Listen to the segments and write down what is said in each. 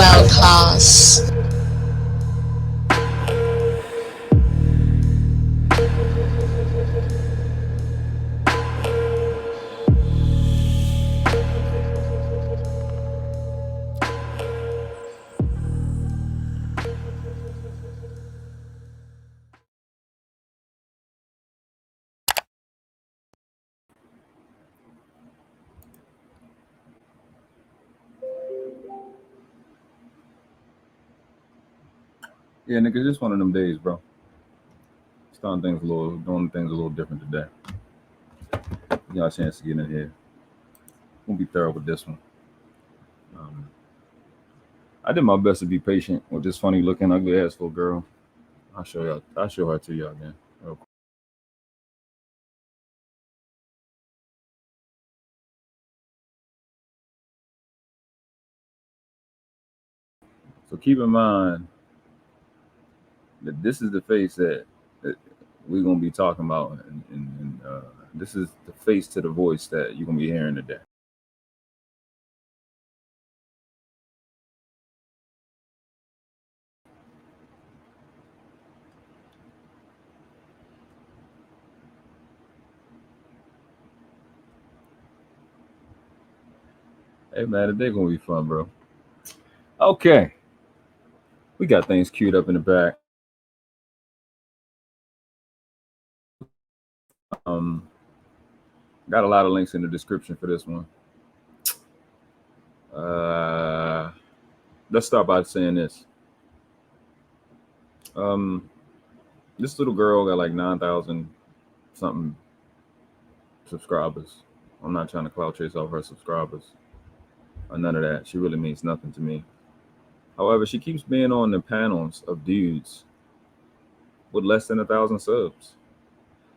world class. Yeah, nigga, just one of them days, bro. Doing things a little different today. You got a chance to get in here. We'll be thorough with this one. I did my best to be patient with this funny looking, ugly ass little girl. I'll show her to y'all again. Real quick. So keep in mind that this is the face that we're gonna be talking about, and this is the face to the voice that you're gonna be hearing today. Hey man, today gonna be fun, bro. Okay, we got things queued up in the back. Got a lot of links in the description for this one. Let's start by saying this. This little girl got like 9,000 something subscribers. I'm not trying to clout chase off her subscribers or none of that. She really means nothing to me. However, she keeps being on the panels of dudes with less than 1,000 subs.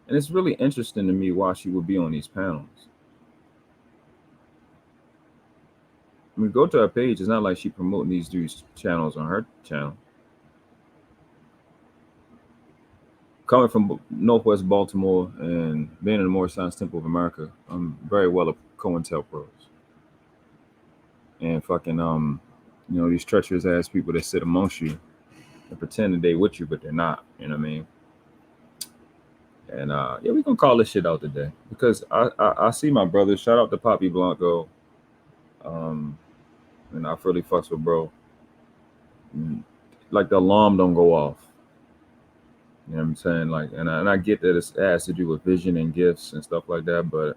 And it's really interesting to me why she would be on these panels. I mean, go to her page. It's not like she promoting these dudes' channels on her channel. Coming from Northwest Baltimore and being in the Moorish Science Temple of America, I'm very well of cointel pros. And fucking these treacherous ass people that sit amongst you and pretend that they with you, but they're not. You know what I mean? And yeah, we gonna call this shit out today because I see my brother. Shout out to PAPI Blanco. And I really fucks with bro. Like the alarm don't go off. You know what I'm saying? Like, and I get that it has to do with vision and gifts and stuff like that, but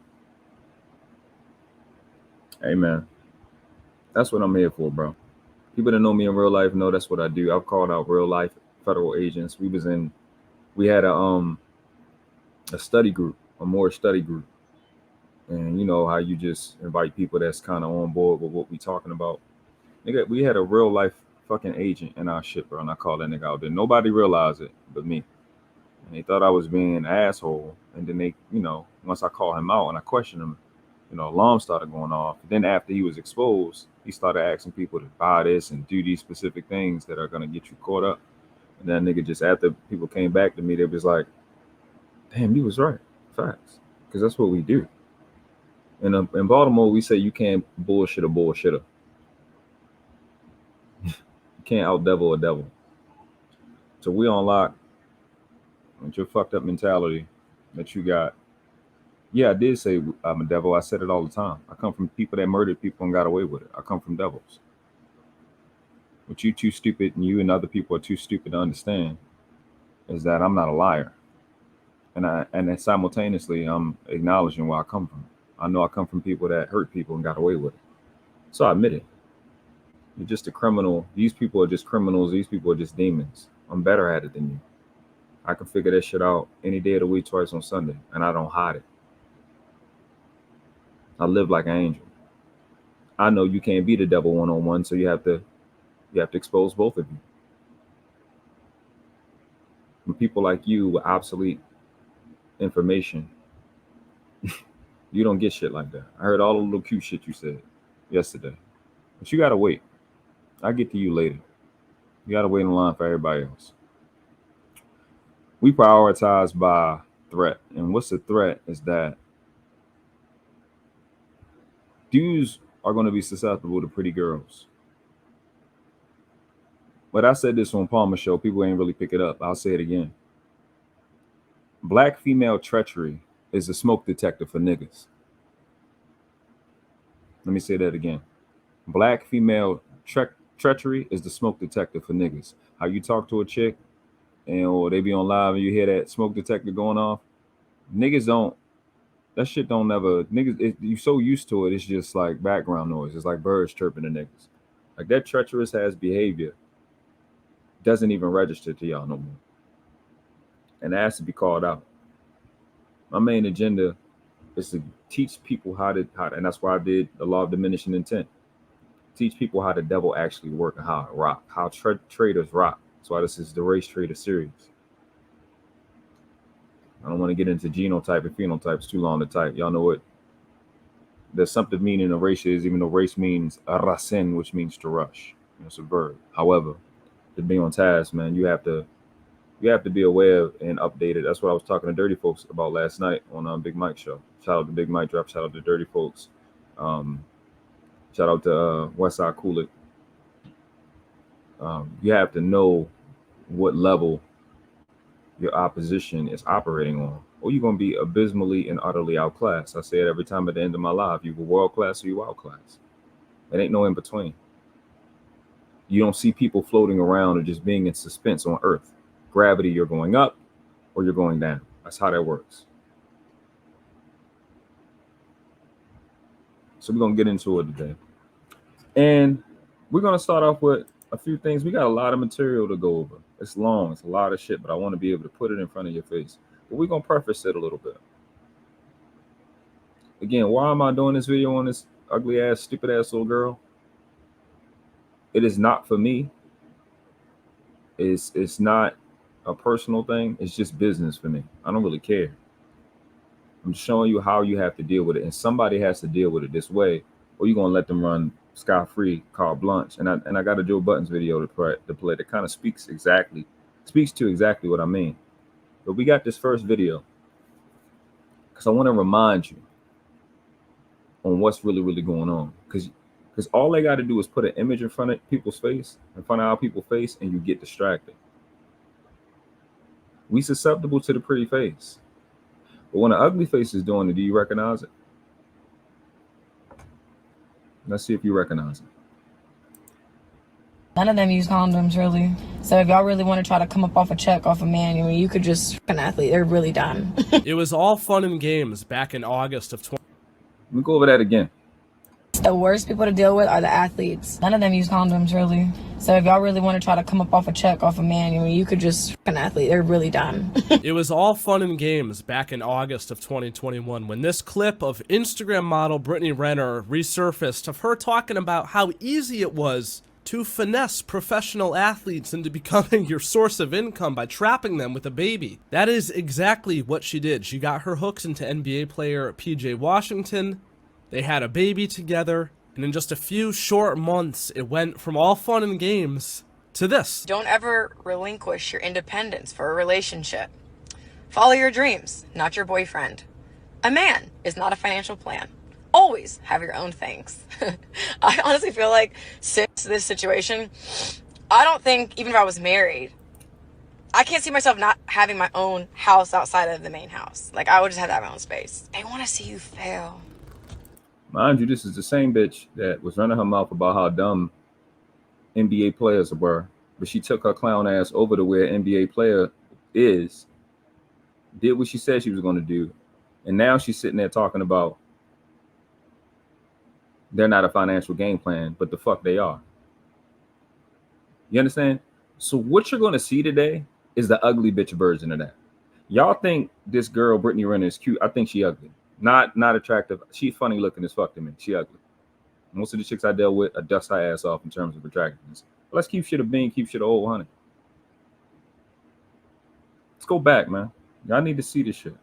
hey man, that's what I'm here for, bro. People that know me in real life know that's what I do. I've called out real life federal agents. We had a study group, a more study group. And you know how you just invite people that's kind of on board with what we talking about. Nigga, we had a real life fucking agent in our shit, bro, and I called that nigga out there. Nobody realized it but me. And they thought I was being an asshole. And then they, once I called him out and I questioned him, alarms started going off. Then after he was exposed, he started asking people to buy this and do these specific things that are gonna get you caught up. And that nigga just after people came back to me, they was like, damn, you was right. Facts. Because that's what we do. And in Baltimore, we say you can't bullshit a bullshitter. You can't out devil a devil. So we unlock with your fucked up mentality that you got. Yeah, I did say I'm a devil. I said it all the time. I come from people that murdered people and got away with it. I come from devils. What you too stupid and you and other people are too stupid to understand is that I'm not a liar. And then simultaneously I'm acknowledging where I come from. I know I come from people that hurt people and got away with it. So I admit it. You're just a criminal. These people are just criminals. These people are just demons. I'm better at it than you. I can figure that shit out any day of the week, twice on Sunday, and I don't hide it. I live like an angel. I know you can't be the devil one-on-one, so you have to expose both of you. And people like you with obsolete information, you don't get shit like that. I heard all the little cute shit you said yesterday, but you gotta wait. I'll get to you later. You gotta wait in line for everybody else. We prioritize by threat, and what's the threat is that dudes are going to be susceptible to pretty girls. But I said this on Palmer Show. People ain't really pick it up. I'll say it again. Black female treachery is a smoke detector for niggas. Let me say that again. Black female treachery is the smoke detector for niggas. How you talk to a chick and or they be on live and you hear that smoke detector going off. Niggas don't, that shit don't never, niggas, you so used to it, it's just like background noise. It's like birds chirping to niggas. Like that treacherous ass behavior doesn't even register to y'all no more. And that has to be called out. My main agenda is to teach people how to, and that's why I did the law of diminishing intent. Teach people how the devil actually works and how it rock, how traitors rock. That's why this is the Race Traitor series. I don't want to get into genotype and phenotype. It's too long to type. Y'all know what? There's something meaning of race is, even though race means racine, which means to rush. It's a verb. However, to be on task, man, you have to be aware and updated. That's what I was talking to Dirty Folks about last night on Big Mike show. Shout out to Big Mike Drop. Shout out to Dirty Folks. Shout out to Westside Cool It. You have to know what level your opposition is operating on, or you're going to be abysmally and utterly outclassed. I say it every time at the end of my life. You were world class or you outclassed. It ain't no in between. You don't see people floating around or just being in suspense on Earth. Gravity, you're going up or you're going down. That's how that works. So we're going to get into it today. And we're going to start off with a few things. We got a lot of material to go over. It's long. It's a lot of shit, but I want to be able to put it in front of your face. But we're going to preface it a little bit. Again, why am I doing this video on this ugly ass, stupid ass little girl? It is not for me. It's not a personal thing. It's just business for me. I don't really care. I'm showing you how you have to deal with it. And somebody has to deal with it this way, or you're going to let them run scot-free, carte blanche. And I got a Joe Buttons video to play that kind of speaks to exactly what I mean. But we got this first video because I want to remind you on what's really, really going on. Because all they got to do is put an image in front of people's face, in front of our people's face, and you get distracted. We susceptible to the pretty face. But when an ugly face is doing it, do you recognize it? Let's see if you recognize it. None of them use condoms, really. So if y'all really want to try to come up off a check off a man, I mean, you could just an athlete. They're really dumb. It was all fun and games back in August of 20. Let me go over that again. The worst people to deal with are the athletes. None of them use condoms, really. So if y'all really want to try to come up off a check off a man, I mean, you could just an athlete. They're really dumb. It was all fun and games back in August of 2021 when this clip of Instagram model Brittany Renner resurfaced of her talking about how easy it was to finesse professional athletes into becoming your source of income by trapping them with a baby. That is exactly what she did. She got her hooks into NBA player PJ Washington. They had a baby together, and in just a few short months, it went from all fun and games to this. Don't ever relinquish your independence for a relationship. Follow your dreams, not your boyfriend. A man is not a financial plan. Always have your own things. I honestly feel like since this situation, I don't think, even if I was married, I can't see myself not having my own house outside of the main house. Like, I would just have to have my own space. They want to see you fail. Mind you, this is the same bitch that was running her mouth about how dumb NBA players were, but she took her clown ass over to where NBA player is, did what she said she was going to do, and now she's sitting there talking about they're not a financial game plan, but the fuck they are. You understand? So what you're going to see today is the ugly bitch version of that. Y'all think this girl, Brittany Renner, is cute. I think she ugly. Not attractive. She's funny looking as fuck to me. She ugly. Most of the chicks I dealt with, I dust her ass off in terms of attractiveness. But let's keep shit a bean, keep shit a whole honey. Let's go back, man. Y'all need to see this shit.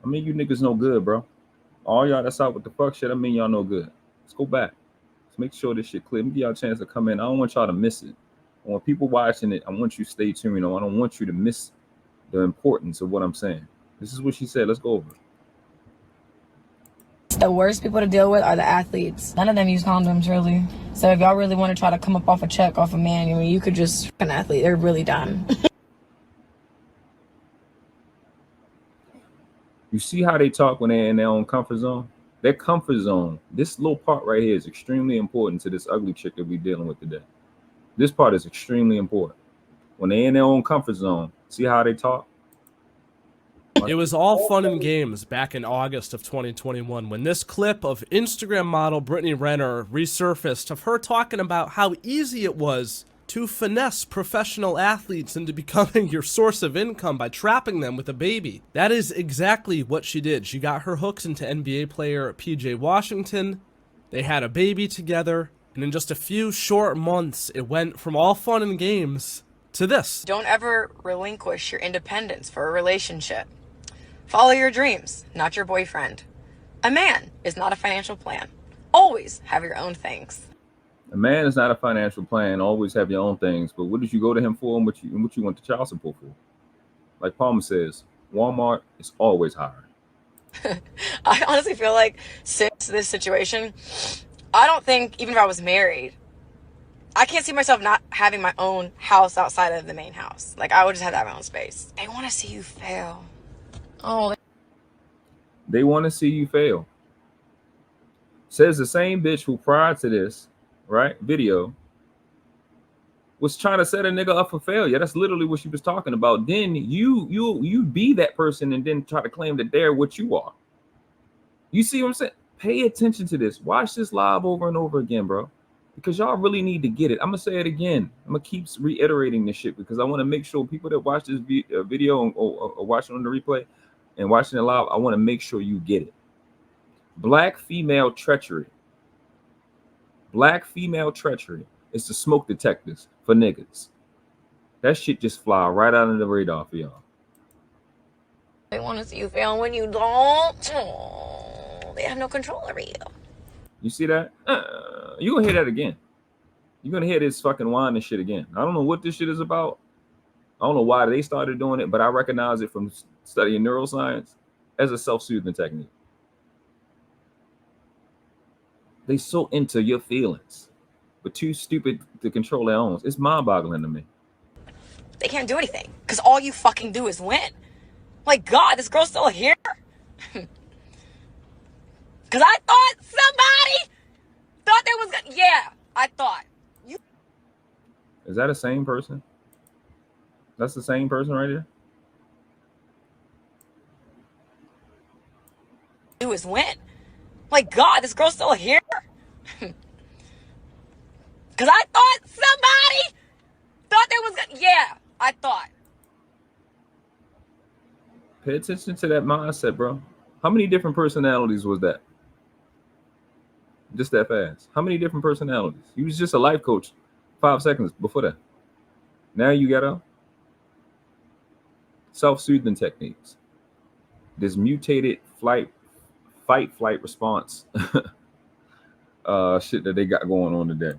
I mean, you niggas no good, bro. All y'all that's out with the fuck shit, I mean, y'all no good. Let's go back. Let's make sure this shit clear. Let me give y'all a chance to come in. I don't want y'all to miss it. And when people watching it, I want you to stay tuned. You know, I don't want you to miss the importance of what I'm saying. This is what she said. Let's go over it. The worst people to deal with are the athletes. None of them use condoms, really. So if y'all really want to try to come up off a check off a man, I mean, you could just an athlete. They're really dumb. You see how they talk when they're in their own comfort zone? Their comfort zone, this little part right here is extremely important to this ugly chick that we're dealing with today. This part is extremely important. When they're in their own comfort zone, see how they talk? It was all fun and games back in August of 2021 when this clip of Instagram model Brittany Renner resurfaced of her talking about how easy it was to finesse professional athletes into becoming your source of income by trapping them with a baby. That is exactly what she did. She got her hooks into NBA player PJ Washington. They had a baby together, and in just a few short months, it went from all fun and games to this. Don't ever relinquish your independence for a relationship. Follow your dreams, not your boyfriend. A man is not a financial plan. Always have your own things. A man is not a financial plan. Always have your own things. But what did you go to him for, and what you want the child support for? Like Palmer says, Walmart is always hiring. I honestly feel like since this situation, I don't think, even if I was married, I can't see myself not having my own house outside of the main house. Like, I would just have to have my own space. They want to see you fail. Oh, They want to see you fail. Says the same bitch who prior to this, right, video, was trying to set a nigga up for failure. That's literally what she was talking about. Then you be that person and then try to claim that they're what you are. You see what I'm saying? Pay attention to this. Watch this live over and over again, bro. Because y'all really need to get it. I'm gonna say it again. I'm gonna keep reiterating this shit because I want to make sure people that watch this video or watch it on the replay and watching it live, I want to make sure you get it. Black female treachery. Black female treachery is the smoke detectors for niggas. That shit just fly right out of the radar for y'all. they want to see you fail when you don't. Oh, they have no control over you. You see that? You're gonna hear that again. You're gonna hear this fucking whine and shit again. I don't know what this shit is about. I don't know why they started doing it, but I recognize it from studying neuroscience as a self-soothing technique. They so into your feelings, but too stupid to control their own. It's mind-boggling to me. They can't do anything because all you fucking do is win. Like, God, this girl's still here? Because I thought somebody thought there was good. Yeah, I thought. You Is that the same person? That's the same person right there? do is win. Like, God, this girl's still here? Because I thought somebody thought there was good. Yeah, I thought. Pay attention to that mindset, bro. How many different personalities was that? Just that fast. How many different personalities? You was just a life coach 5 seconds before that. Now you got a self-soothing techniques. This mutated fight-flight response shit that they got going on today.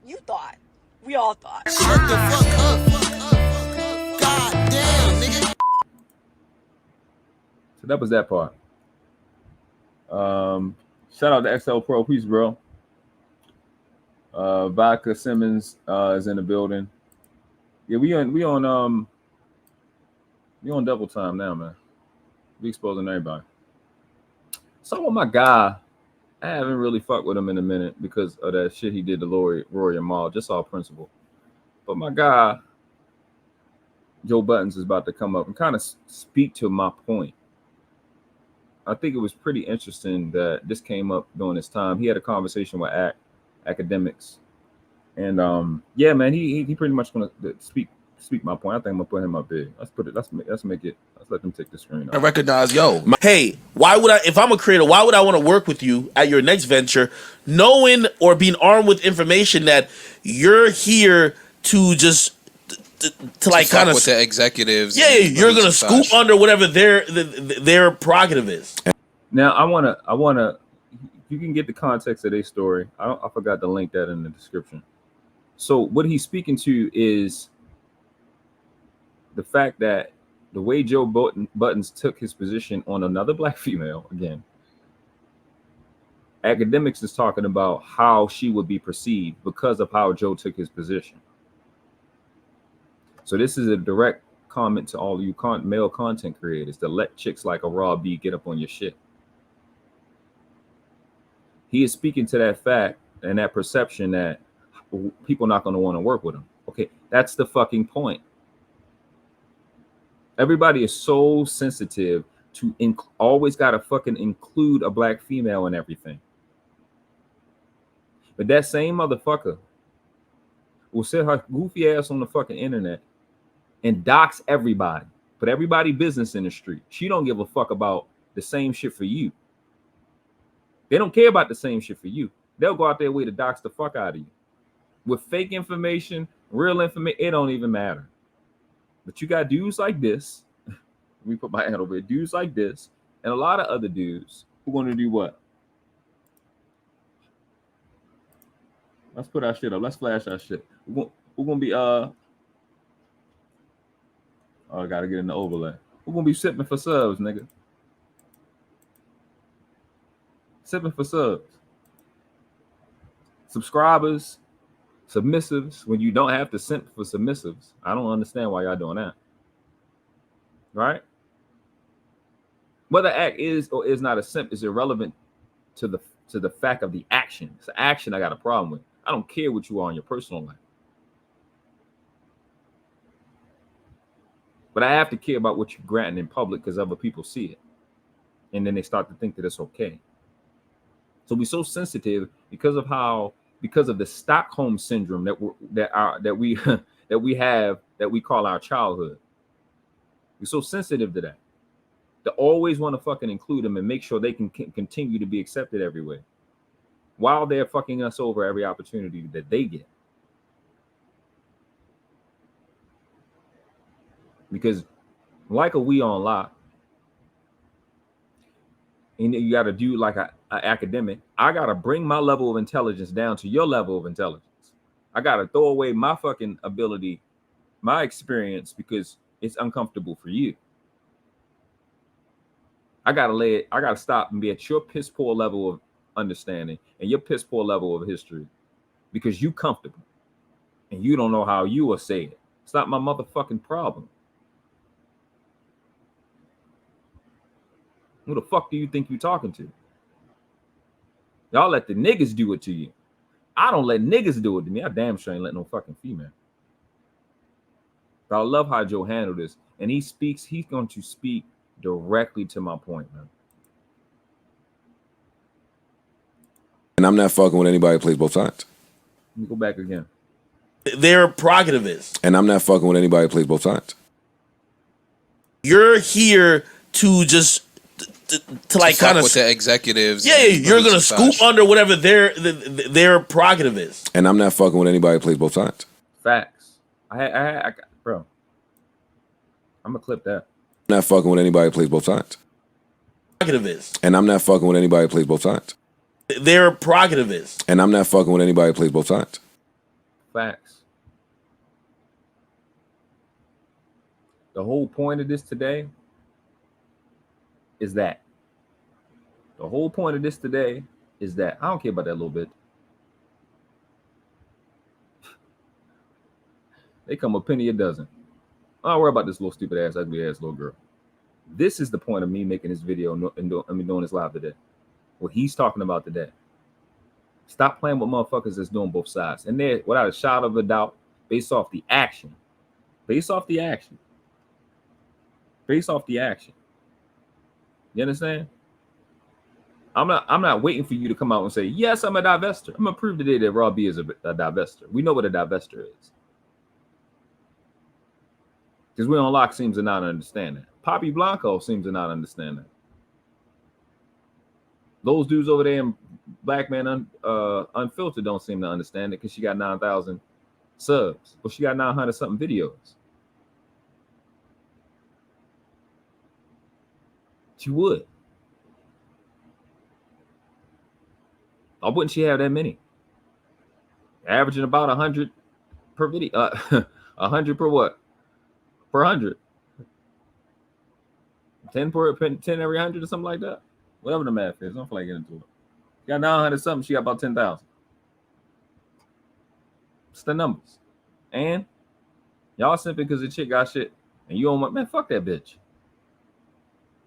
You thought. We all thought. Shut the fuck up. God damn, nigga. So that was that part. Shout out to XL Pro. Peace, bro. Vodka Simmons is in the building. Yeah, we on double time now, man. We exposing everybody. So with my guy, I haven't really fucked with him in a minute because of that shit he did to Rory and Mal, just all principle. But my guy, Joe Buttons, is about to come up and kind of speak to my point. I think it was pretty interesting that this came up during this time. He had a conversation with academics, and yeah, man, he pretty much gonna speak my point. I think I'm gonna put him up big. Let's let them take the screen off. I recognize, hey, why would I, if I'm a creator, why would I want to work with you at your next venture, knowing or being armed with information that you're here to just to like kind of with the executives. Yeah, you're gonna scoop under whatever their prerogative is. Now I wanna. You can get the context of their story. I forgot to link that in the description. So what he's speaking to is the fact that the way Joe Buttons took his position on another black female again, Academics is talking about how she would be perceived because of how Joe took his position. So this is a direct comment to all you male content creators to let chicks like a Raw B get up on your shit. He is speaking to that fact and that perception that people not going to want to work with him. Okay, that's the fucking point. Everybody is so sensitive to always got to fucking include a black female in everything. But that same motherfucker will sit her goofy ass on the fucking internet and dox everybody, put everybody business in the street. She don't give a fuck about the same shit for you. They don't care about the same shit for you. They'll go out their way to dox the fuck out of you. With fake information, real information, it don't even matter. But you got dudes like this. Let me put my hand over it. Dudes like this, and a lot of other dudes who want to do what? Let's put our shit up. Let's flash our shit. We're gonna be oh, I gotta get in the overlay. We're gonna be sipping for subs, nigga. Sipping for subs. Subscribers, submissives, when you don't have to simp for submissives. I don't understand why y'all doing that. Right? Whether act is or is not a simp is irrelevant to the fact of the action. It's an action I got a problem with. I don't care what you are in your personal life. But I have to care about what you're granting in public because other people see it. And then they start to think that it's okay. So we're so sensitive because of the Stockholm syndrome that we call our childhood. We're so sensitive to that. To always want to fucking include them and make sure they can continue to be accepted everywhere, while they're fucking us over every opportunity that they get. Because like a We-On-Loc, and you got to do like an academic, I got to bring my level of intelligence down to your level of intelligence. I got to throw away my fucking ability, my experience, because it's uncomfortable for you. I got to stop and be at your piss poor level of understanding and your piss poor level of history because you comfortable and you don't know how you will say it. It's not my motherfucking problem. Who the fuck do you think you're talking to? Y'all let the niggas do it to you. I don't let niggas do it to me. I damn sure ain't let no fucking female. But I love how Joe handled this. And he's going to speak directly to my point, man. And I'm not fucking with anybody who plays both sides. Let me go back again. Their prerogative is. And I'm not fucking with anybody who plays both sides. You're here to just to like kind of with the executives. Yeah, you're gonna scoop under whatever their prerogative is. And I'm not fucking with anybody who plays both sides. Facts. Bro, I'm gonna clip that. I'm not fucking with anybody who plays both sides. Prerogative is. And I'm not fucking with anybody who plays both sides. Their prerogative is. And I'm not fucking with anybody who plays both sides. Facts. The whole point of this today is that. The whole point of this today is that. I don't care about that little bit. They come a penny a dozen. I don't worry about this little stupid ass, ugly ass little girl. This is the point of me making this video and doing this live today. What he's talking about today. Stop playing with motherfuckers that's doing both sides. And they're, without a shadow of a doubt, based off the action. Based off the action. Based off the action. You understand? I'm not waiting for you to come out and say, yes, I'm a divestor. I'm gonna prove today that Raw B is a divestor. We know what a divestor is. Because We-On-Loc seems to not understand that. PAPI Blanco seems to not understand that. Those dudes over there in Black Man Unfiltered don't seem to understand it because she got 9,000 subs. But she got 900 something videos. She would. Why wouldn't she have that many? Averaging about 100 per video. 100 per what? Per 100. 10 every 100 or something like that. Whatever the math is. I don't feel like getting into it. Got 900 something. She got about 10,000. It's the numbers. And y'all simping because the chick got shit. And you don't want, man, fuck that bitch.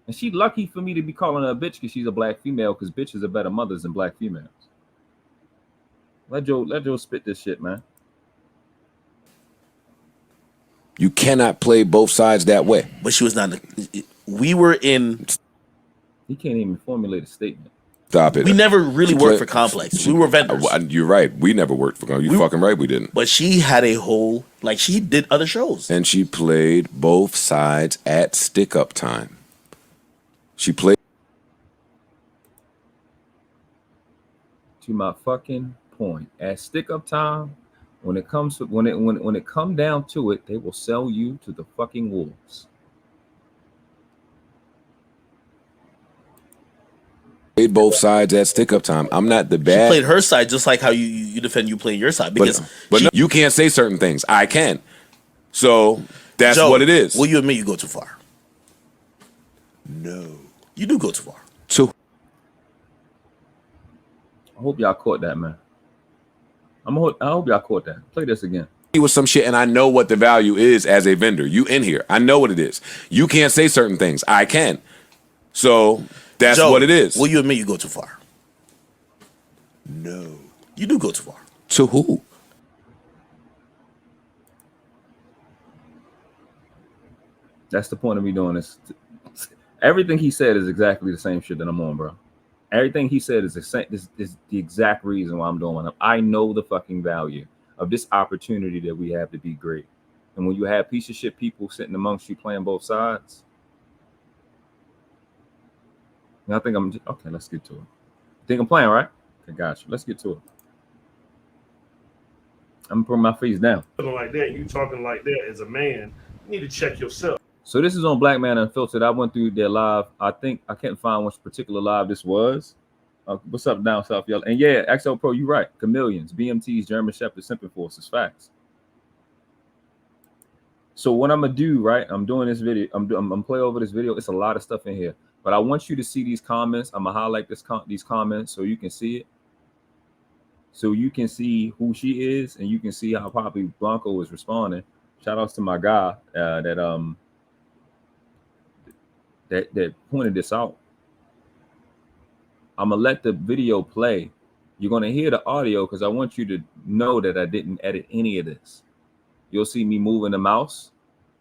And she lucky for me to be calling her a bitch because she's a black female, because bitches are better mothers than black females. Let Joe spit this shit, man. You cannot play both sides that way. But she was not. We were in. He can't even formulate a statement. Stop it. We never really worked for Complex. We were vendors. You're right. We never worked for Complex. You're fucking right. We didn't. But she had a whole, like, she did other shows. And she played both sides at stick-up time. She played. To my fucking point, at stick-up time, when it comes to, when it come down to it, they will sell you to the fucking wolves. Played both sides at stick-up time. I'm not the bad. She played her side just like how you defend you playing your side. Because but you can't say certain things. I can. So that's Joe, what it is. Will you admit you go too far? No. You do go too far. Too. I hope y'all caught that, man. I hope y'all caught that. Play this again. With some shit, and I know what the value is as a vendor. You in here. I know what it is. You can't say certain things. I can. So that's Joe, what it is. Will you admit you go too far? No. You do go too far. To who? That's the point of me doing this. Everything he said is exactly the same shit that I'm on, bro. Everything he said is the same. Is the exact reason why I'm doing it. I know the fucking value of this opportunity that we have to be great. And when you have piece of shit people sitting amongst you playing both sides, and I think I'm okay. Let's get to it. Think I'm playing, right? Okay, got you. Let's get to it. I'm putting my face down. Like that, you talking like that as a man, you need to check yourself. So this is on Black Man Unfiltered. I went through their live. I think I can't find which particular live this was. What's up down south, y'all? And yeah, XL Pro, you right. Chameleons, BMTs, German Shepherds, Simpin Forces, facts. So what I'm gonna do, right? I'm doing this video. I'm play over this video. It's a lot of stuff in here, but I want you to see these comments. I'm gonna highlight these comments so you can see it. So you can see who she is, and you can see how PAPI Blanco is responding. Shout outs to my guy that pointed this out. I'm gonna let the video play. You're gonna hear the audio because I want you to know that I didn't edit any of this. You'll see me moving the mouse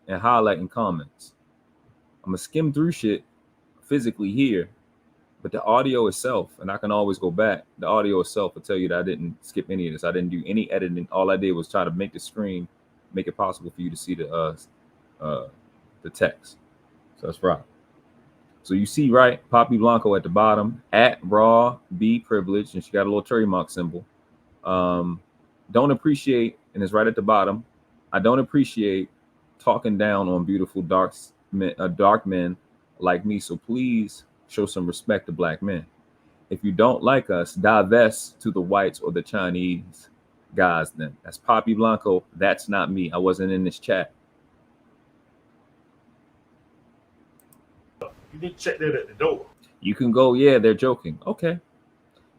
and highlighting comments. I'm gonna skim through shit physically here, but the audio itself, and I can always go back, the audio itself will tell you that I didn't skip any of this. I didn't do any editing. All I did was try to make the screen, make it possible for you to see the text. So that's right. So you see, right, PAPI Blanco at the bottom, at Raw B Privileged, and she got a little trademark symbol. Don't appreciate, and it's right at the bottom. I don't appreciate talking down on beautiful dark men like me. So please show some respect to black men. If you don't like us, divest to the whites or the Chinese guys. Then that's PAPI Blanco. That's not me. I wasn't in this chat. You need to check that at the door. You can go, yeah, they're joking. Okay,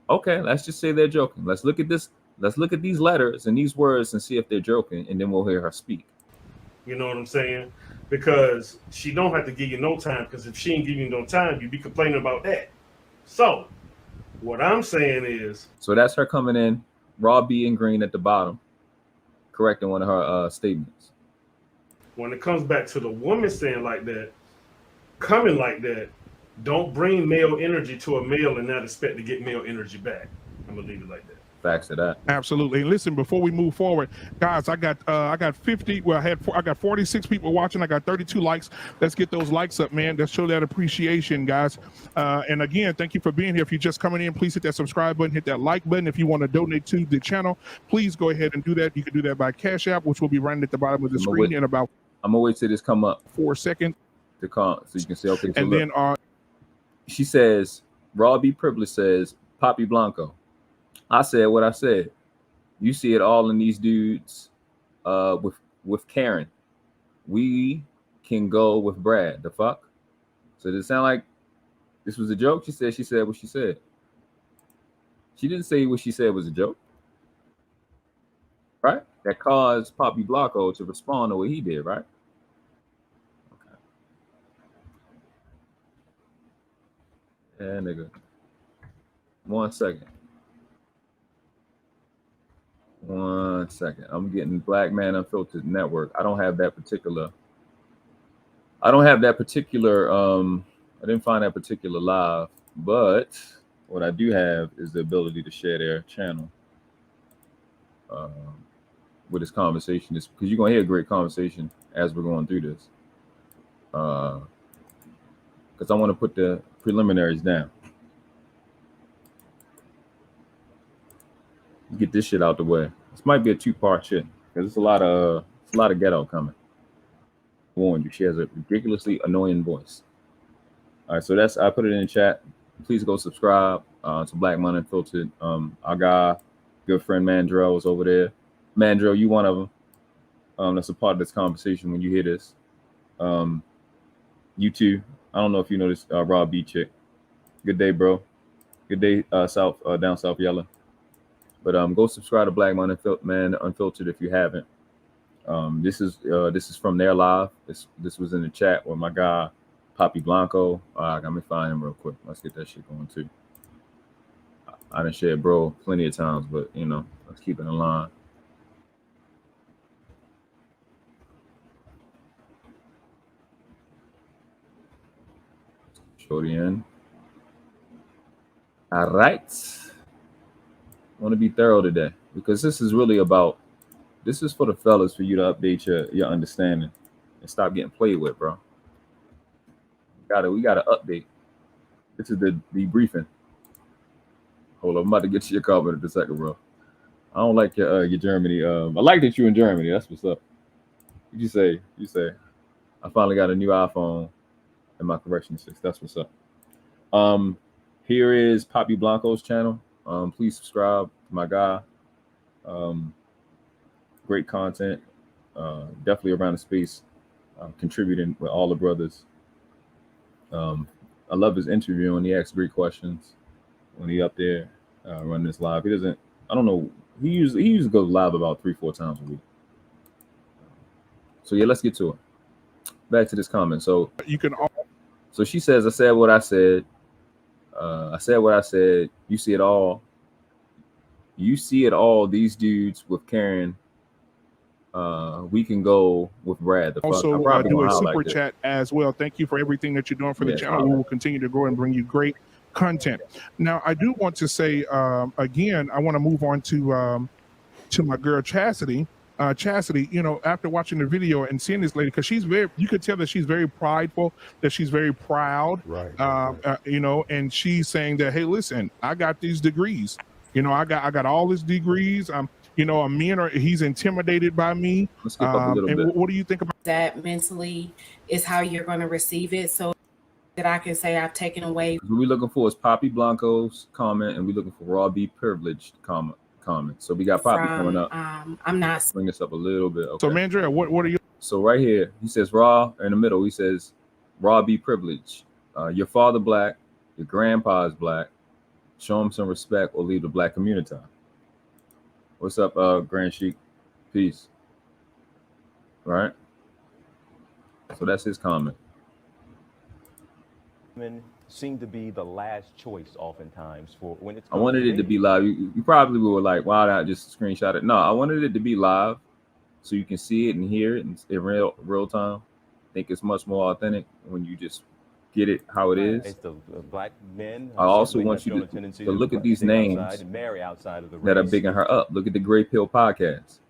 let's just say they're joking. Let's look at this. Let's look at these letters and these words and see if they're joking, and then we'll hear her speak. You know what I'm saying? Because she don't have to give you no time, because if she ain't giving you no time, you'd be complaining about that. So what I'm saying is, so that's her coming in, Raw B in green at the bottom, correcting one of her statements. when it comes back to the woman saying like that, coming like that, don't bring male energy to a male and not expect to get male energy back. I'm gonna leave it like that. Facts to that. Absolutely. And listen, before we move forward, guys, I got 50. Well, I got 46 people watching. I got 32 likes. Let's get those likes up, man. Let's show that appreciation, guys. And again, thank you for being here. If you're just coming in, please hit that subscribe button, hit that like button. If you want to donate to the channel, please go ahead and do that. You can do that by Cash App, which will be running at the bottom of the screen in about. I'm gonna wait till this come up 4 seconds to come so you can see. Okay, so and look. then She says, Raw B Privileged says, PAPI Blanco. I said what I said. You see it all in these dudes with Karen. We can go with Brad. The fuck? So does it sound like this was a joke? She said what she said. She didn't say what she said was a joke, right? That caused PAPI Blanco to respond to what he did, right? Okay. Yeah, nigga. 1 second. 1 second. I'm getting Black Man Unfiltered Network. I don't have that particular. I didn't find that particular live, but what I do have is the ability to share their channel with this conversation. Because you're going to hear a great conversation as we're going through this. Because I want to put the preliminaries down. Get this shit out the way. This might be a 2-part shit because it's a lot of ghetto coming. I warned you, she has a ridiculously annoying voice. All right, so I put it in the chat. Please go subscribe to Black Man Unfiltered. Our guy, good friend Mandrell is over there. Mandrell, you one of them. That's a part of this conversation when you hear this. You too. I don't know if you know this Raw B chick. Good day, bro. Good day, down South Yellow. But go subscribe to Black Man Unfiltered if you haven't. This is from their live. This was in the chat with my guy PAPI Blanco. Let me find him real quick. Let's get that shit going too. I done shared bro plenty of times, but you know, let's keep it in line. Show the end. All right. I want to be thorough today because this is really about. This is for the fellas, for you to update your understanding and stop getting played with, bro. We gotta update. This is the debriefing. Hold on, I'm about to get to your comment in a second, bro. I don't like your Germany. I like that you in Germany. That's what's up. You say I finally got a new iPhone and my correction 6. That's what's up. Here is PAPI Blanco's channel. Please subscribe to my guy. Great content. Definitely around the space, contributing with all the brothers. I love his interview and he asks great questions when he up there running this live. He doesn't. I don't know. He usually goes live about 3-4 times a week. So yeah, let's get to it. Back to this comment. So You can. So she says, I said what I said. I said what I said. You see it all. You see it all. These dudes with Karen. We can go with Brad. Also, do a super chat as well. Thank you for everything that you're doing for the channel. We will continue to grow and bring you great content. Now, I do want to say again, I want to move on to my girl Chastity. Chastity, you know, after watching the video and seeing this lady, because you could tell that she's very prideful, that she's very proud, right. You know, and she's saying that, hey, listen, I got these degrees. You know, I got all these degrees. You know, he's intimidated by me. Let's skip up a little bit. What do you think about that? Mentally is how you're going to receive it, so that I can say I've taken away. What we're looking for is PAPI Blanco's comment, and we're looking for Raw B Privileged comment. So we got PAPI coming up. I'm not. Bring this up a little bit. Okay. So, Mandra, what are you? So right here, he says Raw in the middle. He says Raw B Privileged. Your father black, your grandpa's black. Show him some respect or leave the black community. What's up, Grand Sheik? Peace. Right. So that's his comment. Women seem to be the last choice oftentimes for when it's. I wanted it to be live. You probably were like, why not just screenshot it? No, I wanted it to be live so you can see it and hear it in real time. I think it's much more authentic when you just get it how it is. It's the black men. I also want you to look at these names that are bigging her up. Look at the Gray Pill podcast.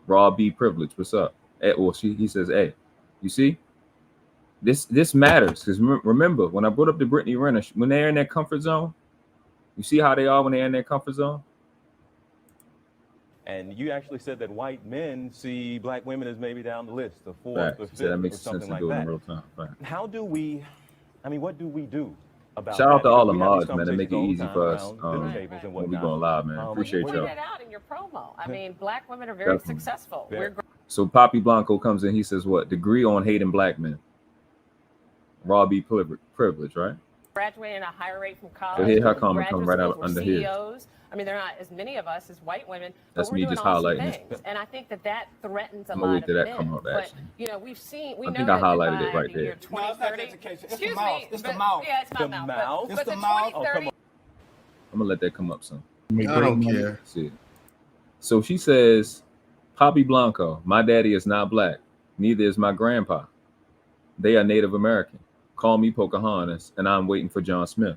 Raw B Privileged. What's up? Well, he says, hey, you see? This matters because remember when I brought up the Brittany Renner, when they're in their comfort zone, you see how they are when they're in their comfort zone. And you actually said that white men see black women as maybe down the list, the fourth, or fifth, or something like that. Real time. How do we? I mean, what do we do about? Shout out to all the We mods, man. They make it easy for us when we going live, man. Appreciate y'all. Put that out in your promo. I mean, black women are very successful. Yeah. So PAPI Blanco comes in. He says, "What degree on hating black men?" Raw B Privilege, right? graduating at a higher rate from college. So here her comment come right out We're under here. CEOs. I mean, there are not as many of us as white women, but That's we're me doing just awesome highlighting things. this. And I think that threatens a I'm gonna lot wait till of that men. come out, But actually. you know, we I know think I that highlighted it by right the year there. 2030. Excuse me, It's the mouth. Yeah, it's my The mouth. mouth? But It's the the mouth? 2030. I'm gonna let that come up soon. I don't care. See. So she says, Papi Blanco, my daddy is not black. Neither is my grandpa. They are Native American. Call me Pocahontas, and I'm waiting for John Smith.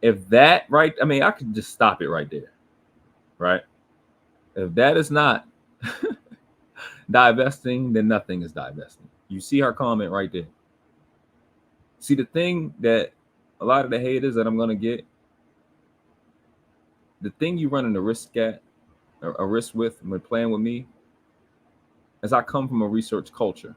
If that right, I mean, I could just stop it right there, right? If that is not divesting, then nothing is divesting. You see her comment right there. See, the thing that a lot of the haters that I'm gonna get, the thing you running a risk with when playing with me, is I come from a research culture.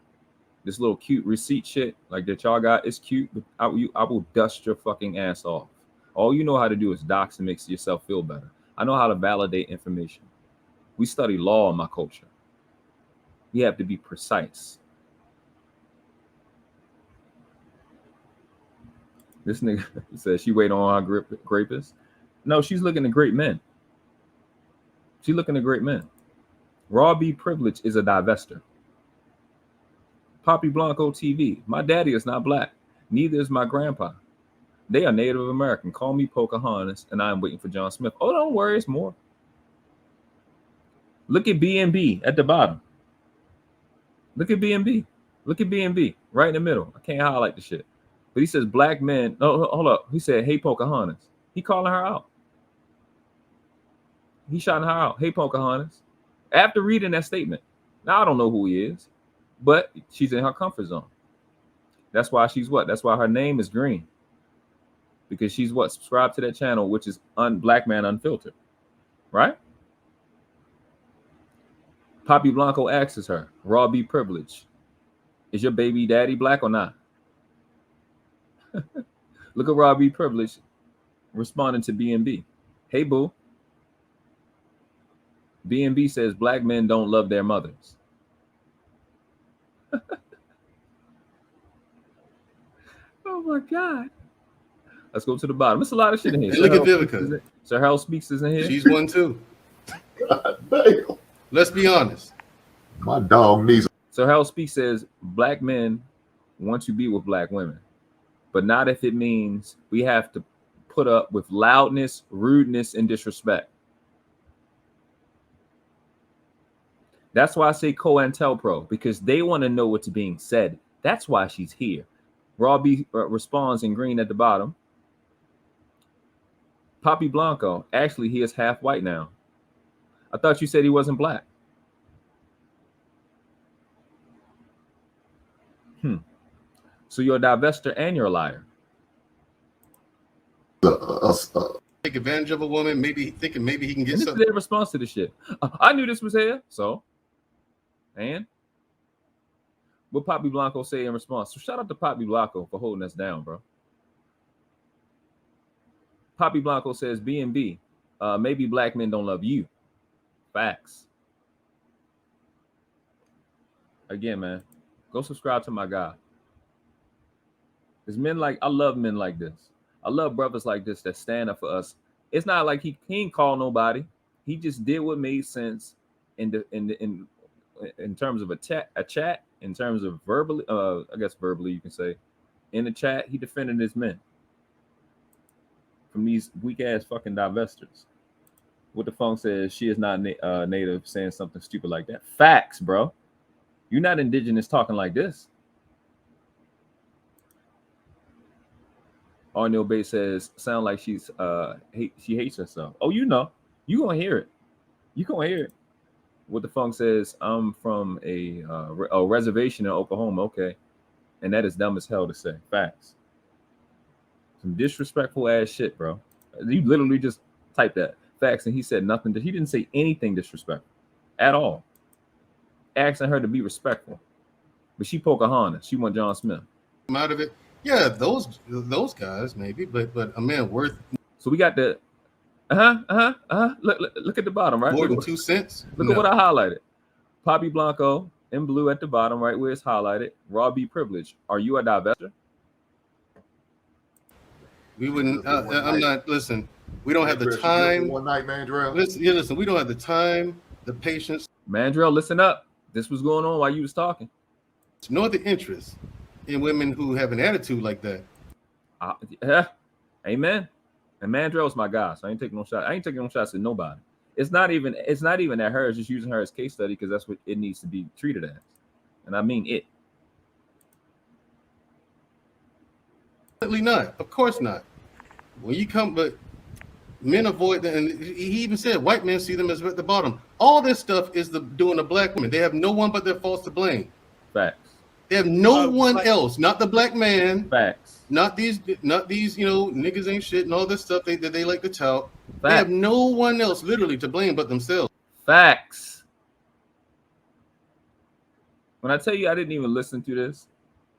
This little cute receipt shit like that y'all got is cute, but I will dust your fucking ass off. All you know how to do is dox and make yourself feel better. I know how to validate information. We study law in my culture. You have to be precise. This nigga says she wait on our grapists. No, she's looking at great men. She's looking at great men. Raw B Privileged is a divestor. PAPI Blanco TV. My daddy is not black. Neither is my grandpa. They are Native American. Call me Pocahontas, and I'm waiting for John Smith. Oh, don't worry, it's more. Look at B&B at the bottom. Look at B&B. Look at B&B right in the middle. I can't highlight the shit. But he says black men. No, hold up. He said, hey, Pocahontas. He calling her out. He shouting her out. Hey, Pocahontas. After reading that statement. Now, I don't know who he is, but she's in her comfort zone. That's why she's what? That's why her name is green. Because she's what? Subscribed to that channel, which is Black Man Unfiltered. Right? Papi Blanco asks her, Raw B Privileged, is your baby daddy black or not? Look at Raw B Privileged responding to B&B. Hey, boo. B&B says black men don't love their mothers. Oh, my God. Let's go to the bottom. There's a lot of shit in here. Hey, look at Vivica. Sir Harold Speaks is in here. She's one too. God damn. Let's be honest. My dog needs. Sir Harold Speaks says black men want to be with black women, but not if it means we have to put up with loudness, rudeness, and disrespect. That's why I say COINTELPRO, because they want to know what's being said. That's why she's here. Raw B responds in green at the bottom. Papi Blanco, actually, he is half white now. I thought you said he wasn't black. So you're a divestor and you're a liar. Take advantage of a woman, maybe thinking maybe he can get and this something. is their response to this shit. I knew this was here, so. And what Papi Blanco say in response? So shout out to Papi Blanco for holding us down, bro. Papi Blanco says, B&B, maybe black men don't love you. Facts. Again, man, go subscribe to my guy. There's men like, I love men like this. I love brothers like this that stand up for us. It's not like he ain't call nobody. He just did what made sense in terms of a chat, in terms of verbally, I guess verbally you can say. In the chat, he defended his men from these weak ass fucking divestors. What the phone says, she is not native, saying something stupid like that. Facts, bro. You're not indigenous talking like this. Arnold Bay says, sound like she hates herself. Oh, you know, you gonna hear it. You gonna hear it. What the phone says, I'm from a reservation in Oklahoma. Okay, and that is dumb as hell to say. Facts. Some disrespectful ass shit, bro. You literally just typed that. Facts, and he said nothing. He didn't say anything disrespectful at all. Asking her to be respectful, but she Pocahontas. She want John Smith. Out of it, yeah, those guys maybe, but a man worth. So we got the Look at the bottom, right? More than 2 cents. Look at what I highlighted. Papi Blanco in blue at the bottom, right where it's highlighted. Raw B Privileged. Are you a divestor? We wouldn't. I'm not. Listen, we don't have the time. One night, Mandrell. Listen. We don't have the time, the patience. Mandrell, listen up. This was going on while you was talking. Nor the interest in women who have an attitude like that. Yeah, amen. And Mandrell's my guy, so I ain't taking no shots. I ain't taking no shots at nobody. It's not even at her. It's just using her as case study because that's what it needs to be treated as, and I mean it. Definitely not. Of course not. When you come, but men avoid that, and he even said white men see them as at the bottom. All this stuff is doing the black women. They have no one but their faults to blame. Facts. They have no one else, not the black man. Facts. Not these, niggas ain't shit and all this stuff that they like to tout. Facts. They have no one else literally to blame but themselves. Facts. When I tell you I didn't even listen to this,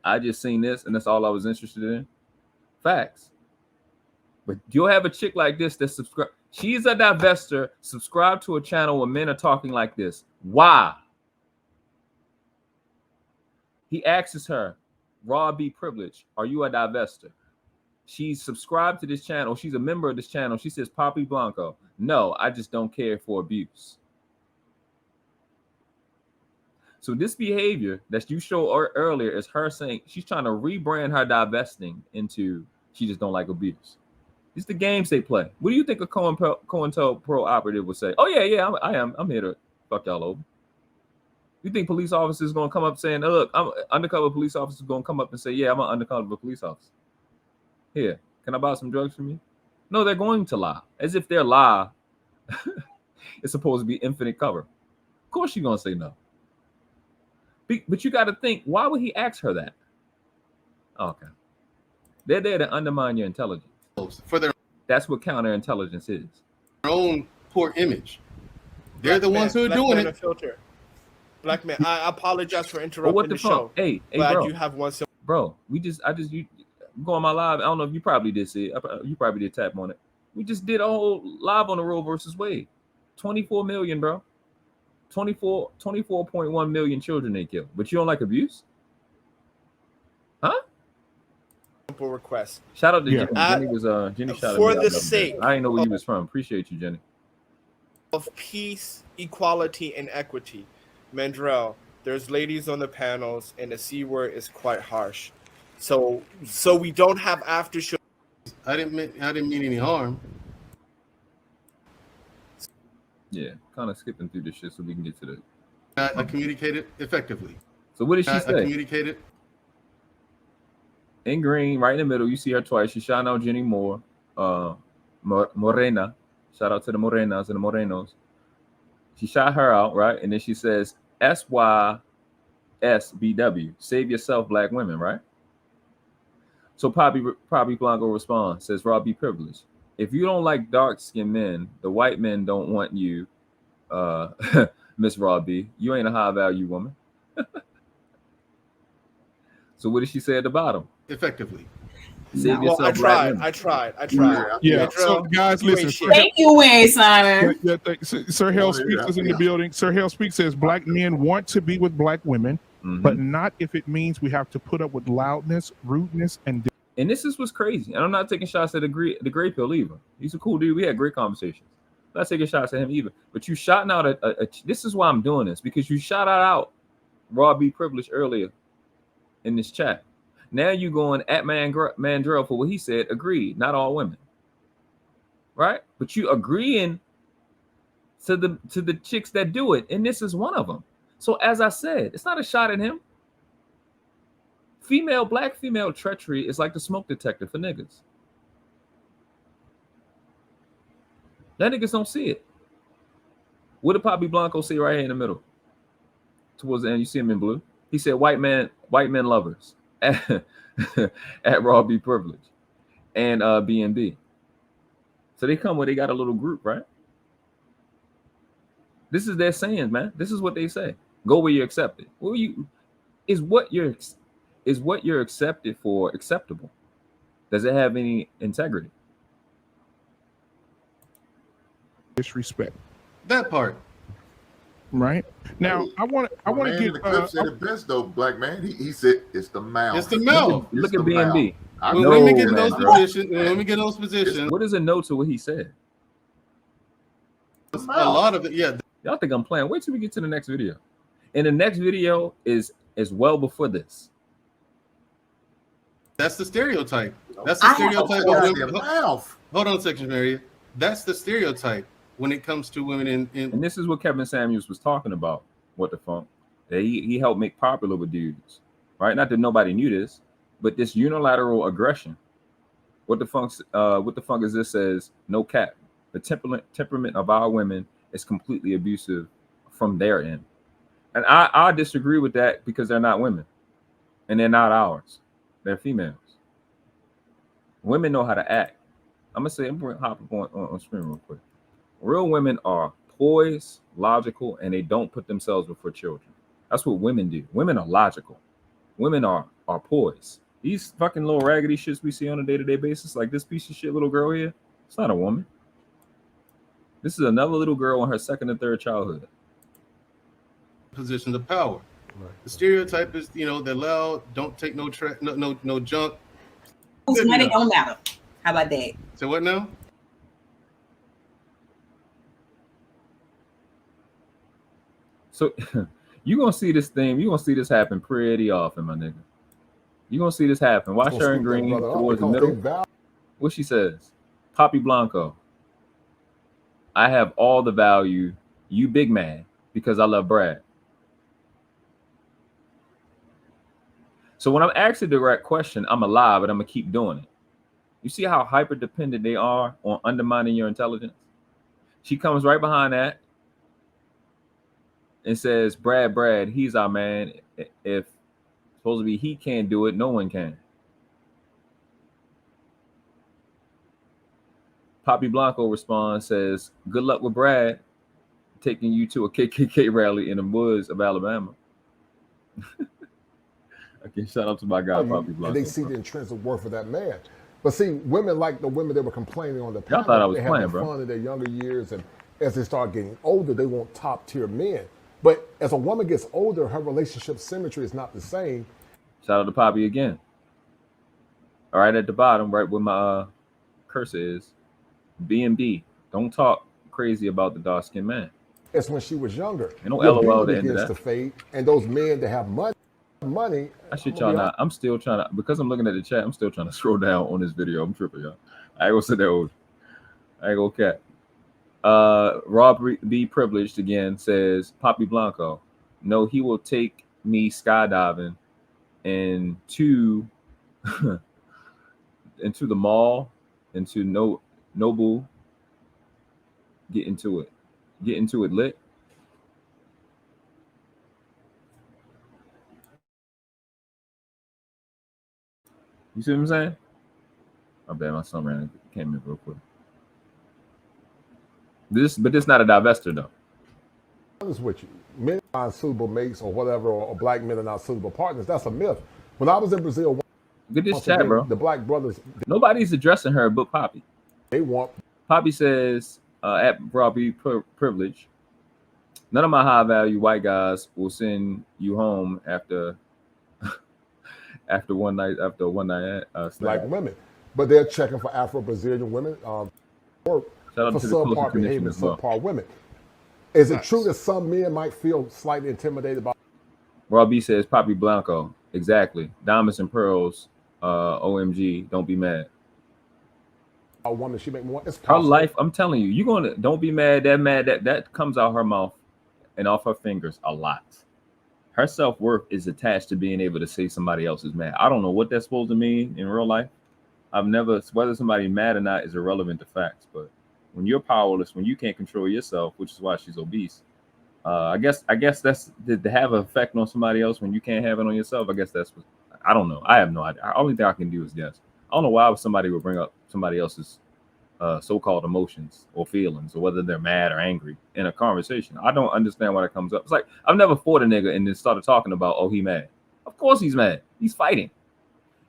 I just seen this and that's all I was interested in. Facts. But you'll have a chick like this that subscribe. She's a divestor, subscribe to a channel where men are talking like this. Why? He asks her, Raw B Privileged, are you a divestor? She's subscribed to this channel. She's a member of this channel. She says, PAPI Blanco. No, I just don't care for abuse. So this behavior that you showed earlier is her saying she's trying to rebrand her divesting into she just don't like abuse. It's the games they play. What do you think a cointel pro operative would say? Oh yeah, I'm here to fuck y'all over. You think police officers going to come up saying, oh, look, I'm undercover police officers going to come up and say, yeah, I'm an undercover police officer. Here, can I buy some drugs from you? No, they're going to lie. As if their lie is supposed to be infinite cover. Of course you're going to say no. But you got to think, why would he ask her that? Okay. They're there to undermine your intelligence. That's what counterintelligence is. Their own poor image. They're the ones who are doing it. Filter. Black man, I apologize for interrupting the show. Hey, bro. You have one. Bro, you go on my live. I don't know if you probably did see it. You probably did tap on it. We just did a whole live on the Roe versus Wade. 24 million, bro. 24.1 million children they killed. But you don't like abuse? Huh? Simple request. Shout out to Jenny. Jenny was Jenny shouted for me the out sake. I didn't know where you was from. Appreciate you, Jenny. Of peace, equality, and equity. Mandrell, there's ladies on the panels, and the C word is quite harsh. So we don't have after show. I didn't mean any harm. Yeah, kind of skipping through this shit so we can get to the. I communicated effectively. So what did she say? I communicated. In green, right in the middle, you see her twice. She's shouting out Jenny Moore, Morena. Shout out to the Morenas and the Morenos. She shot her out, right? And then she says, SYSBW, save yourself, black women, right? So PAPI Blanco responds, says, Raw B Privileged. If you don't like dark-skinned men, the white men don't want you, Miss Raw B. You ain't a high-value woman. So what did she say at the bottom? Effectively. Save yourself, I tried. Yeah. So guys, listen. Thank you, Wayne Simon. Yeah, Sir Hell Speaks is in the building. Sir Hell Speaks says black men want to be with black women, but not if it means we have to put up with loudness, rudeness, and this is what's crazy. And I'm not taking shots at the Gray Pill either. He's a cool dude. We had great conversations. I'm not taking shots at him either. But you shouting out this is why I'm doing this, because you shouted out Raw B Privileged earlier in this chat. Now you going at Mandrell for what he said. Agreed, not all women, right? But you agreeing to the chicks that do it, and this is one of them. So as I said, it's not a shot at him. Black female treachery is like the smoke detector for niggas. That niggas don't see it. What did PAPI Blanco say right here in the middle? Towards the end, you see him in blue. He said, white men lovers. At Raw B Privileged and BNB. So they come where they got a little group, right? This is their saying, man. This is what they say. Go where you're accepted. Is what you're accepted for acceptable? Does it have any integrity? Disrespect. That part. Right now, I want to get. The clip said it best though, black man. He said it's the mouth. It's the mouth. Look at BNB. When we get in those positions, what is a no to what he said? A lot of it, yeah. Y'all think I'm playing? Wait till we get to the next video. And the next video is well before this. That's the stereotype. That's the stereotype of women. Hold on a second, Mary. That's the stereotype when it comes to women in And this is what Kevin Samuels was talking about. What the funk? That he helped make popular with dudes, right? Not that nobody knew this, but this unilateral aggression. What the funk is this? Says no cap. The temperament of our women is completely abusive from their end. And I disagree with that because they're not women. And they're not ours. They're females. Women know how to act. I'm gonna hop up on screen real quick. Real women are poised, logical, and they don't put themselves before children. That's what women do. Women are logical. Women are poised. These fucking little raggedy shits we see on a day-to-day basis, like this piece of shit little girl here, it's not a woman. This is another little girl in her second and third childhood. Positions of power. Right. The stereotype is, they're loud, don't take no junk. Whose money don't matter. How about that? So what now? So you're gonna see this thing, you're gonna see this happen pretty often, my nigga. You're gonna see this happen. Watch her in green towards the middle. What she says, PAPI Blanco. I have all the value, you big man, because I love Brad. So when I'm asked a direct question, I'm alive, but I'm gonna keep doing it. You see how hyper dependent they are on undermining your intelligence? She comes right behind that and says, Brad, he's our man. If supposed to be he can't do it, no one can. PAPI Blanco responds, says, good luck with Brad taking you to a KKK rally in the woods of Alabama. Okay, shout out to my guy, PAPI Blanco. And they see the intrinsic worth of that man. But see, women like the women that were complaining on the panel, thought I was they playing, have bro. fun in their younger years, and as they start getting older, they want top tier men. But as a woman gets older, her relationship symmetry is not the same. Shout out to PAPI again. All right, at the bottom, right where my cursor is, B&B. Don't talk crazy about the dark-skinned man. It's when she was younger. You know, LOL to end begins to fade, and those men that have money. I shit y'all not. I'm still trying to, because I'm looking at the chat, I'm still trying to scroll down on this video. I'm tripping, y'all. I ain't gonna sit there old. I ain't gonna cat. Raw B Privileged again says, PAPI Blanco, no, he will take me skydiving into the mall, into Nobu. Get into it lit. You see what I'm saying? I bet my son came in real quick. But this not a divestor though. Honest with you, men are not suitable mates or whatever, or black men are not suitable partners. That's a myth. When I was in Brazil, get this chat, bro. The black brothers. Nobody's addressing her but PAPI. They want. PAPI says at Raw B Privileged, none of my high value white guys will send you home after one night like women, but they're checking for Afro-Brazilian women for subpar behavior, subpar women. Is it true that some men might feel slightly intimidated by? Raw B says PAPI Blanco, exactly. Diamonds and pearls, OMG, don't be mad. A woman, she make more. Her life, I'm telling you, don't be mad. That comes out her mouth and off her fingers a lot. Her self-worth is attached to being able to say somebody else is mad. I don't know what that's supposed to mean in real life. Whether somebody's mad or not is irrelevant to facts. But when you're powerless, when you can't control yourself, which is why she's obese, I guess that's to have an effect on somebody else when you can't have it on yourself. I guess that's what, I don't know. I have no idea. The only thing I can do is guess. I don't know why somebody would bring up somebody else's so-called emotions or feelings, or whether they're mad or angry in a conversation. I don't understand why that comes up. It's like, I've never fought a nigga and then started talking about, oh, he mad. Of course he's mad. He's fighting.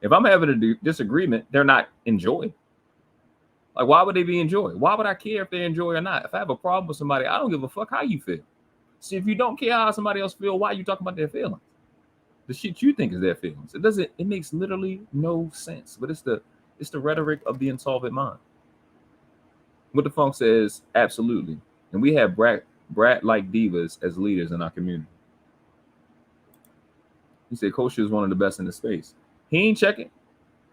If I'm having a disagreement, they're not enjoy. Like, why would they be enjoy? Why would I care if they enjoy or not? If I have a problem with somebody, I don't give a fuck how you feel. See, if you don't care how somebody else feel, why are you talking about their feelings? The shit you think is their feelings. It doesn't. It makes literally no sense. But it's the rhetoric of the insolvent mind. What the funk says, absolutely. And we have brat-like divas as leaders in our community. He said Kosher is one of the best in the space. He ain't checking.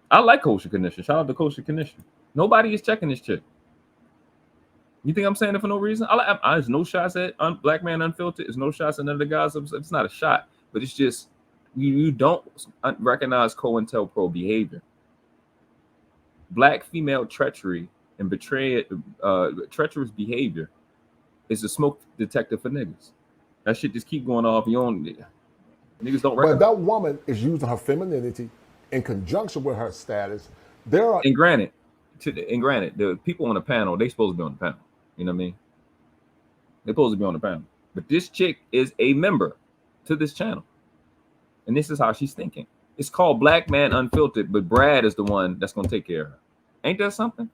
I like Kosher Condition. Shout out to Kosher Condition. Nobody is checking this chick. You think I'm saying it for no reason? There's no shots at Black Man Unfiltered. There's no shots at none of the guys. It's not a shot, but it's just you don't recognize COINTELPRO behavior. Black female treachery and treacherous behavior is a smoke detector for niggas. That shit just keep going off. Niggas don't recognize. But that woman is using her femininity in conjunction with her status. And granted, the people on the panel, they supposed to be on the panel. You know what I mean? They're supposed to be on the panel. But this chick is a member to this channel. And this is how she's thinking. It's called Black Man Unfiltered, but Brad is the one that's going to take care of her. Ain't that something?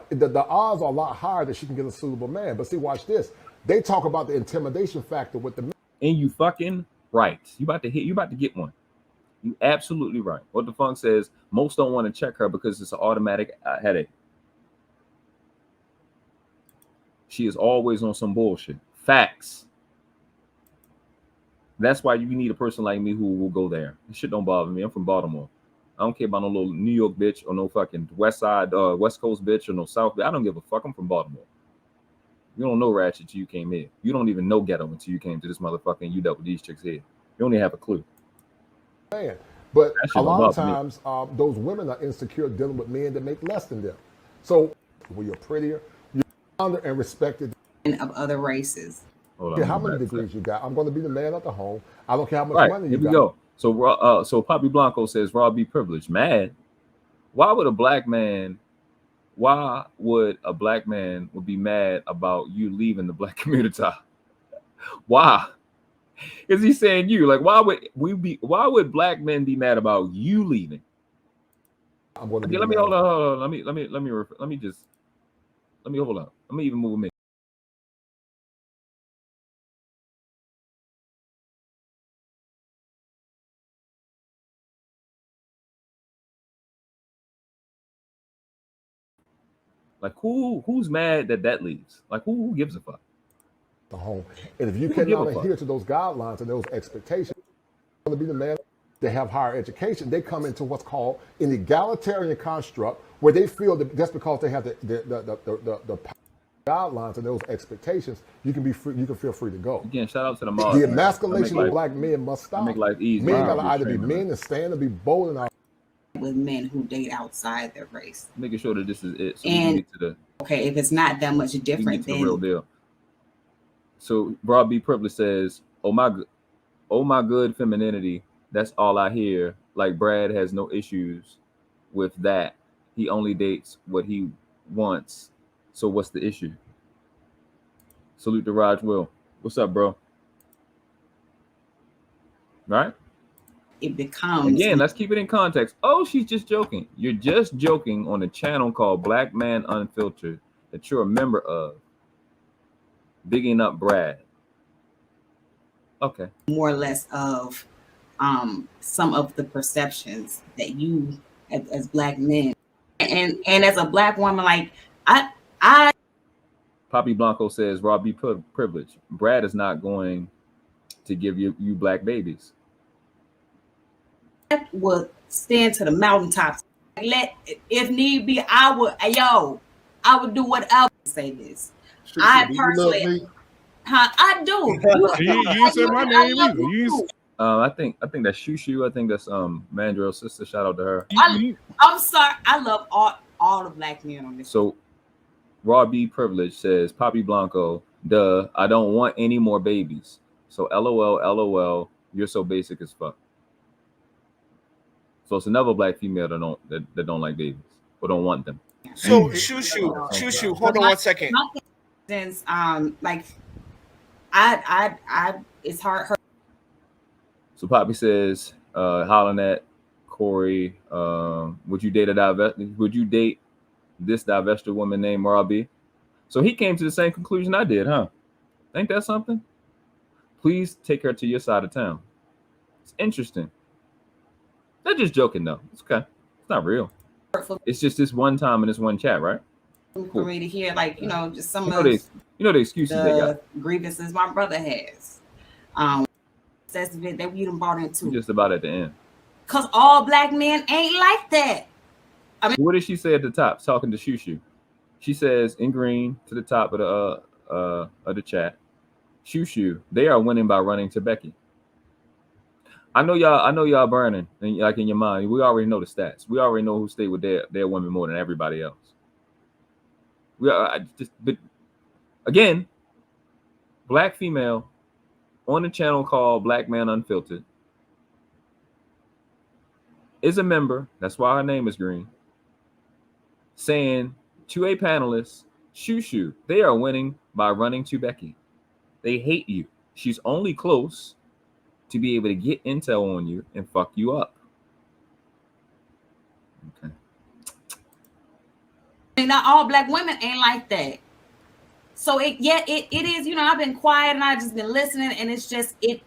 The odds are a lot higher that she can get a suitable man. But see, watch this. They talk about the intimidation factor with the men. And you fucking right. You about to get one. You absolutely right. What the funk says, most don't want to check her because it's an automatic headache. She is always on some bullshit. Facts. That's why you need a person like me who will go there. This shit don't bother me. I'm from Baltimore. I don't care about no little New York bitch or no fucking West Coast bitch or no South bitch. I don't give a fuck. I'm from Baltimore. You don't know ratchet until you came here. You don't even know ghetto until you came to this motherfucker and you dealt with these chicks here. You don't even have a clue. Man. But a lot of times, those women are insecure dealing with men that make less than them. So when you're prettier, you're honored and respected. Of other races. How many degrees you got? I'm going to be the man at the home. I don't care how much money you got. Here we go. So PAPI Blanco says, Raw B Privileged. Mad? Why would a black man would be mad about you leaving the black community? Why? Is he saying you? Like, why would black men be mad about you leaving? I'm going to let me hold on. Let me hold on. Let me even move a minute. Like who's mad that leaves? Like who gives a fuck? The home. And if you cannot adhere to those guidelines and those expectations, you're going to be the man. They have higher education. They come into what's called an egalitarian construct where they feel that just because they have the guidelines and those expectations, you can be free. You can feel free to go. Again, shout out to the mob. The emasculation of black men must stop. Make life easy. Men gotta either be men and stand and be bold enough. With men who date outside their race, making sure that this is it. So and if it's not that much different, then the real deal. So Raw B Privileged says, "Oh my good femininity. That's all I hear. Like Brad has no issues with that. He only dates what he wants. So what's the issue?" Salute to Raj Will. What's up, bro? Right? It becomes again. Let's keep it in context. Oh, she's just joking. You're just joking on a channel called Black Man Unfiltered that you're a member of. Bigging up Brad. Okay. More or less of some of the perceptions that you as black men and as a black woman, like I PAPI Blanco says, Raw B Privileged. Brad is not going to give you black babies. Would stand to the mountaintops. If need be, I would do whatever to say this. I personally, I do. You said my name either. I think that's Shushu. I think that's Mandrell's sister. Shout out to her. I'm sorry. I love all the black men on this. So Raw B Privileged says, PAPI Blanco, duh, I don't want any more babies. So LOL, you're so basic as fuck. So it's another black female that don't like babies or don't want them. So Shushu, hold on 1 second. Since like I it's hard. So Poppy says, hollering at Corey, would you date this divestor woman named Raw B? So he came to the same conclusion I did, huh? Ain't that something? Please take her to your side of town. It's interesting. They're just joking though. It's okay. It's not real. It's just this one time in this one chat, right? For me to hear, like, you know, just some of the excuses they got. Grievances my brother has. That's the that we done bought into. Just about at the end. Cause all black men ain't like that. I mean, what did she say at the top? Talking to Shushu, she says in green to the top of the chat. Shushu, they are winning by running to Becky. I know y'all burning, and like in your mind, we already know the stats. We already know who stayed with their women more than everybody else. But again, black female on a channel called Black Man Unfiltered is a member. That's why her name is green. Saying to a panelist, Shushu, they are winning by running to Becky. They hate you. She's only close to be able to get intel on you and fuck you up. Okay. I mean, not all black women ain't like that. So it is, you know, I've been quiet and I've just been listening, and it's just you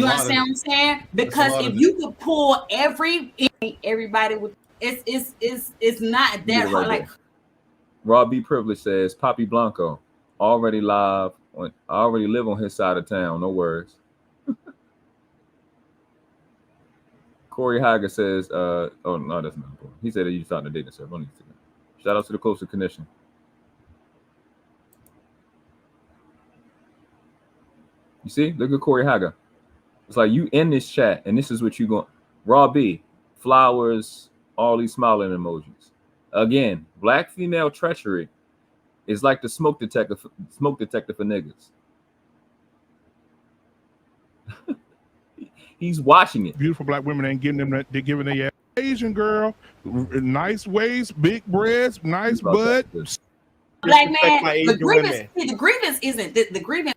understand what I'm saying? Because if you could pull everybody with it's not that hard. Like Raw B Privileged says, Papi Blanco already live on, I already live on his side of town. No worries. Corey Hager says, oh no, that's not important. He said that you starting to date himself. Shout out to the closer connection. You see, look at Corey Hager. It's like you in this chat, and this is what you going. Raw B, flowers, all these smiling emojis. Again, black female treachery is like the smoke detector for niggas. He's watching it. Beautiful black women ain't getting them. They're giving their Asian girl nice waist, big breasts, nice butt. Black man, the grievance isn't the grievance.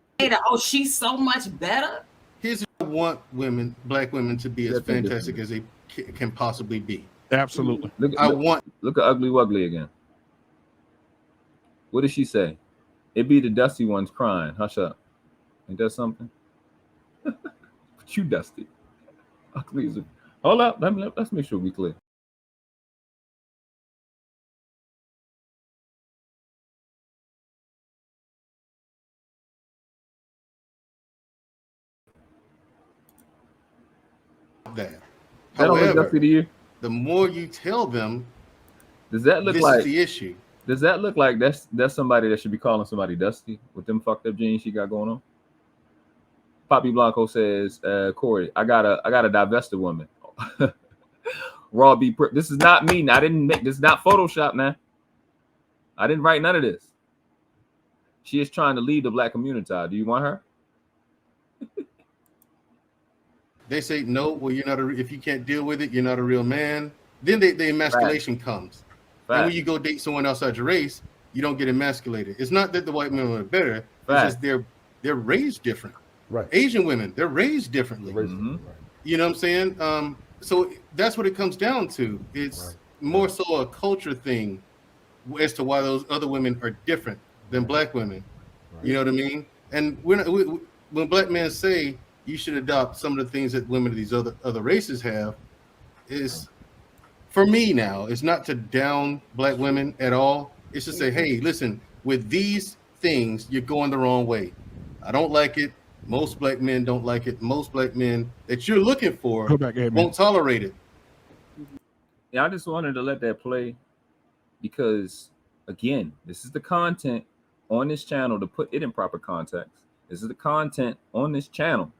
Oh, she's so much better. Here's what I want black women to be as fantastic as they can possibly be. Absolutely. Look at Ugly Wugly again. What did she say? It be the dusty ones crying. Hush up. Ain't that something? But you dusty. Ugly is hold up. Let's make sure we clear. That. However, to you? The more you tell them, does that look this like is the issue? Does that look like that's somebody that should be calling somebody dusty with them fucked up genes she got going on? Papi Blanco says, Corey, I got a divestor woman. Raw B Privileged. This is not me. I didn't make this. Is not Photoshop, man. I didn't write none of this. She is trying to lead the black community. Do you want her? They say no. Well, you're not. If you can't deal with it, you're not a real man. Then the emasculation comes. And when you go date someone outside your race, you don't get emasculated. It's not that the white men are better. It's just they're raised different. Right. Asian women, they're raised differently. Mm-hmm. You know what I'm saying? So that's what it comes down to. It's more so a culture thing as to why those other women are different than black women. Right. You know what I mean? And when black men say you should adopt some of the things that women of these other races have, is for me now, it's not to down black women at all. It's to say, hey, listen, with these things, you're going the wrong way. I don't like it. Most black men don't like it. Most black men that you're looking for won't tolerate it. Yeah, I just wanted to let that play because, again, this is the content on this channel to put it in proper context. This is the content on this channel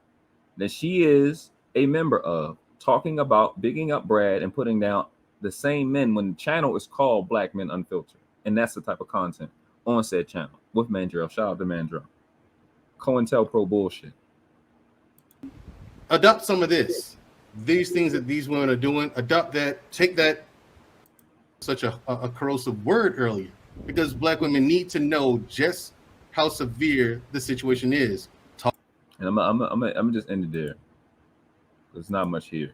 that she is a member of, talking about bigging up Brad and putting down the same men when the channel is called Black Men Unfiltered. And that's the type of content on said channel with Mandrell. Shout out to Mandrell. Cointel Pro bullshit. Adopt some of this. These things that these women are doing, adopt that, take that, such a corrosive word earlier, because black women need to know just how severe the situation is. And I'm just end it there. There's not much here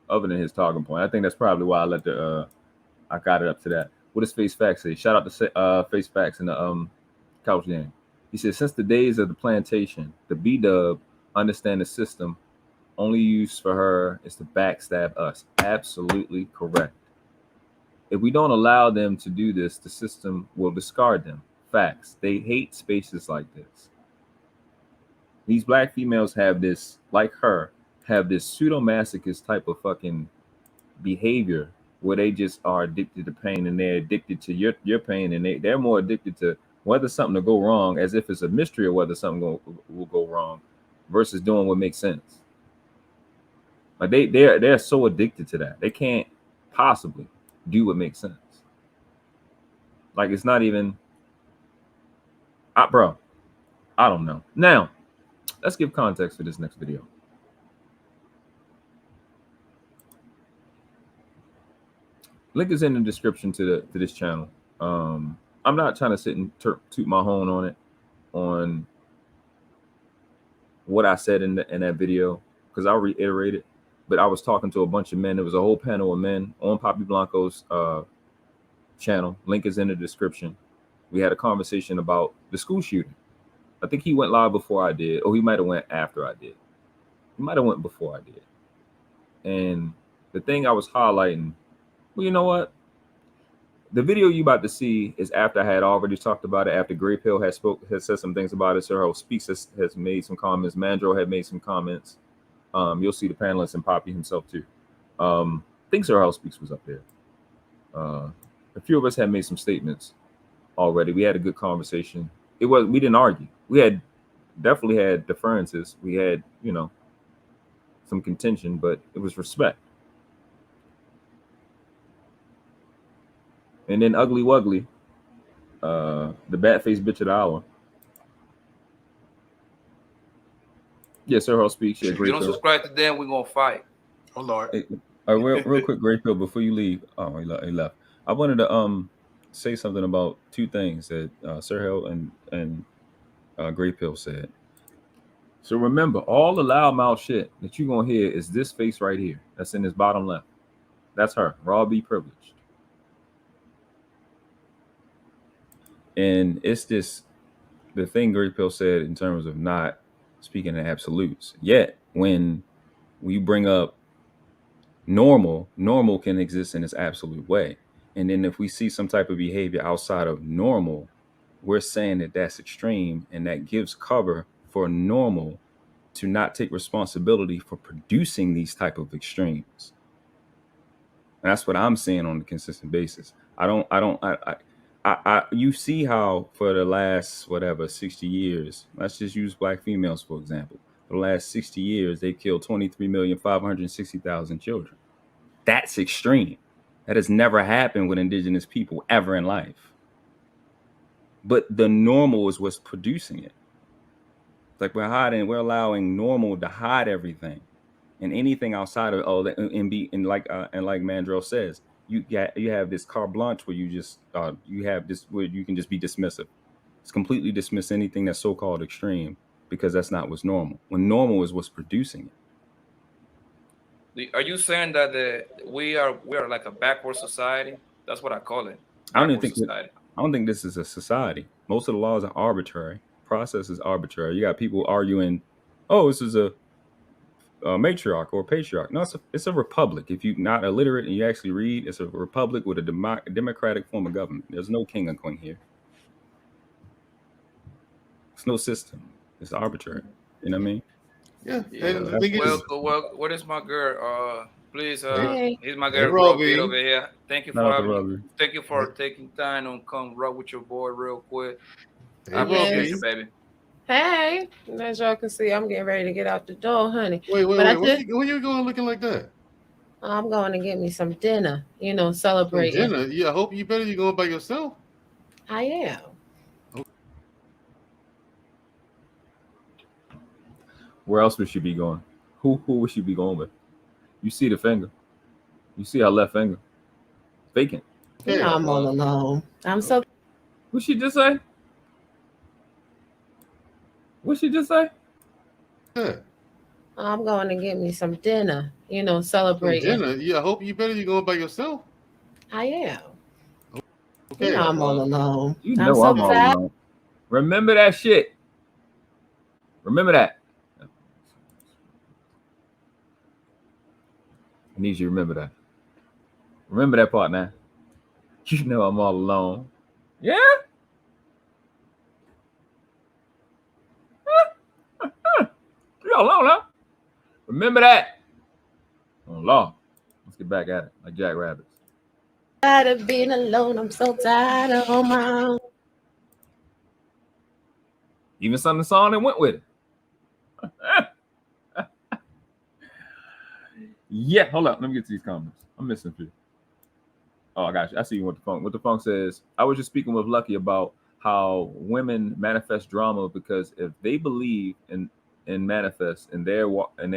other than his talking point. I think that's probably why I got it up to that. What does Face Facts say? Shout out to Face Facts in the couch game. He said, since the days of the plantation, the B-dub understand the system only use for her is to backstab us. Absolutely correct. If we don't allow them to do this, the system will discard them. Facts. They hate spaces like this. These black females have this, like her, have this pseudo-masochist type of fucking behavior where they just are addicted to pain, and they're addicted to your pain, and they're more addicted to whether something will go wrong, as if it's a mystery of whether something will go wrong, versus doing what makes sense. Like they're so addicted to that, they can't possibly do what makes sense. Like it's not even, bro. I don't know. Now, let's give context for this next video. Link is in the description to this channel. I'm not trying to sit and toot my horn on it, on what I said in that video, because I'll reiterate it. But I was talking to a bunch of men. There was a whole panel of men on PAPI Blanco's channel. Link is in the description. We had a conversation about the school shooting. I think he went live before I did, or he might have went after I did. He might have went before I did. And the thing I was highlighting, well, you know what? The video you about to see is after I had already talked about it, after Gray Pill has said some things about it. Sir Speaks has made some comments. Mandro had made some comments. You'll see the panelists and Poppy himself too. I think Sir Speaks was up there. A few of us had made some statements already. We had a good conversation. We didn't argue. We had definitely had differences. We had, you know, some contention, but it was respect. And then Ugly Wugly, the bat-faced bitch of the hour. Yes, Sir Speaks. Yeah, if you don't subscribe to them, we're gonna fight. Oh Lord. Hey, real quick, Gray Pill, before you leave. Oh, he left. I wanted to say something about two things that Sir Hill and Gray Pill said. So remember, all the loudmouth shit that you're gonna hear is this face right here. That's in this bottom left. That's her, Raw B Privileged. And it's the thing Gray Pill said in terms of not speaking in absolutes. Yet when we bring up normal can exist in its absolute way. And then if we see some type of behavior outside of normal, we're saying that that's extreme, and that gives cover for normal to not take responsibility for producing these type of extremes. And that's what I'm saying on a consistent basis. You see how for the last 60 years, let's just use black females for example. For the last 60 years, they killed 23,560,000 children. That's extreme. That has never happened with indigenous people ever in life. But the normal is what's producing it. It's like we're allowing normal to hide everything, and anything outside of that, and like Mandrell says, you have this carte blanche where you just you have this where you can just be dismissive. It's completely dismiss anything that's so-called extreme, because that's not what's normal. When normal is what's producing it. Are you saying that we are like a backward society? That's what I call it. I don't think this is a society. Most of the laws are arbitrary. Process is arbitrary. You got people arguing, oh, this is a matriarch or a patriarch. No, it's a republic. If you're not illiterate and you actually read, it's a republic with a democratic form of government. There's no king and queen here. It's no system. It's arbitrary. You know what I mean? Yeah. Well, what is my girl? Please, here's my girl hey, Raw B over here. Thank you for taking time to come rock with your boy real quick. I appreciate you, baby. Hey, as y'all can see, I'm getting ready to get out the door, honey. Wait. Where you going looking like that? I'm going to get me some dinner, celebrating. Some dinner? Yeah, I hope you better. You going by yourself? I am. Where else would she be going? Who would she be going with? You see the finger. You see her left finger. Vacant. I'm all alone. I'm so. What she just say? What she just say? Yeah. I'm going to get me some dinner, celebrating. Some dinner? Yeah, I hope you better. You going by yourself? I am. Okay. I'm all alone. I'm all alone. Remember that shit. Remember that. I need you to remember that. Remember that part now. You know I'm all alone. Yeah? You're all alone, huh? Remember that. Oh, Lord. Let's get back at it like Jack Rabbits. Tired of being alone. I'm so tired of my own. Even sung the song and went with it. Yeah, hold up. Let me get to these comments. I'm missing a few. Oh, I got you. I see you with the funk. What the funk says, I was just speaking with Lucky about how women manifest drama because if they believe in manifest in their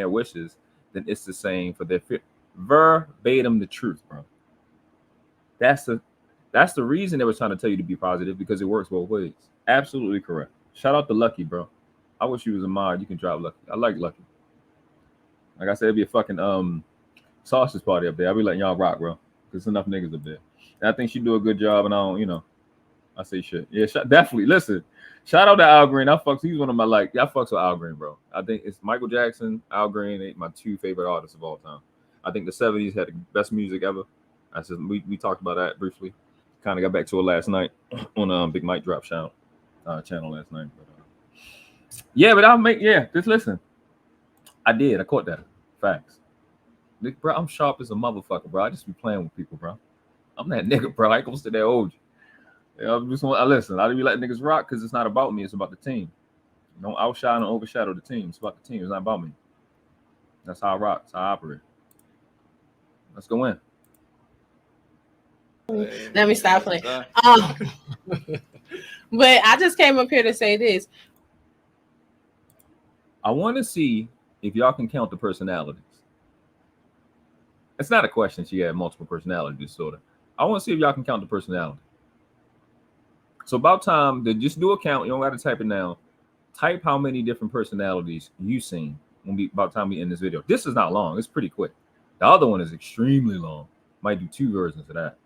wishes, then it's the same for their fear. Verbatim the truth, bro. That's the reason they were trying to tell you to be positive, because it works both ways. Absolutely correct. Shout out to Lucky, bro. I wish you was a mod. You can drop Lucky. I like Lucky. Like I said, it'd be a fucking sausage party up there. I'll be letting y'all rock, bro. There's enough niggas up there. And I think she do a good job, and I don't, I say shit. Yeah, definitely. Listen, shout out to Al Green. He's one of my I fucks with Al Green, bro. I think it's Michael Jackson, Al Green, ain't my two favorite artists of all time. I think the 70s had the best music ever. I said we talked about that briefly. Kind of got back to it last night on Big Mike Drop channel last night. But just listen. I caught that. Facts. Bro, I'm sharp as a motherfucker, bro. I just be playing with people, bro. I'm that nigga, bro. I ain't gonna sit there old you. I listen. I be letting niggas rock because it's not about me. It's about the team. Don't outshine or overshadow the team. It's about the team. It's not about me. That's how I rock. That's how I operate. Let's go in. Let me stop playing. But I just came up here to say this. I want to see if y'all can count the personalities. It's not a question. She had multiple personality disorder. I want to see if y'all can count the personality. So about time to just do a count. You don't got to type it now. Type how many different personalities you seen about time we end this video. This is not long. It's pretty quick. The other one is extremely long. Might do 2 versions of that.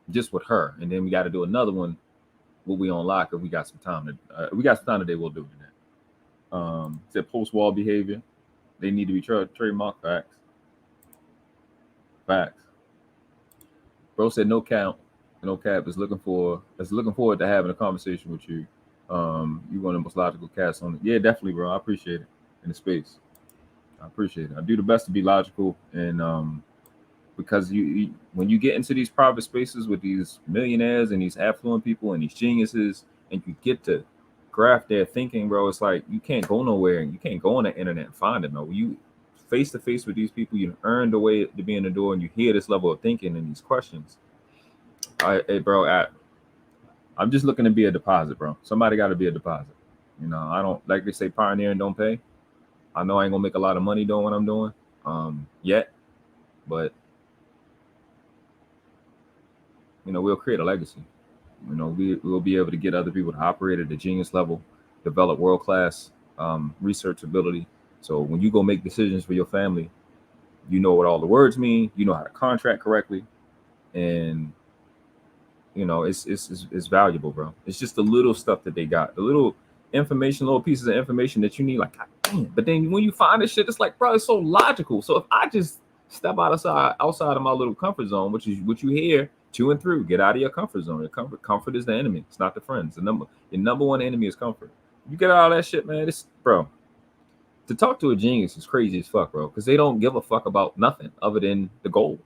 Just with her, and then we got to do another one. Will we unlock if we got some time? We got some time today. We'll do it. Said post-wall behavior. They need to be trademark. Facts. Bro said no count, no cap. Is looking forward to having a conversation with you. You one of the most logical cats on it. Yeah, definitely, bro. I appreciate it in the space. I appreciate it. I do the best to be logical, and because you when you get into these private spaces with these millionaires and these affluent people and these geniuses, and you get to graph their thinking, bro, it's like you can't go nowhere and you can't go on the internet and find it. No, you face to face with these people, you earned the way to be in the door, and you hear this level of thinking and these questions. Hey, bro, I'm just looking to be a deposit, bro. Somebody got to be a deposit. I don't, like they say, pioneering don't pay. I know I ain't gonna make a lot of money doing what I'm doing yet, but we'll create a legacy. We'll be able to get other people to operate at the genius level, develop world-class research ability. So when you go make decisions for your family, you know what all the words mean, you know how to contract correctly, and it's valuable, bro. It's just the little stuff that they got, the little information, little pieces of information that you need, like, God damn. But then when you find this shit, it's like, bro, it's so logical. So if I just step outside of my little comfort zone, which is what you hear to and through, get out of your comfort zone. Your comfort is the enemy. It's not the friends. Your number one enemy is comfort. You get all that shit, man. Bro, to talk to a genius is crazy as fuck, bro, because they don't give a fuck about nothing other than the goal.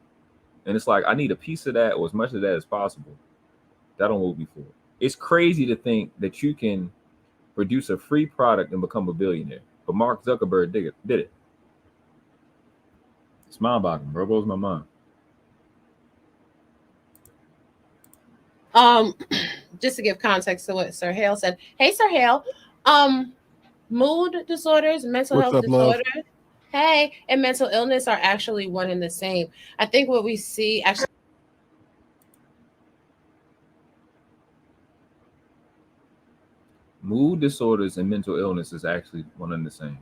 And it's like, I need a piece of that or as much of that as possible. That'll move me forward. It's crazy to think that you can produce a free product and become a billionaire. But Mark Zuckerberg did it. It's mind-boggling, bro. It blows my mind. Just to give context to what Sir Hale said. Hey, Sir Hale. Mood disorders, mental health disorders, and mental illness are actually one and the same. I think what we see actually. Mood disorders and mental illness is actually one and the same.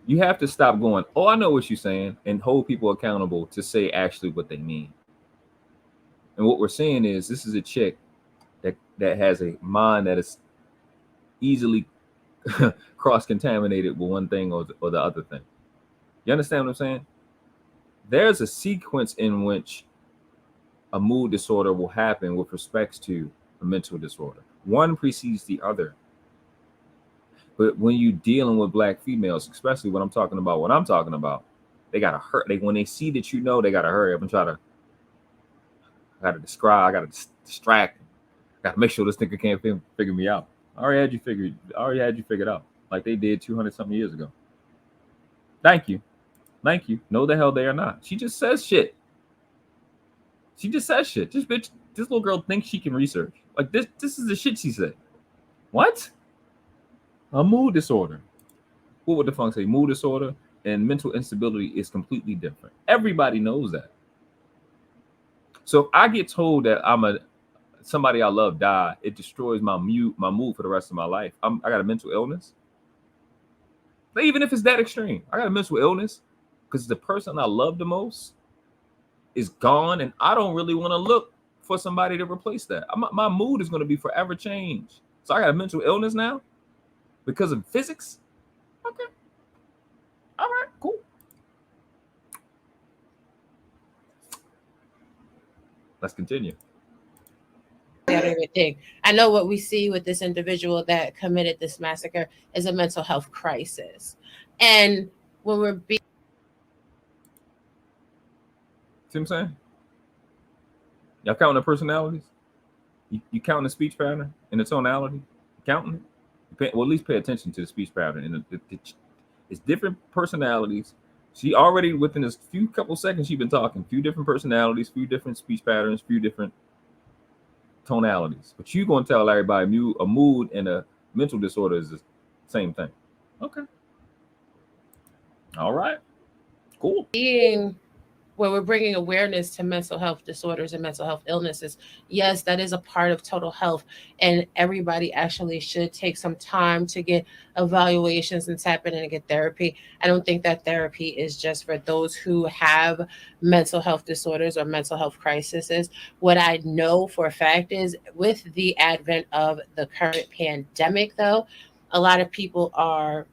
You have to stop going, oh, I know what you're saying, and hold people accountable to say actually what they mean. And what we're saying is this is a chick that has a mind that is easily cross-contaminated with one thing or the other thing. You understand what I'm saying? There's a sequence in which a mood disorder will happen with respects to a mental disorder. One precedes the other. But when you're dealing with black females, especially when I'm talking about what I'm talking about, they gotta hurt. When they see that they gotta hurry up and I gotta describe, I gotta distract, gotta make sure this nigga can't figure me out. I already had you figured out, like they did 200-something years ago. Thank you. No, the hell they are not. She just says shit. This little girl thinks she can research. Like this is the shit she said. What? A mood disorder. What would the funk say? Mood disorder and mental instability is completely different. Everybody knows that. So if I get told that somebody I love died, it destroys my mood for the rest of my life. I got a mental illness. But even if it's that extreme, I got a mental illness because the person I love the most is gone, and I don't really want to look for somebody to replace that. My mood is going to be forever changed. So I got a mental illness now because of physics. Okay. All right, cool. Let's continue. Everything. I know what we see with this individual that committed this massacre is a mental health crisis. And when we're being... See what I'm saying? Y'all counting the personalities? You counting the speech pattern and the tonality? Counting it? Well, at least pay attention to the speech pattern. And it's different personalities. She already, within this few couple seconds she's been talking, few different personalities, few different speech patterns, few different tonalities. But you gonna tell everybody a mood and a mental disorder is the same thing. Okay. All right. Cool. When we're bringing awareness to mental health disorders and mental health illnesses, yes, that is a part of total health, and everybody actually should take some time to get evaluations and tap in and get therapy. I don't think that therapy is just for those who have mental health disorders or mental health crises. What I know for a fact is with the advent of the current pandemic, though, a lot of people are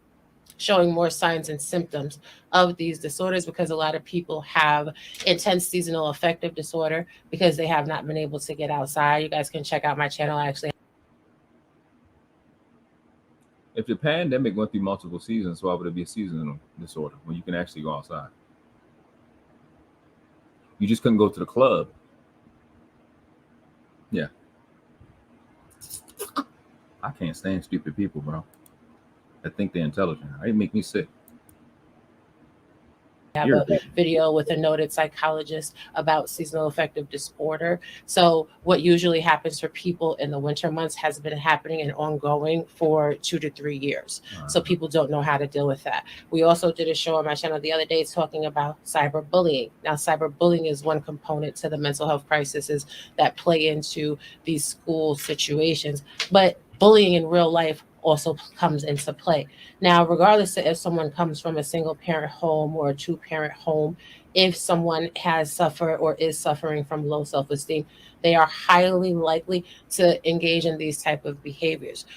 showing more signs and symptoms of these disorders because a lot of people have intense seasonal affective disorder because they have not been able to get outside. You guys can check out my channel. Actually, if the pandemic went through multiple seasons, why would it be a seasonal disorder when you can actually go outside? You just couldn't go to the club. Yeah. I can't stand stupid people, bro. I think they're intelligent. They make me sick. I have a video with a noted psychologist about seasonal affective disorder. So what usually happens for people in the winter months has been happening and ongoing for 2 to 3 years. So people don't know how to deal with that. We also did a show on my channel the other day talking about cyberbullying. Now, cyberbullying is one component to the mental health crises that play into these school situations, but bullying in real life also comes into play. Now, regardless of if someone comes from a single parent home or a 2-parent home, if someone has suffered or is suffering from low self-esteem, they are highly likely to engage in these type of behaviors.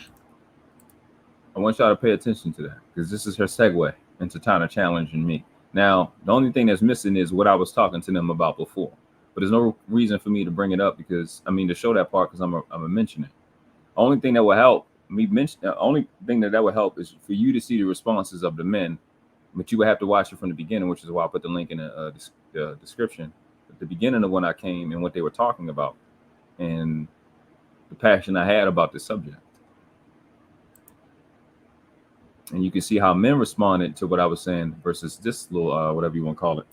I want y'all to pay attention to that because this is her segue into kind of challenging me. Now, the only thing that's missing is what I was talking to them about before, but there's no reason for me to bring it up because, to show that part because I'm going to mention it. Only thing that will help the only thing that would help is for you to see the responses of the men, but you would have to watch it from the beginning, which is why I put the link in the description. At the beginning of when I came and what they were talking about and the passion I had about this subject. And you can see how men responded to what I was saying versus this little, whatever you want to call it.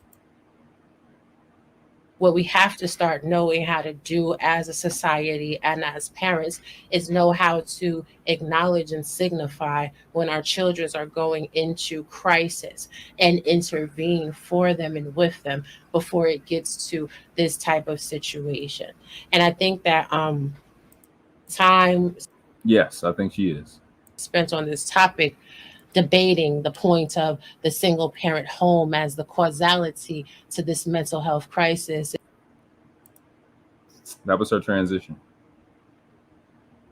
What we have to start knowing how to do as a society and as parents is know how to acknowledge and signify when our children are going into crisis and intervene for them and with them before it gets to this type of situation. And I think that time. Yes, I think she is. Spent on this topic debating the point of the single parent home as the causality to this mental health crisis. That was her transition.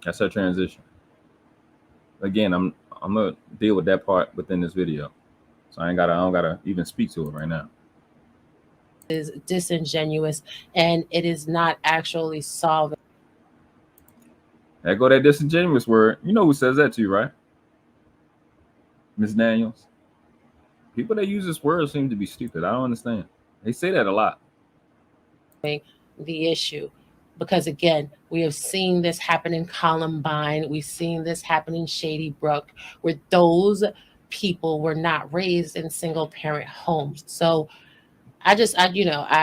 That's her transition. Again, I'm gonna deal with that part within this video, so I don't gotta even speak to it right now. Is disingenuous, and it is not actually solving. There go that disingenuous word. You know who says that to you, right? Ms. Daniels. People that use this word seem to be stupid. I don't understand. They say that a lot. The issue, because again, we have seen this happen in Columbine. We've seen this happen in Shady Brook, where those people were not raised in single parent homes. So I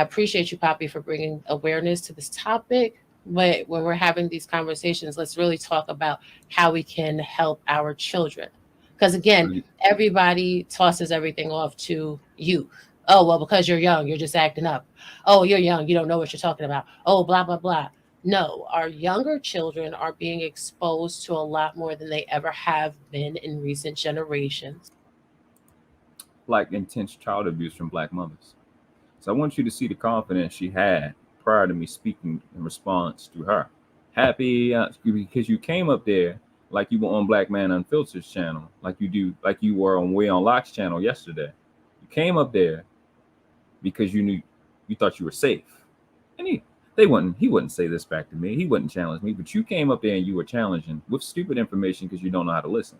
appreciate you, Papi, for bringing awareness to this topic. But when we're having these conversations, let's really talk about how we can help our children. Because again, everybody tosses everything off to youth. Oh, well, because you're young, you're just acting up. Oh, you're young, you don't know what you're talking about. Oh, blah, blah, blah. No, our younger children are being exposed to a lot more than they ever have been in recent generations. Like intense child abuse from Black mothers. So I want you to see the confidence she had prior to me speaking in response to her. Happy because you came up there like you were on Black Man Unfiltered's channel, like you were on We-On-Loc's channel yesterday. You came up there because you thought you were safe. And he wouldn't say this back to me. He wouldn't challenge me, but you came up there and you were challenging with stupid information because you don't know how to listen.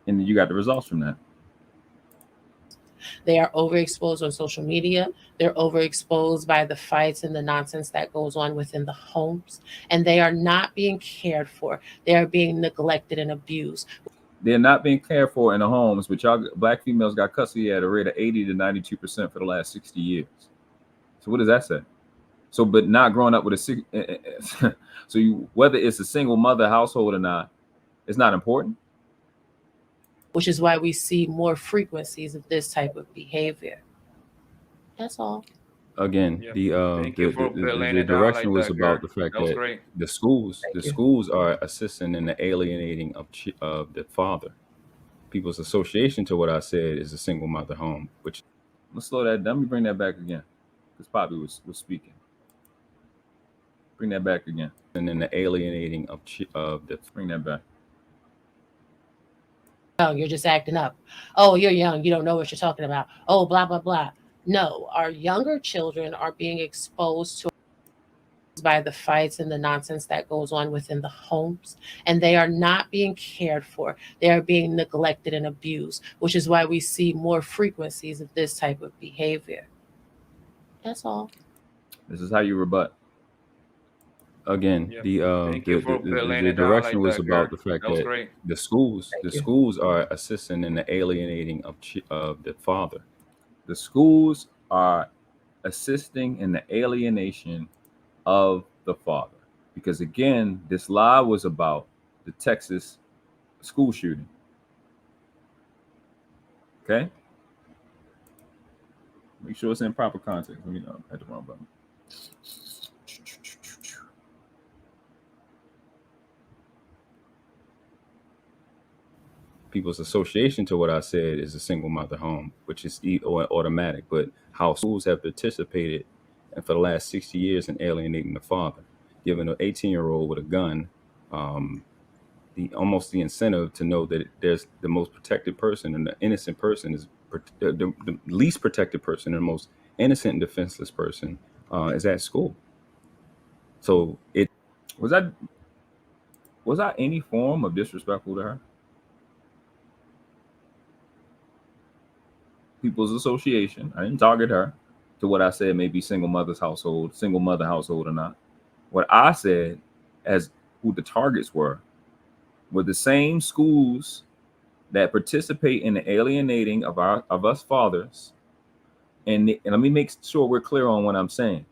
And then you got the results from that. They are overexposed on social media. They're overexposed by the fights and the nonsense that goes on within the homes. And they are not being cared for. They are being neglected and abused. They're not being cared for in the homes, but y'all Black females got custody at a rate of 80 to 92% for the last 60 years. So what does that say? So, but not growing up with whether it's a single mother household or not, it's not important. Which is why we see more frequencies of this type of behavior. That's all. Again, the direction was about the fact that the schools are assisting in the alienating of the father. People's association to what I said is a single mother home. Which let's slow that down. Let me bring that back again, because Poppy was speaking. Bring that back again, and then the alienating of the. Bring that back. You're just acting up. Oh, you're young, you don't know what you're talking about. Oh, blah, blah, blah. No, our younger children are being exposed to by the fights and the nonsense that goes on within the homes, and they are not being cared for. They are being neglected and abused, which is why we see more frequencies of this type of behavior. That's all. This is how you rebut. Again, the direction was about the fact that the schools are assisting in the alienating of the father. The schools are assisting in the alienation of the father, because again, this live was about the Texas school shooting. Okay, make sure it's in proper context. Let me know I had the wrong button. People's association to what I said is a single mother home, which is automatic, but how schools have participated for the last 60 years in alienating the father, giving an 18-year-old with a gun almost the incentive to know that there's the most protected person, and the innocent person is the least protected person, and the most innocent and defenseless person is at school. So it was that any form of disrespectful to her? People's association. I didn't target her to what I said may be single mother household or not. What I said as who the targets were the same schools that participate in the alienating of us fathers. And let me make sure we're clear on what I'm saying.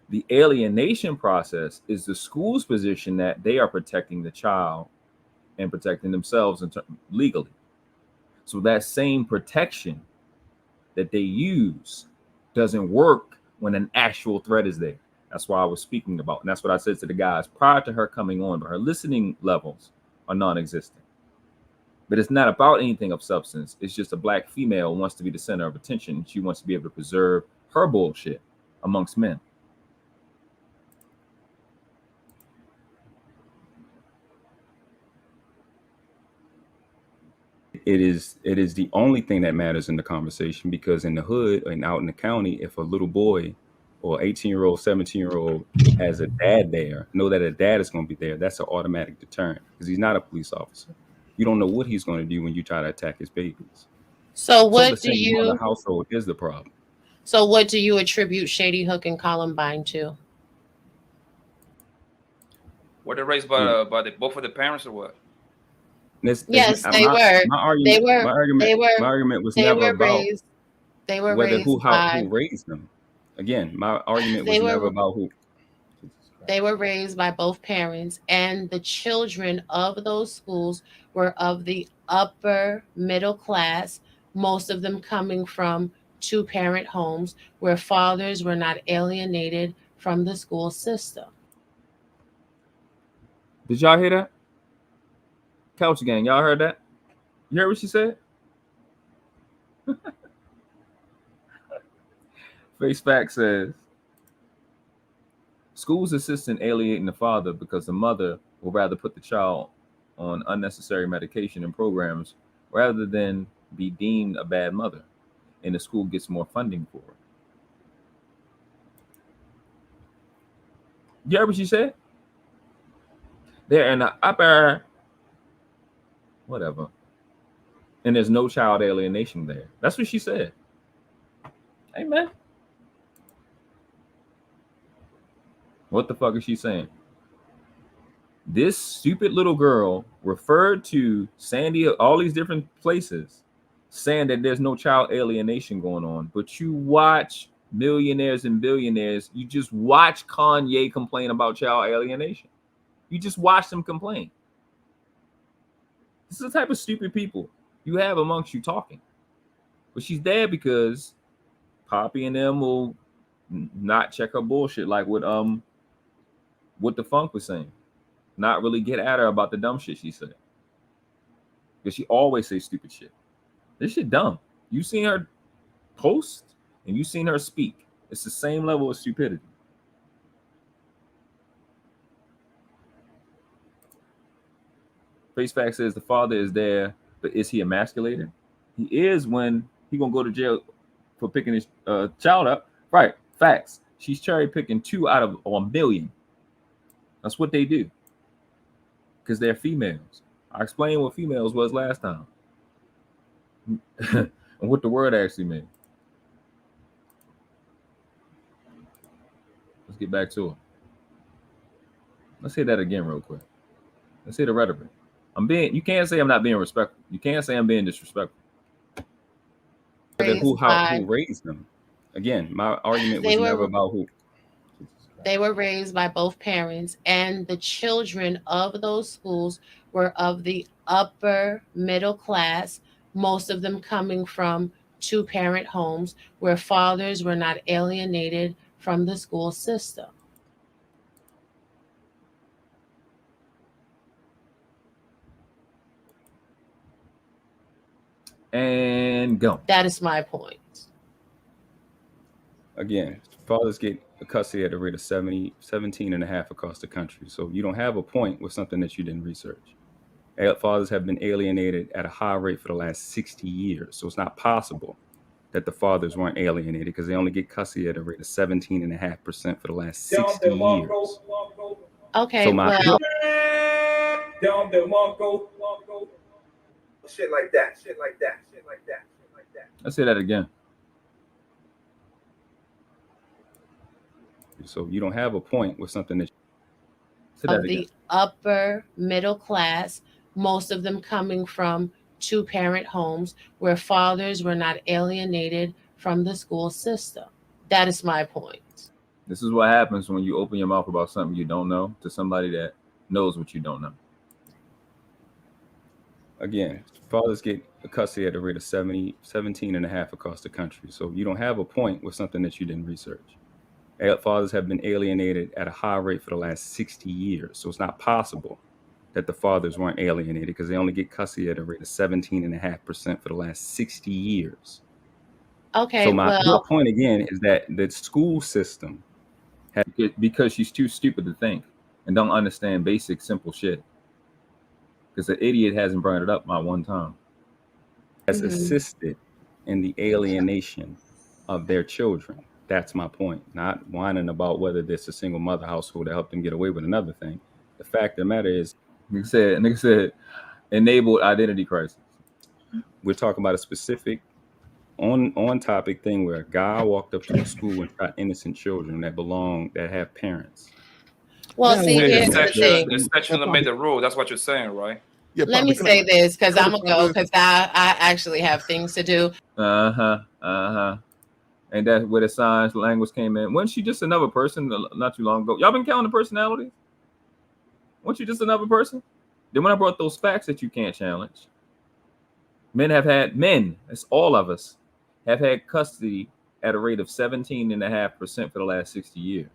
The alienation process is the school's position that they are protecting the child and protecting themselves legally. So that same protection that they use doesn't work when an actual threat is there. That's why I was speaking about, and that's what I said to the guys prior to her coming on, but her listening levels are non-existent. But it's not about anything of substance. It's just a Black female wants to be the center of attention. She wants to be able to preserve her bullshit amongst men. it is the only thing that matters in the conversation, because in the hood and out in the county, if a little boy or 18-year-old, 17-year-old has a dad there, know that a dad is going to be there, that's an automatic deterrent, because he's not a police officer. You don't know what he's going to do when you try to attack his babies. So The what do single mother you household is the problem. So what do you attribute Shady Hook and Columbine to? Were they raised by both of the parents or what? Yes, they were. My argument was never about whether who raised them. Again, my argument was never about who. They were raised by both parents, and the children of those schools were of the upper middle class, most of them coming from two-parent homes where fathers were not alienated from the school system. Did y'all hear that? Couch gang, y'all heard that? You heard what she said? Face Fact says, schools assist in alienating the father because the mother will rather put the child on unnecessary medication and programs rather than be deemed a bad mother, and the school gets more funding for it. You heard what she said? They're in the upper whatever, and there's no child alienation there. That's what she said. Amen. What the fuck is she saying? This stupid little girl referred to Sandy, all these different places, saying that there's no child alienation going on. But you watch millionaires and billionaires, you just watch Kanye complain about child alienation. You just watch them complain. This is the type of stupid people you have amongst you talking. But she's there because Poppy and them will not check her bullshit, like what the Funk was saying. Not really get at her about the dumb shit she said. Because she always says stupid shit. This shit dumb. You seen her post and you seen her speak. It's the same level of stupidity. Face Fact says the father is there, but is he emasculated? He is when he gonna go to jail for picking his child up. Right, facts. She's cherry picking 2 out of 1 million. That's what they do. Because they're females. I explained what females was last time. And what the word actually meant. Let's get back to it. Let's say that again real quick. Let's say the rhetoric. You can't say I'm not being respectful. You can't say I'm being disrespectful. Who raised them? Again, my argument was never about who. They were raised by both parents, and the children of those schools were of the upper middle class, most of them coming from two-parent homes where fathers were not alienated from the school system. And go. That is my point. Again, fathers get custody at a rate of 17.5 across the country. So you don't have a point with something that you didn't research. Fathers have been alienated at a high rate for the last 60 years. So it's not possible that the fathers weren't alienated because they only get custody at a rate of 17.5% for the last 60 years. Okay, so my shit like that. Let's say that again. So you don't have a point with something that of the upper middle class, most of them coming from two-parent homes where fathers were not alienated from the school system. That is my point. This is what happens when you open your mouth about something you don't know to somebody that knows what you don't know. Again, fathers get custody at a rate of 17.5 across the country. So you don't have a point with something that you didn't research. Fathers have been alienated at a high rate for the last 60 years. So it's not possible that the fathers weren't alienated because they only get custody at a rate of 17.5% for the last 60 years. Okay. So my point again is that the school system, because she's too stupid to think and don't understand basic, simple shit. Because the idiot hasn't brought it up not one time. has assisted in the alienation of their children. That's my point. Not whining about whether this a single mother household that helped them get away with another thing. The fact of the matter is, nigga said enabled identity crisis. We're talking about a specific on topic thing where a guy walked up to a school and shot innocent children that have parents. Well, see, here's the thing. The section that made the rule. That's what you're saying, right? Yeah, let me say this because I'm gonna go because I actually have things to do. And that's where the signs language came in. Wasn't she just another person not too long ago? Y'all been counting the personalities? Wasn't you just another person? Then when I brought those facts that you can't challenge, it's all of us, have had custody at a rate of 17.5% for the last 60 years.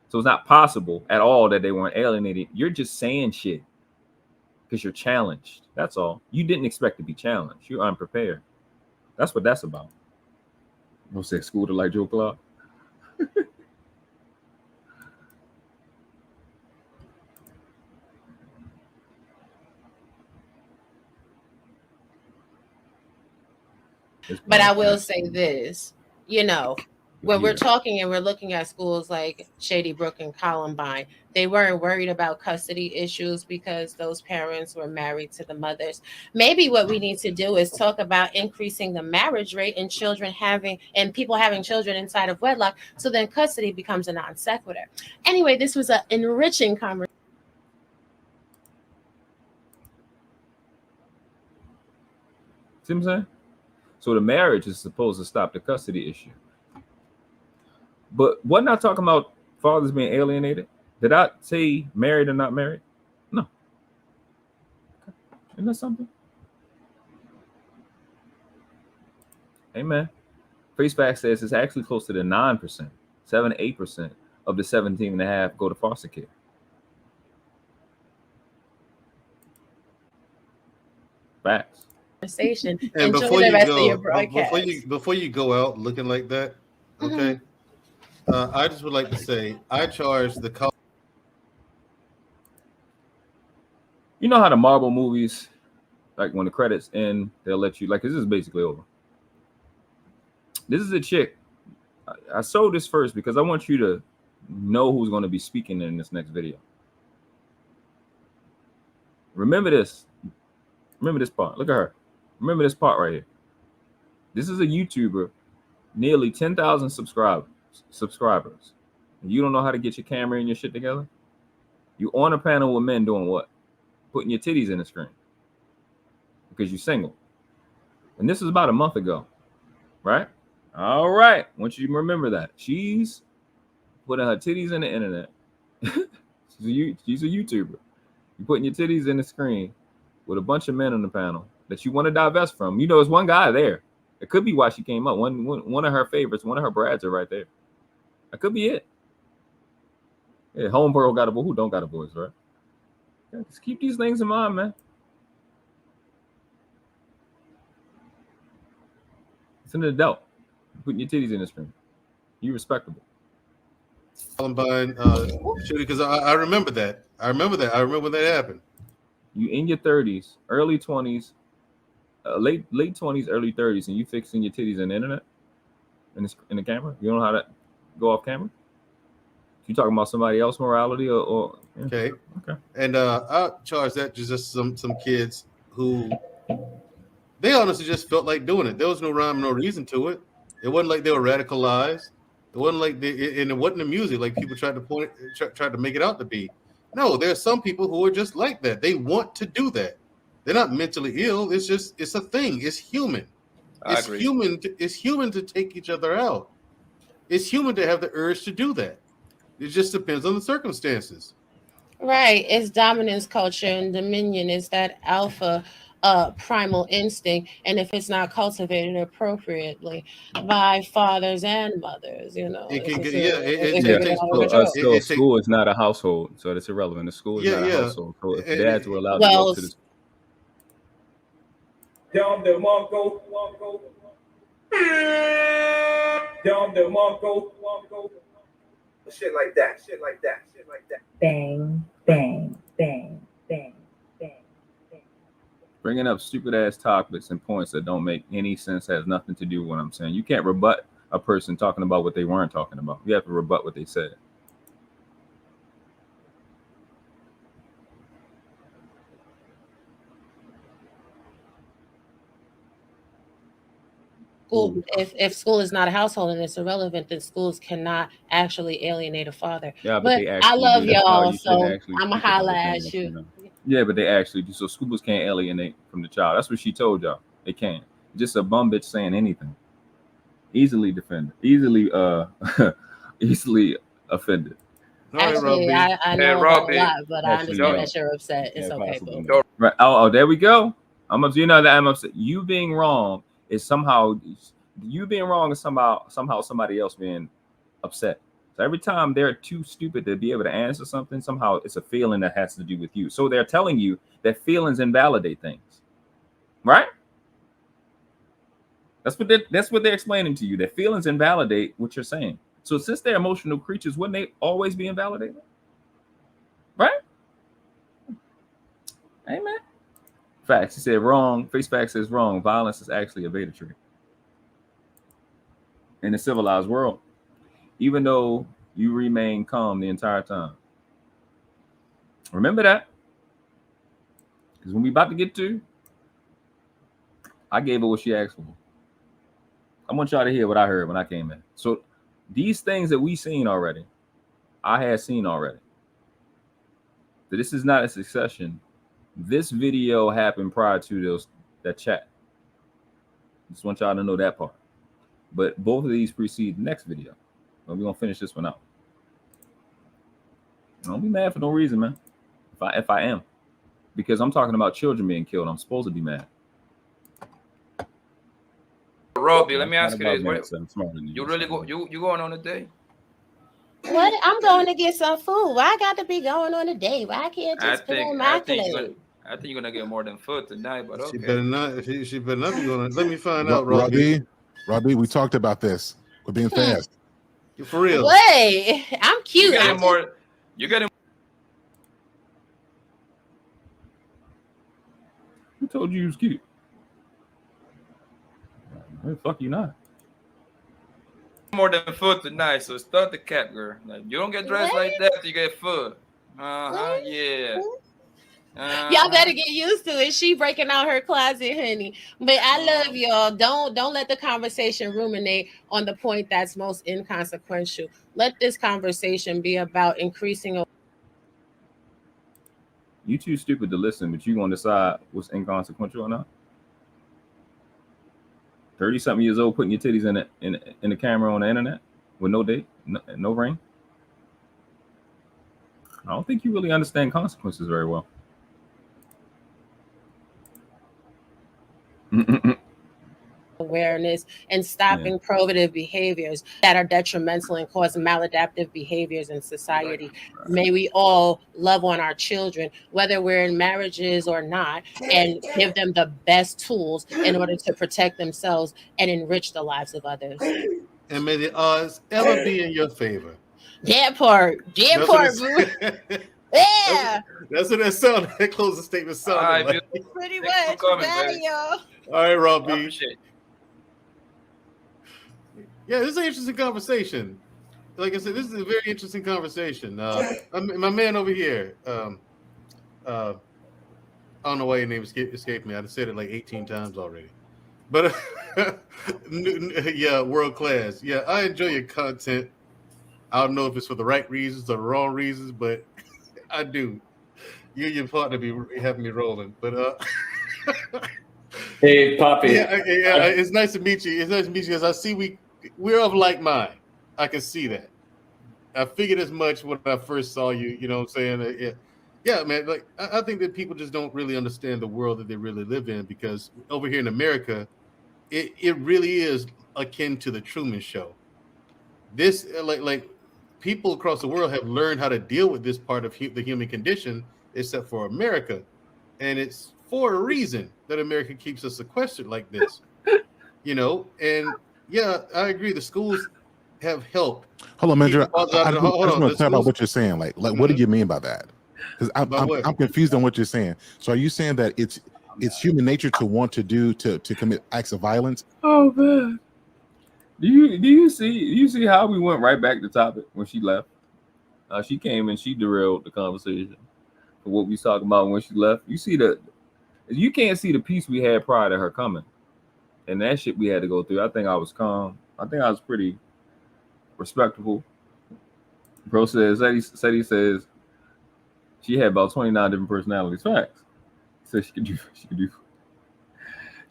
So it's not possible at all that they weren't alienated. You're just saying shit because you're challenged. That's all. You didn't expect to be challenged. You're unprepared. That's what that's about. Don't say school to like Joe Clark. But I will say this, when we're talking and we're looking at schools like Shady Brook and Columbine, they weren't worried about custody issues because those parents were married to the mothers. Maybe what we need to do is talk about increasing the marriage rate and people having children inside of wedlock, so then custody becomes a non sequitur. Anyway, this was an enriching conversation. See what I'm saying? So the marriage is supposed to stop the custody issue. But wasn't I talking about fathers being alienated? Did I say married or not married? No. Isn't that something? Amen. FaceFact says it's actually closer to 9%, 7-8% of the 17.5 go to foster care. Facts. Conversation. And Enjoy the rest of your broadcast. Before you go out looking like that, okay? I just would like to say I charge the cost. You know how the Marvel movies, like when the credits end, they'll let you, like, this is basically over. This is a chick. I sold this first because I want you to know who's going to be speaking in this next video. Remember this. Remember this part. Look at her. Remember this part right here. This is a YouTuber, nearly 10,000 subscribers. And you don't know how to get your camera and your shit together? You on a panel with men doing what? Putting your titties in the screen because you're single. And this is about a month ago, right? All right. I want you to remember that. She's putting her titties in the internet. She's a YouTuber. You're putting your titties in the screen with a bunch of men on the panel that you want to divest from. You know, there's one guy there. It could be why she came up. One of her favorites, one of her brads are right there. That could be it. Yeah, homegirl got a boy. Who don't got a voice, right? Yeah, just keep these things in mind, man. It's an adult. Putting your titties in the screen. You respectable. Columbine, because I remember that. I remember when that happened. You in your 30s, early 20s, late 20s, early 30s, and you fixing your titties in the internet, in the camera. You don't know how to go off camera. You talking about somebody else's morality or yeah. Okay. And I charge that to just some kids who they honestly just felt like doing it. There was no rhyme, no reason to it. It wasn't like they were radicalized. It wasn't like and it wasn't the music like people tried to make it out to be. No, there's some people who are just like that. They want to do that. They're not mentally ill. It's a thing. It's human. It's human to take each other out. It's human to have the urge to do that. It just depends on the circumstances. Right. It's dominance culture and dominion. It's that alpha primal instinct. And if it's not cultivated appropriately by fathers and mothers, So school is not a household. So that's irrelevant. The school is not a household. So if dads were allowed to go to the shit like that. Bang, bang, bang, bang, bang, bang. Bringing up stupid ass topics and points that don't make any sense, has nothing to do with what I'm saying. You can't rebut a person talking about what they weren't talking about. You have to rebut what they said. School, if school is not a household and it's irrelevant, then schools cannot actually alienate a father. Yeah, but they I love do. y'all, so I'm gonna holla at you. You know? Yeah, but they actually do. So schools can't alienate from the child. That's what she told y'all. They can't. Just a bum bitch saying anything. Easily defended. Easily easily offended. Actually, I know about a lot, but I understand that you're upset. It's okay, boo. Right. Oh, there we go. I'm upset. You know that I'm upset. You being wrong is somehow somebody else being upset. So every time they're too stupid to be able to answer something, somehow it's a feeling that has to do with you. So they're telling you that feelings invalidate things, right? That's what they're explaining to you. That feelings invalidate what you're saying. So since they're emotional creatures, wouldn't they always be invalidated? Right? Amen. Facts. He said wrong. Face facts says wrong. Violence is actually a bigotry. In the civilized world, even though you remain calm the entire time. Remember that. Because when we about to get to, I gave her what she asked for. I want y'all to hear what I heard when I came in. So these things that we seen already, I had seen already. So this is not a succession. This video happened prior to that chat. Just want y'all to know that part. But both of these precede the next video. But we're gonna finish this one out. Don't be mad for no reason, man. If I am, because I'm talking about children being killed, I'm supposed to be mad. Raw B, let me ask you this: you really you going on a date? What? I'm going to get some food. Why I got to be going on a date? Why I can't just put on my clothes? I think you're gonna get more than food tonight, but okay. She better not. She better not be going. Let me find out, Raw B. Raw B, we talked about this. We're being fast. For real. Wait, I'm cute. You're getting. Who told you was cute? Well, fuck you not. More than food tonight, so start the cat, girl. Like, you don't get dressed like that till you get food. Yeah. Y'all better get used to it. She breaking out her closet, honey. But I love y'all. Don't let the conversation ruminate on the point that's most inconsequential. Let this conversation be about increasing. You too stupid to listen, but you gonna decide what's inconsequential or not? 30-something years old putting your titties in the camera on the internet with no date, no ring. I don't think you really understand consequences very well. Awareness and stopping probative behaviors that are detrimental and cause maladaptive behaviors in society. Right. May we all love on our children, whether we're in marriages or not, and give them the best tools in order to protect themselves and enrich the lives of others. And may the odds ever be in your favor. That part, boo. Yeah, that's what that sound. That closing statement sounded like. Pretty much. Y'all. All right, Raw B. Yeah, this is an interesting conversation. Like I said, this is a very interesting conversation. My man over here, I don't know why your name escaped me. I've said it like 18 times already. But yeah, world class. Yeah, I enjoy your content. I don't know if it's for the right reasons or the wrong reasons, but I do. You and your partner be having me rolling. But hey, Papi. Yeah, it's nice to meet you. It's nice to meet you because I see we're of like mind. I can see that. I figured as much when I first saw you. You know what I'm saying? Yeah, man. Like I think that people just don't really understand the world that they really live in, because over here in America, it really is akin to the Truman Show. This like people across the world have learned how to deal with this part of the human condition, except for America, and it's for a reason that America keeps us sequestered like this. You know, and yeah, I agree. The schools have helped. Hold on, Mandra. I just want to talk about what you're saying. Like what do you mean by that? Because I'm confused on what you're saying. So are you saying that it's human nature to want to commit acts of violence. Oh man. Do you see how we went right back to topic when she left? She came and she derailed the conversation for what we was talking about when she left. You see that you can't see the peace we had prior to her coming, and that shit we had to go through. I think I was calm. I think I was pretty respectful. Bro says he says she had about 29 different personalities. Facts. So she could do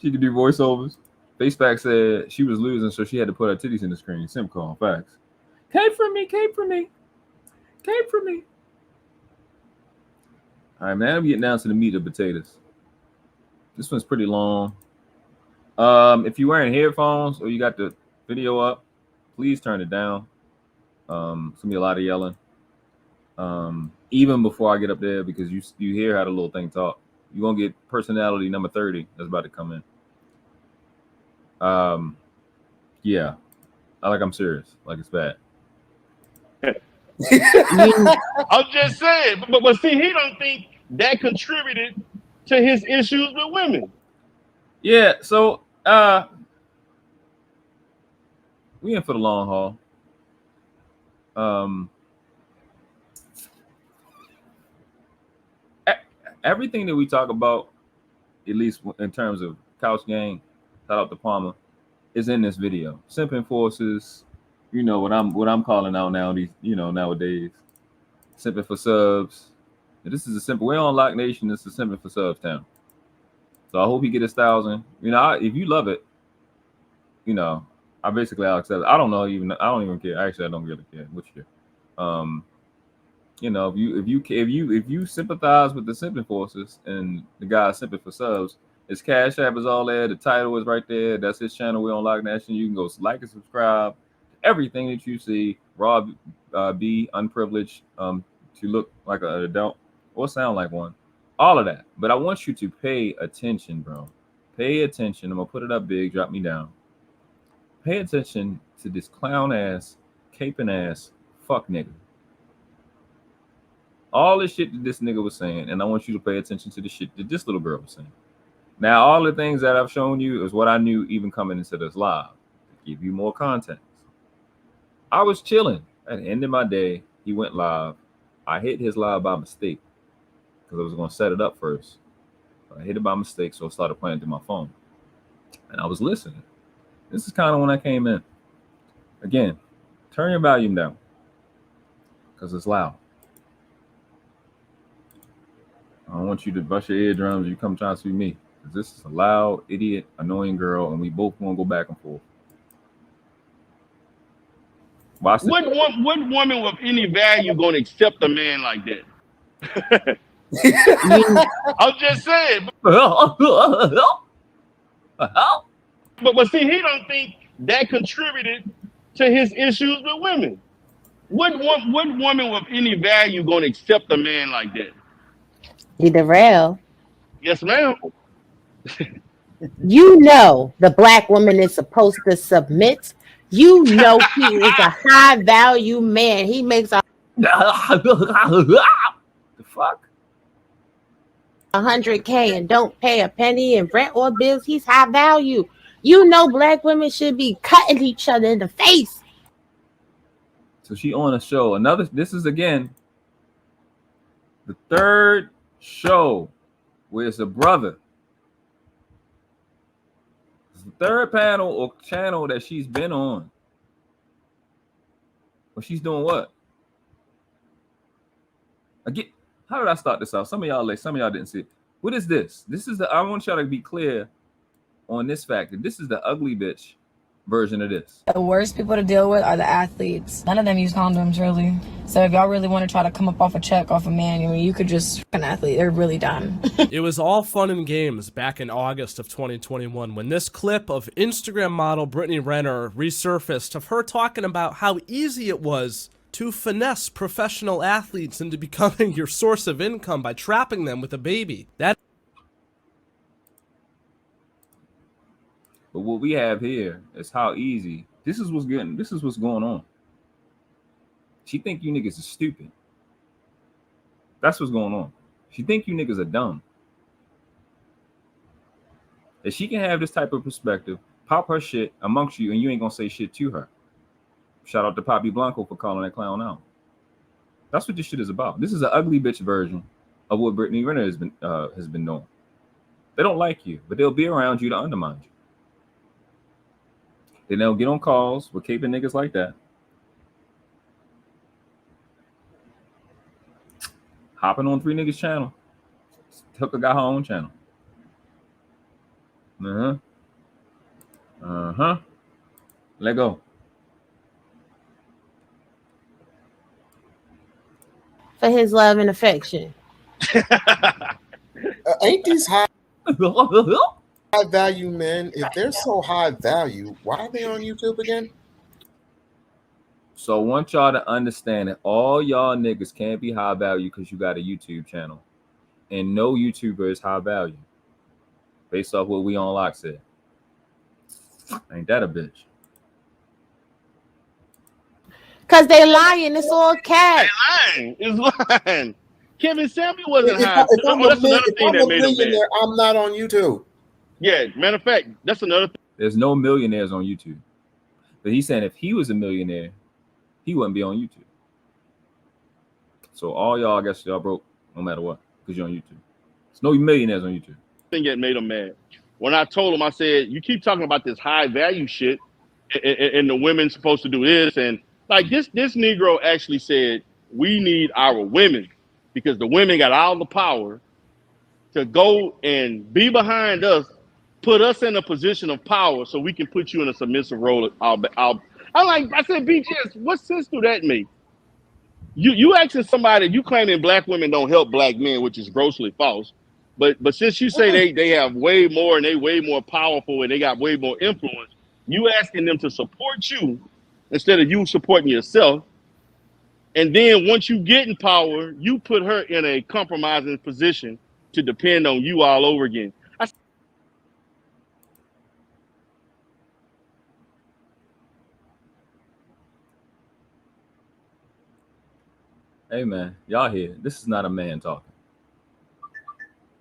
voiceovers. Faceback said she was losing, so she had to put her titties in the screen. Simp call. Facts. Came for me. All right, man. I'm getting down to the meat of potatoes. This one's pretty long. If you're wearing headphones or you got the video up, please turn it down. It's gonna be a lot of yelling. Even before I get up there, because you hear how the little thing talk. You're gonna get personality number 30 that's about to come in. Yeah. I'm serious. Like it's bad. I'm just saying, but see, he don't think that contributed to his issues with women. Yeah, so we in for the long haul. Everything that we talk about, at least in terms of Couch Gang, shout out to Palmer, is in this video. Simpin forces, you know what I'm calling out now. These, nowadays, simping for subs. And this is a simple. We-On-Loc Nation. This is simping for subs town. So I hope he get his 1,000. If you love it, I basically I'll accept it. I don't even care. Actually, I don't really care. Which year? If you sympathize with the simping forces and the guy simping for subs, his Cash App is all there. The title is right there. That's his channel. We-On-Loc Nation. You can go like and subscribe. Everything that you see, Raw B Unprivileged, to look like an adult or sound like one, all of that. But I want you to pay attention, bro. Pay attention. I'm gonna put it up big. Drop me down. Pay attention to this clown ass, caping ass, fuck nigga. All the shit that this nigga was saying, and I want you to pay attention to the shit that this little girl was saying. Now, all the things that I've shown you is what I knew even coming into this live, to give you more context. I was chilling. At the end of my day, he went live. I hit his live by mistake because I was going to set it up first. I hit it by mistake, so I started playing through my phone. And I was listening. This is kind of when I came in. Again, turn your volume down because it's loud. I don't want you to bust your eardrums. You come try to see me. This is a loud, idiot, annoying girl, and we both want to go back and forth. What woman with any value gonna accept a man like that? I'm just saying. But see, he don't think that contributed to his issues with women. What woman with any value gonna accept a man like that? You derail. Yes, ma'am. The black woman is supposed to submit. He is a high value man. He makes the fuck $100K and don't pay a penny in rent or bills. He's high value. Black women should be cutting each other in the face. So she on a show. This is again the third show where it's a brother. It's the third panel or channel that she's been on. Well, she's doing what? Again, how did I start this out? Some of y'all didn't see it. What is this? I want y'all to be clear on this fact that this is the ugly bitch version of this. The worst people to deal with are the athletes. None of them use condoms, really. So if y'all really want to try to come up off a check off a man, you could just an athlete. They're really dumb. It was all fun and games back in August of 2021 when this clip of Instagram model Brittany Renner resurfaced of her talking about how easy it was to finesse professional athletes into becoming your source of income by trapping them with a baby. But what we have here is how easy. This is what's going on. She think you niggas are stupid. That's what's going on. She think you niggas are dumb. that she can have this type of perspective, pop her shit amongst you, and you ain't gonna say shit to her. Shout out to PAPI Blanco for calling that clown out. That's what this shit is about. This is an ugly bitch version of what Brittany Renner has been doing. They don't like you, but they'll be around you to undermine you. Then they'll get on calls with caping niggas like that. Hopping on 3 niggas channel. Hooker got her own channel. Let go. For his love and affection. Ain't these high value men? If they're so high value, why are they on YouTube again? So I want y'all to understand that all y'all niggas can't be high value because you got a YouTube channel. And no YouTuber is high value. Based off what We-On-Loc said. Ain't that a bitch? Cause they lying. It's all cat. It's lying. Kevin Samuel wasn't high. If I'm a millionaire, I'm not on YouTube. Yeah, matter of fact, that's another thing. There's no millionaires on YouTube. But he's saying if he was a millionaire, he wouldn't be on YouTube. So all y'all, I guess y'all broke no matter what, because you're on YouTube. There's no millionaires on YouTube. Thing that made him mad. When I told him, I said, you keep talking about this high value shit and the women supposed to do this. And like this Negro actually said, we need our women because the women got all the power to go and be behind us, put us in a position of power so we can put you in a submissive role. I said, BGS, what sense do that make? You asking somebody, you claiming black women don't help black men, which is grossly false. But since you say they have way more and they way more powerful and they got way more influence, you asking them to support you instead of you supporting yourself. And then once you get in power, you put her in a compromising position to depend on you all over again. Hey man, y'all here. This is not a man talking.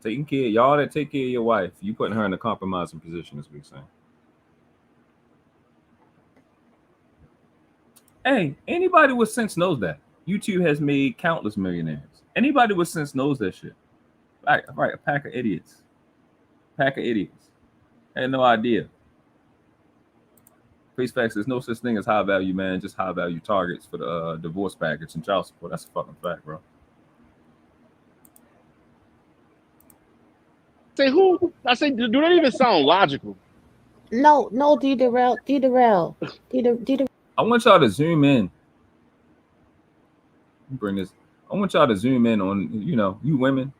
Taking care, y'all that take care of your wife, you putting her in a compromising position, as we're saying. Hey, anybody with sense knows that. YouTube has made countless millionaires. Anybody with sense knows that shit. Right, a pack of idiots. Pack of idiots. Had no idea. Face facts, there's no such thing as high value, man. Just high value targets for the divorce package and child support. That's a fucking fact, bro. Say who? I say, do that even sound logical? No, D-Darrell. I want y'all to zoom in. Bring this. I want y'all to zoom in on, you women,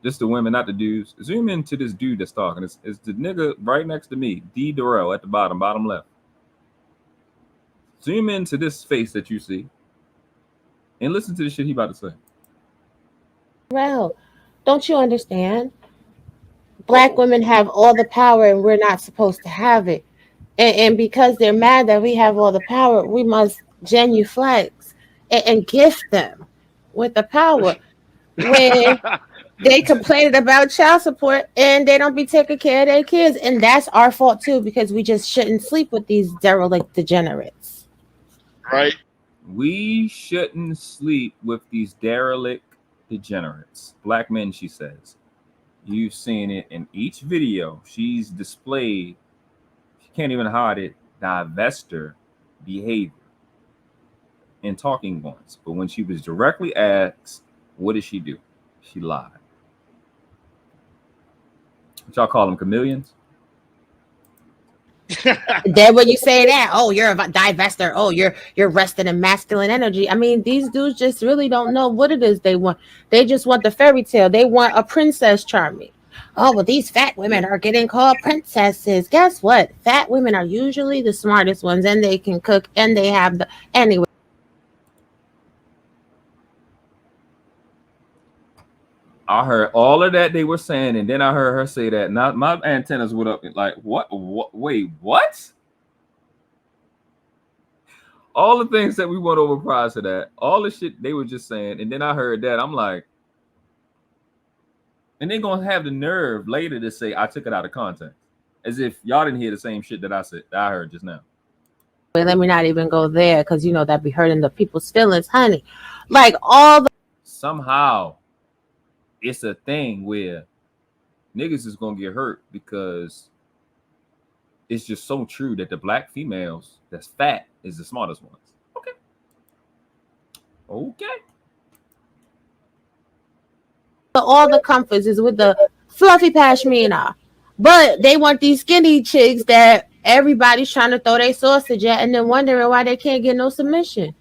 just the women, not the dudes. Zoom into this dude that's talking. It's the nigga right next to me, D-Darrell at the bottom left. Zoom into this face that you see and listen to the shit he about to say. Darrell, don't you understand? Black women have all the power and we're not supposed to have it. And because they're mad that we have all the power, we must genuflex and gift them with the power. When they complain about child support and they don't be taking care of their kids. And that's our fault too, because we just shouldn't sleep with these derelict degenerates. Right. We shouldn't sleep with these derelict degenerates. Black men, she says. You've seen it in each video. She's displayed, she can't even hide it, divestor behavior in talking points. But when she was directly asked, what did she do? She lied. What y'all call them, chameleons? Then when you say that, oh, you're a divestor, oh, you're resting in masculine energy. I mean, these dudes just really don't know what it is they want. They just want the fairy tale. They want a princess charming. Oh, well, these fat women are getting called princesses. Guess what? Fat women are usually the smartest ones, and they can cook, and they have the anyway. I heard all of that they were saying, and then I heard her say that. Now my antennas went up like, what? Wait, what? All the things that we went over prior to that, all the shit they were just saying, and then I heard that. I'm like, and they're gonna have the nerve later to say I took it out of context. As if y'all didn't hear the same shit that I heard just now. But let me not even go there, because you know that'd be hurting the people's feelings, honey. Like all the somehow it's a thing where niggas is gonna get hurt because it's just so true that the black females that's fat is the smartest ones. Okay. all the comforts is with the fluffy pashmina, but they want these skinny chicks that everybody's trying to throw their sausage at, and then wondering why they can't get no submission.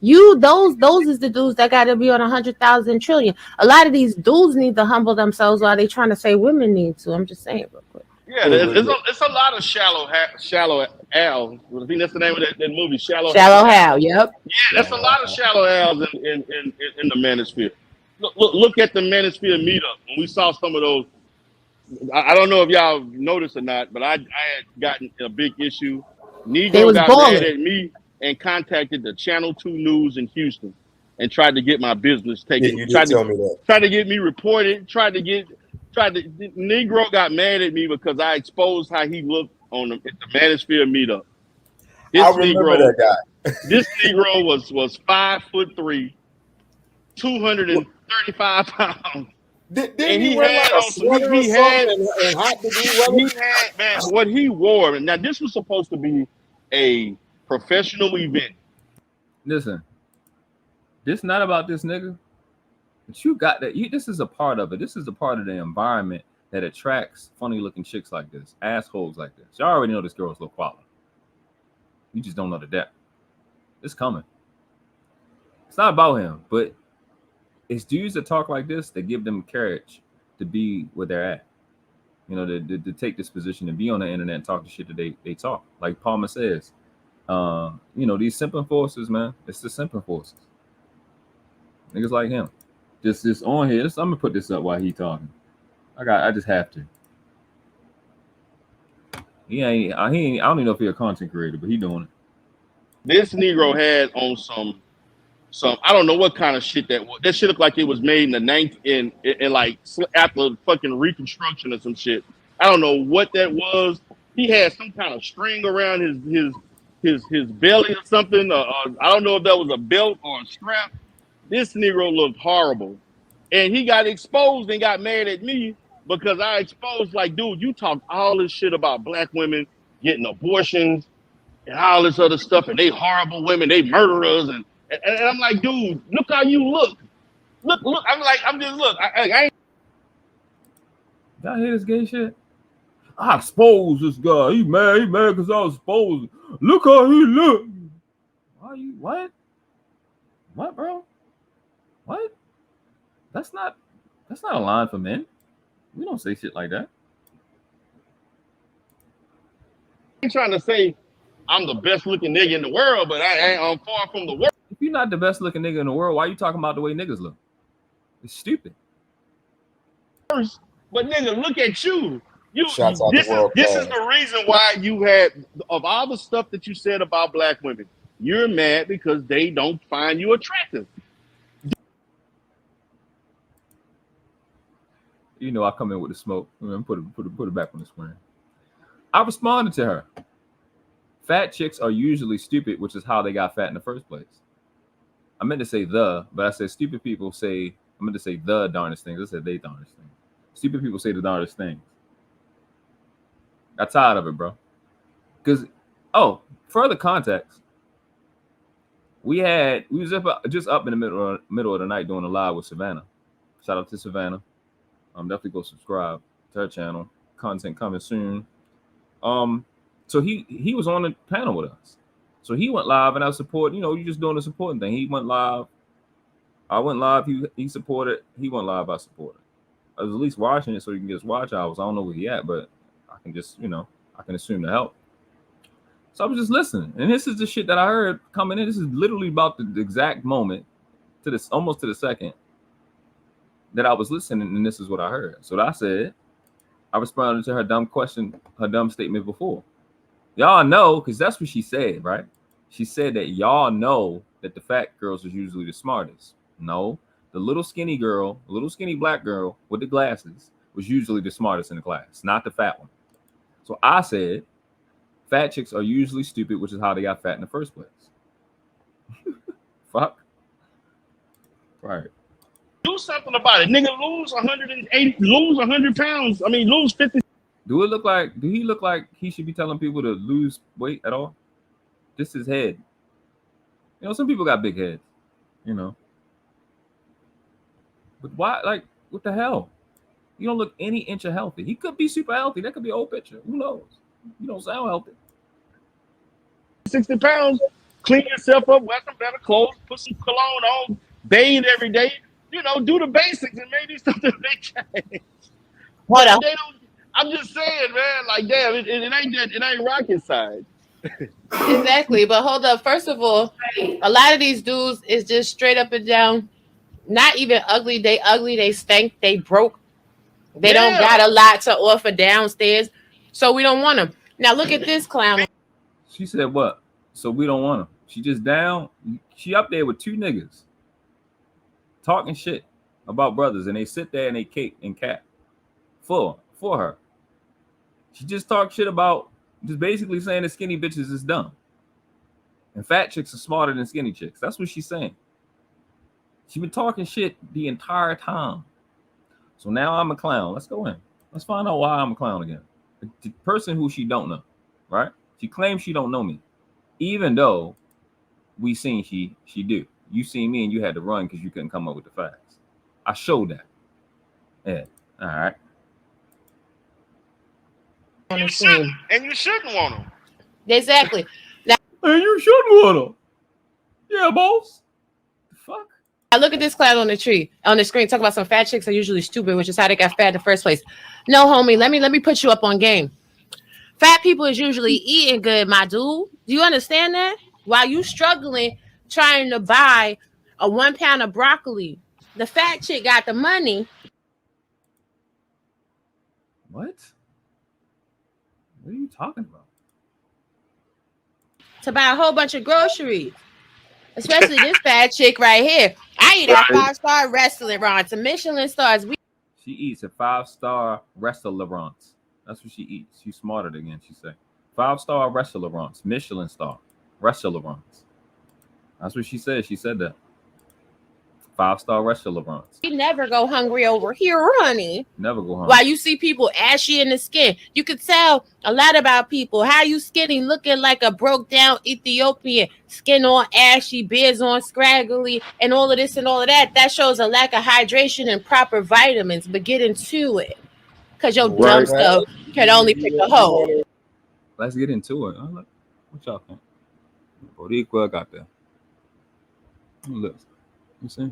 Those is the dudes that got to be on 100,000 trillion. A lot of these dudes need to humble themselves while they trying to say women need to. I'm just saying real quick. Yeah, it's a lot of shallow Al. I think that's the name of that movie, Shallow Hal. Yep. Yeah, that's a lot of shallow Al's in the manosphere. Look at the manosphere meetup when we saw some of those. I don't know if y'all noticed or not, but I had gotten a big issue. Negro got mad at me and contacted the Channel 2 News in Houston and tried to get my business taken. You did tell me that. Tried to get me reported. Negro got mad at me because I exposed how he looked at the manosphere meetup. I remember that guy. This Negro was 5'3", 235 pounds. Didn't he wear like a sweater or something and hot bikini weather? Man, what he wore. Now, this was supposed to be a professional event. Listen, this not about this nigga, but you got that. This is a part of it. This is a part of the environment that attracts funny-looking chicks like this, assholes like this. Y'all already know this girl's low quality. You just don't know the depth. It's coming. It's not about him, but it's dudes that talk like this that give them courage to be where they're at. You know, to take this position and be on the internet and talk the shit that they talk. Like Palmer says, you know, these simping forces, man, it's the simping forces. Niggas like him. Just on here. I'm gonna put this up while he talking. I just have to. I don't even know if he's a content creator, but he doing it. This Negro had on some I don't know what kind of shit that was. That shit looked like it was made in the like after fucking Reconstruction or some shit. I don't know what that was. He had some kind of string around his belly or something. I don't know if that was a belt or a strap. This Negro looked horrible, and he got exposed and got mad at me because I exposed, like, dude, you talk all this shit about black women getting abortions and all this other stuff, and they horrible women, they murderers, and I'm like, dude, look how you look. Look. I ain't. Y'all hear this gay shit? I exposed this guy. He mad because I was exposed. Look how he look. Why you what? What, bro? What? That's not a line for men. We don't say shit like that. I ain't trying to say I'm the best looking nigga in the world, but I'm far from the world. If you're not the best looking nigga in the world, why are you talking about the way niggas look? It's stupid. But nigga, look at you. This is the reason why you had, of all the stuff that you said about black women, you're mad because they don't find you attractive. You know, I come in with the smoke. Put it back on the screen. I responded to her. Fat chicks are usually stupid, which is how they got fat in the first place. I meant to say but I said stupid people say, I meant to say the darndest things. I said they darndest things. Stupid people say the darndest things. Got tired of it, bro. Because, further context, we was just up in the middle of the night doing a live with Savannah. Shout out to Savannah. Definitely go subscribe to her channel. Content coming soon. So he was on the panel with us. So he went live and I support, you just doing the supporting thing. He went live. I went live. He supported. He went live. I supported. I was at least watching it so you can just watch hours. I don't know where he at, but I can just, I can assume to help. So I was just listening. And this is the shit that I heard coming in. This is literally about the exact moment almost to the second that I was listening. And this is what I heard. So I said, I responded to her dumb question, her dumb statement before. Y'all know, because that's what she said, right? She said that y'all know that the fat girls are usually the smartest. No, the little skinny black girl with the glasses was usually the smartest in the class, not the fat one. So I said, fat chicks are usually stupid, which is how they got fat in the first place. Fuck. Right. Do something about it. Nigga, lose 100 pounds. I mean, lose 50. Do he look like he should be telling people to lose weight at all? Just his head. You know, some people got big heads, you know. But why, like, what the hell? You don't look any inch of healthy. He could be super healthy. That could be an old picture. Who knows? You don't sound healthy. 60 pounds, clean yourself up, wear some better clothes, put some cologne on, bathe every day. You know, do the basics and maybe something big change. Hold on. I'm just saying, man, like, damn, it ain't rocket science. Exactly, but hold up. First of all, a lot of these dudes is just straight up and down, not even ugly. They ugly, they stink, they broke. They don't got a lot to offer downstairs, so we don't want them. Now look at this clown. She said what? So we don't want him. She just down. She up there with two niggas talking shit about brothers, and they sit there and they cape and cap for her. She just talked shit about just basically saying that skinny bitches is dumb and fat chicks are smarter than skinny chicks. That's what she's saying. She been talking shit the entire time. So now I'm a clown. Let's go in. Let's find out why I'm a clown again. The person who she don't know, right? She claims she don't know me, even though we seen she do. You seen me and you had to run because you couldn't come up with the facts. I showed that. Yeah. All right. And you shouldn't want them. Exactly. Now, and you shouldn't want them. Yeah, boss. The fuck? I look at this clown on the screen. Talk about some fat chicks are usually stupid, which is how they got fat in the first place. No, homie, let me put you up on game. Fat people is usually eating good, my dude. Do you understand that? While you struggling trying to buy a 1 pound of broccoli, the fat chick got the money. What? What are you talking about? To buy a whole bunch of groceries. Especially this fat chick right here. I eat at 5-star restaurants, and Michelin stars. She eats at 5-star restaurants. That's what she eats. She's smarter than she said. 5-star restaurants, Michelin star restaurants. That's what she said. She said that. 5-star restaurants. We never go hungry over here, honey. Never go hungry. While you see people ashy in the skin, you could tell a lot about people. How you skinny, looking like a broke down Ethiopian, skin on ashy, beards on scraggly, and all of this and all of that. That shows a lack of hydration and proper vitamins. But get into it, cause your dumb stuff can only pick a hole. Let's get into it. What y'all think? Boricua got there. Look, you see?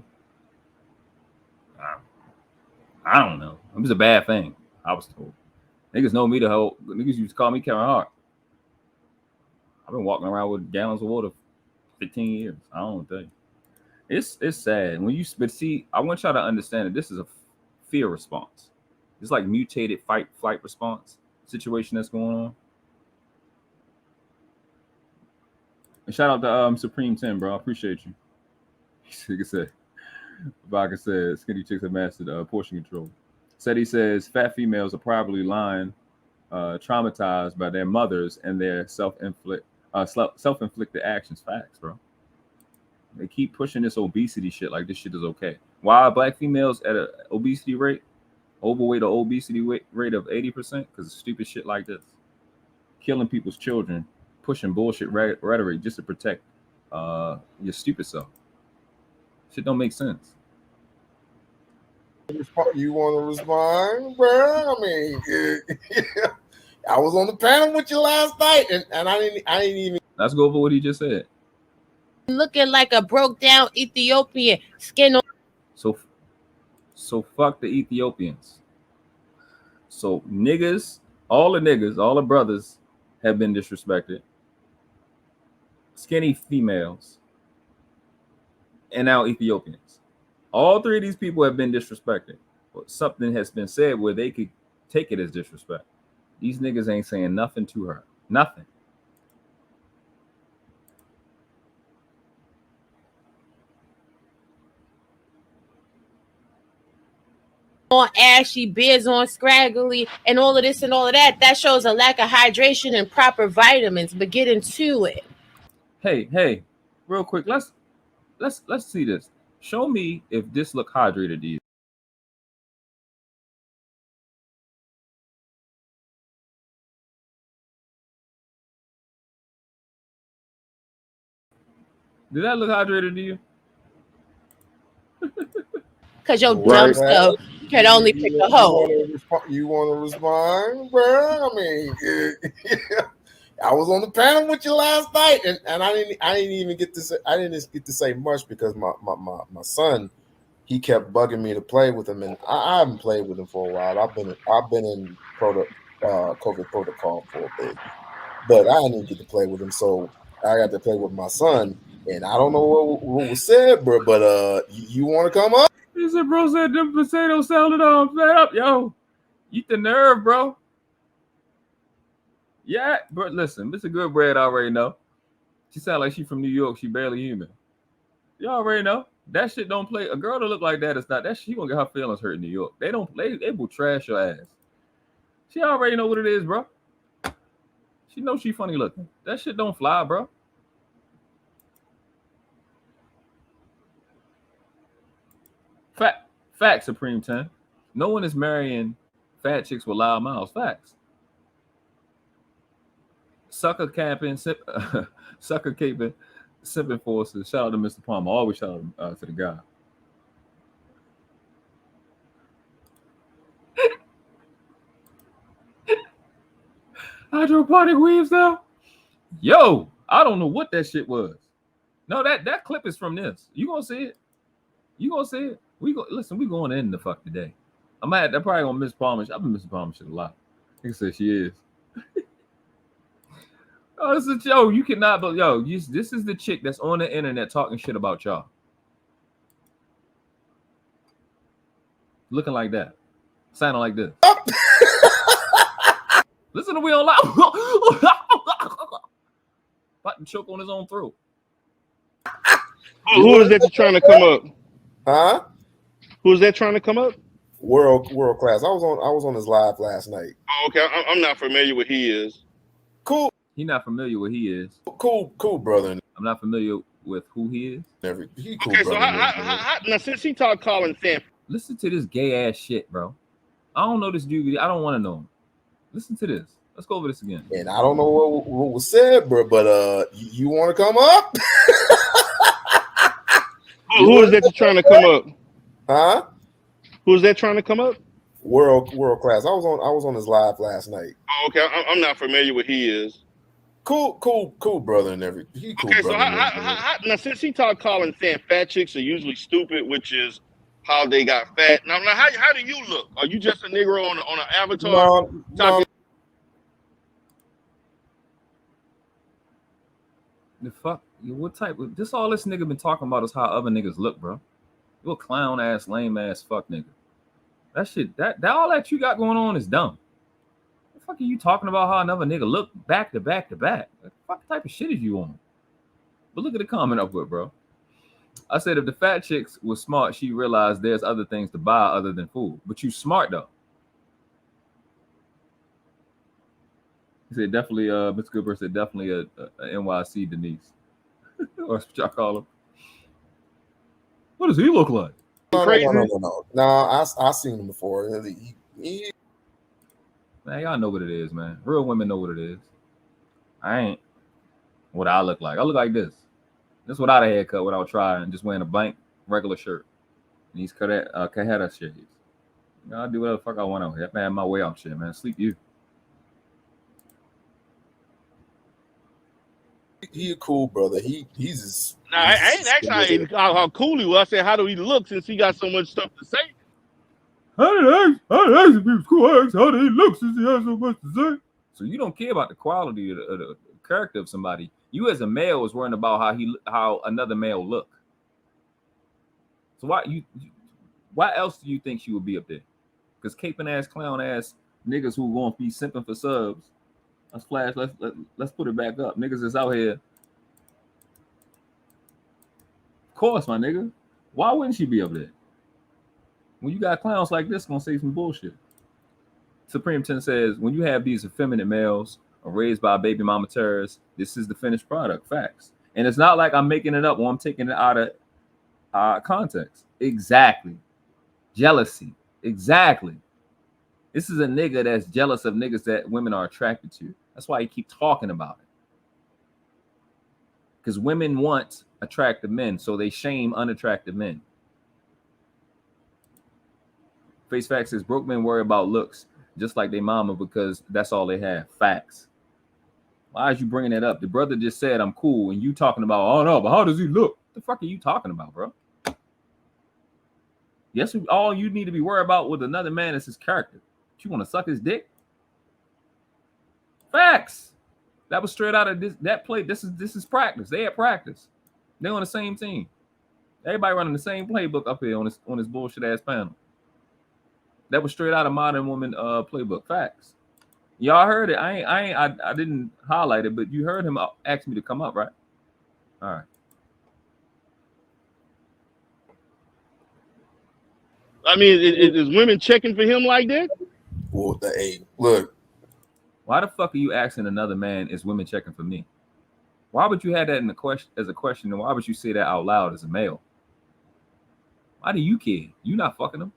I don't know. It was a bad thing. I was told. Niggas know me the whole. Niggas used to call me Kevin Hart. I've been walking around with gallons of water for 15 years. I don't tell you. It's sad when you. But see, I want y'all to understand that this is a fear response. It's like mutated fight-flight response situation that's going on. And shout out to Supreme 10, bro. I appreciate you. Like I said. Baca says skinny chicks have mastered portion control. Said he says fat females are probably traumatized by their mothers and their self-inflicted actions. Facts, bro. They keep pushing this obesity shit like this shit is okay. Why are black females at an obesity rate, overweight or obesity rate of 80%? Because of stupid shit like this. Killing people's children, pushing bullshit rhetoric just to protect your stupid self. Shit don't make sense. You want to respond, bro? I mean, I was on the panel with you last night, and I didn't even. Let's go over what he just said. Looking like a broke down Ethiopian, skin on. So fuck the Ethiopians. So niggas, all the brothers have been disrespected. Skinny females. And now Ethiopians. All three of these people have been disrespected. But something has been said where they could take it as disrespect. These niggas ain't saying nothing to her. Nothing. on ashy, beards on scraggly, and all of this and all of that. That shows a lack of hydration and proper vitamins. But get into it. Hey, real quick, let's see this. Show me if this look hydrated to you. Did that look hydrated to you? Because your dumb stuff can only pick a hoe. You want to respond, bro? I mean, I was on the panel with you last night, and I didn't even get to say, I didn't get to say much because my son, he kept bugging me to play with him, and I haven't played with him for a while. I've been in COVID protocol for a bit, but I didn't get to play with him, so I got to play with my son. And I don't know what was said, bro, but you want to come up? He said, bro said them potatoes sounded all fed up. Yo, eat the nerve, bro. Yeah, but listen, Mr. Goodbread already know. She sound like she from New York. She barely human. You already know. That shit don't play. A girl that look like that is not that shit. She gonna get her feelings hurt in New York. They don't play. They will trash your ass. She already know what it is, bro. She knows she funny looking. That shit don't fly, bro. Fact, Supreme 10. No one is marrying fat chicks with loud mouths. Facts. Sucker caping, simping forces. Shout out to Mr. Palmer. Always shout out to the guy. Hydroponic weaves though. Yo, I don't know what that shit was. No, that clip is from this. You gonna see it? You gonna see it? Listen, we going in the fuck today. I'm probably gonna miss Palmer. I've been missing Palmer shit a lot. Like I said, she is. Oh, this is yo. You cannot, but yo, this is the chick that's on the internet talking shit about y'all. Looking like that, sounding like this. Listen to We-On-Loc. About to choke on his own throat. Who is that trying to come up? Huh? Who's that trying to come up? World class. I was on his live last night. Oh, okay, I'm not familiar with he is. Cool. He not familiar with he is. Cool, brother. I'm not familiar with who he is. He cool, okay, brother. So now since he talked Colin Sam, listen to this gay ass shit, bro. I don't know this dude. I don't want to know him. Listen to this. Let's go over this again. And I don't know what was said, bro, but you want to come up? Who is that trying to come up? Huh? Who's that trying to come up? World class. I was on his live last night. Oh, okay, I'm not familiar with he is. Cool, brother, and everything. He cool, okay, brother. So now since he talked Colin saying fat chicks are usually stupid, which is how they got fat. Now how do you look? Are you just a nigga on an avatar? No. The fuck? What type of this? All this nigga been talking about is how other niggas look, bro. You a clown ass, lame ass fuck nigga. That shit, that all that you got going on is dumb. What the fuck are you talking about? How another nigga look back to back to back? What the fuck type of shit is you on? But look at the comment up with, bro. I said if the fat chicks was smart, she realized there's other things to buy other than food. But you smart though. He said definitely, Mr. Cooper said definitely a NYC Denise. Or what y'all call him. What does he look like? No. I seen him before. Man, y'all know what it is, man. Real women know what it is. I ain't what I look like. I look like this. This without a haircut, without trying, just wearing a blank regular shirt. And these Cajeta shades. You know, I do whatever the fuck I want out here. Man, my way out shit, man. Sleep you. He a cool brother. He's just. Nah, I ain't actually how cool he was. I said, how do he look since he got so much stuff to say? How did he look since he has so much to say? So you don't care about the quality of the character of somebody. You as a male is worrying about how another male look. So why else do you think she would be up there? Because caping ass, clown ass niggas who gonna be simping for subs. Let's flash. Let's put it back up. Niggas is out here. Of course, my nigga. Why wouldn't she be up there? When you got clowns like this, gonna say some bullshit. Supreme 10 says, when you have these effeminate males or raised by baby mama terrorists, this is the finished product. Facts. And it's not like I'm making it up or I'm taking it out of context. Exactly. Jealousy. Exactly. This is a nigga that's jealous of niggas that women are attracted to. That's why he keep talking about it. Because women want attractive men, so they shame unattractive men. Face Facts says, broke men worry about looks just like they mama because that's all they have. Facts. Why is you bringing that up? The brother just said I'm cool, and you talking about, oh no, but how does he look? What the fuck are you talking about, bro? Yes, all you need to be worried about with another man is his character. You want to suck his dick? Facts. That was straight out of that play. This is practice. They at practice. They're on the same team. Everybody running the same playbook up here on this bullshit ass panel. That was straight out of Modern Woman playbook. Facts. Y'all heard it. I didn't highlight it, but you heard him ask me to come up, right? All right. I mean, is women checking for him like that? Well, hey, look. Why the fuck are you asking another man, is women checking for me? Why would you have that in the question as a question, and why would you say that out loud as a male? Why do you care? You not fucking them.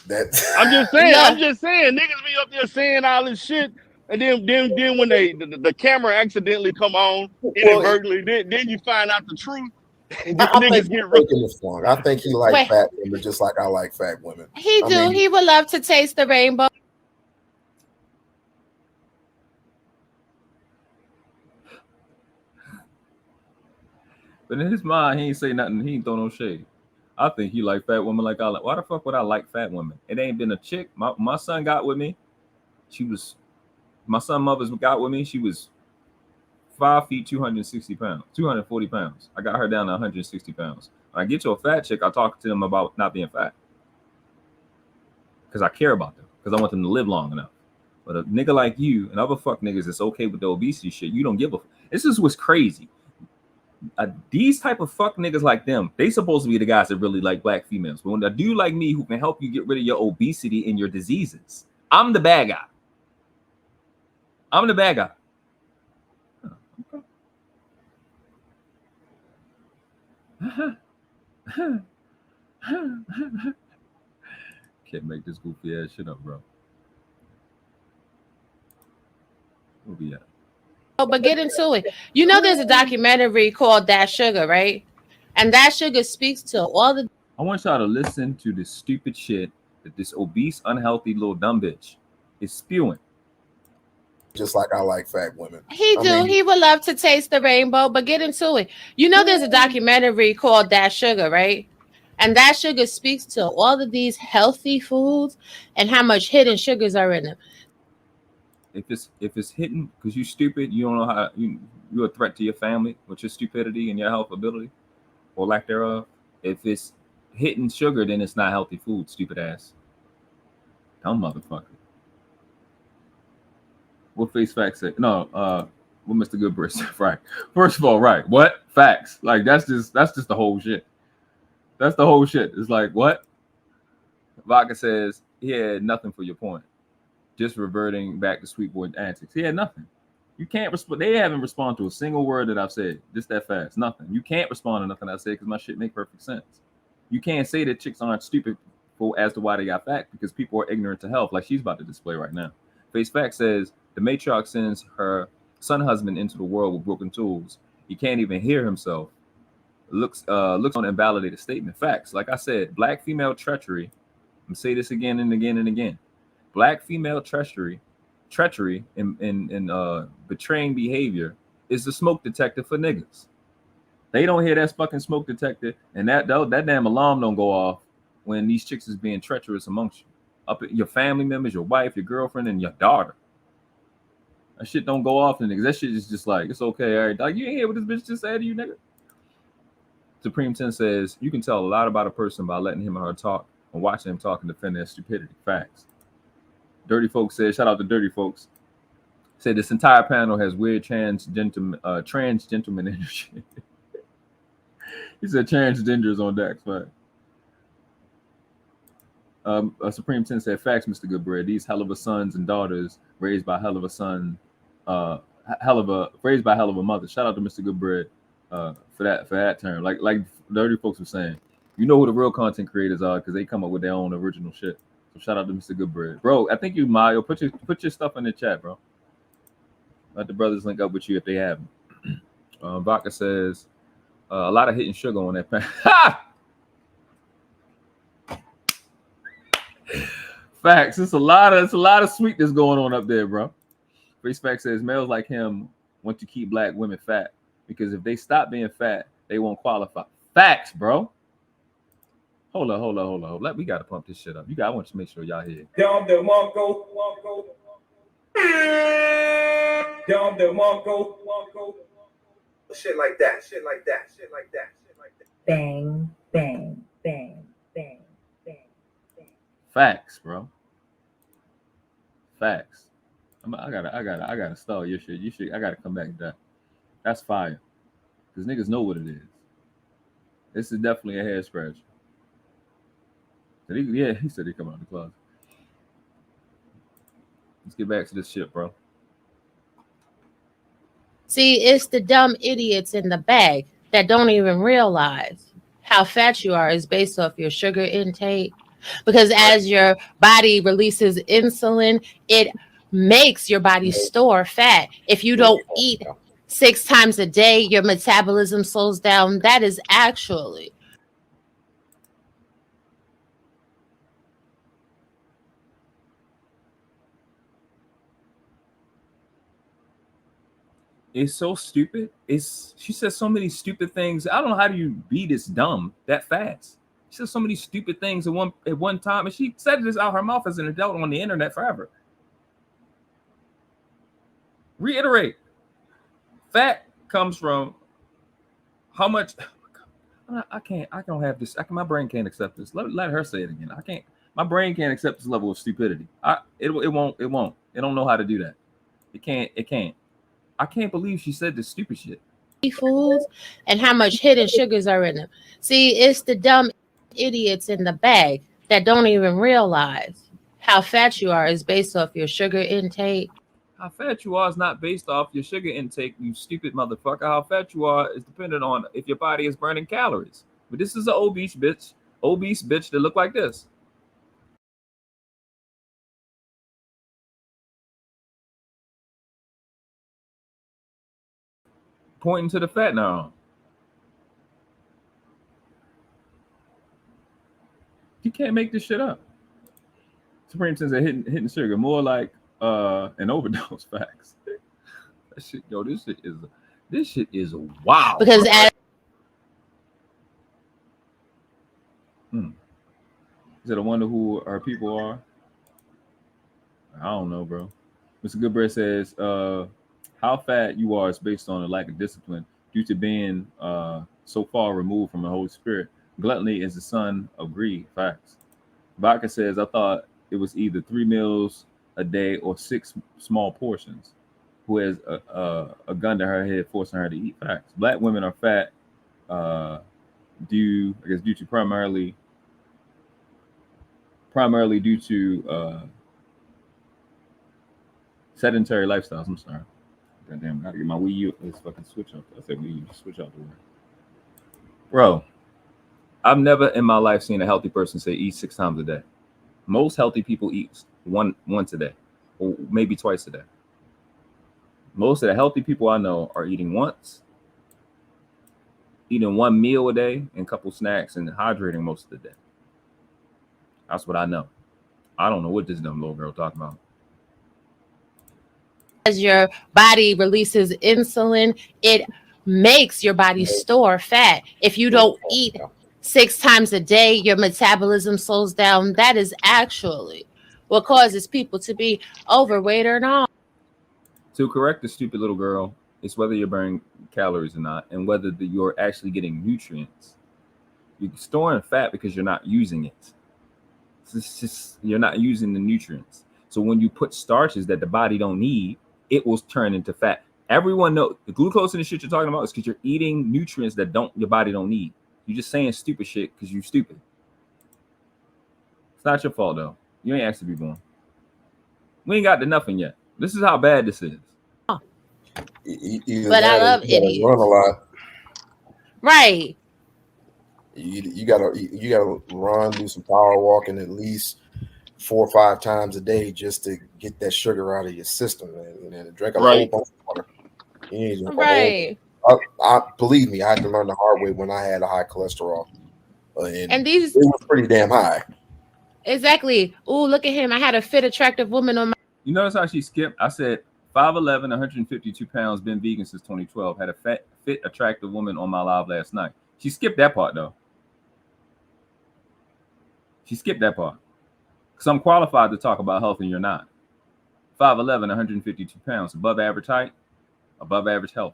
I'm just saying, niggas be up there saying all this shit, and then when the camera accidentally come on inadvertently, then you find out the truth. And then niggas get real. I think he like fat women just like I like fat women. He would love to taste the rainbow. But in his mind, he ain't say nothing. He ain't throw no shade. I think he like fat women like I like. Why the fuck would I like fat women? It ain't been a chick. My son got with me. My son mother's got with me. She was 5 feet, 260 pounds, 240 pounds. I got her down to 160 pounds. When I get to a fat chick, I talk to them about not being fat. Because I care about them. Because I want them to live long enough. But a nigga like you and other fuck niggas that's okay with the obesity shit, you don't give a fuck. This is what's crazy. These type of fuck niggas like them, they supposed to be the guys that really like black females. But when a dude like me who can help you get rid of your obesity and your diseases, I'm the bad guy. I'm the bad guy. Can't make this goofy ass shit up, bro. Where we at? Oh, but get into it. You know, there's a documentary called That Sugar, right? And That Sugar speaks to all the. I want y'all to listen to this stupid shit that this obese, unhealthy little dumb bitch is spewing. Just like I like fat women. He would love to taste the rainbow, but get into it. You know, there's a documentary called That Sugar, right? And That Sugar speaks to all of these healthy foods and how much hidden sugars are in them. If it's hidden because you stupid, you don't know how you're a threat to your family with your stupidity and your health ability or lack thereof. If it's hidden sugar, then it's not healthy food, stupid ass. Dumb motherfucker. What Face Facts say? No, what Mr. Goodbridge said, right. First of all, right. What? Facts. Like that's just the whole shit. That's the whole shit. It's like, what? Vodka says he had nothing for your point. Just reverting back to sweet boy antics. He had nothing. You can't respond. They haven't responded to a single word that I've said. Just that fast. Nothing. You can't respond to nothing I said because my shit make perfect sense. You can't say that chicks aren't stupid as to why they got fat because people are ignorant to health, like she's about to display right now. Face Fact says the matriarch sends her son husband into the world with broken tools. He can't even hear himself. Looks on invalidated statement. Facts. Like I said, black female treachery. I'm gonna say this again and again and again. Black female treachery and betraying behavior is the smoke detector for niggas. They don't hear that fucking smoke detector, and that damn alarm don't go off when these chicks is being treacherous amongst you. Up at your family members, your wife, your girlfriend, and your daughter. That shit don't go off, and niggas. That shit is just like, it's okay, all right, dog. You ain't hear what this bitch just said to you, nigga. Supreme 10 says you can tell a lot about a person by letting him or her talk and watching them talk and defend their stupidity. Facts. Dirty Folks said, shout out to Dirty Folks. Said this entire panel has weird trans gentleman energy. He said transgenders on deck. Right? Supreme 10 said, facts, Mr. Goodbread. These hell of a sons and daughters raised by hell of a son, raised by hell of a mother. Shout out to Mr. Goodbread for that term. Like dirty folks were saying, you know who the real content creators are because they come up with their own original shit. So shout out to Mr. Goodbread. Bro, I think you, Mario, put your stuff in the chat, bro. Let the brothers link up with you if they haven't. Vodka says, a lot of hitting sugar on that pan. Facts. It's a lot of sweetness going on up there, bro. Face Fact says males like him want to keep black women fat because if they stop being fat, they won't qualify. Facts, bro. Hold on. We gotta pump this shit up. I want to make sure y'all hear. Down the Mongo. Down the Mongo. Shit like that. Bang, bang, bang, bang, bang, bang. Facts, bro. Facts. I gotta stall your shit. I gotta come back to that. That's fire. Because niggas know what it is. This is definitely a head scratcher. He said he come out of the closet. Let's get back to this shit, bro. See, it's the dumb idiots in the bag that don't even realize how fat you are is based off your sugar intake. Because as your body releases insulin, it makes your body store fat. If you don't eat 6 times a day, your metabolism slows down. That is actually It's so stupid. She says so many stupid things. I don't know how do you be this dumb that fast. She says so many stupid things at one time, and she said this out her mouth as an adult on the internet forever. Reiterate. Fat comes from how much. I don't have this. My brain can't accept this. Let her say it again. I can't. My brain can't accept this level of stupidity. It won't. It don't know how to do that. It can't. I can't believe she said this stupid shit. Foods and how much hidden sugars are in them. See, it's the dumb idiots in the bag that don't even realize how fat you are is based off your sugar intake. How fat you are is not based off your sugar intake, you stupid motherfucker. How fat you are is dependent on if your body is burning calories. But this is an obese bitch that look like this. Pointing to the fat now. You can't make this shit up. Supreme says that hitting sugar more like an overdose. Facts. That shit, yo, this shit is wow. Because Is it a wonder who our people are? I don't know, bro. Mr. Goodbread says, how fat you are is based on a lack of discipline due to being so far removed from the Holy Spirit. Gluttony is the son of greed. Facts. Vodka says, I thought it was either 3 meals a day or 6 small portions. Who has a gun to her head forcing her to eat. Facts. Black women are fat due to primarily due to sedentary lifestyles. I'm sorry. Goddamn, I gotta get my Wii U. Let's fucking switch up. I said Wii U. Switch out the word. Bro, I've never in my life seen a healthy person say eat 6 times a day. Most healthy people eat once a day, or maybe twice a day. Most of the healthy people I know are eating once, eating 1 meal a day, and a couple snacks, and hydrating most of the day. That's what I know. I don't know what this dumb little girl talking about. As your body releases insulin, it makes your body store fat. If you don't eat 6 times a day, your metabolism slows down. That is actually what causes people to be overweight or not. To correct the stupid little girl, it's whether you're burning calories or not, and whether you're actually getting nutrients. You're storing fat because you're not using it. It's just you're not using the nutrients. So when you put starches that the body don't need, it will turn into fat. Everyone knows the glucose and the shit you're talking about is because you're eating nutrients that your body don't need. You're just saying stupid shit because you're stupid. It's not your fault though. You ain't asked to be born. We ain't got to nothing yet. This is how bad this is. But I love idiots. Run a lot. Right. You gotta run, do some power walking at least 4 or 5 times a day just to get that sugar out of your system, and then drink a whole bunch of water. You need to drink a whole, believe me, I had to learn the hard way when I had a high cholesterol, and these it was pretty damn high. Exactly. Oh, look at him! I had a fit, attractive woman on my. You notice how she skipped? I said 5'11", 152 pounds, been vegan since 2012. Had a fit, attractive woman on my live last night. She skipped that part though. She skipped that part. Because I'm qualified to talk about health and you're not. 5'11", 152 pounds, above average height, above average health.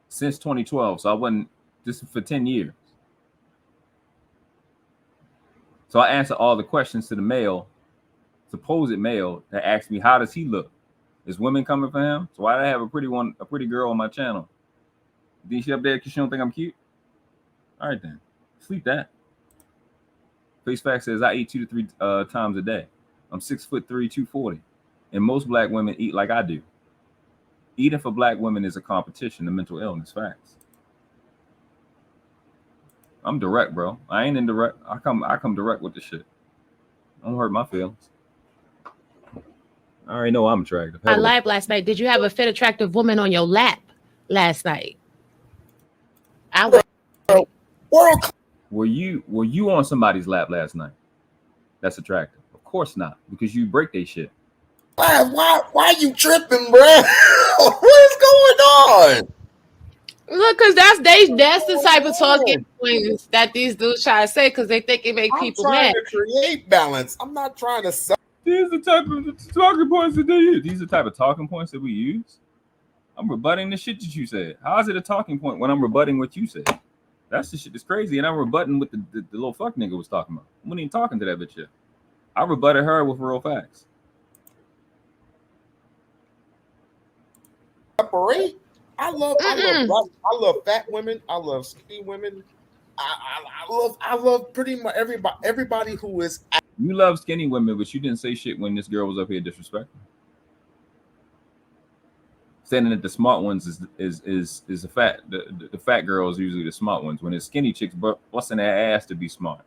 Since 2012, so I wasn't, this is for 10 years. So I answer all the questions to the male, supposed male, that asked me, how does he look? Is women coming for him? So why do I have a pretty girl on my channel? Think she up there because she don't think I'm cute? All right then, sleep that. Face Fact says I eat 2 to 3 times a day. I'm 6'3", 240, and most black women eat like I do. Eating for black women is a competition to mental illness. Facts. I'm direct, bro. I ain't indirect. I come direct with the shit. Don't hurt my feelings. I already know I'm attractive. I live last night. Did you have a fit, attractive woman on your lap last night? Were you on somebody's lap last night? That's attractive. Of course not, because you break their shit. Why you tripping, bro? What is going on? Look, because that's the type of talking points that these dudes try to say because they think it make people mad. I'm trying to create balance. I'm not trying to sell. These are the type of talking points that they use. These are the type of talking points that we use. I'm rebutting the shit that you said. How is it a talking point when I'm rebutting what you said? That's the shit that's crazy. And I'm rebutting what the little fuck nigga was talking about. I wasn't even talking to that bitch yet. I rebutted her with real facts. Separate. I love fat women. I love skinny women. I love pretty much everybody who is. You love skinny women, but you didn't say shit when this girl was up here disrespecting. Saying that the smart ones is the fat the fat girls usually the smart ones. When it's skinny chicks busting their ass to be smart,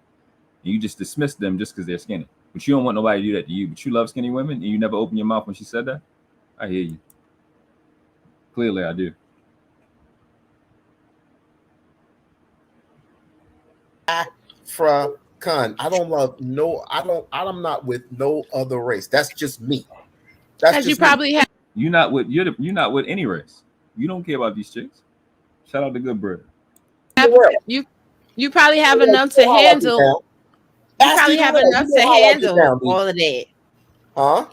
and you just dismiss them just because they're skinny. But you don't want nobody to do that to you. But you love skinny women, and you never open your mouth when she said that. I hear you. Clearly, I do. African. I don't love no. I'm not with no other race. That's just me. That's just you probably have. You're not with any race. You don't care about these chicks. Shout out to Good Bird. You probably have enough to handle. You probably have enough to handle all of that. Huh?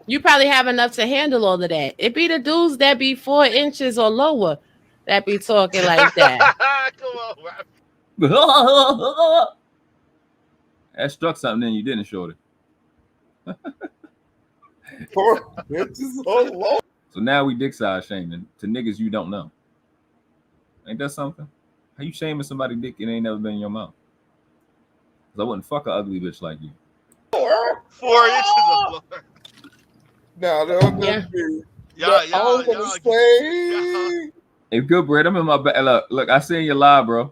You probably have enough to handle all of that. It be the dudes that be 4 inches or lower that be talking like that. Come on, that struck something in you, didn't it, Shorty? 4 inches or lower. So now we dick size shaming to niggas you don't know. Ain't that something? How you shaming somebody dick it ain't never been in your mouth? Because I wouldn't fuck an ugly bitch like you. 4 inches or lower. Now, Hey, Good Bread, I'm in my back. Look, I seen you live, bro.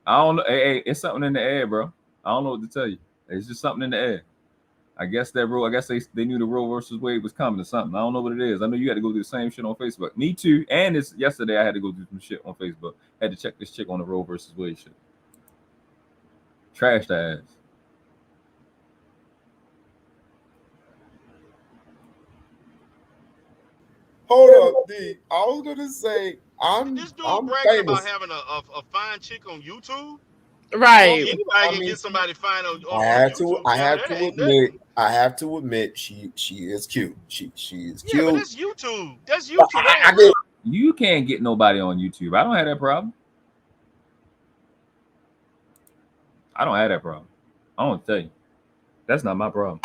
I don't know. Hey, it's something in the air, bro. I don't know what to tell you. It's just something in the air. I guess they knew the Roe versus Wade was coming or something. I don't know what it is. I know you had to go do the same shit on Facebook. Me too. And yesterday I had to go do some shit on Facebook. Had to check this chick on the Roe versus Wade shit. Trash the ass. Hold up, D. I was gonna say I'm bragging famous. about having a fine chick on YouTube. Right. Anybody can get somebody fine on I have YouTube. I have to admit she is cute. She is cute. Yeah, but that's YouTube. That's YouTube. You can't get nobody on YouTube. I don't have that problem. I don't have that problem. I don't tell you. That's not my problem.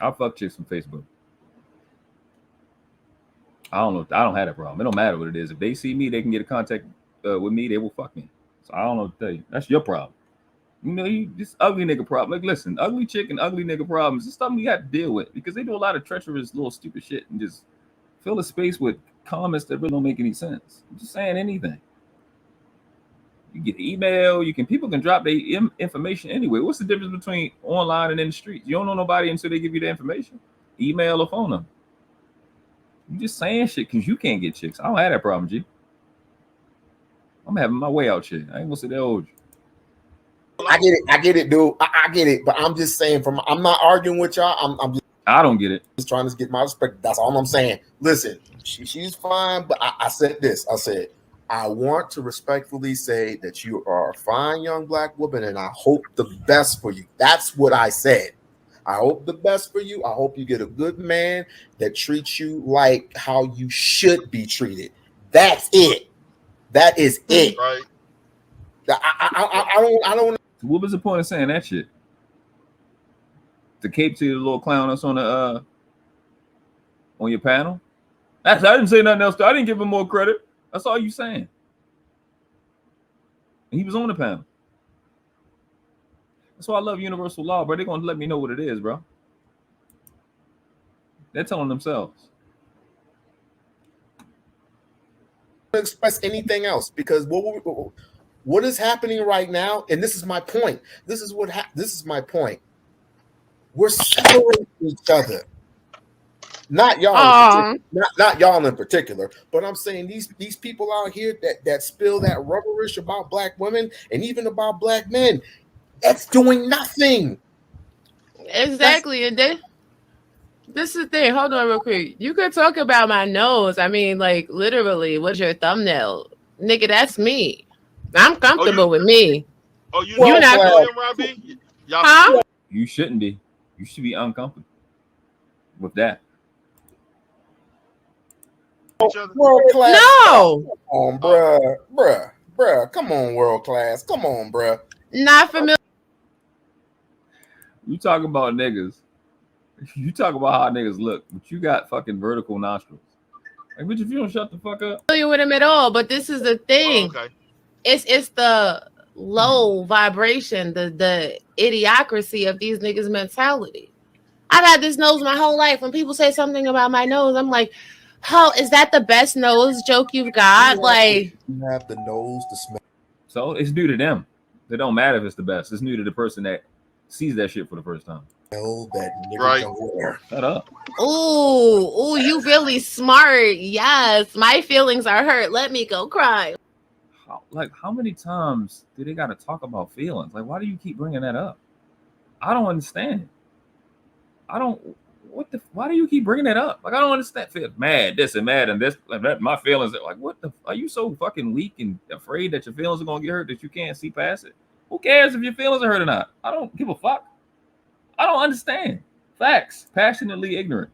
I'll fuck chicks from Facebook. I don't know. I don't have that problem. It don't matter what it is. If they see me, they can get a contact with me. They will fuck me. So I don't know what to tell you. That's your problem. You know, this ugly nigga problem. Like, listen, ugly chick and ugly nigga problems is something you have to deal with because they do a lot of treacherous little stupid shit and just fill the space with comments that really don't make any sense. I'm just saying anything. You get email, people can drop their information anyway. What's the difference between online and in the streets? You don't know nobody until they give you the information. Email or phone number. You just saying shit because you can't get chicks. I don't have that problem, G. I'm having my way out here. I ain't gonna say that old. I get it, dude. I get it, but I'm just saying. I'm not arguing with y'all. I don't get it. Just trying to get my respect. That's all I'm saying. Listen, she's fine, but I said this. I said I want to respectfully say that you are a fine young black woman, and I hope the best for you. That's what I said. I hope the best for you. I hope you get a good man that treats you like how you should be treated. That's it. That is it. Right. I don't. What was the point of saying that shit? The cape to the little clown that's on the on your panel? I didn't say nothing else. I didn't give him more credit. That's all you saying. And he was on the panel. That's why I love universal law, bro. They're gonna let me know what it is, bro. They're telling themselves. Express anything else because what is happening right now, and this is my point. This is my point. We're separating each other. Not y'all, not y'all in particular, but I'm saying these people out here that spill that rubberish about black women and even about black men, that's doing nothing. Exactly, and then this is the thing. Hold on, real quick. You could talk about my nose. I mean, like literally, what's your thumbnail, nigga? That's me. I'm comfortable with me. Oh, you're not going, Robbie? Huh? You shouldn't be. You should be uncomfortable with that. World class. No. Come on, bruh. Come on, world class. Come on, bruh. Not familiar. You talk about niggas. You talk about how niggas look, but you got fucking vertical nostrils. Like, bitch, if you don't shut the fuck up. Familiar with him at all, but this is the thing. Oh, okay. It's the low vibration, the idiocracy of these niggas' mentality. I've had this nose my whole life. When people say something about my nose, I'm like, oh, is that the best nose joke you've got? Like, you have the nose to smell. So it's new to them. It don't matter if it's the best. It's new to the person that sees that shit for the first time. That nigga right. Shut up. Ooh, you really smart. Yes, my feelings are hurt. Let me go cry. How many times do they gotta talk about feelings? Like, why do you keep bringing that up? I don't understand it. Why do you keep bringing that up? Like, I don't understand. Feel mad, this and mad and this, like that. My feelings are like, what the? Are you so fucking weak and afraid that your feelings are gonna get hurt that you can't see past it? Who cares if your feelings are hurt or not? I don't give a fuck. I don't understand. Facts. Passionately ignorant.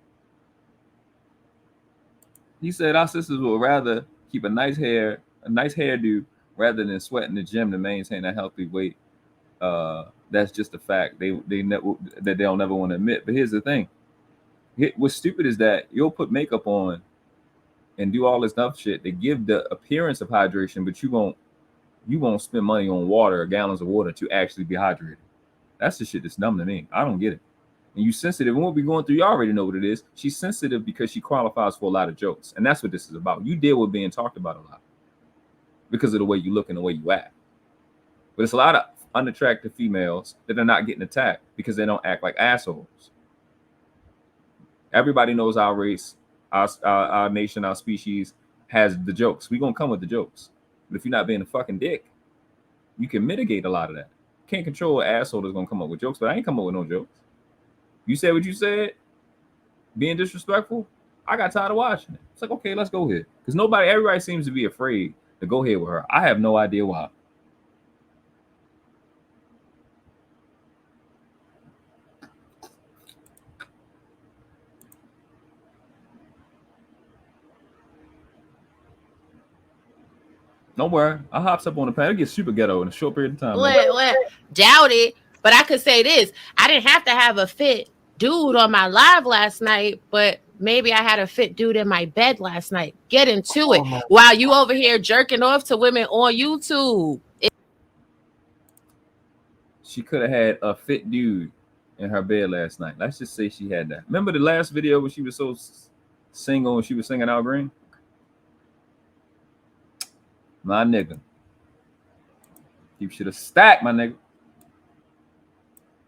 He said our sisters would rather keep a nice hairdo rather than sweat in the gym to maintain a healthy weight. That's just a fact. They'll never want to admit. But here's the thing. What's stupid is that you'll put makeup on and do all this stuff shit to give the appearance of hydration, but you won't spend money on water or gallons of water to actually be hydrated. That's the shit that's dumb to me. I don't get it. And you sensitive. And what we're going through, you already know what it is. She's sensitive because she qualifies for a lot of jokes. And that's what this is about. You deal with being talked about a lot because of the way you look and the way you act. But it's a lot of unattractive females that are not getting attacked because they don't act like assholes. Everybody knows our race, our nation, our species has the jokes. We're going to come with the jokes. But if you're not being a fucking dick, you can mitigate a lot of that. Can't control an asshole that's going to come up with jokes, but I ain't come up with no jokes. You said what you said, being disrespectful. I got tired of watching it. It's like, okay, let's go here. Because everybody seems to be afraid to go here with her. I have no idea why. Don't worry. I hops up on the panel. I get super ghetto in a short period of time. Doubt it. But I could say this. I didn't have to have a fit dude on my live last night, but maybe I had a fit dude in my bed last night. Get into it while you over here jerking off to women on YouTube. she could have had a fit dude in her bed last night. Let's just say she had that. Remember the last video where she was so single and she was singing Al Green? My nigga. You should have stacked, my nigga.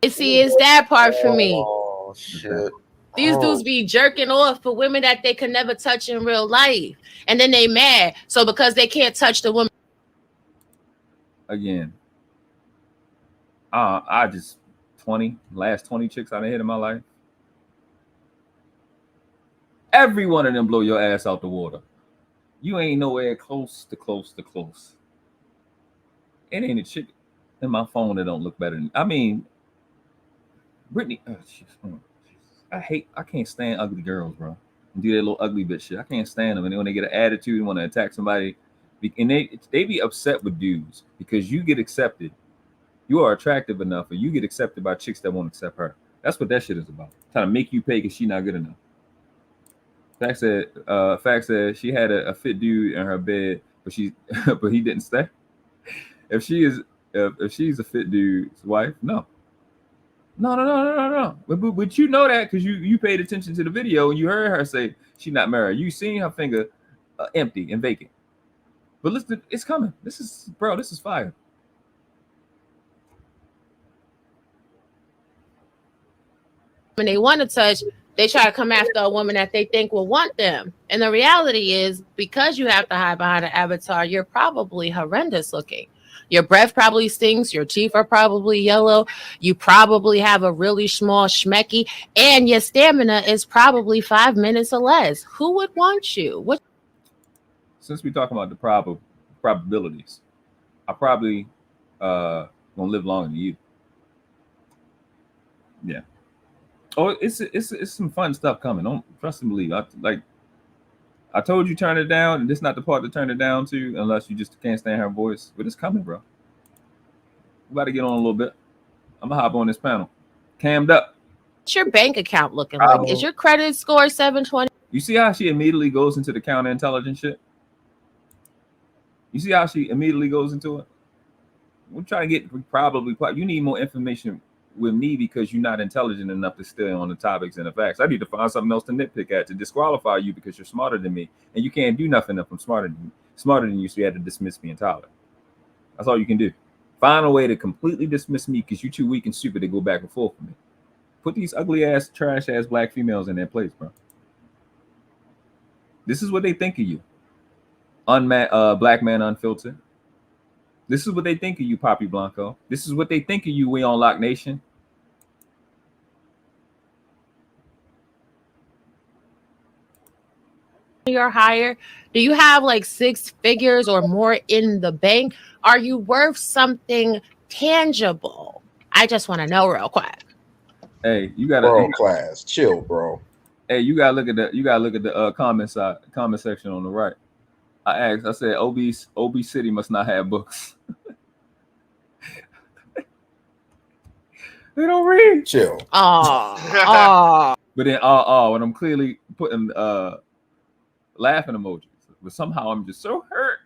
See, it's that part for me. Oh, shit. These dudes be jerking off for women that they can never touch in real life. And then they mad. So because they can't touch the woman. Again. I just last 20 chicks I done hit in my life. Every one of them blow your ass out the water. You ain't nowhere close to close. It ain't a chick in my phone that don't look better than. I mean, Brittany. I can't stand ugly girls, bro. And do that little ugly bitch shit. I can't stand them. And then when they get an attitude and want to attack somebody, and they be upset with dudes because you get accepted. You are attractive enough, or you get accepted by chicks that won't accept her. That's what that shit is about. Trying to make you pay because she not good enough. Fact said she had a fit dude in her bed, but he didn't stay. If she's a fit dude's wife, no. But you know that because you paid attention to the video and you heard her say she's not married. You seen her finger empty and vacant. But listen, it's coming. This is fire. When they want to touch, they try to come after a woman that they think will want them. And the reality is, because you have to hide behind an avatar, you're probably horrendous looking. Your breath probably stinks. Your teeth are probably yellow. You probably have a really small schmecky. And your stamina is probably 5 minutes or less. Who would want you? Since we're talking about the probabilities, I probably gonna live longer than you. Yeah. Oh, it's some fun stuff coming. Don't trust and believe. I told you turn it down, and this is not the part to turn it down to, unless you just can't stand her voice. But it's coming, bro. We about to get on a little bit. I'm gonna hop on this panel. Cammed up. What's your bank account looking like? Is your credit score 720? You see how she immediately goes into the counterintelligence shit? You see how she immediately goes into it? We're trying to get probably. You need more information with me because you're not intelligent enough to stay on the topics and the facts. I need to find something else to nitpick at to disqualify you because you're smarter than me and you can't do nothing if I'm smarter than you, so you had to dismiss me entirely. That's all you can do. Find a way to completely dismiss me because you're too weak and stupid to go back and forth with me. Put these ugly ass, trash ass black females in their place, bro. This is what they think of you. Black man unfiltered. This is what they think of you, PAPI Blanco. This is what they think of you, We-On-Loc Nation. You're higher. Do you have like 6 figures or more in the bank? Are you worth something tangible? I just want to know real quick. Hey, you gotta world class. Chill, bro. Hey, you gotta look at the comment section on the right. I said Obese City must not have books. They don't read. Chill. Oh. But then when I'm clearly putting laughing emojis, but somehow I'm just so hurt.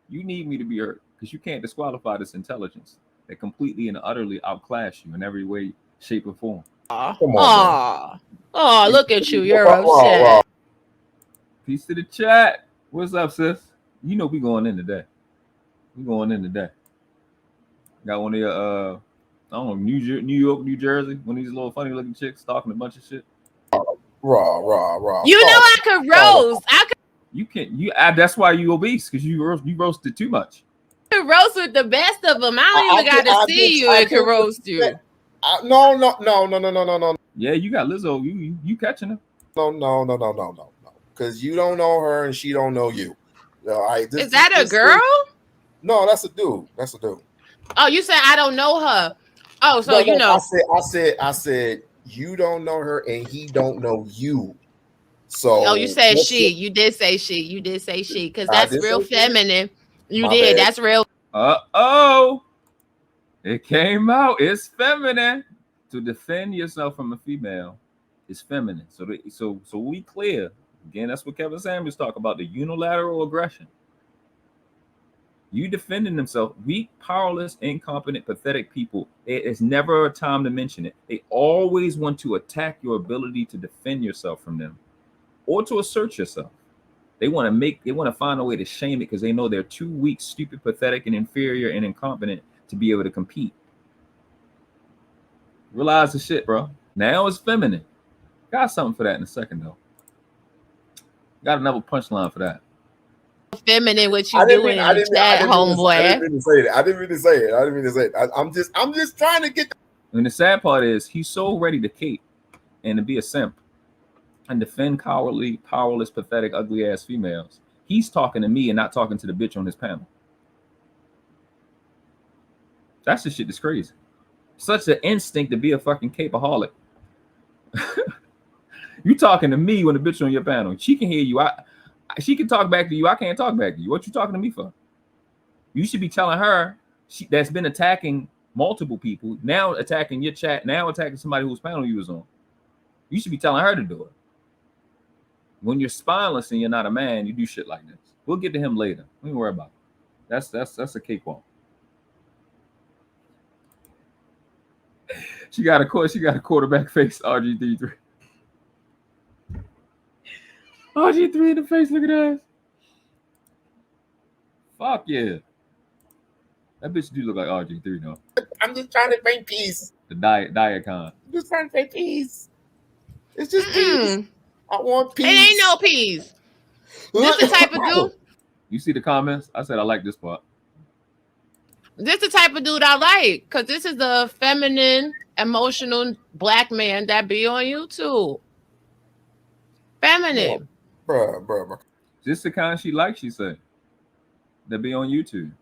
You need me to be hurt because you can't disqualify this intelligence that completely and utterly outclass you in every way, shape, or form. Come on, oh, look at you. You're upset. Peace to the chat. What's up, sis? You know we going in today. Got one of your I don't know, New York, New Jersey, one of these little funny looking chicks talking a bunch of shit. Raw. You know I could roast. That's why you obese, because you roasted too much. I could roast with the best of them. I don't even got to see you. I can roast you. No. Yeah, you got Lizzo. You catching her? No. Because you don't know her and she don't know you. All right. Is that a girl? No, that's a dude. Oh, you said I don't know her. Oh, so you know. I said you don't know her and he don't know you. So. Oh, you said she. You did say she. Because that's real feminine. You did. Bad. That's real. It came out. It's feminine. To defend yourself from a female is feminine. So we clear. Again, that's what Kevin Samuels talk about, the unilateral aggression. You defending themselves, weak, powerless, incompetent, pathetic people. It's never a time to mention it. They always want to attack your ability to defend yourself from them or to assert yourself. They want to find a way to shame it because they know they're too weak, stupid, pathetic, and inferior and incompetent to be able to compete. Realize the shit, bro. Now it's feminine. Got something for that in a second, though. Got another punchline for that. Feminine, what you doing in the chat, homeboy? I didn't mean to say that. I didn't mean to say it. I'm just trying to get. And the sad part is he's so ready to cape and to be a simp and defend cowardly, powerless, pathetic, ugly ass females. He's talking to me and not talking to the bitch on his panel. That's the shit that's crazy. Such an instinct to be a fucking capeaholic. You talking to me when the bitch on your panel. She can hear you. She can talk back to you. I can't talk back to you. What you talking to me for? You should be telling her that's been attacking multiple people, now attacking your chat, now attacking somebody whose panel you was on. You should be telling her to do it. When you're spineless and you're not a man, you do shit like this. We'll get to him later. Don't worry about it. That's a cakewalk. She got a quarterback face, RG3. RG3 in the face, look at that. Fuck yeah. That bitch do look like RG3 though. I'm just trying to bring peace. The Diacon. I'm just trying to bring peace. It's just peace. I want peace. It ain't no peace. This the type of dude. You see the comments? I said I like this part. This the type of dude I like, because this is the feminine, emotional black man that be on YouTube. Feminine. Bruh. This the kind she likes, she said. That be on YouTube.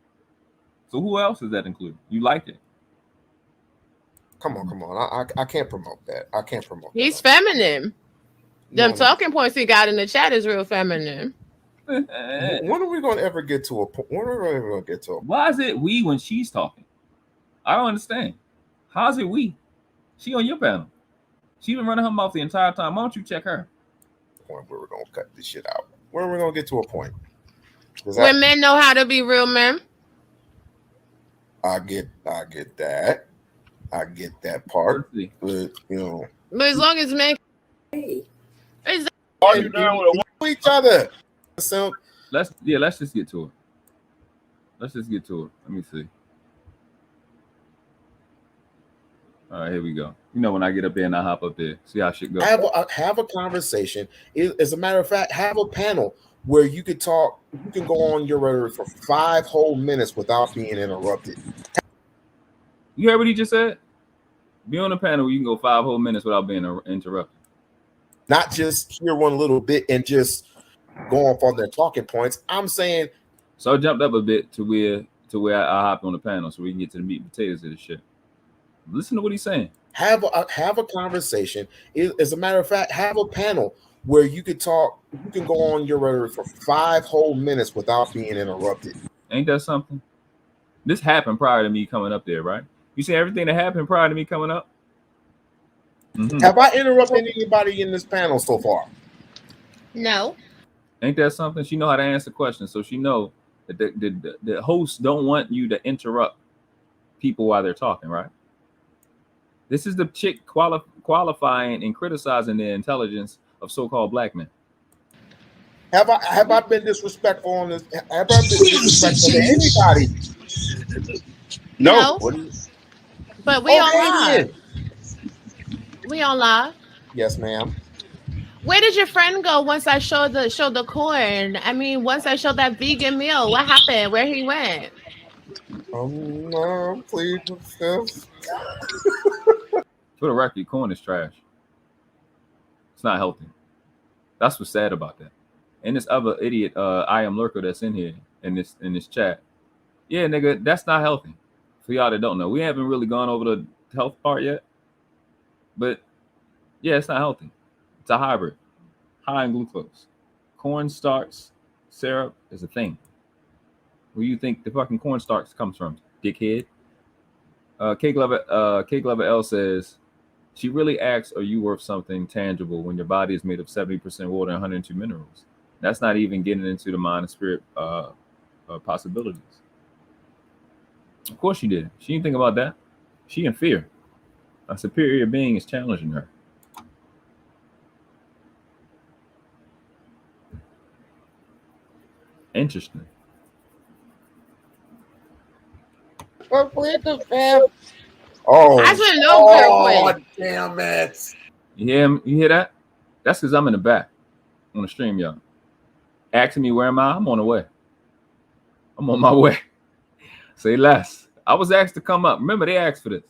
So who else does that include? You like it? Come on. I can't promote that. I can't promote that. He's feminine. Them talking points he got in the chat is real feminine. When are we going to ever get to a point? When are we ever going to get to a point? Why is it we when she's talking? I don't understand. How's it we? She on your panel. She been running her mouth the entire time. Why don't you check her? Point where we're going to cut this shit out. When are we going to get to a point? When men know how to be real men. I get that. I get that part. But But as long as men are you down with each other? So let's just get to it. Let me see. All right, here we go. You know, when I get up there and I hop up there, see how shit goes. Have a conversation. As a matter of fact, have a panel where you could talk. You can go on your rhetoric for 5 whole minutes without being interrupted. You heard what he just said? Be on a panel where you can go 5 whole minutes without being interrupted. Not just hear one little bit and just go off on their talking points. I'm saying. So I jumped up a bit to where I hopped on the panel so we can get to the meat and potatoes of this shit. Listen to what he's saying. Have a conversation. As a matter of fact, have a panel where you could talk. You can go on your rhetoric for 5 whole minutes without being interrupted. Ain't that something? This happened prior to me coming up there, right? You see everything that happened prior to me coming up? Mm-hmm. Have I interrupted anybody in this panel so far? No. Ain't that something? She know how to answer questions, so she know that the hosts don't want you to interrupt people while they're talking, right? This is the chick qualifying and criticizing the intelligence of so-called black men. Have I been disrespectful on this? Have I been disrespectful to anybody? No. But we on live. We on live. Yes, ma'am. Where did your friend go once I showed the corn? I mean, once I showed that vegan meal, what happened? Where he went? No, please, sis. For the record, corn is trash. It's not healthy. That's what's sad about that. And this other idiot, I am Lurker, that's in here in this chat. Yeah, nigga, that's not healthy. For y'all that don't know, we haven't really gone over the health part yet. But yeah, it's not healthy. It's a hybrid, high in glucose. Cornstarch syrup is a thing. Where you think the fucking cornstarch comes from, dickhead? Cake Lover L says, she really asks, are you worth something tangible when your body is made of 70% water and 102 minerals? That's not even getting into the mind and spirit possibilities. Of course she did. She didn't think about that. She in fear. A superior being is challenging her. Interesting. But with the fam. Oh, I should know real quick. Damn it. You hear that? That's because I'm in the back on the stream, y'all. Asking me where am I? I'm on the way. I'm on my way. Say less. I was asked to come up. Remember, they asked for this.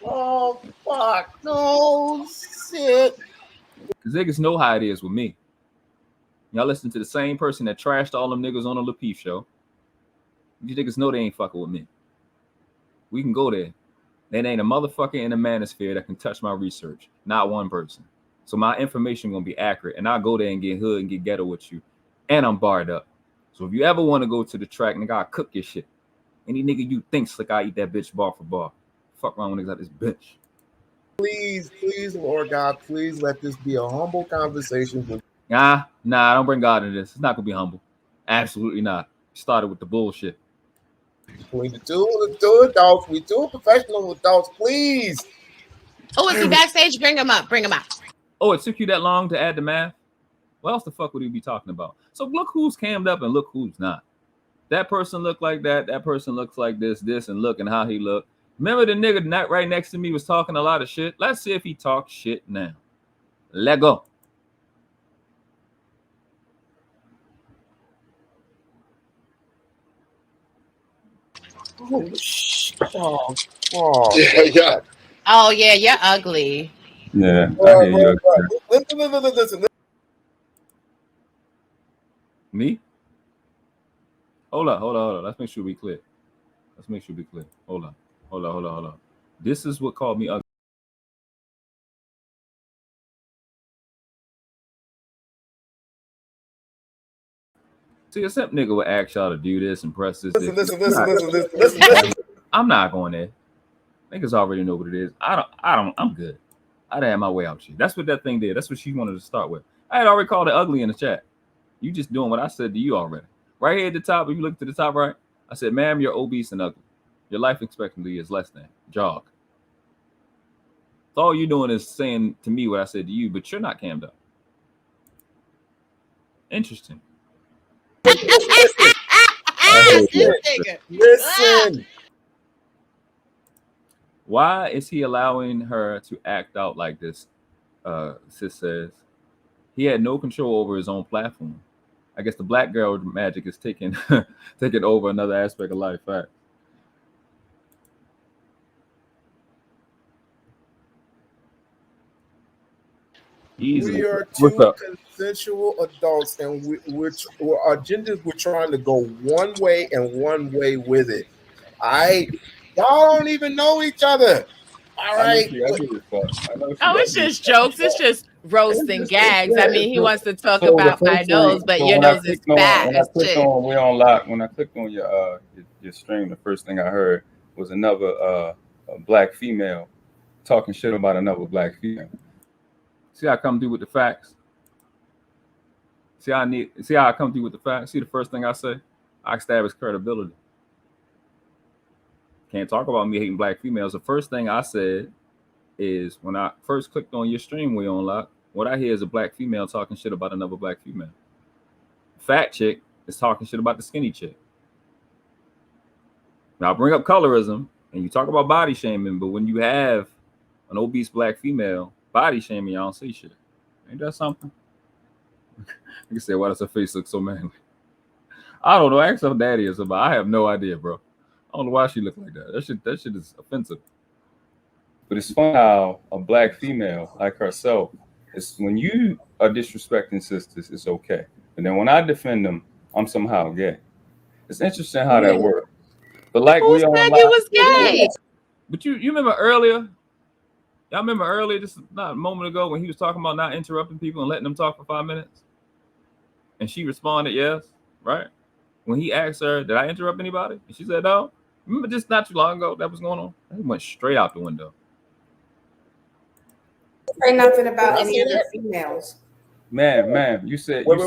Oh, fuck. No shit. Because niggas know how it is with me. Y'all listen to the same person that trashed all them niggas on the Lapeef show. You niggas know they ain't fucking with me. We can go there. There ain't a motherfucker in the manosphere that can touch my research. Not one person. So my information gonna be accurate. And I'll go there and get hood and get ghetto with you. And I'm barred up. So if you ever want to go to the track, nigga, I'll cook your shit. Any nigga you think slick, I eat that bitch bar for bar. Fuck around with niggas like this bitch. Please, Lord God, please let this be a humble conversation with Nah, I don't bring God into this. It's not gonna be humble. Absolutely not. Started with the bullshit. between the two adults. We two professional adults, please. Oh, is he backstage? Bring him up. Bring him up. Oh, it took you that long to add the math? What else the fuck would he be talking about? So look who's cammed up and look who's not. That person looked like that. That person looks like this, and look and how he looked. Remember the nigga right next to me was talking a lot of shit? Let's see if he talks shit now. Let go. Yeah. Oh yeah, you're ugly. Yeah, I hear you. Listen. Me? Hold on. Let's make sure we clear. Hold on. This is what called me ugly. See, a simp nigga would ask y'all to do this and press this. Listen. I'm not going there. Niggas already know what it is. I'm good. I done had my way out shit. That's what that thing did. That's what she wanted to start with. I had already called it ugly in the chat. You just doing what I said to you already. Right here at the top, if you look to the top right, I said, ma'am, you're obese and ugly. Your life expectancy is less than. Jog. So all you're doing is saying to me what I said to you, but you're not cammed up. Interesting. Listen. Why is he allowing her to act out like this? Sis says he had no control over his own platform. I guess the black girl magic is taking over another aspect of life. Fact. We are two consensual adults, and our agendas we're trying to go one way and one way with it. Y'all don't even know each other. All right. Oh, it's just jokes. It's just roasting gags. I mean, he wants to talk about my nose, but your nose is fat. When I clicked on We-On-Loc, when I clicked on your stream, the first thing I heard was another a black female talking shit about another black female. See how I come through with the facts? See how I come through with the facts? See the first thing I say? I establish credibility. Can't talk about me hating black females. The first thing I said is when I first clicked on your stream, We-On-Loc, what I hear is a black female talking shit about another black female. Fat chick is talking shit about the skinny chick. Now I bring up colorism and you talk about body shaming, but when you have an obese black female body shaming, y'all don't say shit. Ain't that something? You can say, why does her face look so manly? I don't know. Ask her daddy or something. I have no idea, bro. I don't know why she looked like that. That shit is offensive. But it's fun how a black female like herself is, when you are disrespecting sisters, it's okay. And then when I defend them, I'm somehow gay. It's interesting how that works. But like who said he was gay? But you remember earlier? Y'all remember earlier, just not a moment ago, when he was talking about not interrupting people and letting them talk for 5 minutes? And she responded, yes, right? When he asked her, did I interrupt anybody? And she said, no. Remember just not too long ago that was going on? He went straight out the window. Say nothing about any other females. Ma'am, you said wait.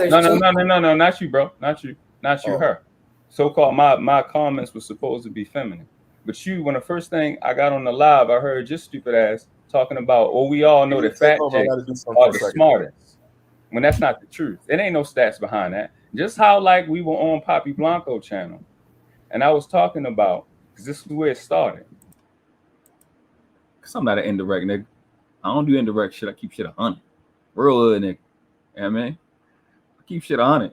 No, not you, bro. Not you, her. So-called my comments were supposed to be feminine. But you, when the first thing I got on the live, I heard your stupid ass talking about, oh, we all know that fat chicks are the smartest. When that's not the truth. It ain't no stats behind that. Just how like we were on PAPI Blanco channel. And I was talking about, because this is where it started. Because I'm not an indirect nigga. I don't do indirect shit. I keep shit 100. Real hood nigga. You know what I mean? I keep shit 100.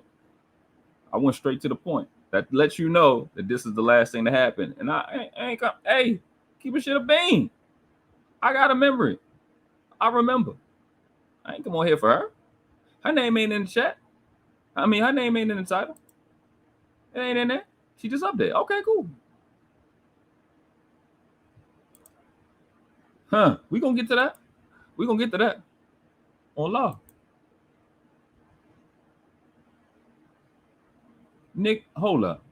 I went straight to the point. That lets you know that this is the last thing to happen. And I ain't come, hey, keep a shit a bean. I got a memory. I remember. I ain't come on here for her. Her name ain't in the chat. I mean, her name ain't in the title. It ain't in there. She just up there. Okay, cool. Huh. We gonna get to that. We gonna get to that. On law. Nick, hold up.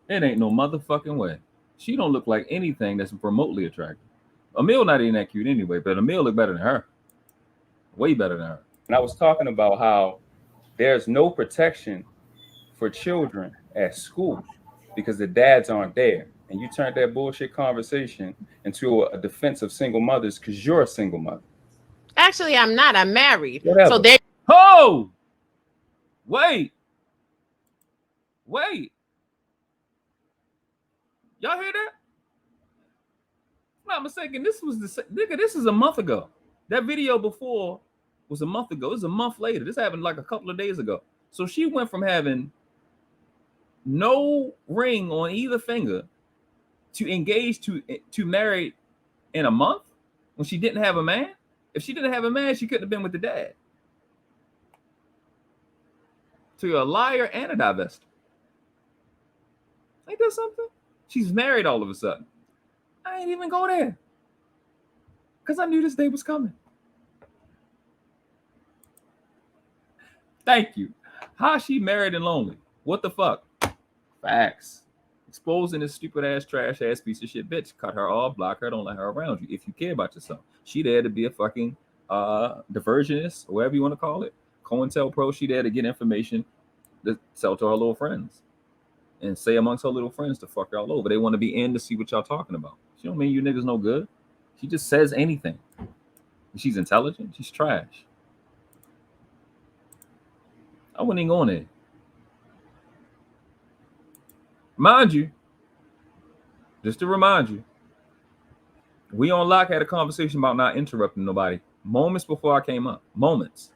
It ain't no motherfucking way. She don't look like anything that's remotely attractive. Emil not even that cute anyway, but Emil look better than her. Way better than her. And I was talking about how there's no protection for children at school because the dads aren't there. And you turned that bullshit conversation into a defense of single mothers because you're a single mother. Actually, I'm not. I'm married. Whatever. So there. Oh! Wait. Y'all hear that? If I'm not mistaken, this was the nigga. This is a month ago. That video before was a month ago. This is a month later. This happened like a couple of days ago. So she went from having no ring on either finger to engaged to married in a month when she didn't have a man. If she didn't have a man, she couldn't have been with the dad. So you're a liar and a divestor. Ain't that something? She's married all of a sudden. I ain't even go there because I knew this day was coming. Thank you. How she married and lonely? What the fuck? Facts. Exposing this stupid ass, trash ass piece of shit bitch. Cut her off, block her, don't let her around you. If you care about yourself, she there to be a fucking diversionist, or whatever you want to call it. Cointel Pro, she there to get information to sell to her little friends and say amongst her little friends to fuck y'all over. They want to be in to see what y'all talking about. She don't mean you niggas no good. She just says anything. She's intelligent. She's trash. I wouldn't even go on there. Mind you, just to remind you, We-On-Loc had a conversation about not interrupting nobody moments before I came up. Moments.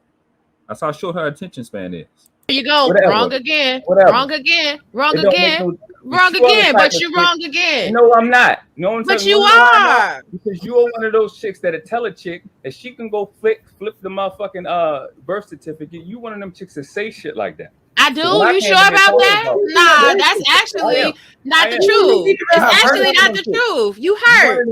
That's how short her attention span is. There you go. Whatever. Wrong again. Whatever. Wrong again. Wrong It don't again. make Wrong again. But you're wrong again. No, I'm not. You know what I'm But saying? you are. Because you are one of those chicks that'll tell a chick that she can go flip the motherfucking birth certificate. You one of them chicks that say shit like that. I do. You sure about that? Nah, that's actually not the truth. It's actually not the truth. You hurt.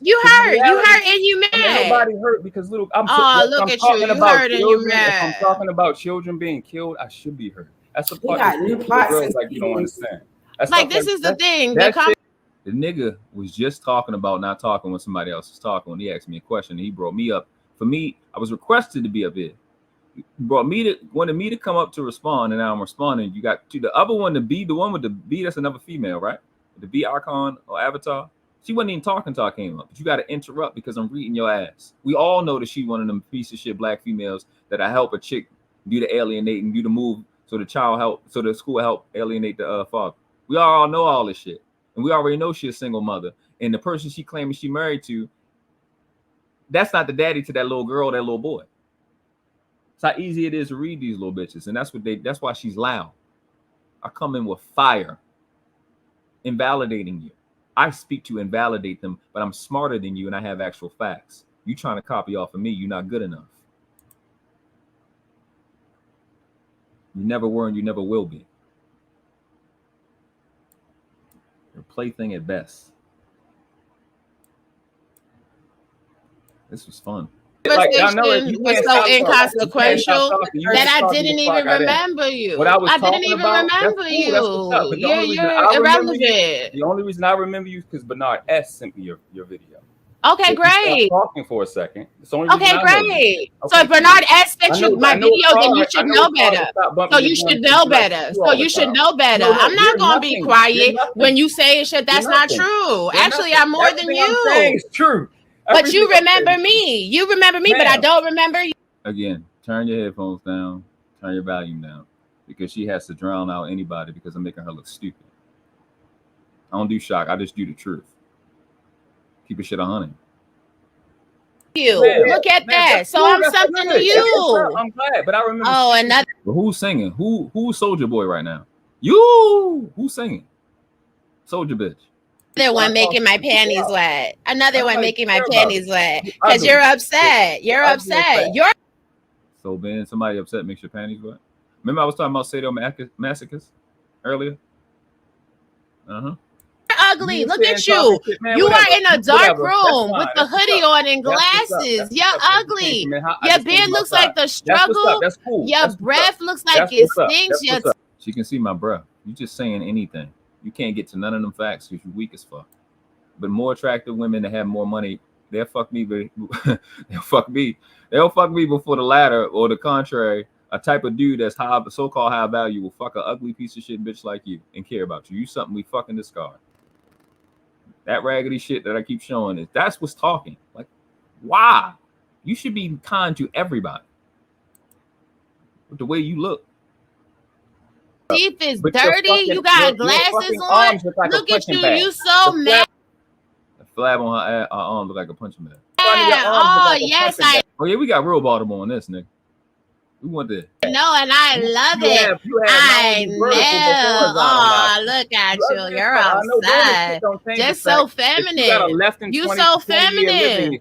You hurt. You hurt and you mad. Nobody hurt because look at you. You hurt and you mad. If I'm talking about children being killed, I should be hurt. That's the part that girls like you don't understand. That's like this is the thing. The nigga was just talking about not talking when somebody else was talking. When he asked me a question, and he brought me up. For me, I was requested to be up here. Wanted me to come up to respond, and now I'm responding. You got the other one, the one with the B, that's another female, right? The B icon or avatar. She wasn't even talking until I came up. But you got to interrupt because I'm reading your ass. We all know that she one of them piece of shit black females that I help a chick do the alienating, do the move, so the school help alienate the father. We all know all this shit, and we already know she's a single mother. And the person she claiming she married to, that's not the daddy to that little girl, that little boy. It's how easy it is to read these little bitches, and that's why she's loud. I come in with fire, invalidating you. I speak to invalidate them, but I'm smarter than you, and I have actual facts. You trying to copy off of me, you're not good enough. You never were, and you never will be. You're a plaything at best. This was fun. Conversation was so inconsequential that I didn't even remember you. I didn't even remember you. You're irrelevant. The only reason I remember you is because Bernard S. sent me your video. Okay, great. Talking for a second. Okay, great. So if Bernard S sent you my video, then you should know better. So you should know better. So you should know better. I'm not gonna be quiet when you say shit that's not true. Actually, I'm more than you. It's true. But you remember me. You remember me, but I don't remember you. Again, turn your headphones down, turn your volume down, because she has to drown out anybody because I'm making her look stupid. I don't do shock. I just do the truth. Keep your shit 100. Look at that. So I'm something to you. I'm glad, but I remember. Oh, another. But who's singing? Who's Soldier Boy right now? You. Who's singing? Soldier bitch. Another one making my panties wet. Another one making my panties wet. Because you're upset. You're upset. You're. So Ben, somebody upset makes your panties wet. Remember I was talking about sadomasochists earlier. Ugly. Look at you. You are in a dark room with the hoodie on and glasses. You're ugly. Your beard looks like the struggle. That's cool. Your breath looks like it stinks. She can see my breath. You just saying anything. You can't get to none of them facts because you're weak as fuck. But more attractive women that have more money, they'll fuck me. They'll fuck me. They'll fuck me before the latter or the contrary. A type of dude that's high, so-called high value will fuck an ugly piece of shit bitch like you and care about you. You something we fucking discard. That raggedy shit that I keep showing that's what's talking. Like, why? You should be kind to everybody. With the way you look. Teeth is dirty. You got glasses on. Look at you. You so mad. The flab on her arm look like a punching bag. Oh, yes. Oh, yeah, we got real Baltimore on this, nigga. We want that. No, and I love it. I know. Oh, look at you. You're upset. Just so feminine. You so feminine.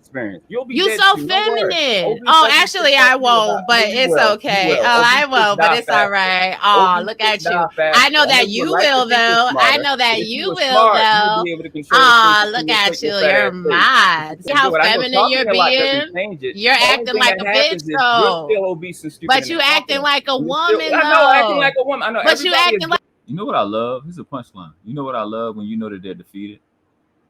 You so feminine. Oh, actually, I won't, but it's okay. Oh, I won't, but it's all right. Oh, look at you. I know that you will, though. I know that you will, though. Oh, look at you. You're mad. See how feminine you're being? You're acting like a bitch, though. You're still obese and stupid. But you acting like a woman, though. I know, acting like a woman. I know. But you acting like. You know what I love? Here's a punchline. You know what I love when you know that they're defeated?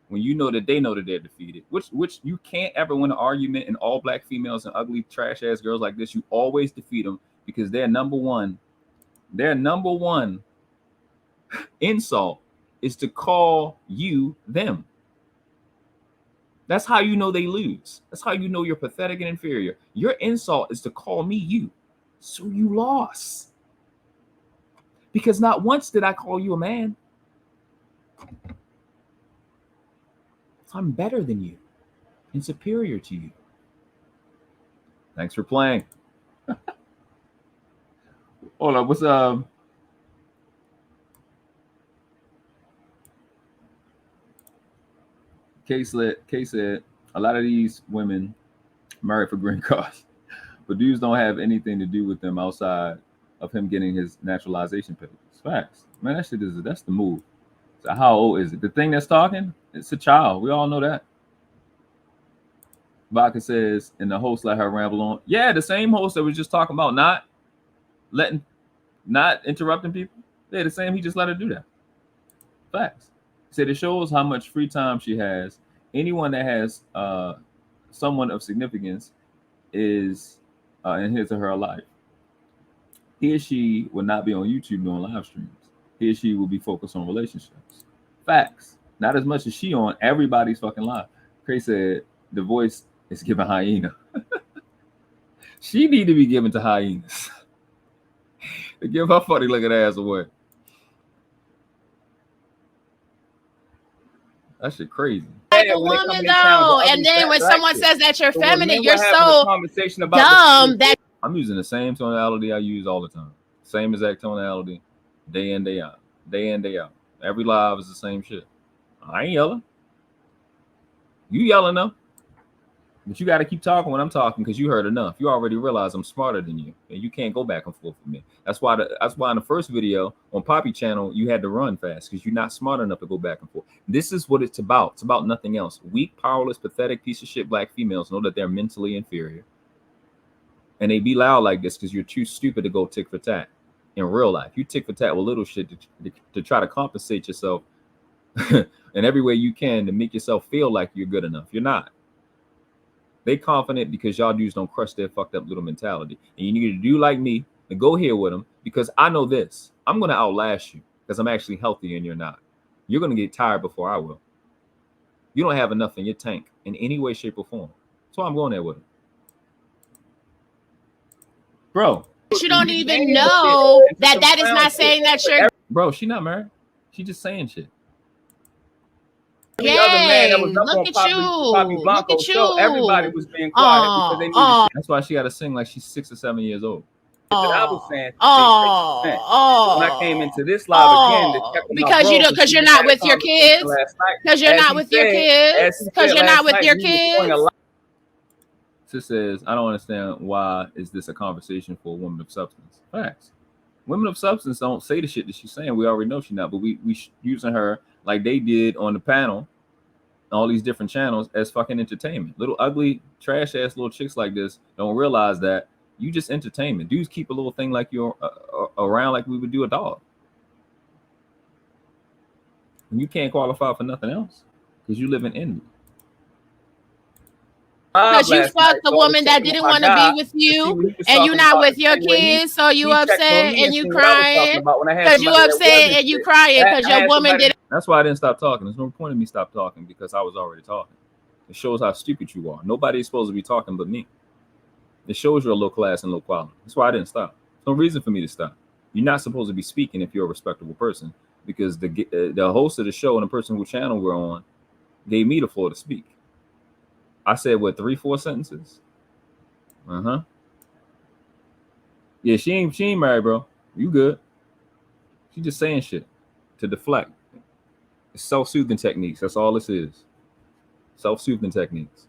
When you know that they know that they're defeated. Which you can't ever win an argument in all black females and ugly trash ass girls like this. You always defeat them because their number one insult is to call you them. That's how you know they lose. That's how you know you're pathetic and inferior. Your insult is to call me you. So you lost. Because not once did I call you a man. I'm better than you and superior to you. Thanks for playing. Hold on, what's Kay said a lot of these women married for green cards. But dudes don't have anything to do with them outside of him getting his naturalization papers. Facts. Man, that shit that's the move. So how old is it? The thing that's talking, it's a child. We all know that. Vodka says, and the host let her ramble on. Yeah, the same host that was just talking about not interrupting people. Yeah, the same, he just let her do that. Facts. He said it shows how much free time she has. Anyone that has someone of significance is in his or her life. He or she will not be on YouTube doing live streams. He or she will be focused on relationships. Facts. Not as much as she on everybody's fucking live. Craig said the voice is giving hyena. She need to be given to hyenas. To give her funny looking ass away. That shit crazy. Like a woman though, and then when someone says that you're feminine, you're so dumb that I'm using the same tonality I use all the time. Same exact tonality, day in, day out. Day in, day out. Every live is the same shit. I ain't yelling. You yelling though. But you got to keep talking when I'm talking because you heard enough. You already realize I'm smarter than you, and you can't go back and forth with me. That's why in the first video on PAPI channel you had to run fast because you're not smart enough to go back and forth. This is what it's about. It's about nothing else. Weak, powerless, pathetic piece of shit black females know that they're mentally inferior, and they be loud like this because you're too stupid to go tick for tat in real life. You tick for tat with little shit to try to compensate yourself in every way you can to make yourself feel like you're good enough. You're not. They confident because y'all dudes don't crush their fucked up little mentality. And you need to do like me and go here with them because I know this. I'm going to outlast you because I'm actually healthy and you're not. You're going to get tired before I will. You don't have enough in your tank in any way, shape, or form. So I'm going there with him. Bro. You don't even know that is not saying that you're... Bro, she not married. She just saying shit. Yay, look at you. Look at you. Everybody was being quiet because they knew That's why she got to sing like she's 6 or 7 years old. that I was saying. When I came into this live again to check because you're not with your kids. Because you're not with your kids. Because you're not with your kids. Sis says, I don't understand why is this a conversation for women of substance. Facts. Women of substance don't say the shit that she's saying. We already know she's not, but we using her like they did on the panel, all these different channels as fucking entertainment. Little ugly, trash ass little chicks like this don't realize that you just entertainment. Dudes keep a little thing like you're around like we would do a dog. And you can't qualify for nothing else because you live in envy. Because you fucked the woman that didn't want to be with you, and you're not with your kids, so you upset and you crying. Because you upset and you crying because your woman didn't. That's why I didn't stop talking. There's no point in me stop talking because I was already talking. It shows how stupid you are. Nobody is supposed to be talking but me. It shows you're low class and low quality. That's why I didn't stop. There's no reason for me to stop. You're not supposed to be speaking if you're a respectable person because the host of the show and the person whose channel we're on gave me the floor to speak. I said, what, 3-4 sentences? Yeah, she ain't married, bro. You good. She just saying shit to deflect. It's self-soothing techniques. That's all this is. Self-soothing techniques.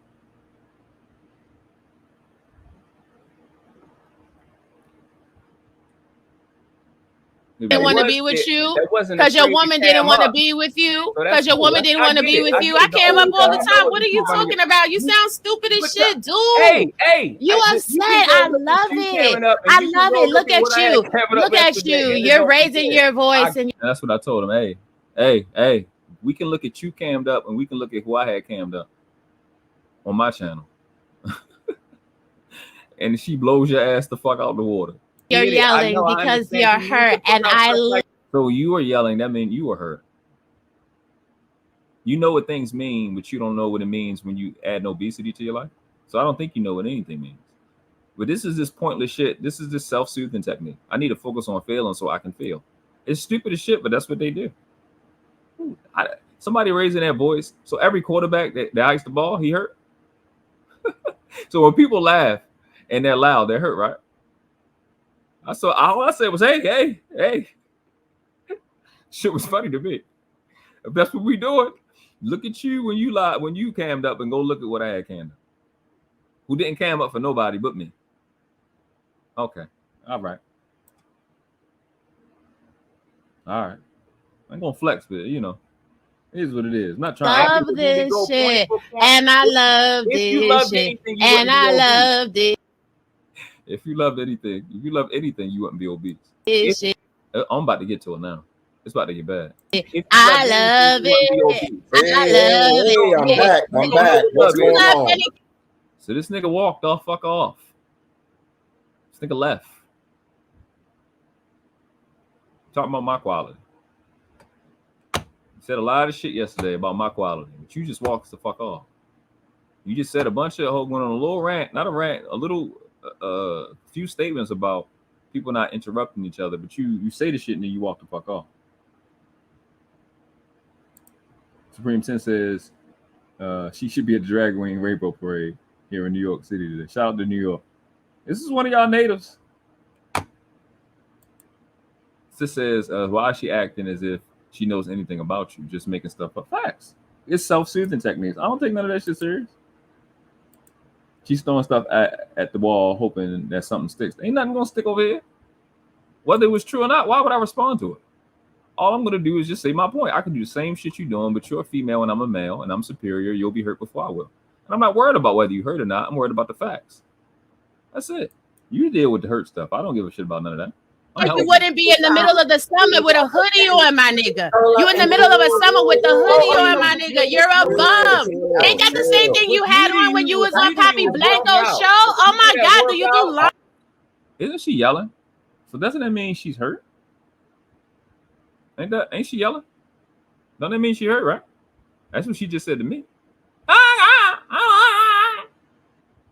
Didn't want to be with you because your woman didn't want to be with you because your woman didn't want to be with you. I came up all the time. What are you talking about? You sound stupid as shit, dude. Hey, you upset. I love it. I love it. Look at you. Look at you. You're raising your voice. And that's what I told him. Hey, we can look at you cammed up and we can look at who I had cammed up on my channel. And she blows your ass the fuck out the water. You're yelling because you're hurt, and So you were yelling. That means you were hurt. You know what things mean, but you don't know what it means when you add an obesity to your life. So I don't think you know what anything means. But this is this pointless shit. This is this self-soothing technique. I need to focus on feeling so I can feel. It's stupid as shit, but that's what they do. Somebody raising their voice. So every quarterback that iced the ball, he hurt. So when people laugh and they're loud, they're hurt, right? All I said was, hey. Shit was funny to me. If that's what we doing, look at you when you lied, when you cammed up and go look at what I had cammed up. Who didn't cam up for nobody but me. Okay. All right. I ain't gonna flex, but you know, it is what it is. I'm not trying to love this shit. And I love this shit. And I love this. If you loved anything, you wouldn't be obese. I'm about to get to it now. It's about to get bad. I love it. I'm back. What's going on? So this nigga walked the fuck off. This nigga left. Talking about my quality. He said a lot of shit yesterday about my quality, but you just walked the fuck off. You just said a bunch of went on a little rant, not a rant, a little few statements about people not interrupting each other, but you say the shit and then you walk the fuck off. Supreme 10 says she should be at the Drag Queen Rainbow Parade here in New York City today. Shout out to New York. This is one of y'all natives. Sis says, why is she acting as if she knows anything about you, just making stuff up? Facts. It's self-soothing techniques. I don't take none of that shit serious. She's throwing stuff at the wall, hoping that something sticks. Ain't nothing gonna stick over here. Whether it was true or not, why would I respond to it? All I'm gonna do is just say my point. I can do the same shit you're doing, but you're a female and I'm a male and I'm superior. You'll be hurt before I will. And I'm not worried about whether you hurt or not. I'm worried about the facts. That's it. You deal with the hurt stuff. I don't give a shit about none of that. You wouldn't be in the middle of the summer with a hoodie on, my nigga. You in the middle of a summer with the hoodie on, my nigga. You're a bum. Ain't that the same thing you had on when you was on PAPI Blanco's show? Oh my God, do you do laundry? Isn't she yelling? So doesn't that mean she's hurt? Ain't she yelling? Don't that mean she hurt, right? That's what she just said to me.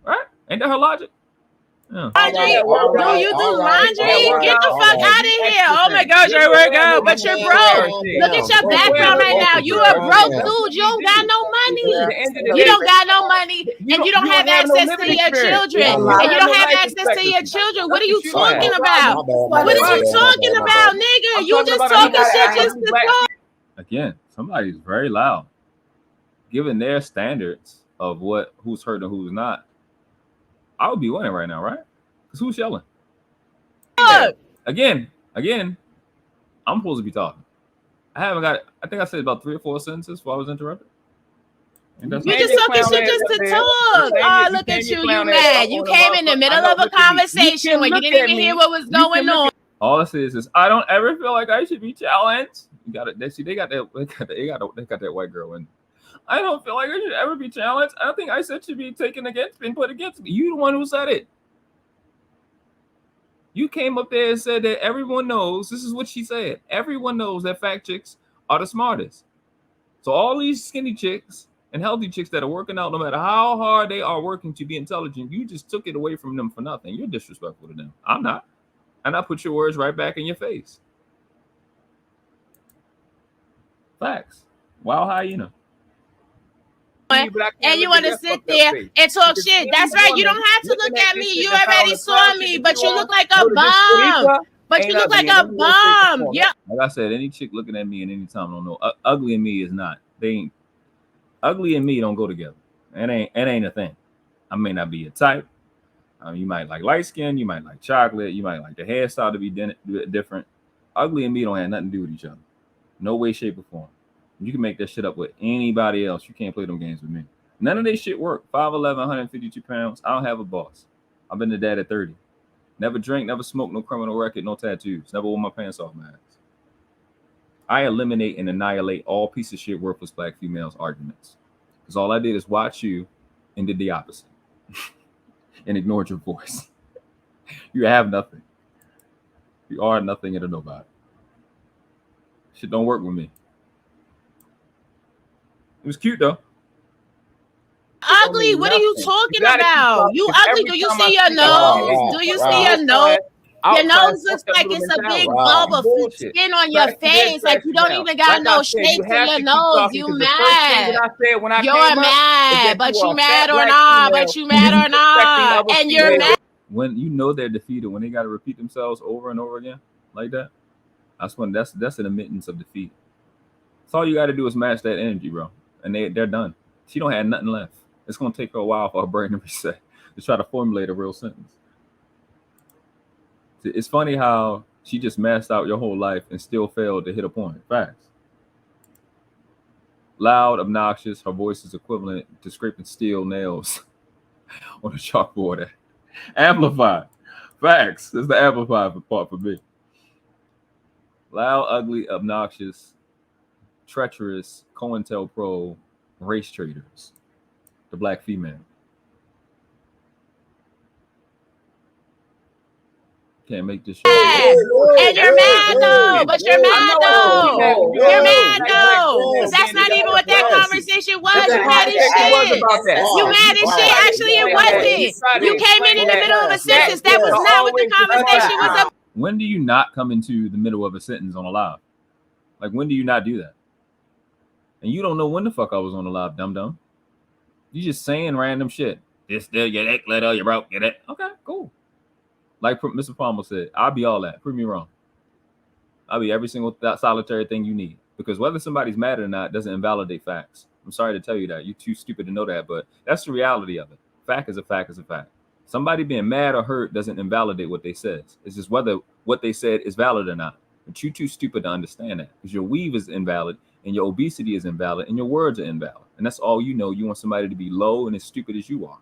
Right? Ain't that her logic? Yeah. Laundry? Do you do laundry? Get the fuck out of here. Oh my gosh, I work out, but you're broke. Look at your background right now. You a broke dude. You don't got no money. You don't got no money, and you don't have access to your children. And you don't have access to your children. What are you talking about? What are you talking about, nigga? You just talking shit just to talk. Again, somebody's very loud. Given their standards of who's hurt and who's not, I would be winning right now, right? Because who's yelling? Again, I'm supposed to be talking. I think I said about 3 or 4 sentences before I was interrupted. You just talking shit just to talk. Oh, look at you. You mad. You came in the middle of a conversation when you didn't even hear what was going on. All I say is I don't ever feel like I should be challenged. You got it. They got that white girl in. I don't feel like I should ever be challenged. I don't think I said should be taken against me and put against me. You the one who said it. You came up there and said that everyone knows. This is what she said. Everyone knows that fat chicks are the smartest. So all these skinny chicks and healthy chicks that are working out, no matter how hard they are working to be intelligent, you just took it away from them for nothing. You're disrespectful to them. I'm not. And I put your words right back in your face. Facts. Wild hyena. And you want to sit there and talk shit. That's right. You don't have to look at me. You already saw me, but you look like a bum. But you look like a bum. Yeah. Like I said, any chick looking at me at any time don't know. Ugly and me is not. They ain't. Ugly and me don't go together. It ain't a thing. I may not be your type. You might like light skin. You might like chocolate. You might like the hairstyle to be different. Ugly and me don't have nothing to do with each other. No way, shape, or form. You can make that shit up with anybody else. You can't play them games with me. None of this shit work. 5'11", 152 pounds. I don't have a boss. I've been the dad at 30. Never drank, never smoked, no criminal record, no tattoos. Never wore my pants off my ass. I eliminate and annihilate all piece of shit worthless black females arguments. Because all I did is watch you and did the opposite. And ignored your voice. You have nothing. You are nothing and a nobody. Shit don't work with me. It was cute though. Ugly, what are you talking about? You ugly. Do you see your nose? Do you see your nose? Your nose looks like it's a big bulb of skin on your face. Like you don't even got no shape to your nose. You mad. You're mad. But you mad or not. But you mad or not. And you're mad. When you know they're defeated, when they got to repeat themselves over and over again like that, that's an admittance of defeat. So all you got to do is match that energy, bro. And they're done. She don't have nothing left. It's going to take her a while for her brain to reset to try to formulate a real sentence. It's funny how she just masked out your whole life and still failed to hit a point. Facts. Loud, obnoxious. Her voice is equivalent to scraping steel nails on a chalkboard. Amplified. Facts. That's the amplified part for me. Loud, ugly, obnoxious, treacherous, COINTELPRO, race traitors, the black female. Can't make this shit. And you're mad though, but you're mad though. You're mad though. That's not even what that conversation was. You mad as shit. You mad as shit. Actually, it wasn't. You came in the middle of a sentence. That was not what the conversation was about. When do you not come into the middle of a sentence on a live? Like, when do you not do that? And you don't know when the fuck I was on the live, dum-dum. You just saying random shit. This, there, you that, glitter, you broke, get it. Okay, cool. Like Mr. Palmer said, I'll be all that. Prove me wrong. I'll be every single solitary thing you need. Because whether somebody's mad or not doesn't invalidate facts. I'm sorry to tell you that. You're too stupid to know that, but that's the reality of it. Fact is a fact is a fact. Somebody being mad or hurt doesn't invalidate what they said. It's just whether what they said is valid or not. But you're too stupid to understand that. Because your weave is invalid, and your obesity is invalid, and your words are invalid. And that's all you know. You want somebody to be low and as stupid as you are.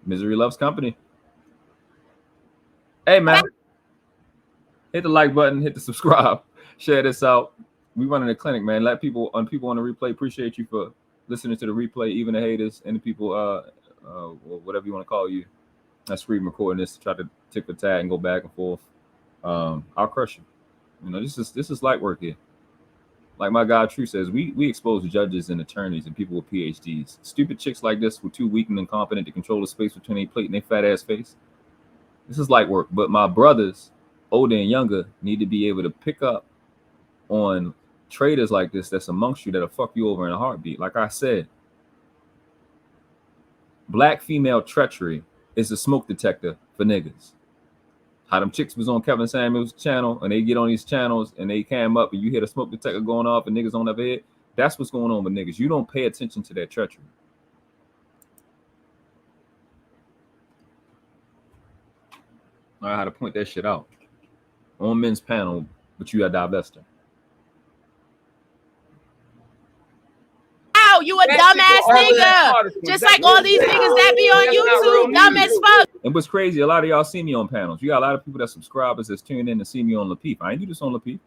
Misery loves company. Hey, man. Hit the like button. Hit the subscribe. Share this out. We running a clinic, man. Let people on the replay. Appreciate you for listening to the replay, even the haters and the people, whatever you want to call you. I screen recording this to try to tick the tag and go back and forth. I'll crush you. You know, this is light work here. Like my guy True says, we expose judges and attorneys and people with PhDs. Stupid chicks like this were too weak and incompetent to control the space between their plate and their fat ass face. This is light work. But my brothers, older and younger, need to be able to pick up on traitors like this that's amongst you that'll fuck you over in a heartbeat. Like I said, black female treachery is a smoke detector for niggas. How them chicks was on Kevin Samuels' channel and they get on these channels and they cam up and you hear the smoke detector going off and niggas don't ever hit. That's what's going on with niggas. You don't pay attention to that treachery. I know how to point that shit out on men's panel, but you a divestor. You a dumbass nigga. Just like all these niggas that be on YouTube, dumb as fuck. And what's crazy, a lot of y'all see me on panels. You got a lot of people that subscribers that's tuned in to see me on Lapeef. I ain't do this on Lapeef.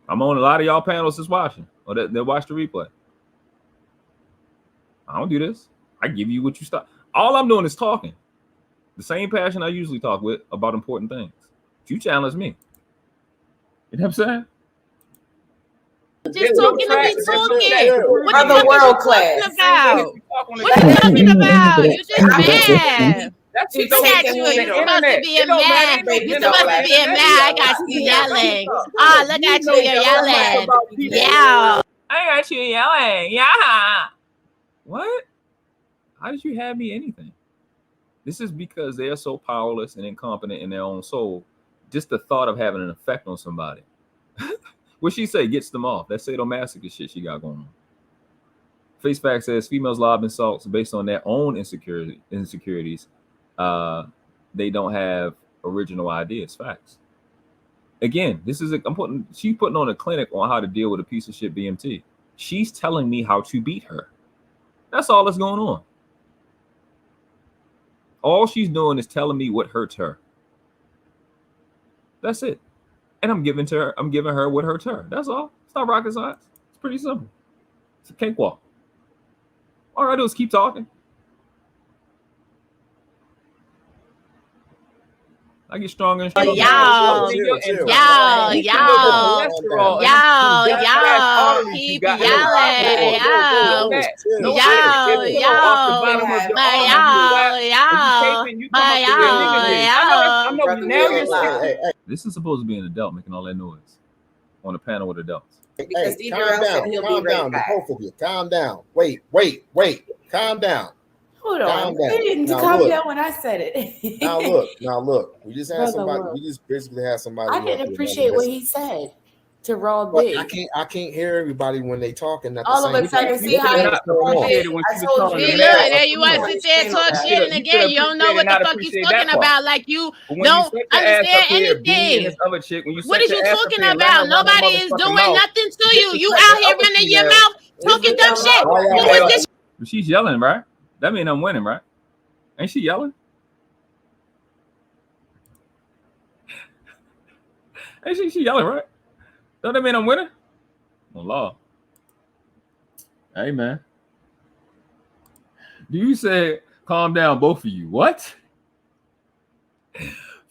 I'm on a lot of y'all panels that's watching or that watch the replay. I don't do this. I give you what you start. All I'm doing is talking. The same passion I usually talk with about important things. You challenge me. You know what I'm saying? Just talking to be talking. What the world class about? What you talking about? You just mad. Look at you. You're supposed to be a man. You're supposed to be a man. I got you yelling. Oh, look at you. You're yelling. Yeah. I got you yelling. Yeah. What? How did you have me anything? This is because they are so powerless and incompetent in their own soul. Just the thought of having an effect on somebody. What she say gets them off. That sadomasochist shit she got going on. Face Fact says females lob insults based on their own insecurities. They don't have original ideas. Facts. Again, this is she's putting on a clinic on how to deal with a piece of shit BMT. She's telling me how to beat her. That's all that's going on. All she's doing is telling me what hurts her. That's it. And I'm giving her what hurts her. That's all. It's not rocket science. It's pretty simple. It's a cakewalk. All I do is keep talking. I get stronger and stronger. Y'all, keep yelling. This is supposed to be an adult making all that noise on a panel with adults. Because calm down, the both of you. Calm down. Wait. Calm down. Hold on. You didn't calm down when I said it. Now look. We just had somebody. We just basically had somebody. I didn't appreciate what he said to Raw B. I can't hear everybody when they talking. All of a sudden, see how I told you. There you want to sit there and talk shit, and again, you don't know what the fuck he's talking about. Like you don't understand anything. What are you talking about? Nobody is doing nothing to you. You out here running your mouth talking dumb shit. Who is this? She's yelling, right? That means I'm winning, right? Ain't she yelling? Ain't she yelling, right? Don't that mean I'm winning? Well, law. Hey, man. Do you say calm down, both of you? What?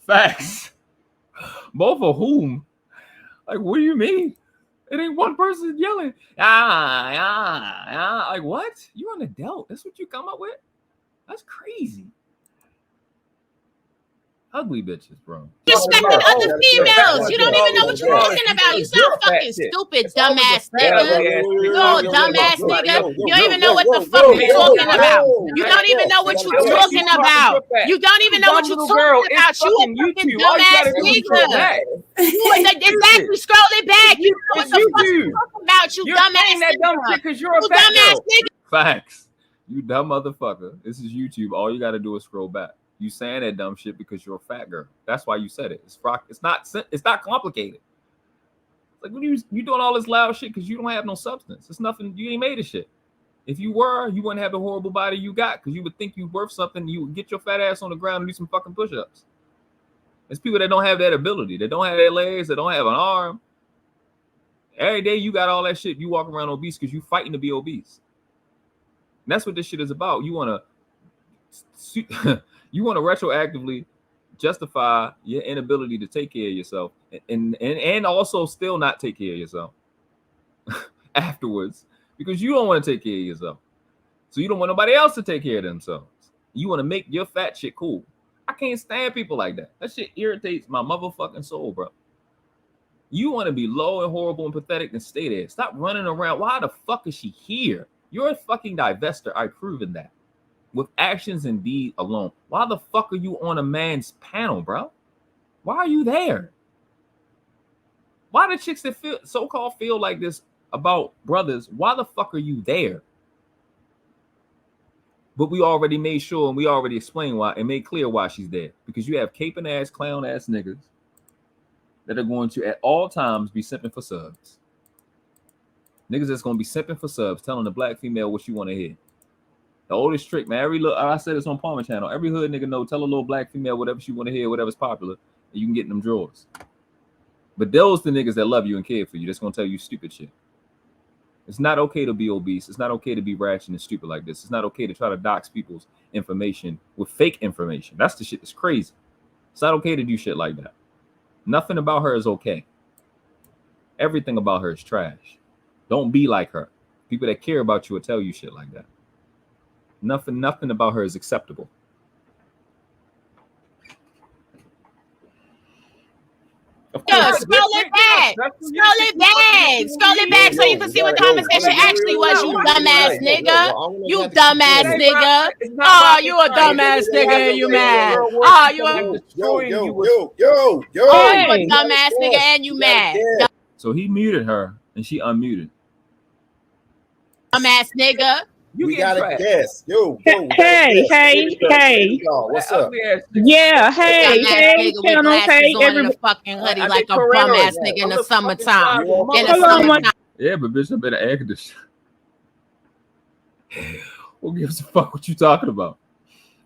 Facts. Both of whom? Like, what do you mean? It ain't one person yelling. Like, what? You're an adult. That's what you come up with? That's crazy. Ugly bitches, bro. Respecting other females. You don't even know what you're talking about. You sound fucking stupid, dumbass nigga. You dumbass nigga. You don't even know what the fuck you're talking about. You don't even know what you're talking about. You don't even know what you're talking about. You fucking dumbass nigga. Exactly. Scroll it back. You know what the fuck you're talking about. You dumbass nigga. You dumbass nigga. Facts. You dumb motherfucker. This is YouTube. All you got to do is scroll back. You saying that dumb shit because you're a fat girl. That's why you said it. It's not complicated. Like when you doing all this loud shit because you don't have no substance. It's nothing. You ain't made of shit. If you were, you wouldn't have the horrible body you got, because you would think you're worth something. You would get your fat ass on the ground and do some fucking push-ups. There's people that don't have that ability. They don't have their legs. They don't have an arm. Every day you got all that shit. You walk around obese because you fighting to be obese. And that's what this shit is about. You want to retroactively justify your inability to take care of yourself and also still not take care of yourself afterwards, because you don't want to take care of yourself. So you don't want nobody else to take care of themselves. You want to make your fat shit cool. I can't stand people like that. That shit irritates my motherfucking soul, bro. You want to be low and horrible and pathetic and stay there. Stop running around. Why the fuck is she here? You're a fucking divestor. I've proven that. With actions and deed alone. Why the fuck are you on a man's panel, bro? Why are you there? Why the chicks that feel so-called feel like this about brothers, why the fuck are you there? But we already made sure and we already explained why and made clear why she's there. Because you have caping ass, clown ass niggas that are going to at all times be simping for subs. Niggas that's going to be simping for subs, telling the black female what you want to hear. The oldest trick, man. I said this on Palmer Channel. Every hood nigga know, tell a little black female whatever she want to hear, whatever's popular, and you can get in them drawers. But those the niggas that love you and care for you. That's going to tell you stupid shit. It's not okay to be obese. It's not okay to be ratchet and stupid like this. It's not okay to try to dox people's information with fake information. That's the shit that's crazy. It's not okay to do shit like that. Nothing about her is okay. Everything about her is trash. Don't be like her. People that care about you will tell you shit like that. Nothing about her is acceptable. Of course. Scroll it back. Scroll it back so you can see what the conversation actually was, you dumbass nigga. You dumbass nigga. Oh, you a dumbass nigga and you mad. Oh, you a dumbass nigga and you mad. So he muted her and she unmuted. Dumbass nigga. We gotta guess. Hey. What's up? Yeah, hey, channel, hey, everybody. Fucking hoodie like a bum ass nigga in the summertime. Yeah, but bitch, I better air conditioner. Who gives a fuck what you talking about?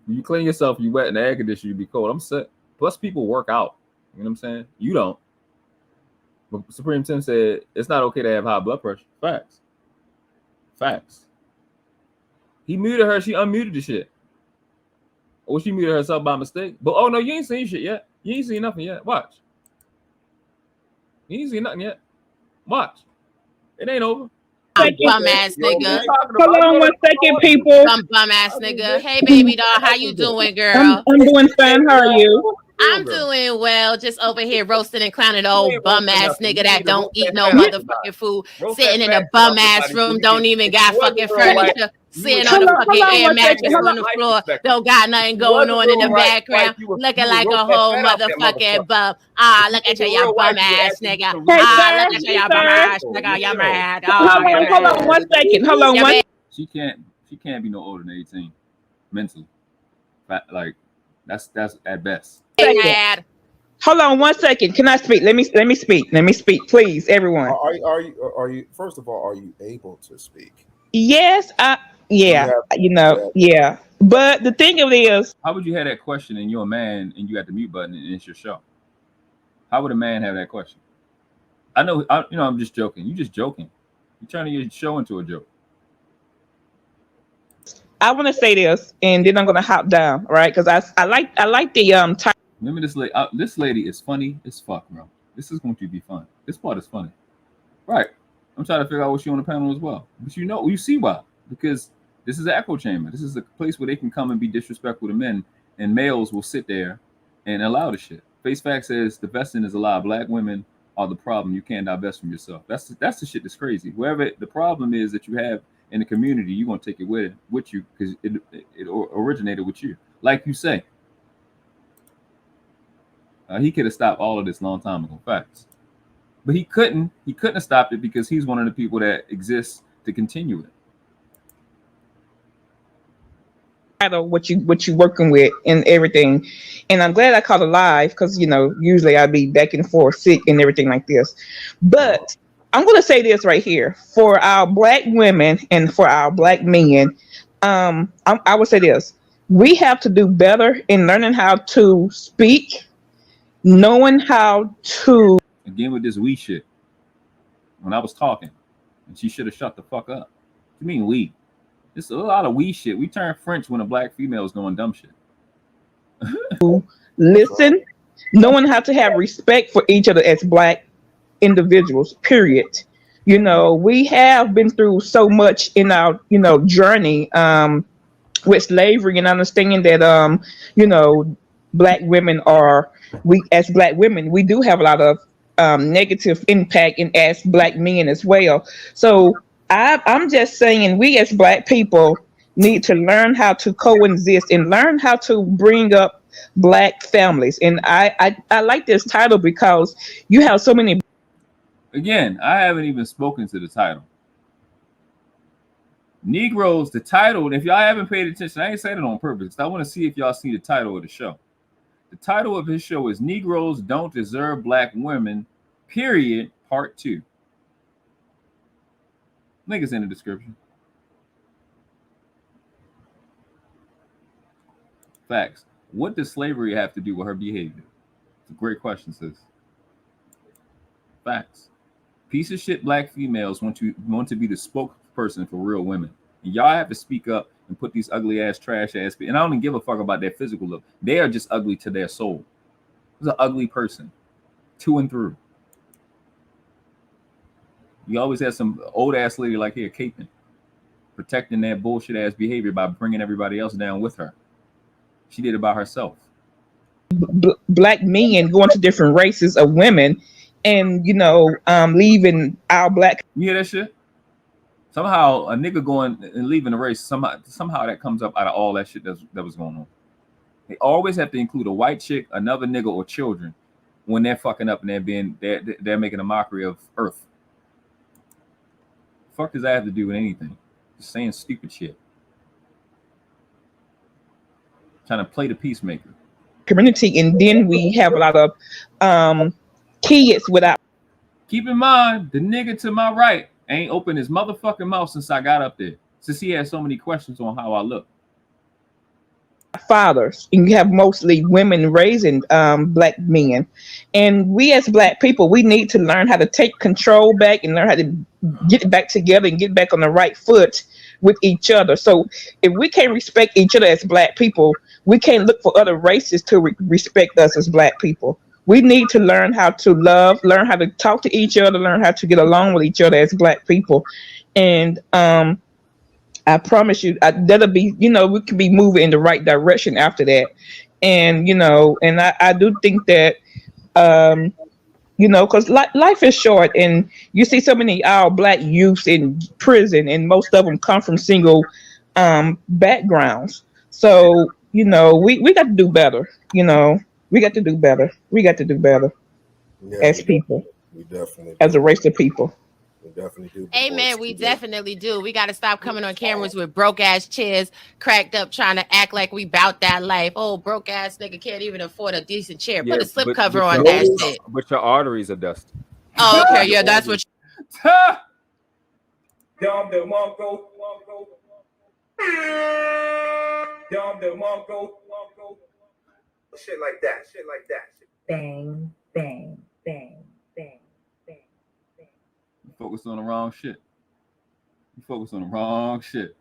When you clean yourself, you wet in the air conditioner, you be cold. I'm sick. Plus, people work out. You know what I'm saying? You don't. But Supreme Tim said it's not okay to have high blood pressure. Facts. He muted her. She unmuted the shit. Or she muted herself by mistake. But oh no, you ain't seen shit yet. You ain't seen nothing yet. Watch. You ain't seen nothing yet. Watch. It ain't over. Bum ass nigga. Hold on 1 second, people. Bum ass nigga. Hey baby doll, how you doing, girl? I'm doing fine. How are you? I'm doing well, just over here roasting and clowning the old bum ass nigga that don't eat no motherfucking food, sitting in a bum ass room, don't even got fucking furniture, sitting on the fucking air mattress on the floor, don't got nothing going on in the background, looking like a whole motherfucking bum. Ah, look at you bum ass nigga. Ah, look at you bum ass nigga. You're mad. Hold on 1 second. Hold on one. She can't be no older than 18 mentally. Like that's at best. Hold on 1 second. Can I speak? Let me speak, please, everyone. Are you? First of all, are you able to speak? Yes, yeah. But the thing of it is, how would you have that question and you're a man and you got the mute button and it's your show? How would a man have that question? I know. I'm just joking. You just joking. You're turning your show into a joke. I want to say this, and then I'm gonna hop down, right? Because I like the title. Remember this lady. This lady is funny as fuck, bro. This is going to be fun. This part is funny, right? I'm trying to figure out what she on the panel as well. But you see why? Because this is an echo chamber. This is a place where they can come and be disrespectful to men, and males will sit there and allow the shit. Face Fact says divesting is a lie. Black women are the problem. You can't divest from yourself. That's the shit that's crazy. Whoever the problem is that you have in the community, you're gonna take it with you because it originated with you. Like you say, he could have stopped all of this long time ago. Facts, but he couldn't. He couldn't have stopped it because he's one of the people that exists to continue it. What you working with and everything, and I'm glad I caught it live because usually I'd be back and forth sick and everything like this, but I'm going to say this right here for our black women and for our black men. I would say this: we have to do better in learning how to speak, knowing how to. Again with this we shit. When I was talking, and she should have shut the fuck up. What you mean we? It's a lot of we shit. We turn French when a black female is doing dumb shit. Listen, knowing how to have respect for each other as black individuals, period. You know, we have been through so much in our, journey with slavery, and understanding that, black women as black women, we do have a lot of negative impact in as black men as well. So I'm just saying, we as black people need to learn how to coexist and learn how to bring up black families. And I like this title because you have so many. Again, I haven't even spoken to the title. Negroes, the title, and if y'all haven't paid attention, I ain't saying it on purpose. I want to see if y'all see the title of the show. The title of his show is Negroes Don't Deserve Black Women, period, part 2. Link is in the description. Facts. What does slavery have to do with her behavior? It's a great question, sis. Facts. Piece of shit black females want to be the spokesperson for real women. And y'all have to speak up and put these ugly ass, trash ass people. And I don't even give a fuck about their physical look. They are just ugly to their soul. It's an ugly person, through and through. You always have some old ass lady like here caping, protecting that bullshit ass behavior by bringing everybody else down with her. She did it by herself. Black men going to different races of women, and leaving our black. You hear that shit? Somehow a nigga going and leaving the race, somehow that comes up out of all that shit that was going on. They always have to include a white chick, another nigga, or children when they're fucking up and they're making a mockery of Earth. Fuck does that have to do with anything? Just saying stupid shit. Trying to play the peacemaker. Community, and then we have a lot of kids without. Keep in mind, the nigga to my right ain't opened his motherfucking mouth since I got up there. Since he had so many questions on how I look. Fathers, and you have mostly women raising black men, and we as black people, we need to learn how to take control back and learn how to get back together and get back on the right foot with each other. So if we can't respect each other as black people, we can't look for other races to respect us as black people. We need to learn how to love, learn how to talk to each other, learn how to get along with each other as black people. And I promise you, that'll be, we can be moving in the right direction after that. And, and I do think that, because life is short, and you see so many our black youths in prison, and most of them come from single backgrounds. So, we got to do better. We got to do better. We got to do better as people, we definitely as a race of people. We definitely do. Amen. We definitely do. We got to stop coming on cameras with broke ass chairs, cracked up, trying to act like we bout that life. Oh, broke ass nigga can't even afford a decent chair. Put a slip cover on that shit. But your arteries are dusty. Oh, okay. Yeah, that's what. Dom the Mongo. Dom the Mongo. Shit like that. Shit like that. Bang, bang, bang, bang, bang, bang. You focus on the wrong shit. You focus on the wrong shit.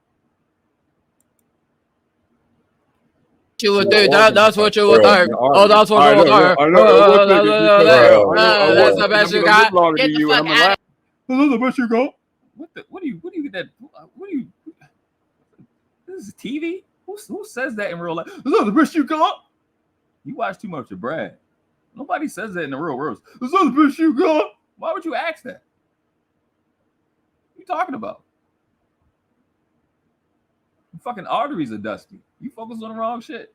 You would think that's what you would think. Oh, that's what you would think. That's the best you got. Get the fuck out. That's the best you got. What do you get that? What do you? This is TV. Who says that in real life? That's the best you got. You watch too much of Brad. Nobody says that in the real world. That's the best you got. Why would you ask that? What are you talking about? Your fucking arteries are dusty. You focus on the wrong shit.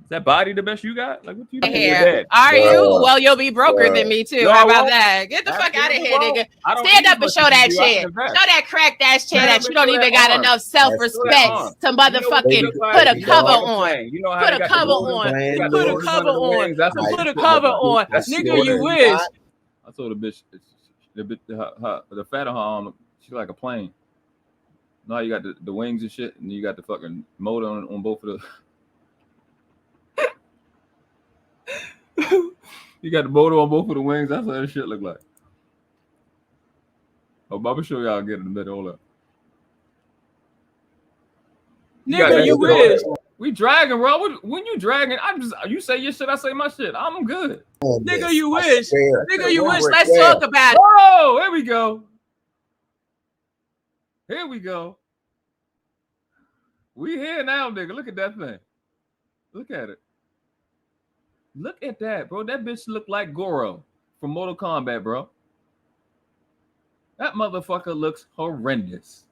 Is that body the best you got? Like what you doing? Here. Are you? Well, you'll be broker than me too. How about that? Get the fuck out of here, nigga. Stand up and show that shit. Show that crack ass shit that you don't even got enough self-respect to motherfucking put a cover on. Put a cover on. Put a cover on. Put a cover on. Nigga, you wish. I told the bitch, the fat on her arm, she's like a plane. Now you got the wings and shit, and you got the fucking motor on both of the. You got the motor on both of the wings. That's how that shit look like. Oh, I'm gonna show y'all get in the middle. Hold up. Nigga, you wish. We dragging, bro. When you dragging, you say your shit, I say my shit. I'm good. Nigga, you wish. Nigga, you wish. Let's talk about it. Oh, here we go. Here we go. We here now, nigga. Look at that thing. Look at it. Look at that, bro. That bitch look like Goro from Mortal Kombat, bro. That motherfucker looks horrendous.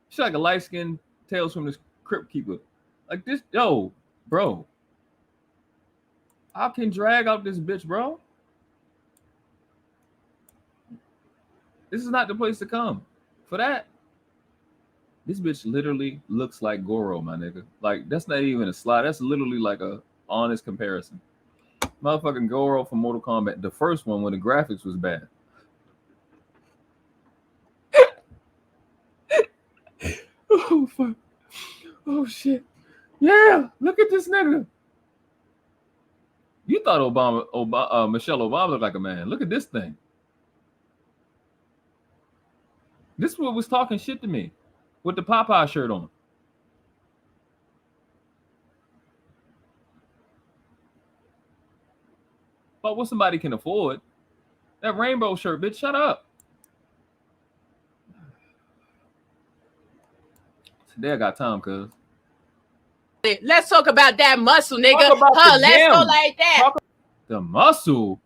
She's like a light-skinned Tales from the Crypt Keeper. Like this, yo, bro. I can drag out this bitch, bro. This is not the place to come for that. This bitch literally looks like Goro, my nigga. Like, that's not even a slide. That's literally like a honest comparison. Motherfucking Goro from Mortal Kombat. The first one when the graphics was bad. Oh, fuck. Oh, shit. Yeah, look at this nigga. You thought Michelle Obama looked like a man. Look at this thing. This one was talking shit to me with the Popeye shirt on. But what somebody can afford. That rainbow shirt, bitch, shut up. Today I got time, cuz. Let's talk about that muscle, nigga. Let's go like that. The muscle?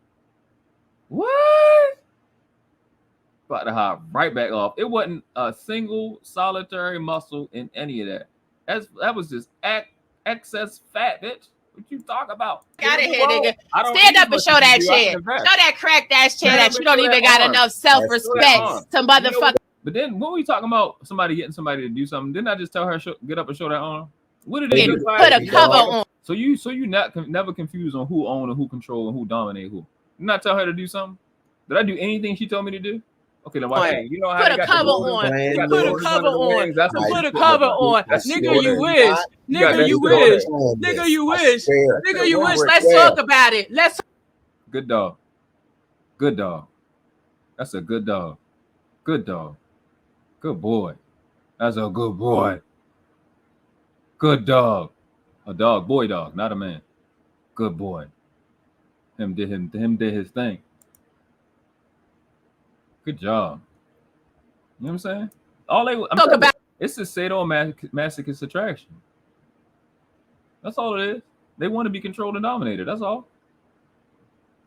What? About to hop right back off. It wasn't a single solitary muscle in any of that. That was just excess fat, bitch. What you talk about? Out of here, nigga. Stand up and show that shit. Show that cracked ass shit that you don't even got enough self-respect to motherfucker. But then when we talking about somebody getting somebody to do something, didn't I just tell her get up and show that arm? What did it put a cover on? So you never confused on who own and who control and who dominate who. Didn't I tell her to do something? Did I do anything she told me to do? Okay, then why? You know how put a cover on. Put a cover on. Put a cover on. Nigga, you wish. Nigga, you wish. Nigga, you wish. Nigga, you wish. Let's talk about it. Let's. Good dog. Good dog. That's a good dog. Good dog. Good boy. That's a good boy. Good dog. A dog, boy dog, not a man. Good boy. Him did his thing. Good job. You know what I'm saying? Talk about it's a sadomasochist attraction. That's all it is. They want to be controlled and dominated. That's all.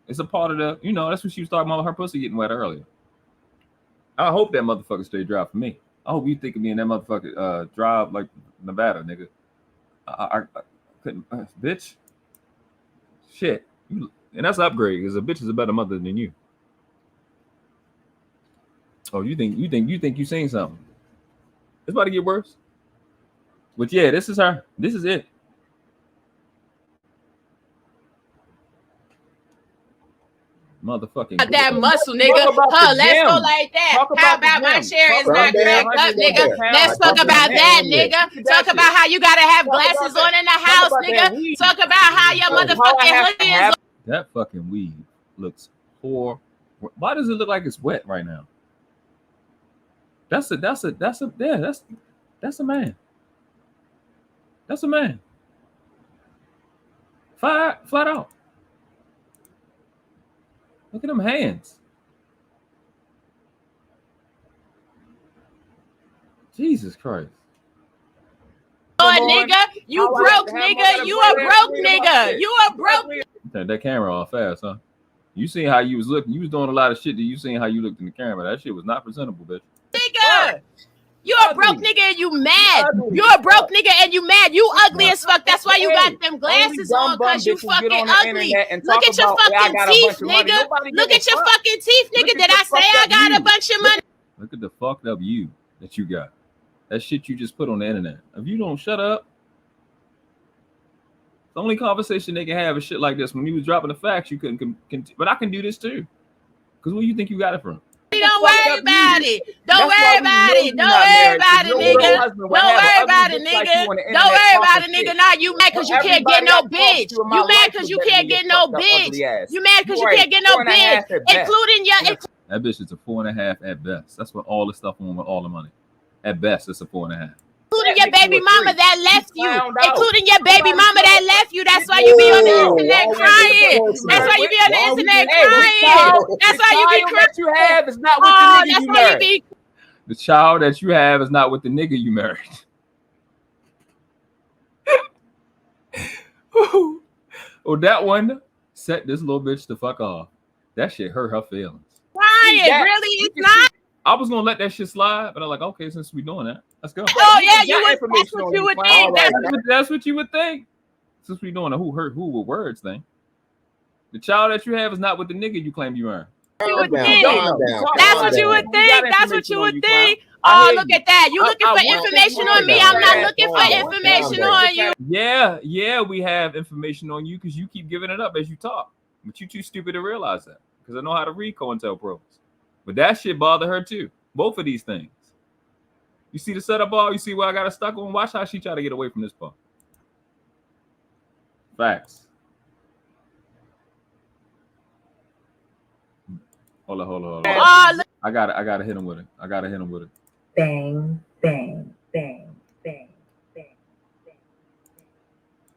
It's a part of the, that's what she was talking about, her pussy getting wet earlier. I hope that motherfucker stay dry for me. I hope you think of me in that motherfucker drive like Nevada, nigga. I couldn't, bitch. Shit. And that's an upgrade because a bitch is a better mother than you. Oh, you think you seen something? It's about to get worse. But yeah, this is her. This is it. Motherfucking that muscle, nigga. Let's go like that. How about my share is not cracked up, nigga? Let's talk about that, nigga. Talk about how you gotta have glasses on in the house, nigga. Talk about how your motherfucking hoodie is. That fucking weed looks horrible. Why does it look like it's wet right now? That's a man. That's a man. Flat out. Look at them hands. Jesus Christ. Oh, nigga, you broke, nigga. You a broke nigga. You a broke. Turn that camera off fast, huh? You seen how you was looking. You was doing a lot of shit that you seen how you looked in the camera. That shit was not presentable, bitch. Nigga. You You're a broke nigga and you mad. You're a broke nigga and you mad. You ugly as fuck. That's why you got them glasses on, because you fucking ugly. Look at your fucking teeth, nigga. Look at your fucking teeth, nigga. Did I say I got a bunch of money? Look at the fucked up you that you got. That shit you just put on the internet. If you don't shut up, the only conversation they can have is shit like this. When you was dropping the facts, you couldn't. But I can do this too. Because where you think you got it from? Don't worry about it. Don't worry about it. Don't worry about it, nigga. Don't worry about it, nigga. Don't worry about it, nigga. Now you mad because you can't get no bitch. You mad because you can't get no bitch. You mad because you can't get no bitch, including your. That bitch is a 4.5 at best. That's what all the stuff on with all the money. At best, it's a 4.5. Including your baby mama that left you. Including your baby mama that left you. That's why you be on the internet crying. That's why you be on the internet crying. That's why you be crying. That you have is not with the nigga you married. The child that you have is not with the nigga you married. Oh, that one set this little bitch the fuck off. That shit hurt her feelings. Crying, really? It's not. I was gonna let that shit slide, but I'm like, okay, since we doing that, let's go. Oh yeah, that's what you would think. That's what you would think. Since we doing a who hurt who with words thing. The child that you have is not with the nigga you claim you are. You would think. That's what you would think. That's what you would think. Oh, look at that. You looking for information on me. I'm not looking for information on you. Yeah, we have information on you because you keep giving it up as you talk. But you too stupid to realize that. Because I know how to read cointel pros. But that shit bothered her too. Both of these things. You see the setup ball? You see where I got her stuck on? Watch how she try to get away from this part. Facts. Hold on. I gotta hit him with it. Bang, bang, bang, bang, bang.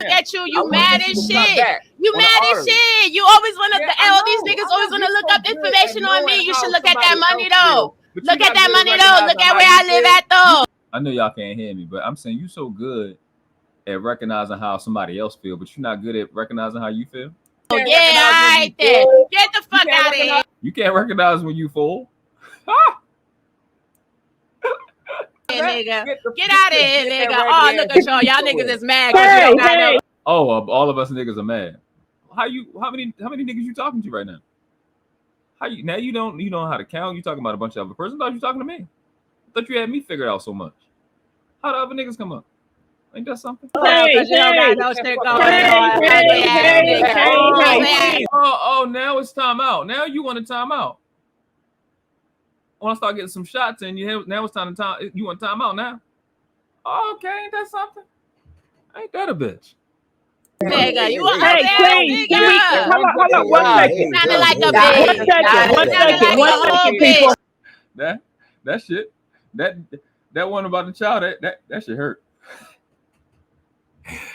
Look at you mad as shit. You mad as shit. You always want to, all these niggas always want to look up information on me. You should look at that money though. Look at that money though. Look at where I live at though. I know y'all can't hear me, but I'm saying you so good at recognizing how somebody else feel, but you're not good at recognizing how you feel. Oh, yeah, all right then. Get the fuck out of here. You can't recognize when you full. Nigga. Get out of here, nigga. Oh, look at y'all. Y'all niggas is mad because you don't got no. Oh, all of us niggas are mad. How many niggas you talking to right now? You don't know how to count? You talking about a bunch of other persons? I thought you talking to me. I thought you had me figured out so much. How the other niggas come up? Ain't that something? Oh, now it's time out. Now you want to time out. I want to start getting some shots in you. Now it's time to time. You want time out now? Oh, okay, ain't that something? Ain't that a bitch? Nigga, you want nigga? Hold on, 1 second. You sounded like a bitch. 1 second, people. That shit. That one about the child. That shit hurt.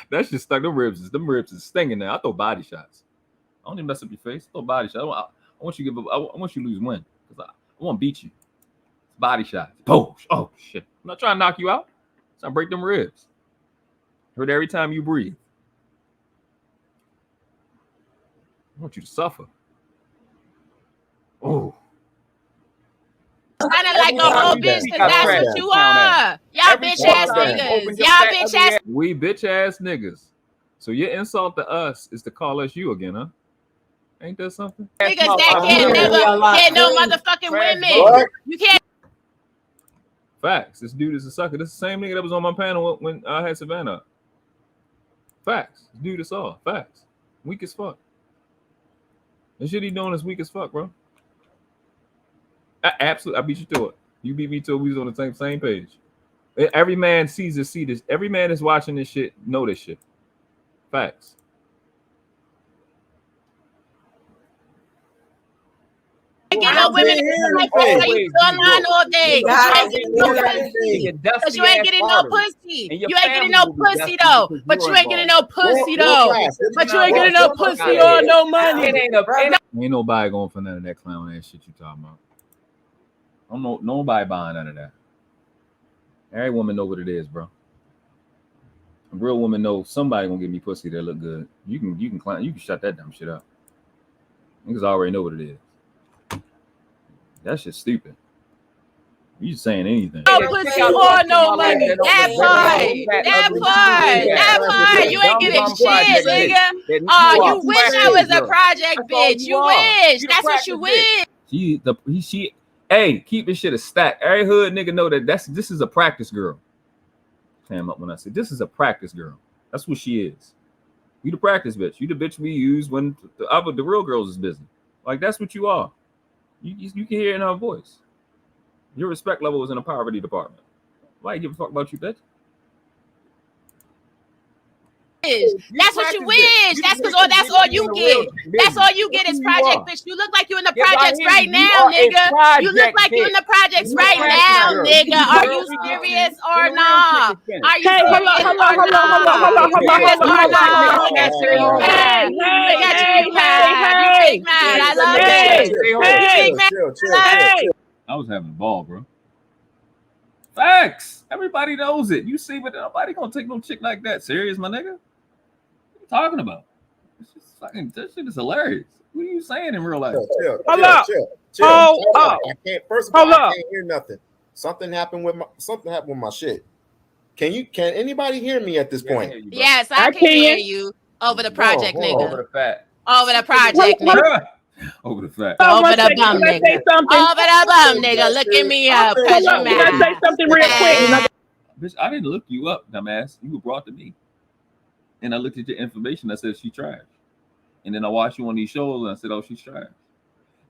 That shit stuck. Them ribs is stinging now. I throw body shots. I don't even mess up your face. I throw body shots. I want you to lose win. Because I want to beat you. Body shots. Boom. Oh shit. I'm not trying to knock you out. I'm trying to break them ribs. Hurt every time you breathe. I want you to suffer. Oh. Sounded like a whole bitch because that's what you are. Y'all bitch ass niggas. Y'all bitch ass. We bitch ass niggas. So your insult to us is to call us you again, huh? Ain't that something? Niggas that can't never get no motherfucking women. You can't. Facts. This dude is a sucker. This is the same nigga that was on my panel when I had Savannah. Facts. This dude is all. Facts. Weak as fuck. The shit he doing is weak as fuck, bro. Absolutely. I beat you to it. You beat me to it. We was on the same page. Every man sees this, see this. Every man that's watching this shit know this shit. Facts. Get no women you online all day. Because you ain't getting no pussy. You ain't getting no pussy though. But you ain't getting no pussy though. But you ain't getting no pussy or no money. Ain't nobody going for none of that clown ass shit you talking about. I don't know nobody buying none of that. Every woman know what it is, bro. A real woman knows somebody gonna give me pussy that look good. You can shut that dumb shit up. Niggas already know what it is. That shit's stupid. You saying anything? No pussy or no money. That part. You ain't getting shit, nigga. You wish I was a project bitch. You wish. That's what you wish. She. Hey, keep this shit a stack. Every hood nigga know that this is a practice girl. Clam up when I say this is a practice girl. That's what she is. You the practice bitch. You the bitch we use when the real girls is busy. Like that's what you are. You can hear it in her voice. Your respect level is in the poverty department. Why you give a fuck about you, bitch? That's what you wish. That's all you get. That's all you get is project bitch. You look like you in the projects right now, nigga. You look like you in the projects right now, nigga. Are you serious or not? Are you serious or not? I love it. I was having a ball, bro. Facts. Everybody knows it. You see, but nobody gonna take no chick like that serious, my nigga. What you talking about? It's just fucking, this shit is hilarious. What are you saying in real life? Chill. I can't. First of all, I can't hear nothing. Something happened with my shit. Can anybody hear me at this point? Yes, I can hear you over the project, nigga. Over the fat. Over the project, nigga. Over the fat. Over the bum, nigga. Over the bum, nigga. Look at me up. Cause you mad. Can I say something real quick? Bitch, I didn't look you up, dumbass. You were brought to me. And I looked at your information. I said, she trash. And then I watched you on these shows and I said, oh, she's trash.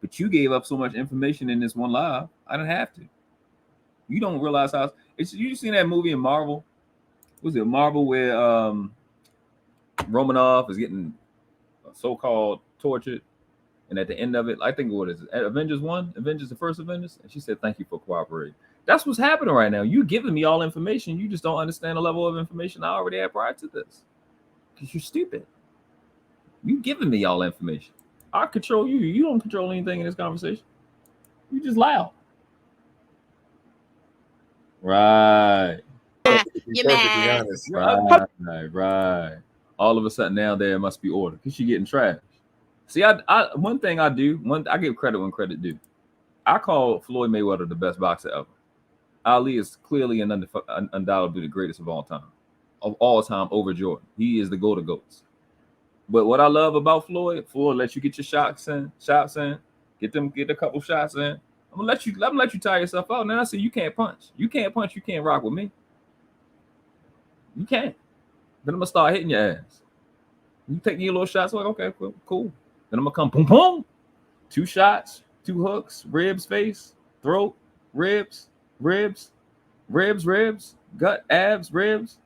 But you gave up so much information in this one live. I didn't have to. You don't realize how you seen that movie in Marvel? Was it Marvel where Romanoff is getting so-called tortured? And at the end of it, I think what is it? Avengers 1? Avengers, the first Avengers? And she said, thank you for cooperating. That's what's happening right now. You're giving me all information. You just don't understand the level of information I already had prior to this. Because you're stupid. You giving me all information. I control you. You don't control anything in this conversation. You just loud. Right. You're mad. Right. All of a sudden now there must be order. Because you're getting trash. See, I one thing I do, I give credit when credit due. I call Floyd Mayweather the best boxer ever. Ali is clearly and undoubtedly the greatest of all time over Jordan. He is the GOAT of GOATs. But what I love about Floyd lets you get your shots in, get a couple shots in. I'm gonna let you tire yourself out. And then I say you can't punch. You can't rock with me. You can't. Then I'm gonna start hitting your ass. You taking your little shots, like okay, cool. Then I'm gonna come boom boom. 2 shots, 2 hooks, ribs, face, throat, ribs, gut, abs, ribs.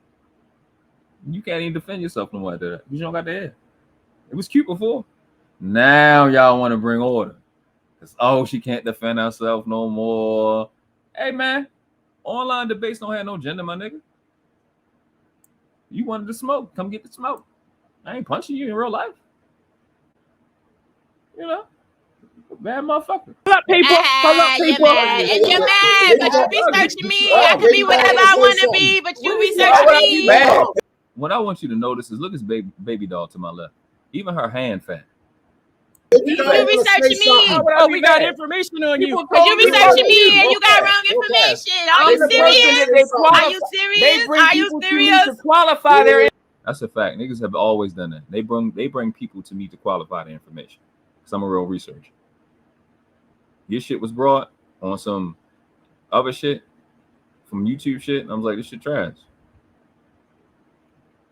You can't even defend yourself no more after that. You don't got the head. It was cute before. Now y'all want to bring order. Because she can't defend herself no more. Hey man, online debates don't have no gender, my nigga. You wanted to smoke, come get the smoke. I ain't punching you in real life. You know, bad motherfucker. Hold up, people. And you're mad, but you researching me. I can be whatever I want to be, but you research me. What I want you to notice is look at this baby doll to my left. Even her hand fat. You researching me. We got information on you. Because you researching me and you got wrong information. Are you serious? Are you serious? Are you serious? To qualify their. That's a fact. Niggas have always done that. They bring people to me to qualify the information. Because I'm a real researcher. Your shit was brought on some other shit from YouTube shit. And I was like, this shit trash.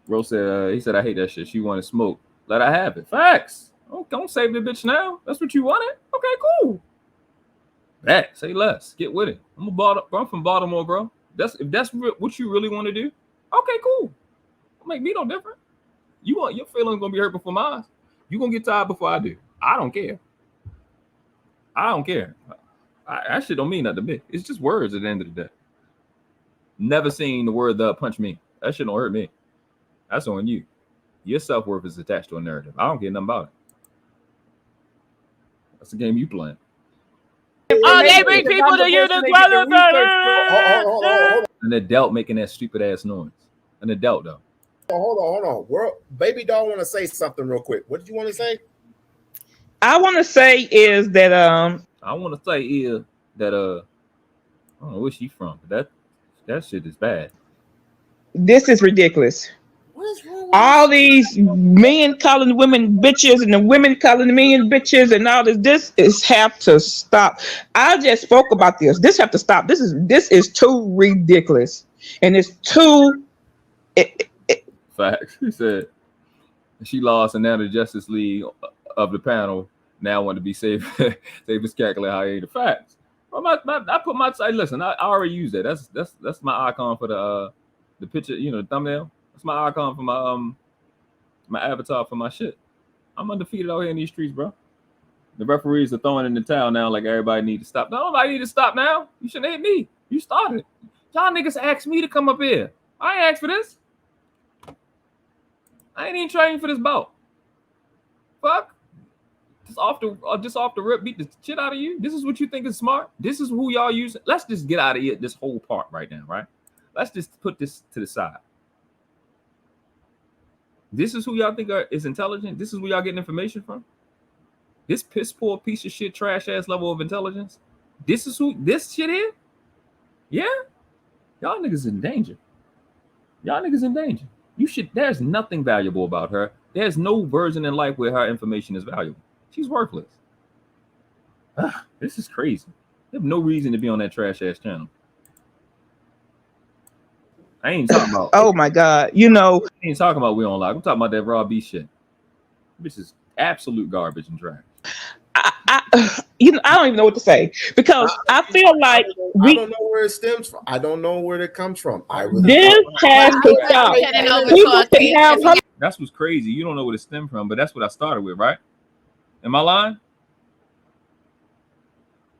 Bro said, he said, I hate that shit. She wanted smoke. Let her have it. Facts. Oh, don't save the bitch now. That's what you wanted? Okay, cool. That, say less. Get with it. I'm from Baltimore, bro. If that's what you really want to do, okay, cool. Don't make me no different. Your feelings gonna be hurt before mine. You gonna get tired before I do. I don't care. That shit don't mean nothing to me. It's just words at the end of the day. Never seen the word "the" punch me. That shit don't hurt me. That's on you. Your self-worth is attached to a narrative. I don't care nothing about it. That's the game you playing. They bring people to you to qualify. An adult making that stupid ass noise. An adult though. Hold on. Baby doll want to say something real quick. What did you want to say? I want to say is that I don't know where she's from, but that shit is bad. This is ridiculous. All these men calling women bitches and the women calling men bitches and all this is have to stop. I just spoke about this. This have to stop. This is too ridiculous, and it's too. Facts. He said she lost, and now the Justice League of the panel now want to be safe. Safest calculator. How ain't the facts? Well, I put my listen. I already used that. That's my icon for the picture. You know, the thumbnail. That's my icon for my avatar for my shit. I'm undefeated out here in these streets, bro. The referees are throwing in the towel now, like everybody need to stop. Nobody need to stop now. You shouldn't hit me. You started. Y'all niggas asked me to come up here. I ain't asked for this. I ain't even training for this bout. Fuck. Just off the rip, beat the shit out of you. This is what you think is smart. This is who y'all use. Let's just get out of here. This whole part right now, right? Let's just put this to the side. This is who y'all think is intelligent. This is where y'all getting information from. This piss poor piece of shit, trash ass level of intelligence. This is who this shit is. Yeah, y'all niggas in danger. Y'all niggas in danger. You should. There's nothing valuable about her. There's no version in life where her information is valuable. She's worthless. This is crazy. They have no reason to be on that trash ass channel. I ain't talking about. Oh my God! You know, I ain't talking about We-On-Loc. I'm talking about that Raw B shit. This is absolute garbage and trash. I don't even know what to say because I feel like I don't know where it stems from. I don't know where it comes from. This has to stop. People can have. That's what's crazy. You don't know where it stemmed from, but that's what I started with, right? Am I lying?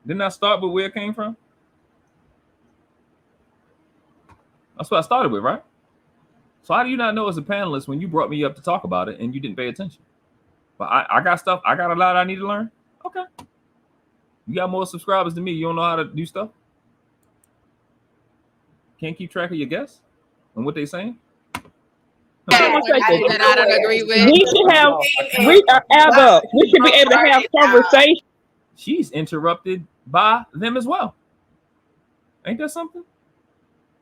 Didn't I start with where it came from? That's what I started with, right? So how do you not know as a panelist when you brought me up to talk about it and you didn't pay attention? But I got stuff. I got a lot I need to learn. Okay. You got more subscribers than me. You don't know how to do stuff? Can't keep track of your guests and what they saying? I don't agree with. We should be able to have conversation. She's interrupted by them as well. Ain't that something?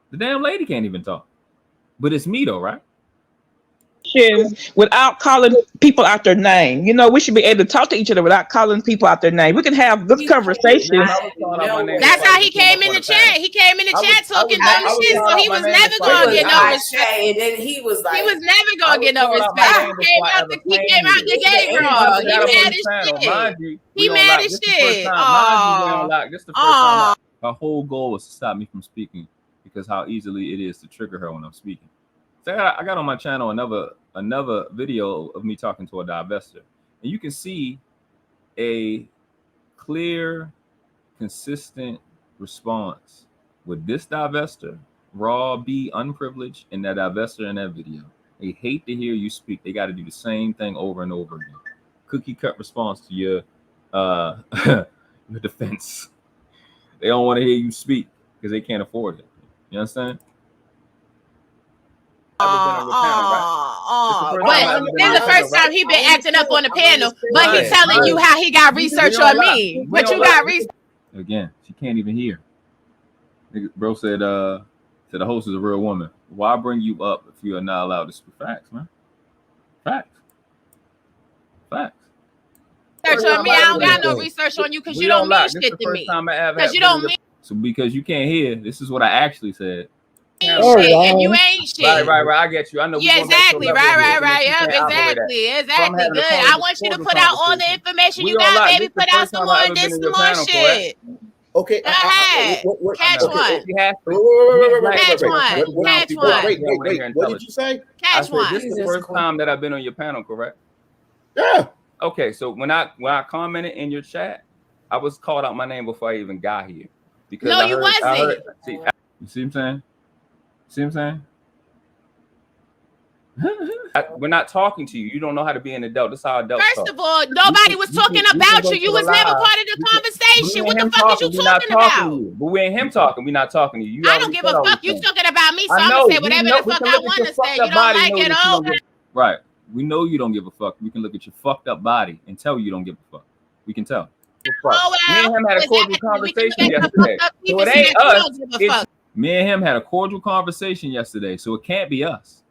The damn lady can't even talk. But it's me though, right? Without calling people out their name. You know, we should be able to talk to each other without calling people out their name. We can have good conversations. That's how he came in the chat. He came in the chat talking dumb shit, so he was never gonna get no respect. And then he was like, he was never gonna get no respect. He came out the gate wrong. He mad as shit. He mad as shit. This the first time her whole goal was to stop me from speaking because how easily it is to trigger her when I'm speaking. So I got on my channel another video of me talking to a divestor, and you can see a clear, consistent response with this divestor, Raw B Unprivileged, and that divestor in that video. They hate to hear you speak. They got to do the same thing over and over again. Cookie cut response to your your defense. They don't want to hear you speak because they can't afford it. You understand? This is the first time he been acting up on the panel, but he's telling you how he got research on me. But you got research. Again, she can't even hear. Bro said, the host is a real woman. Why bring you up if you are not allowed to speak? Facts, man. Facts. Research on me. I don't got no research on you because you don't mean shit to me. Because you don't mean. So because you can't hear, this is what I actually said. And you ain't shit. Right. I get you. I know. Yeah, exactly. Right. Yep, exactly. Good. I want you to put out all the information you got, baby. Put out some more and then some more shit. Okay. Go ahead. Catch one. Catch one. Wait. What did you say? Catch one. This is the first time that I've been on your panel, correct? Yeah. Okay, so when I commented in your chat, I was called out my name before I even got here. Because no, you wasn't. You see what I'm saying? We're not talking to you. You don't know how to be an adult. That's how adults talk. First of all, nobody was talking about you. You was never part of the conversation. What the fuck is you talking about? But we're in him talking. We're not talking to you. I don't give a fuck. You talking about me, so I'm gonna say whatever the fuck I want to say. You don't like it, okay? Right. We know you don't give a fuck. We can look at your fucked up body and tell you don't give a fuck. We can tell. Me and him had a cordial conversation yesterday. So it ain't us. It's me and him had a cordial conversation yesterday. So it can't be us.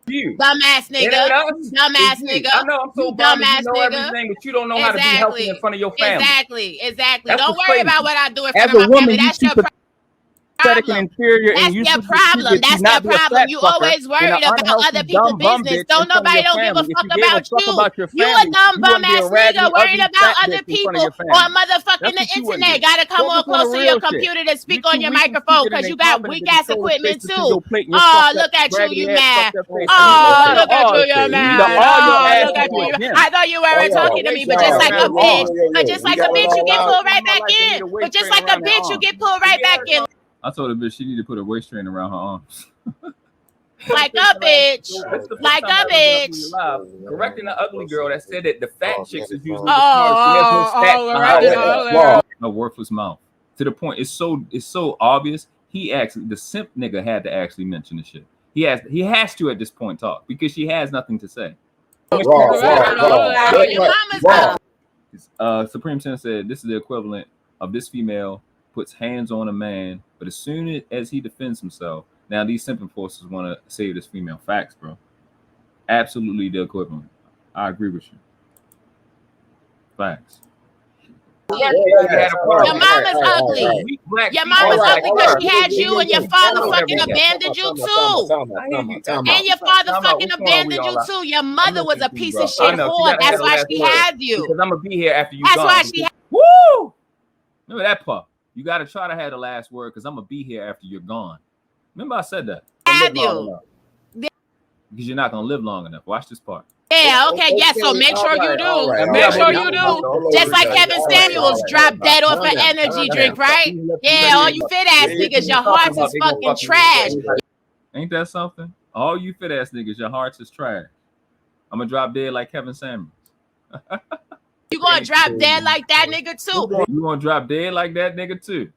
You dumbass nigga, dumbass nigga. I know I'm so bummed. You know everything, but you don't know how to be healthy in front of your family. Exactly. That's Don't what's worry crazy. about what I do in front As of a my woman, family. That's your problem. And inferior, That's and you your problem. That's your problem. You always worried about other people's business. Don't nobody don't give a fuck about you. You a dumb bum ass nigga worried about other people or motherfucking the internet. Gotta come more close to your computer to speak on your microphone because you got weak ass equipment too. Oh, look at you, you mad. Oh, look at you, you're mad. Oh, look at you. I thought you weren't talking to me, but just like a bitch. But just like a bitch, you get pulled right back in. But just like a bitch, you get pulled right back in. I told the bitch she need to put a waist train around her arms. Like a bitch. Like a bitch. Correcting the ugly girl that said that the fat chicks is usually the smartest. A worthless mouth. To the point, it's so obvious. He actually, the simp nigga had to actually mention the shit. He has to at this point talk because she has nothing to say. Supreme Ten said this is the equivalent of this female puts hands on a man, but as soon as he defends himself, now these simping forces want to save this female. Facts, bro. Absolutely the equivalent. I agree with you. Facts. Your mama's ugly. Your mama's ugly because she had you and your father fucking abandoned you too. And your father fucking abandoned you too. Your mother was a piece of shit whore. That's why she had you. Because I'm gonna be here after you. That's why she had. Woo! Remember that part. You got to try to have the last word because I'm going to be here after you're gone. Remember I said that. Have you? Because you're not going to live long enough. Watch this part. Yeah, okay, yes, so make sure you do. Make sure you do. Just like Kevin Samuels dropped dead off an energy drink, right? Yeah, all you fit ass niggas, your hearts is fucking trash. Ain't that something? All you fit ass niggas, your hearts is trash. I'm going to drop dead like Kevin Samuels. You gonna drop dead like that nigga too. You gonna drop dead like that nigga too.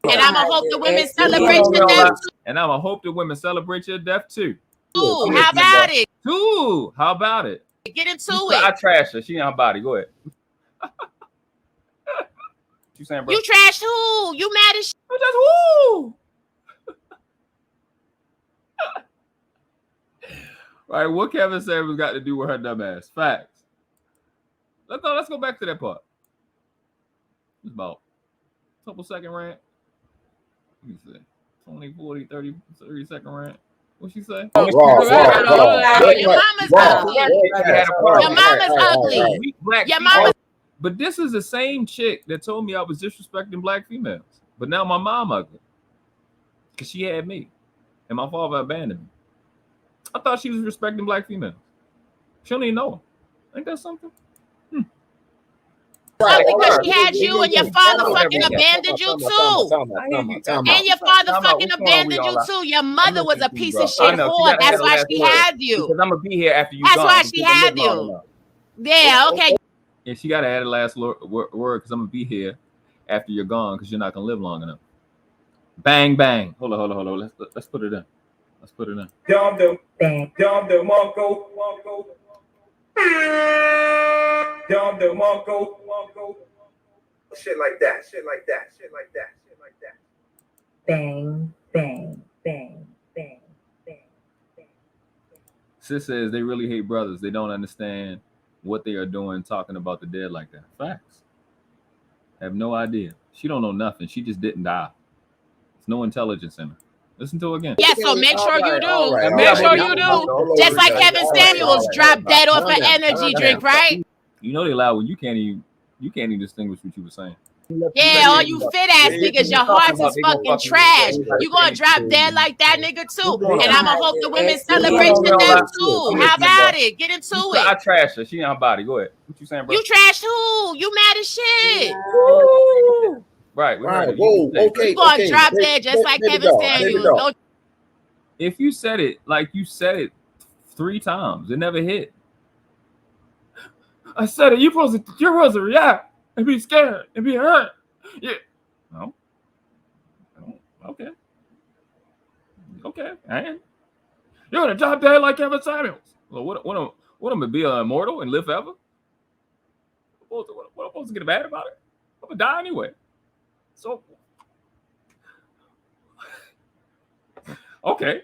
And I'ma hope the women celebrate your death too. And I'ma hope the women celebrate your death too. Ooh, how about it? Ooh, how about it? Get into it. I trash her. She in her body. Go ahead. You saying, bro? You trash who? You mad as shit? I'm just woo. Right, what Kevin Samuels got to do with her dumb ass? Facts. Let's go back to that part. It's about a couple second rant. Let me see. 20, 40, 30 second rant. What she say? Your mama's ugly. Your mama's ugly. Your mama's. But this is the same chick that told me I was disrespecting black females. But now my mom ugly. Because she had me. And my father abandoned me. I thought she was respecting black females. She don't even know them. Ain't that something? Because she had you and your father fucking abandoned you too. And your father fucking abandoned you too. Your mother was a piece of shit whore. That's why she had you. Because I'm gonna be here after you. That's why she had you. Yeah, okay. And she gotta add the last word because I'm gonna be here after you're gone because you're not gonna live long enough. Bang bang. Hold on. Let's put it in. Let's put it in. Dom the Mongo. Dom the Mongo. Shit like that. Bang, bang, bang, bang, bang, bang. Sis says they really hate brothers. They don't understand what they are doing talking about the dead like that. Facts. Have no idea. She don't know nothing. She just didn't die. There's no intelligence in her. Listen to her again. Yeah, so make sure you do. Make sure you do. Just like Kevin Samuels dropped dead off an energy drink, right? You know they loud when you can't even distinguish what you were saying. Yeah, all you fit ass niggas, your hearts is fucking trash. You gonna drop dead like that nigga too. And I'ma hope the women celebrate your death too. How about it? Get into it. I trash her. She in her body. Go ahead. What you saying, bro? You trash who? You mad as shit. Right. Whoa. Okay. You gonna drop dead just like Kevin Samuels. If you said it like you said it 3 times, it never hit. I said it. You're supposed to react and be scared and be hurt. Yeah. No. Okay. And you're gonna drop dead like Kevin Samuels. Well, what am I be immortal and live forever? What am I supposed to get mad about it? I'm gonna die anyway. So okay.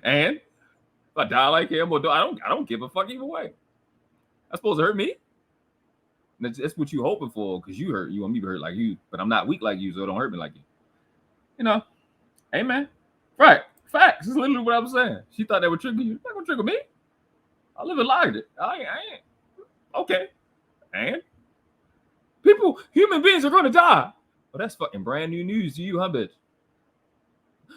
And if I die like him, or I don't give a fuck either way. That's supposed to hurt me. That's what you hoping for, because you want me to hurt like you, but I'm not weak like you, so it don't hurt me like you. You know, hey man, right? Facts. That's literally what I'm saying. She thought that would trigger you. Not gonna trigger me. I live and like it. I ain't. Okay, and human beings are gonna die. Well, that's fucking brand new news to you, huh, bitch?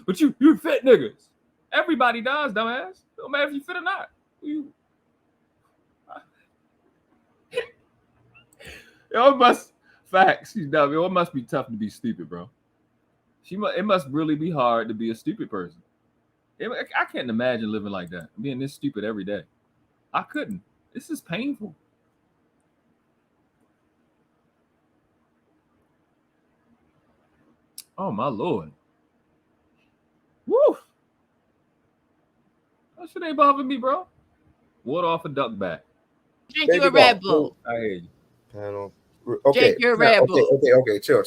But you fit niggas. Everybody dies, dumbass. Don't matter if you fit or not. Yo, it must facts. She's dumb. Yo, it must be tough to be stupid, bro. It must really be hard to be a stupid person. I can't imagine living like that, being this stupid every day. I couldn't. This is painful. Oh my Lord. Woo! That shit ain't bothering me, bro. Water off a duck back. Drink you a Red Bull. I hear you. Panel. Okay. Drink your Red Bull. Okay. Chill.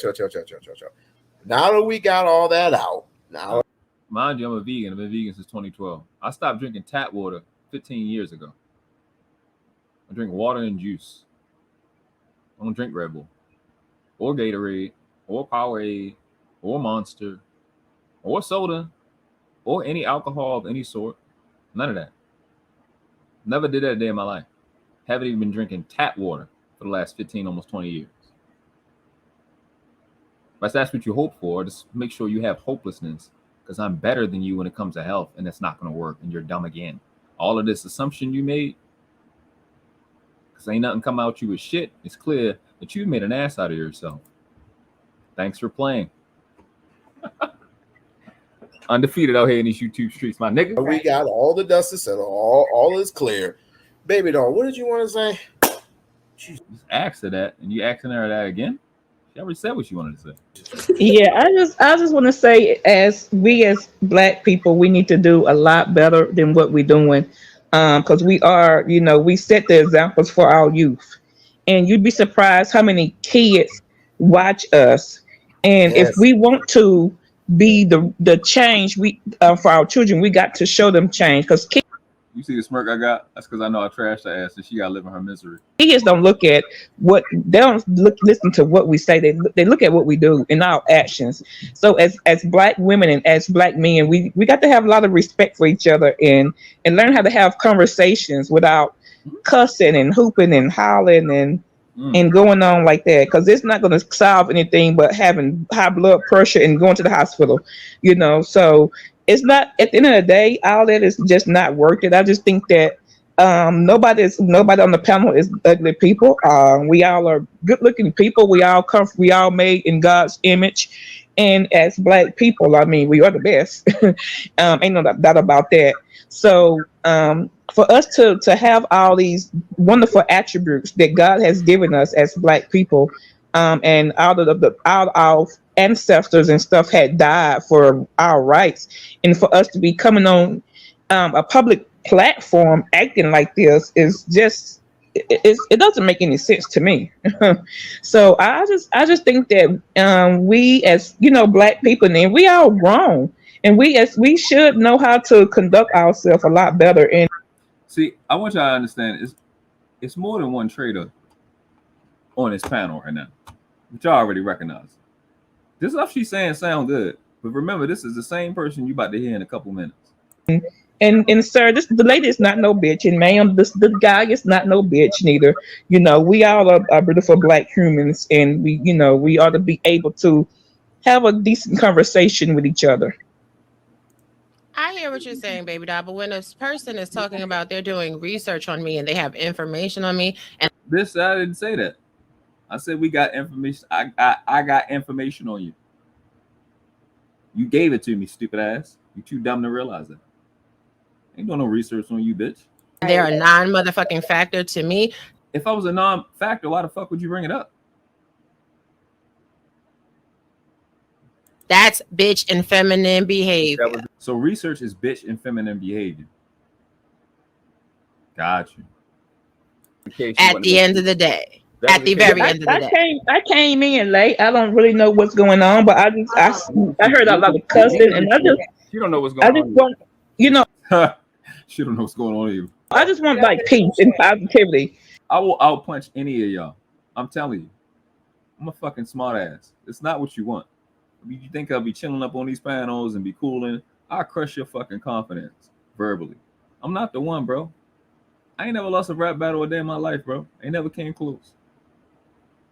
Now that we got all that out, now mind you, I'm a vegan. I've been vegan since 2012. I stopped drinking tap water 15 years ago. I drink water and juice. I don't drink Red Bull or Gatorade or Powerade or Monster or soda or any alcohol of any sort. None of that. Never did that a day in my life. Haven't even been drinking tap water for the last 15, almost 20 years. But that's what you hope for. Just make sure you have hopelessness, because I'm better than you when it comes to health, and that's not going to work, and you're dumb again. All of this assumption you made, because ain't nothing come out you with shit, it's clear that you made an ass out of yourself. Thanks for playing. Undefeated out here in these YouTube streets, my nigga. we got all the dust to settle. All is clear. Baby doll, what did you want to say? Just asked her that, and you asking her that again? She already said what she wanted to say. Yeah, I just want to say, as Black people, we need to do a lot better than what we're doing, because we are, we set the examples for our youth, and you'd be surprised how many kids watch us, and if we want to be the change for our children, we got to show them change, because kids. You see the smirk I got? That's because I know I trashed her ass and she got to live in her misery. Kids don't look at they don't listen to what we say. They look at what we do in our actions. So as Black women and as Black men, we got to have a lot of respect for each other and learn how to have conversations without cussing and hooping and hollering and going on like that. Because it's not going to solve anything but having high blood pressure and going to the hospital, So it's not, at the end of the day, all that is just not worth it. I just think that nobody on the panel is ugly people. We all are good-looking people. We all made in God's image, and as Black people, I mean, we are the best. Ain't no doubt about that. So for us to have all these wonderful attributes that God has given us as Black people, and all our ancestors and stuff had died for our rights, and for us to be coming on a public platform acting like this is just it doesn't make any sense to me. So I just think that we as Black people, and we all grown, and we should know how to conduct ourselves a lot better. And see, I want y'all to understand it's more than one traitor on this panel right now, which y'all already recognize. This stuff she's saying sound good, but remember, this is the same person you about to hear in a couple minutes. And sir, the lady is not no bitch, and ma'am, the guy is not no bitch neither. We all are beautiful Black humans, and we ought to be able to have a decent conversation with each other. I hear what you're saying, baby doll, but when a person is talking about they're doing research on me and they have information on me, and I didn't say that. I said we got information. I got information on you. You gave it to me, stupid ass. You too dumb to realize that. Ain't doing no research on you, bitch. They're a non-motherfucking factor to me. If I was a non-factor, why the fuck would you bring it up? That's bitch and feminine behavior. So research is bitch and feminine behavior. Got you. At the end of the day. at the very end of the day. I came in late. I don't really know what's going on, but I heard a lot of cussing, and you don't know what's going on. I just want, you know, she don't know what's going on either. I just want like peace and positivity. I'll punch any of y'all. I'm telling you, I'm a fucking smart ass. It's not what you want. You think I'll be chilling up on these panels and be cooling? I'll crush your fucking confidence verbally. I'm not the one, bro. I ain't never lost a rap battle a day in my life, bro. Ain't never came close.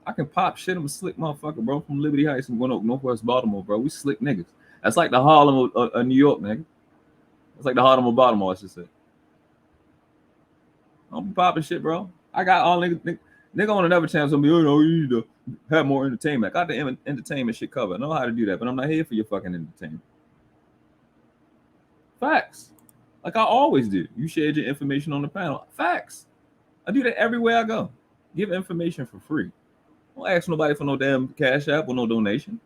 I can pop shit. I'm a slick motherfucker, bro. From Liberty Heights and Gwinnett, Northwest Baltimore, bro. We slick niggas. That's like the Harlem of New York, nigga. It's like the Harlem of Baltimore, I should say. I'm popping shit, bro. I got all niggas. Nigga on another channel, somebody, oh no, you need to have more entertainment. I got the entertainment shit covered. I know how to do that, but I'm not here for your fucking entertainment. Facts. Like I always do. You shared your information on the panel. Facts. I do that everywhere I go. Give information for free. Don't ask nobody for no damn Cash App or no donation.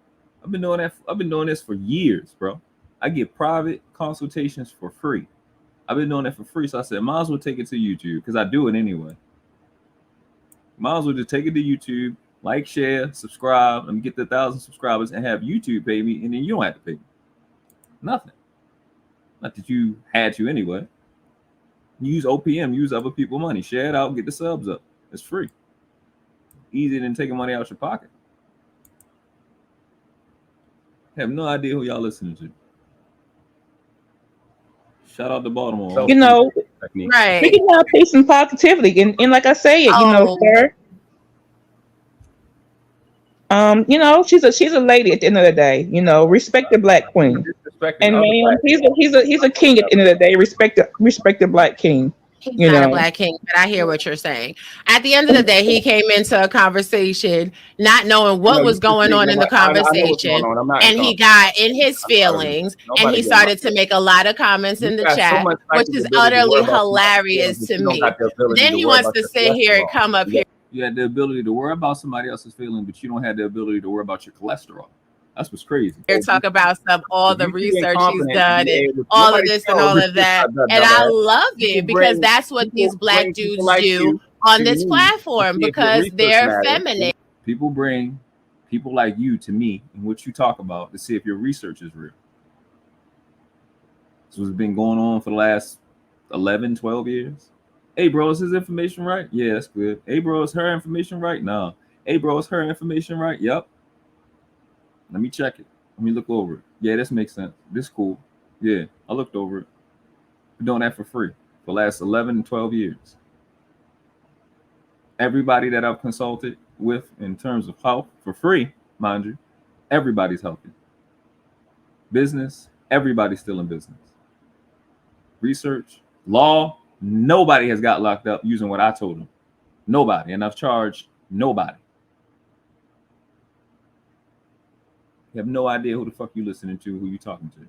I've been doing that. I've been doing this for years, bro. I get private consultations for free. I've been doing that for free. So I said, might as well take it to YouTube because I do it anyway. Might as well just take it to YouTube, like, share, subscribe, and get the 1,000 subscribers and have YouTube pay me, and then you don't have to pay me. Nothing. Not that you had to anyway. Use OPM, use other people's money. Share it out, get the subs up. It's free. Easier than taking money out your pocket. Have no idea who y'all listening to. Shout out to Baltimore. You know, right. We can have peace and positivity. And like I say, you know, sir. You know, she's a lady at the end of the day. You know, respect the black queen. And man, he's a king at the end of the day. Respect the black king. He's not a black king, but I hear what you're saying. At the end of the day, he came into a conversation not knowing what was going on in the conversation, and he got in his feelings, and he started to make a lot of comments in the chat, which is utterly hilarious to me. Then he wants to sit here and come up here. You had the ability to worry about somebody else's feelings, but you don't have the ability to worry about your cholesterol. That's what's crazy. Here talk about all the research he's done and all of this and all of that. And I love it because that's what these black dudes do on this platform because they're feminine. People bring people like you to me and what you talk about to see if your research is real. So it's been going on for the last 11, 12 years. Hey, bro, is his information right? Yeah, that's good. Hey, bro, is her information right? No. Hey, bro, is her information right? Yep. Let me check it. Let me look over it. Yeah, this makes sense. This cool. Yeah, I looked over it. Been doing that for free for the last 11 and 12 years. Everybody that I've consulted with in terms of health for free, mind you, everybody's healthy. Business, everybody's still in business. Research, law, nobody has got locked up using what I told them. Nobody. And I've charged nobody. You have no idea who the fuck you listening to, who you talking to.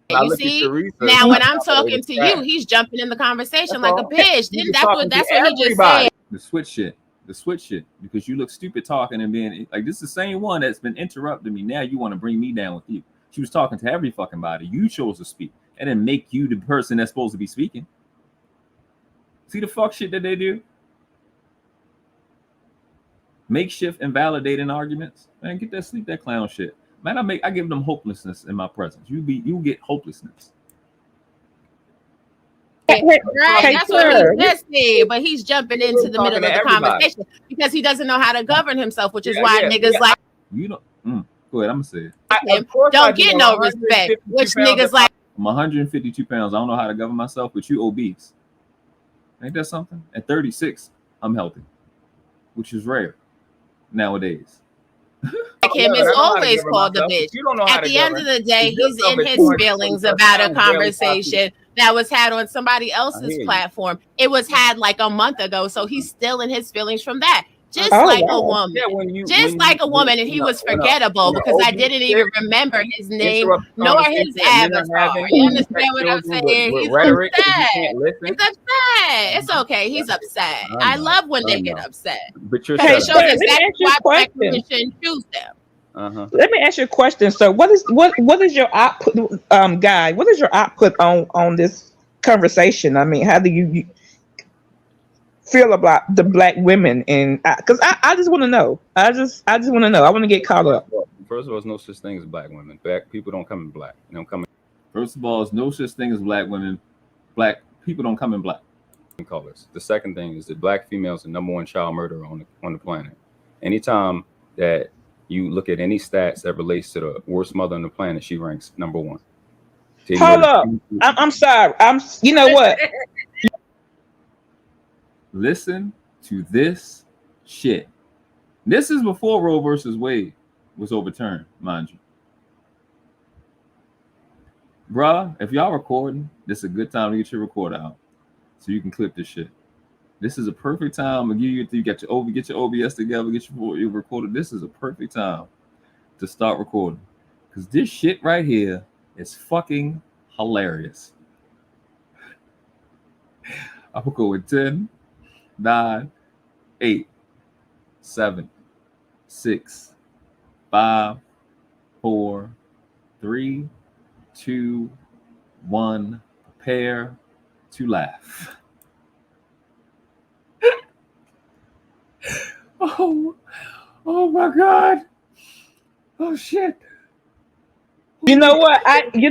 You see, now when I'm talking to you, he's jumping in the conversation like a bitch. That's what he just said. The switch shit, because you look stupid talking and being like, this is the same one that's been interrupting me. Now you want to bring me down with you. She was talking to every fucking body. You chose to speak and then make you the person that's supposed to be speaking. See the fuck shit that they do? Makeshift invalidating arguments. Man, get that sleep that clown shit. Man, I give them hopelessness in my presence. You get hopelessness. Right, that's what he just said, but he's jumping into the middle of the conversation because he doesn't know how to govern himself, which is why niggas like you don't. Go ahead, I'm gonna say it. Don't get no respect. Which niggas like? I'm 152 pounds. I don't know how to govern myself, but you obese. Ain't that something? At 36, I'm healthy, which is rare nowadays. Him is always called a bitch. At the end of the day, he's in his feelings about a conversation that was had on somebody else's platform. It was had like a month ago, so he's still in his feelings from that. Just like a woman. Like a woman, and he was forgettable because I didn't even remember his name nor his avatar. You understand what I'm saying? He's upset. He's upset. It's okay. He's upset. I love when they get upset. But you're it shows exactly why black women shouldn't choose them. Let me ask you a question. So, what is your output, guy? What is your output on this conversation? I mean, how do you feel about the black women? And because I just want to know. I just want to know. I want to get caught up. First of all, there's no such thing as black women. Black people don't come in black. They don't come in. First of all, there's no such thing as black women. Black people don't come in black colors. The second thing is that black females are number one child murderer on the planet. Anytime that you look at any stats that relates to the worst mother on the planet, she ranks number one. Hold up. I'm sorry. You know what? Listen to this shit. This is before Roe versus Wade was overturned, mind you. Bruh, if y'all recording, this is a good time to get your recorder out so you can clip this shit. This is a perfect time to give you get your OBS together, get your recorder. This is a perfect time to start recording because this shit right here is fucking hilarious. I'm gonna go with 10, 9, 8, 7, 6, 5, 4, 3, 2, 1. Prepare to laugh. Oh my God. Oh shit. You know what? I was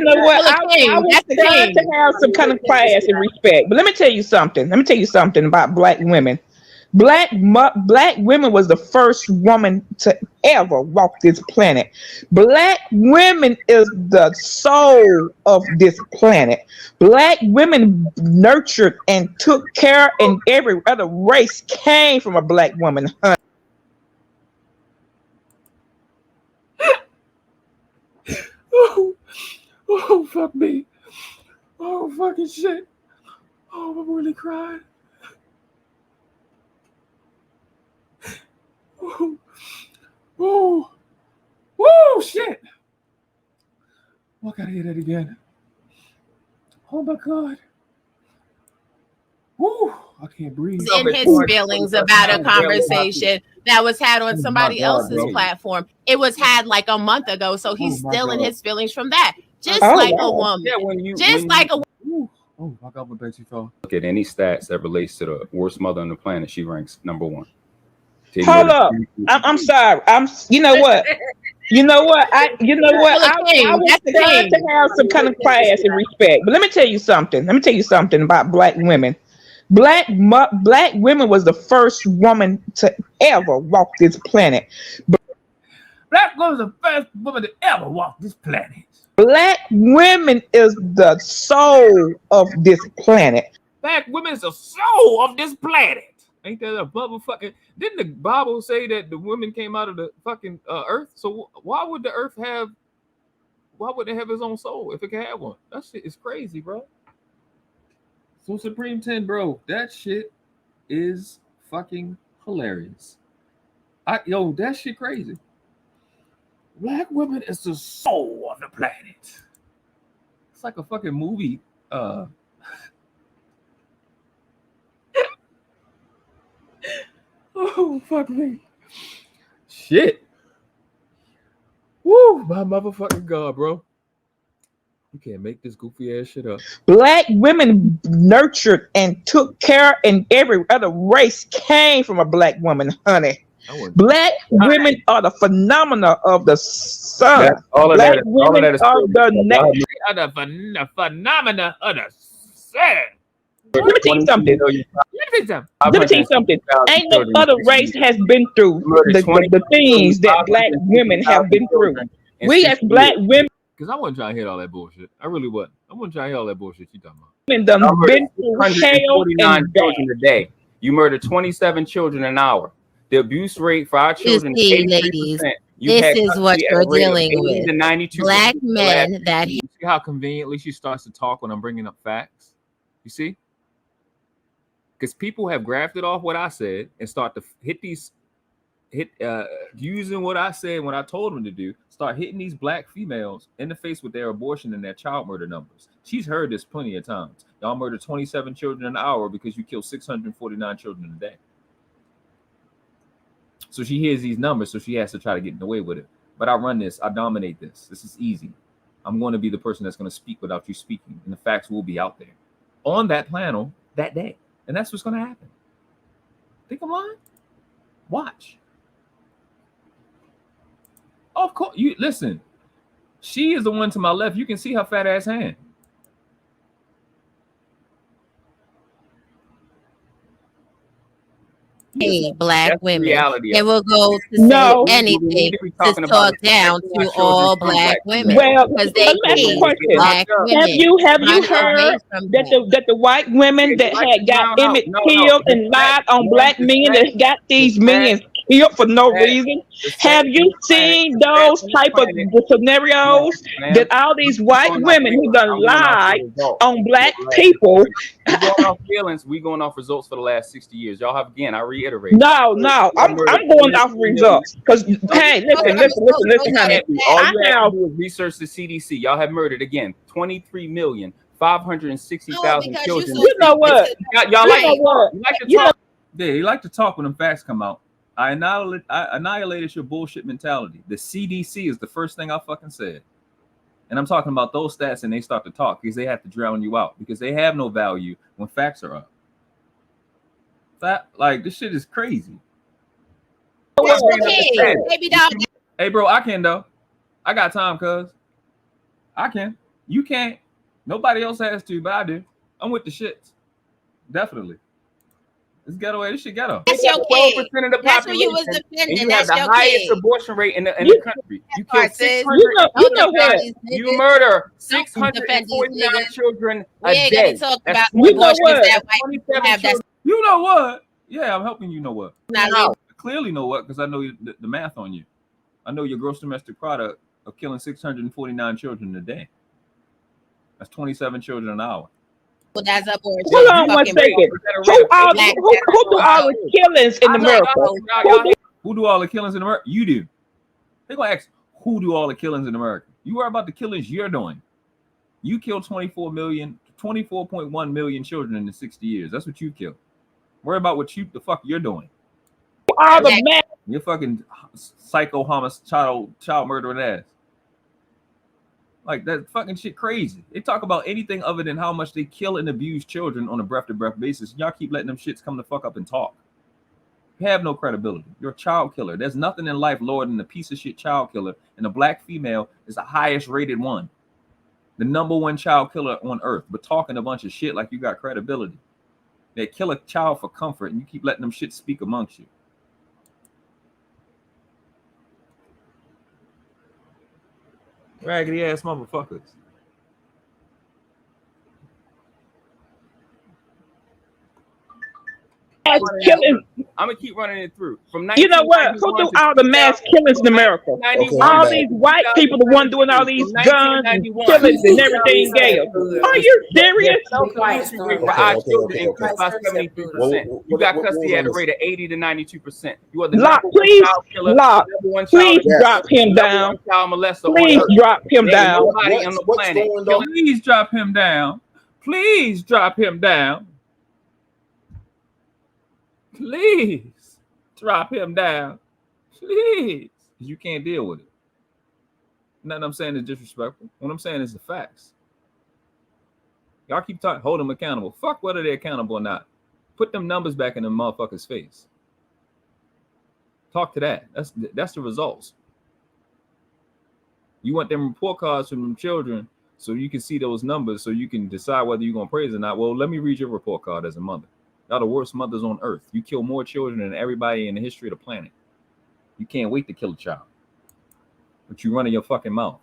trying to have some kind of class and respect. But let me tell you something. About black women. Black women was the first woman to ever walk this planet. Black women is the soul of this planet. Black women nurtured and took care, and every other race came from a black woman. Oh, fuck me. Oh, fucking shit. Oh, I'm really crying. Oh, shit. Oh, I gotta hear that again. Oh, my God. Woo, I can't breathe. In his feelings about a conversation that was had on somebody else's platform. It was had like a month ago, so he's still in his feelings from that. Just like a woman. Oh, my God, what makes you fall? Look at any stats that relates to the worst mother on the planet, she ranks number one. Hold up. I'm sorry. You know what? I was trying to have some kind of class and respect. But let me tell you something. About black women. Black women was the first woman to ever walk this planet. Black woman was the first woman to ever walk this planet. Black women is the soul of this planet. Black women is the soul of this planet. Ain't that a motherfucking? Didn't the Bible say that the women came out of the fucking earth? So why would the earth have? Why would it have its own soul if it can have one? That shit is crazy, bro. So Supreme 10, bro, that shit is fucking hilarious. That shit crazy. Black women is the soul of the planet. It's like a fucking movie. Oh, fuck me. Shit. Woo, my motherfucking God, bro. You can't make this goofy ass shit up. Black women nurtured and took care, and every other race came from a black woman, honey. Black women are the phenomena of the sun. Black women are the phenomena of the sun. Let me tell you something. Ain't no other race has been through the things that black women have been through. We as black women. Because I wasn't trying to hear all that bullshit. I really wasn't. I wasn't trying to hear all that bullshit you talking about. Been through hell and children a day. You murder 27 children an hour. The abuse rate for our children is 83%. Ladies, this is what you're dealing with. 92% black men that. You see how conveniently she starts to talk when I'm bringing up facts? You see? Because people have grafted off what I said and start to using what I said when I told them to do, start hitting these black females in the face with their abortion and their child murder numbers. She's heard this plenty of times. Y'all murder 27 children an hour because you kill 649 children a day. So she hears these numbers, so she has to try to get away with it. but I run this. I dominate this. This is easy. I'm going to be the person that's going to speak without you speaking, and the facts will be out there on that panel that day, and that's what's going to happen. Think I'm lying? Watch. Of course, you listen. She is the one to my left. You can see her fat ass hand. Black women. Reality and we'll go to No. say anything to talk down to all black women Well, because let me ask you a question. black women. Have you run heard away from that the white women that had got Emmett killed and lied on black men that got these men killed for no reason? Have you seen those type of scenarios that all these white women who done lied on black people? We going off feelings. We going off results for the last 60 years. Y'all have, again, I reiterate. No, I'm going off results because hey, listen, honey. All you have to do is research the CDC. Y'all have murdered again 23,560,000 children. You know what? Y'all like to talk. Yeah, you like to talk when them facts come out. I annihilated your bullshit mentality. The CDC is the first thing I fucking said. And I'm talking about those stats, and they start to talk because they have to drown you out because they have no value when facts are up. Like, this shit is crazy. Baby dog. Hey, bro, I can though. I got time, cuz. I can. You can't. Nobody else has to, but I do. I'm with the shits. Definitely. It's ghetto. This shit ghetto. That's your kid. 12% of the That's what you was population, defending. and you have the highest abortion rate in the country. You kill 600. You know what? You murder 649 children a day. Gonna talk about you know what? You know what? Yeah, I'm helping you know what. Not I clearly know what because I know the math on you. I know your gross domestic product of killing 649 children a day. That's 27 children an hour. Well, that's abortion. Hold on one second. Who do all the killings in America? Who do all the killings in America? You do. They're gonna ask, who do all the killings in America? You worry about the killings you're doing. You killed 24.1 million children in the 60 years. That's what you killed. Worry about what the fuck you're doing. All the men. You're fucking psycho child murdering ass. Like, that fucking shit crazy. They talk about anything other than how much they kill and abuse children on a breath-to-breath basis. Y'all keep letting them shits come the fuck up and talk. You have no credibility. You're a child killer. There's nothing in life lower than a piece of shit child killer, and a black female is the highest rated one. The #1 child killer on earth, but talking a bunch of shit like you got credibility. They kill a child for comfort, and you keep letting them shit speak amongst you. Raggedy ass motherfuckers. I'm gonna keep running it through. From you know what? Who do all the mass killings in America? All these white people, the one doing all these guns and killings and everything else. Are you serious? For our children increased by 73%. You got custody at a rate of 80 to 92%. You are the Lock, please, Lock, please drop him down. Please drop him down. Please drop him down. Please drop him down. Please drop him down. Please. You can't deal with it. Nothing I'm saying is disrespectful. What I'm saying is the facts. Y'all keep talking, hold them accountable. Fuck whether they're accountable or not. Put them numbers back in the motherfucker's face. Talk to that. That's the results. You want them report cards from them children so you can see those numbers so you can decide whether you're going to praise or not. Well, let me read your report card as a mother. Y'all the worst mothers on earth. You kill more children than everybody in the history of the planet. You can't wait to kill a child. But you running your fucking mouth.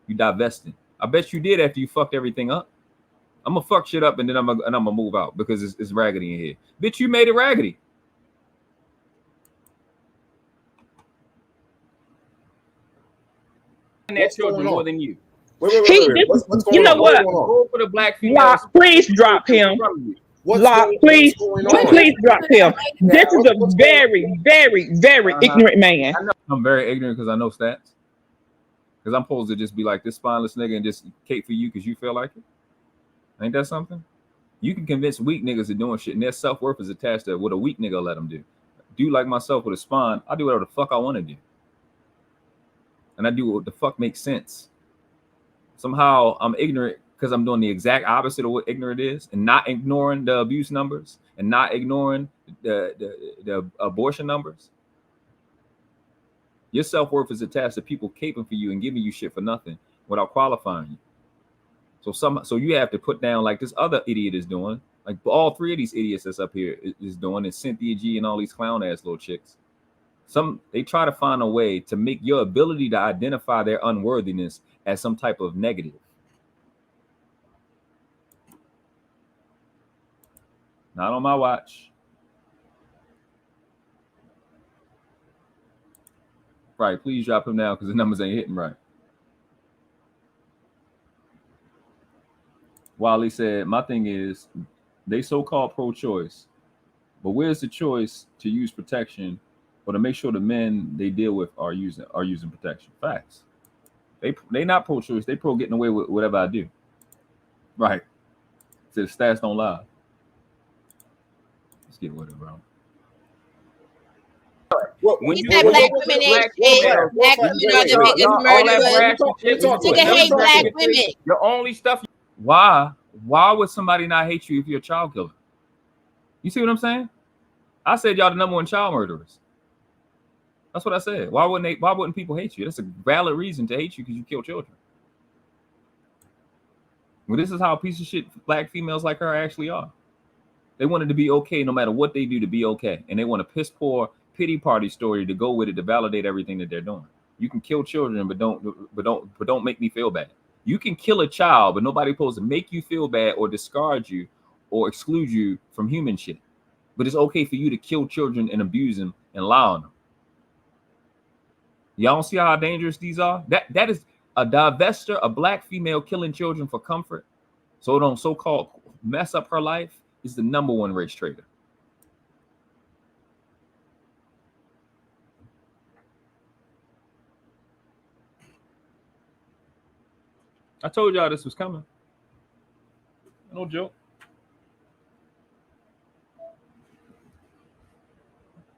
You divesting. I bet you did after you fucked everything up. I'm gonna fuck shit up and then I'm gonna move out because it's raggedy in here. Bitch, you made it raggedy. And their children more than you. Wait. You know what? Go for the black females. Please drop him. Lock, please drop him. This is a very, very, very ignorant man. I'm very ignorant because I know stats. Because I'm supposed to just be like this spineless nigga and just cape for you because you feel like it. Ain't that something? You can convince weak niggas of doing shit and their self-worth is attached to what a weak nigga let them do. Dude like myself with a spine, I do whatever the fuck I want to do. and I do what the fuck makes sense. Somehow I'm ignorant because I'm doing the exact opposite of what ignorant is, and not ignoring the abuse numbers and not ignoring the abortion numbers. Your self-worth is attached to people caping for you and giving you shit for nothing without qualifying you. So you have to put down like this other idiot is doing, like all three of these idiots that's up here is doing, and Cynthia G and all these clown ass little chicks. They try to find a way to make your ability to identify their unworthiness as some type of negative. Not on my watch. Right, please drop him now because the numbers ain't hitting right. Wally said, my thing is, they so-called pro-choice, but where's the choice to use protection or to make sure the men they deal with are using protection? Facts. They not pro-choice. They pro getting away with whatever I do. Right. So the stats don't lie. Let's get with it, bro. When you said black women ain't shit. Black women are the biggest murderers. Nigga hate black women. Your only stuff. Why would somebody not hate you if you're a child killer? You see what I'm saying? I said y'all the number one child murderers. That's what I said. Why wouldn't people hate you? That's a valid reason to hate you because you kill children. Well, this is how piece of shit black females like her actually are. They wanted to be okay no matter what they do to be okay. And they want a piss poor pity party story to go with it to validate everything that they're doing. You can kill children, but don't make me feel bad. You can kill a child, but nobody's supposed to make you feel bad or discard you or exclude you from human shit. But it's okay for you to kill children and abuse them and lie on them. Y'all don't see how dangerous these are? That is a divestor, a black female killing children for comfort. So don't so-called mess up her life is the number one race traitor. I told y'all this was coming. No joke.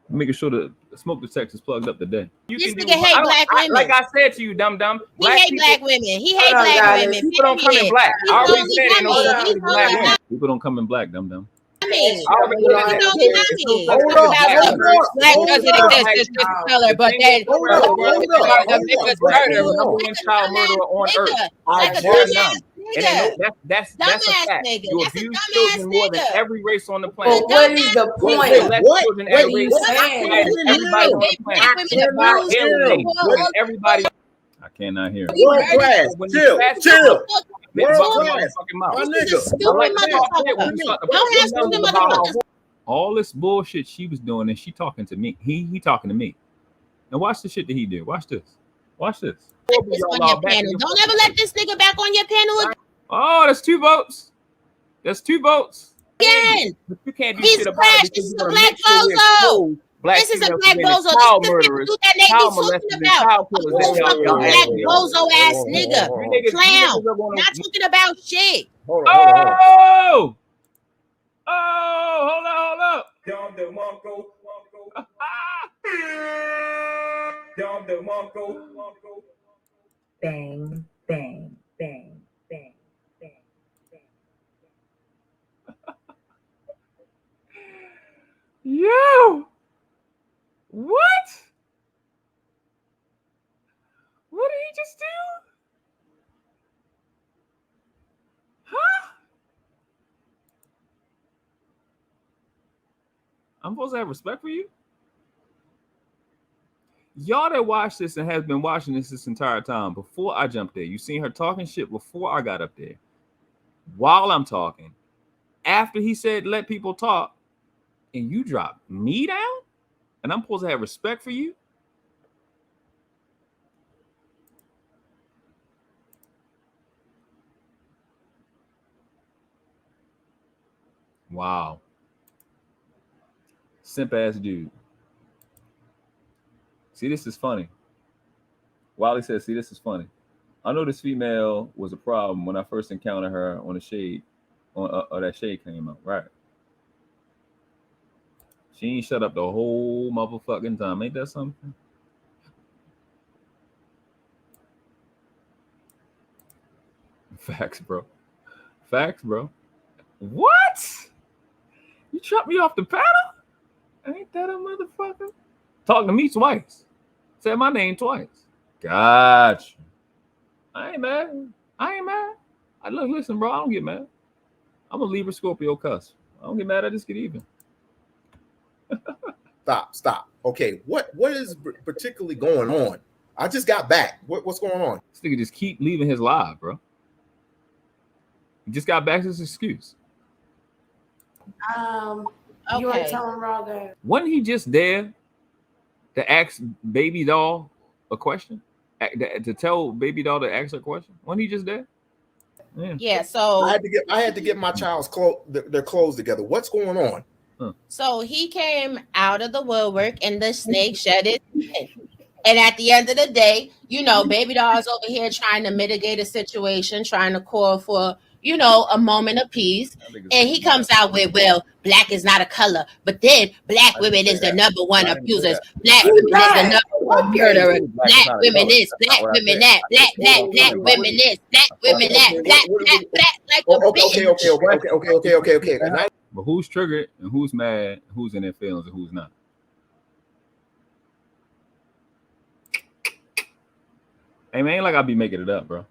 Making sure the smoke detector is plugged up today. This nigga hate black women. Like I said to you, dumb. He hate black women. He hate black women. People don't come in black. I already said ain't no He's black women. People don't come in black, dumb. Black doesn't exist. It's just color, but then the biggest murderer. Child murderer on earth. That's a fact. You abuse children more than every race on the planet. What is the point? What are you saying? Everybody. I cannot hear. World class. Chill. All this bullshit she was doing, and she talking to me. He talking to me. And watch the shit that he did. Watch this. Watch this. On your panel. Don't ever let this nigga back on your panel again. Oh, that's 2 votes. That's 2 votes. Again. But you can't do He's shit about crashed. it. This is a black bozo. This is a black bozo. This is the dude that they be talking about. Black bozo ass nigga. Clown. Not talking about shit. Hold up. Bang, bang, bang, bang, bang, bang. Yo! What? What did he just do? Huh? I'm supposed to have respect for you? Y'all that watch this and has been watching this entire time before I jumped there, you seen her talking shit before I got up there. While I'm talking, after he said let people talk, and you drop me down, and I'm supposed to have respect for you? Wow. Simp ass dude. See, this is funny. Wally says, see, this is funny. I know this female was a problem when I first encountered her on the shade, or that shade came out, right? She ain't shut up the whole motherfucking time. Ain't that something? Facts, bro. Facts, bro. What? You chopped me off the panel? Ain't that a motherfucker? Talk to me twice. Said my name twice. Gotcha. I ain't mad. I ain't mad. Listen, bro, I don't get mad. I'm a Libra Scorpio cuss. I don't get mad. I just get even. Stop. Okay, what is particularly going on? I just got back. What's going on? This nigga just keep leaving his live, bro. He just got back to his excuse. You ain't telling Raw that. Wasn't he just there to ask Baby Doll a question? To tell Baby Doll to ask her a question? Wasn't he just there? Yeah. So I had to get my child's their clothes together. What's going on? So he came out of the woodwork and the snake shed his skin. And at the end of the day, you know, Baby Doll's over here trying to mitigate a situation, trying to call for, you know, a moment of peace. And he comes out with, well, black is not a color, but then black women is the number one abusers. Black women is the number one murderer. Black women is, black women that, black women is, black women that, black like a bitch. Okay. But who's triggered and who's mad, who's in their feelings and who's not? Hey man, ain't like I be making it up, bro.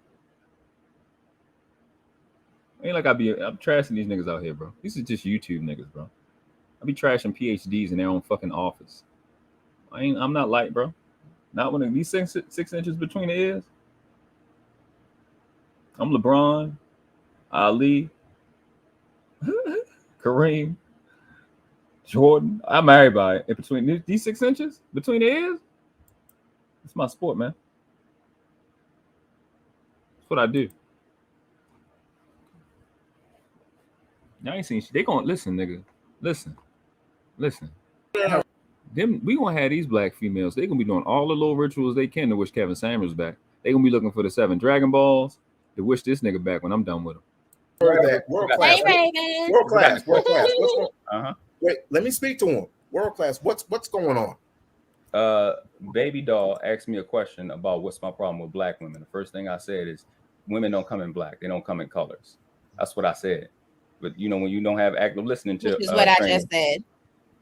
Ain't like I'm trashing these niggas out here, bro. These are just YouTube niggas, bro. I be trashing PhDs in their own fucking office. I'm not light, bro. Not when these 6 inches between the ears. I'm LeBron, Ali, Kareem, Jordan. I'm everybody in between these 6 inches between the ears. It's my sport, man. That's what I do. Y'all ain't seen shit. They gonna listen, nigga. Listen. Them, we gonna have these black females. They gonna be doing all the little rituals they can to wish Kevin Samuels back. They gonna be looking for the 7 Dragon Balls to wish this nigga back when I'm done with him. World class. What's going on? Wait, let me speak to him. World class. What's going on? Baby Doll asked me a question about what's my problem with black women. The first thing I said is women don't come in black. They don't come in colors. That's what I said. But you know, when you don't have active listening to, which is what I just said.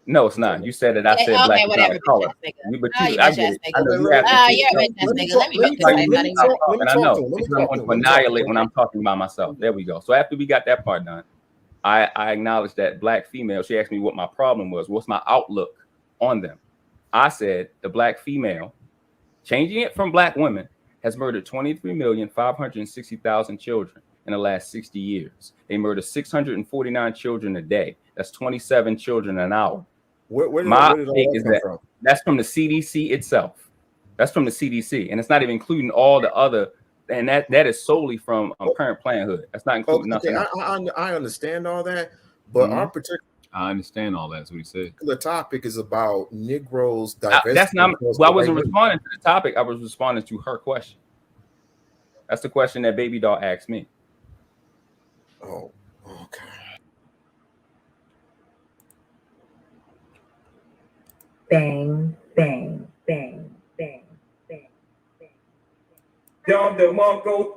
No, it's not. You said that I said black is not a color. But you, I get it. I know you have to. Let me talk to him. I'm going to annihilate when I'm talking by myself. There we go. So after we got that part done, I acknowledged that black female. She asked me what my problem was. What's my outlook on them? I said the black female, changing it from black women, has murdered 23,560,000 children in the last 60 years. They murder 649 children a day. That's 27 children an hour. Where did all that come from? That's from the CDC itself. That's from the CDC, and it's not even including all the other. And that is solely from Planned Parenthood. That's not including nothing. I understand all that, but our particular. I understand all that. That's what he said. The topic is about Negroes. That's not. Well, I wasn't responding to the topic. I was responding to her question. That's the question that Baby Doll asked me. Oh, okay. Bang, bang, bang, bang, bang, bang. Dom the Mongo.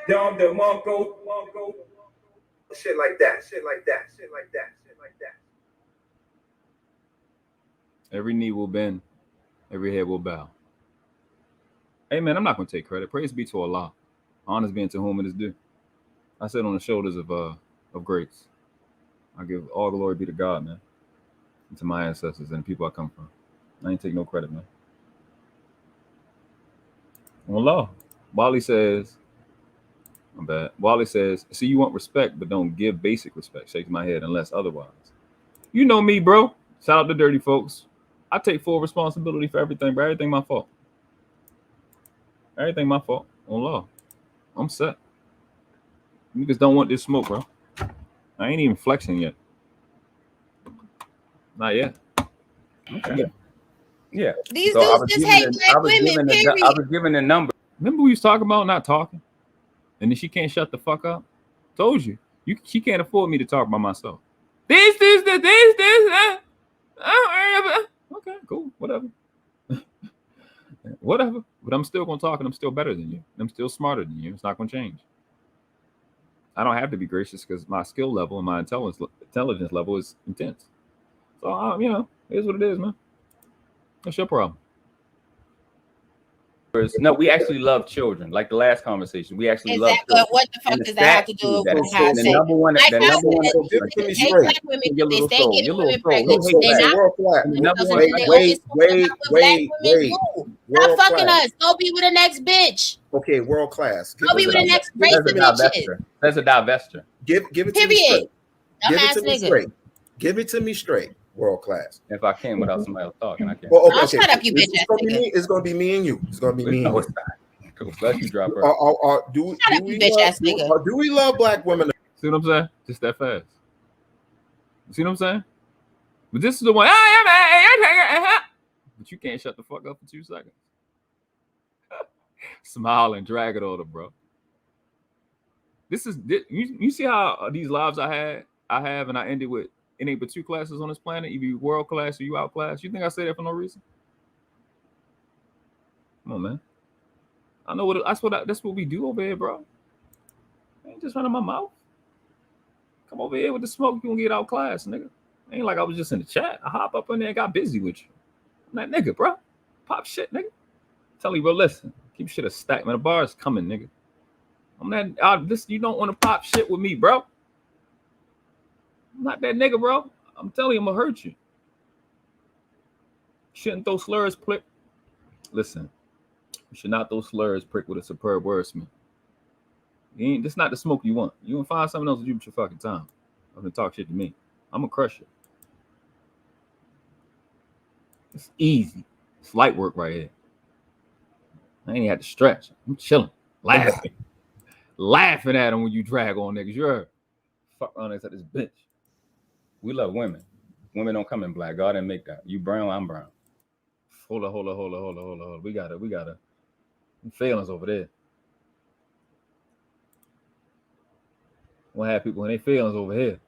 Dom the Mongo. Shit like that. Every knee will bend, every head will bow. Hey man, I'm not gonna take credit. Praise be to Allah. Honors being to whom it is due. I sit on the shoulders of greats. I give all glory be to God, man, and to my ancestors and the people I come from. I ain't take no credit, man. Allah. Wally says, I'm bad. Wally says, see, you want respect, but don't give basic respect. Shakes my head unless otherwise. You know me, bro. Shout out to dirty folks. I take full responsibility for everything, bro. Everything my fault. Everything my fault. Allah. I'm set. Niggas don't want this smoke, bro. I ain't even flexing yet. Not yet. Okay. Yeah. These dudes just hate black women, period. I was given a number. Remember we was talking about not talking? And then she can't shut the fuck up? Told you. She can't afford me to talk by myself. This, that. Okay, cool. Whatever. Whatever. But I'm still gonna talk, and I'm still better than you. I'm still smarter than you. It's not gonna change. I don't have to be gracious because my skill level and my intelligence level is intense. So you know, it is what it is, man. What's your problem? No, we actually love children. Like the last conversation, we actually love children. But what the fuck does that have to do with what I said? The number one. Black The number one. black women, if they stay getting women pregnant, they not fucking us. Go be with the next bitch. Okay, world class. Go be with the next race of bitches. That's a divestor. Give it to me straight. Give it to me straight. Give it to me straight. World class. If I can without somebody else talking, I can. Well, okay. Shut up, you bitch. It's gonna be me and you. It's gonna be me and you. Cool. Let you drop her. Do we love black women? See what I'm saying? Just that fast. You see what I'm saying? But this is the one. But you can't shut the fuck up for 2 seconds. Smile and drag it on them, bro. This is you see how these lives I have, and I ended with it ain't but 2 classes on this planet. Either you world class or you outclass. You think I say that for no reason? Come on, man. I know that's what we do over here, bro. I ain't just running my mouth. Come over here with the smoke, you gonna get outclassed, nigga. Ain't like I was just in the chat. I hop up in there and got busy with you. I'm that nigga, bro. Pop shit, nigga. Tell you, bro, listen. Keep shit a stack, man. The bar is coming, nigga. I'm that. You don't want to pop shit with me, bro. I'm not that nigga, bro. I'm telling you, I'm gonna hurt you. Shouldn't throw slurs, prick. Listen, you should not throw slurs, prick, with a superb wordsmith. This not the smoke you want. You want to find something else to do with your fucking time. I'm gonna talk shit to me. I'm gonna crush it. It's easy. It's light work right here. I ain't even had to stretch. I'm chilling, laughing, laughing at him when you drag on niggas. You heard? Fuck on us at this bitch. We love women. Women don't come in black. God didn't make that. You brown, I'm brown. Hold on. We got it. Feelings over there. We'll have people in their feelings over here.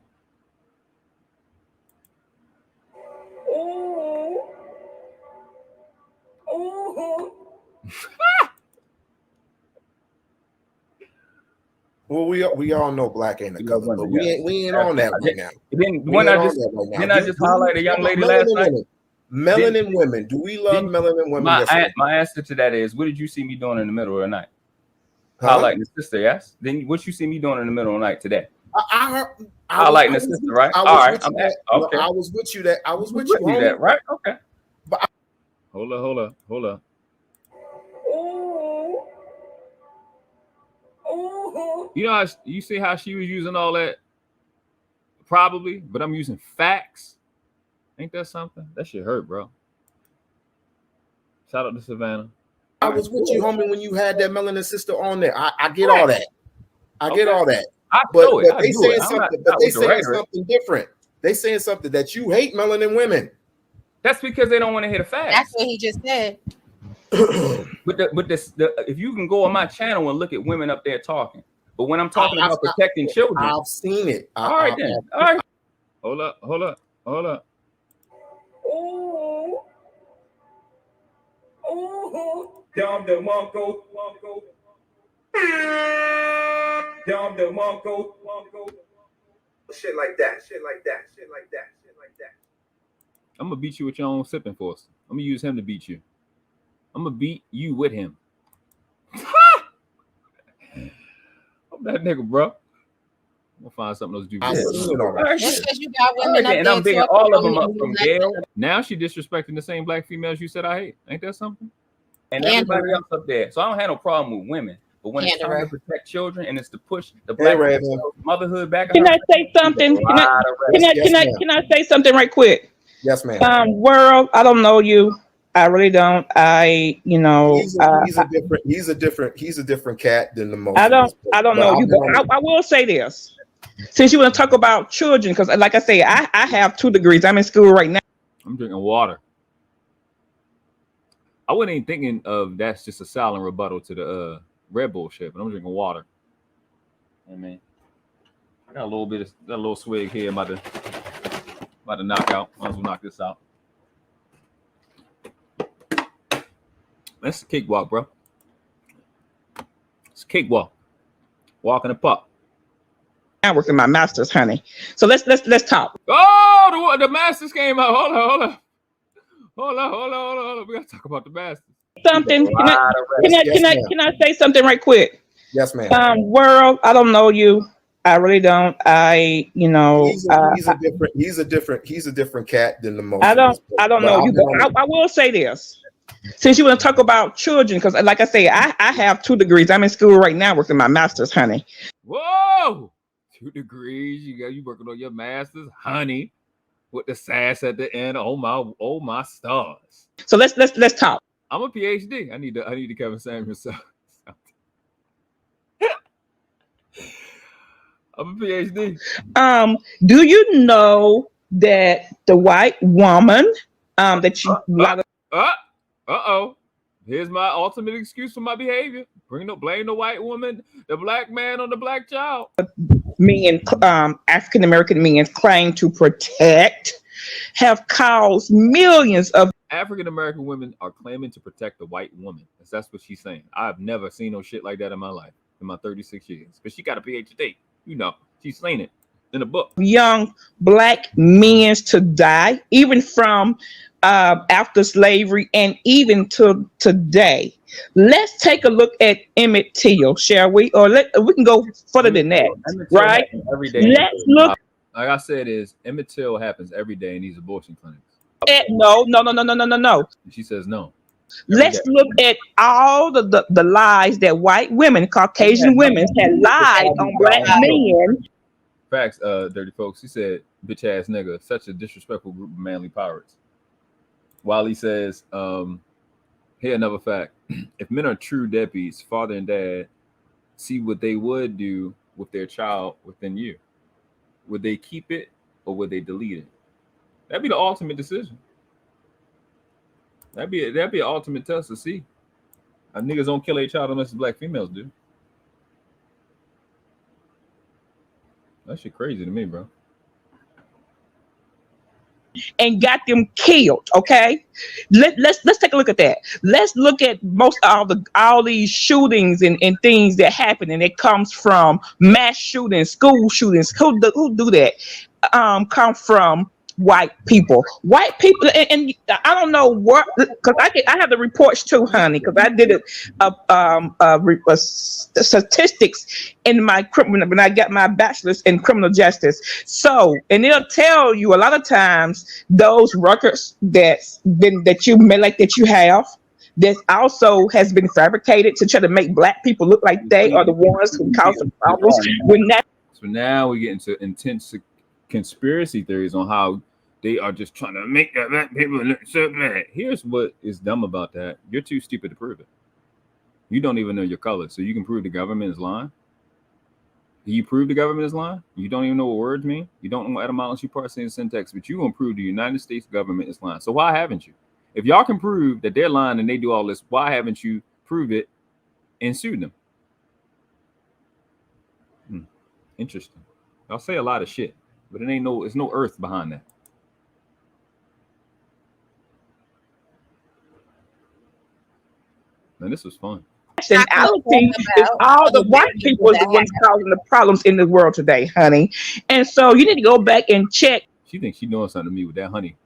Well, we all know black ain't a color, but we ain't on that right now. Then I just highlight a young lady last night. Melanin women. Do we love melanin women? My answer to that is, what did you see me doing in the middle of the night? Highlighting the sister, yes? Then what you see me doing in the middle of the night today? Highlighting the sister, right? All right. Okay. I was with you that. I was with you. That, right? Okay. But hold up. You know, you see how she was using all that? Probably, but I'm using facts. Ain't that something? That shit hurt, bro. Shout out to Savannah. I was with you, homie, when you had that melanin sister on there. I get all that. I get all that. But they saying something. But they saying something different. They saying something that you hate melanin women. That's because they don't want to hear the facts. That's what he just said. If you can go on my channel and look at women up there talking, but when I'm talking about protecting children, I've seen it. All right then. All right. Hold up. Dom the Monko. Shit like that. I'm gonna beat you with your own sipping force. I'm gonna use him to beat you. I'm gonna beat you with him. I'm that nigga, bro. I'm gonna find something else to do. Just because you got women up there, and I'm bigging all of them up from Gail. Now she disrespecting the same black females you said I hate. Ain't that something? And everybody else up there. So I don't have no problem with women. But when it's time to protect children and it's to push the black motherhood back. Can I say something? Can I say something right quick? Yes, ma'am. World, I don't know you. I really don't. He's a different cat than the most. I don't know you, but I will say this. Since you want to talk about children, because like I say, I have 2 degrees. I'm in school right now. I'm drinking water. I wasn't even thinking of that's just a silent rebuttal to the Red Bull shit, but I'm drinking water. I mean, I got a little swig here. About to knock out. Might as well knock this out. That's a cakewalk, bro. It's a cakewalk. Walk in the park. I work in my master's, honey. So let's talk. Oh, the masters came out. Hold on. We gotta talk about the masters. Something. Can I say something right quick? Yes, ma'am. World, I don't know you. I really don't. He's a different cat than the most. I don't know you, but I will say this. Since you want to talk about children, because like I say, I have 2 degrees. I'm in school right now working my master's, honey. Whoa, 2 degrees. You working on your master's, honey, with the sass at the end. Oh my stars. So let's talk. I'm a PhD. I need to Kevin Samuels. I'm a PhD. Do you know that the white woman that you Here's my ultimate excuse for my behavior. Blame the white woman, the black man on the black child. Men, African American men claim to protect have caused millions of African American women are claiming to protect the white woman. That's what she's saying. I've never seen no shit like that in my life, in my 36 years. But she got a PhD. You know, she's saying it in a book. Young black men to die, even from after slavery and even to today. Let's take a look at Emmett Till, shall we? Or we can go further than that, right? Every day. Let's look. Like I said, Emmett Till happens every day in these abortion clinics. No. She says no. Let's look at all the lies that white women, Caucasian women, had lied on black men. Facts, dirty folks. He said, bitch ass nigga, such a disrespectful group of manly pirates. Wiley says, here another fact. If men are true deadbeats, father and dad, see what they would do with their child within you. Would they keep it or would they delete it? That'd be the ultimate decision. That'd be an ultimate test to see. Niggas don't kill a child unless black females do. That shit crazy to me, bro. And got them killed. Okay, let's take a look at that. Let's look at most of all these shootings and things that happen, and it comes from mass shootings, school shootings. Who do that? Come from white people. White people, and I don't know what, because I have the reports too, honey, because I did statistics in my criminal when I got my bachelor's in criminal justice. So, and it'll tell you a lot of times those records that you may like that you have. That also has been fabricated to try to make black people look like they are the ones who cause the problems. So now we get into intense conspiracy theories on how they are just trying to make that black people look so bad. Here's what is dumb about that. You're too stupid to prove it. You don't even know your color, so you can prove the government is lying. Do you prove the government is lying? You don't even know what words mean. You don't know what etymology, parsing, and syntax, but you gonna prove the United States government is lying. So why haven't you? If y'all can prove that they're lying and they do all this, why haven't you proved it and sued them? Interesting. I'll say a lot of shit, but it's no earth behind that. Man, this was fun. Nationality is all the white people are the ones causing the problems in the world today, honey. And so you need to go back and check. She thinks she's doing something to me with that honey.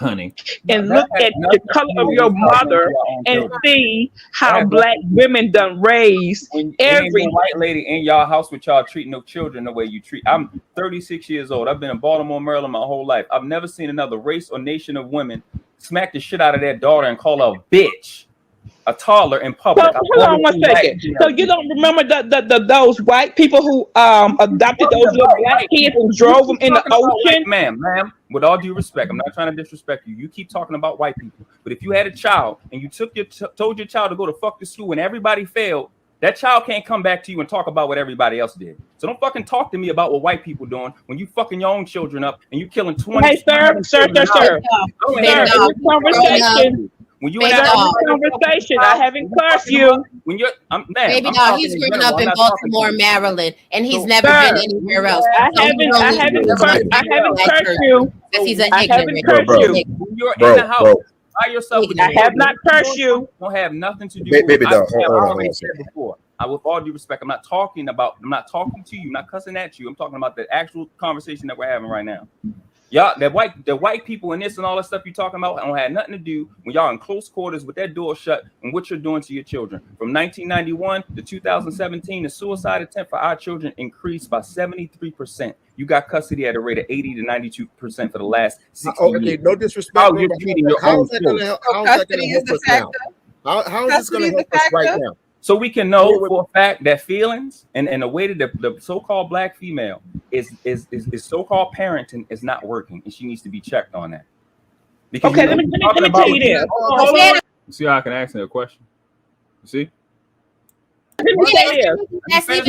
And look at the color of your mother and see how black women done raised every white lady in y'all house with y'all treating no children the way you treat. I'm 36 years old. I've been in Baltimore, Maryland my whole life. I've never seen another race or nation of women smack the shit out of their daughter and call her a bitch. A toddler in public. So, hold on one second. So you don't remember those white people who adopted those little black kids and drove them in the ocean? Ma'am, with all due respect, I'm not trying to disrespect you. You keep talking about white people, but if you had a child and you told your child to go to fuck the school and everybody failed, that child can't come back to you and talk about what everybody else did. So don't fucking talk to me about what white people doing when you fucking your own children up and you killing 20. Hey, sir. Conversation. When you in conversation, I haven't cursed you. When you're, baby dog, he's grown up in Baltimore, Maryland, and he's never been anywhere else. I haven't cursed you. He's an ignorant. When you're in the house, By yourself. I have not cursed you. Don't have nothing to do Baby, with dog, I hold on, already hold said before. With all due respect, I'm not talking to you, I'm not cussing at you. I'm talking about the actual conversation that we're having right now. Y'all, the white people and this and all that stuff you're talking about don't have nothing to do when y'all in close quarters with that door shut and what you're doing to your children. From 1991 to 2017, the suicide attempt for our children increased by 73%. You got custody at a rate of 80 to 92% for the last 60 years. Okay, no disrespect. How you're treating your own children. How is this going to help us right now? So we can know for a fact that feelings and the way that the so-called black female is so-called parenting is not working, and she needs to be checked on that. Because okay, let me tell you this. You see how I can ask her a question? You see? Let me say this. I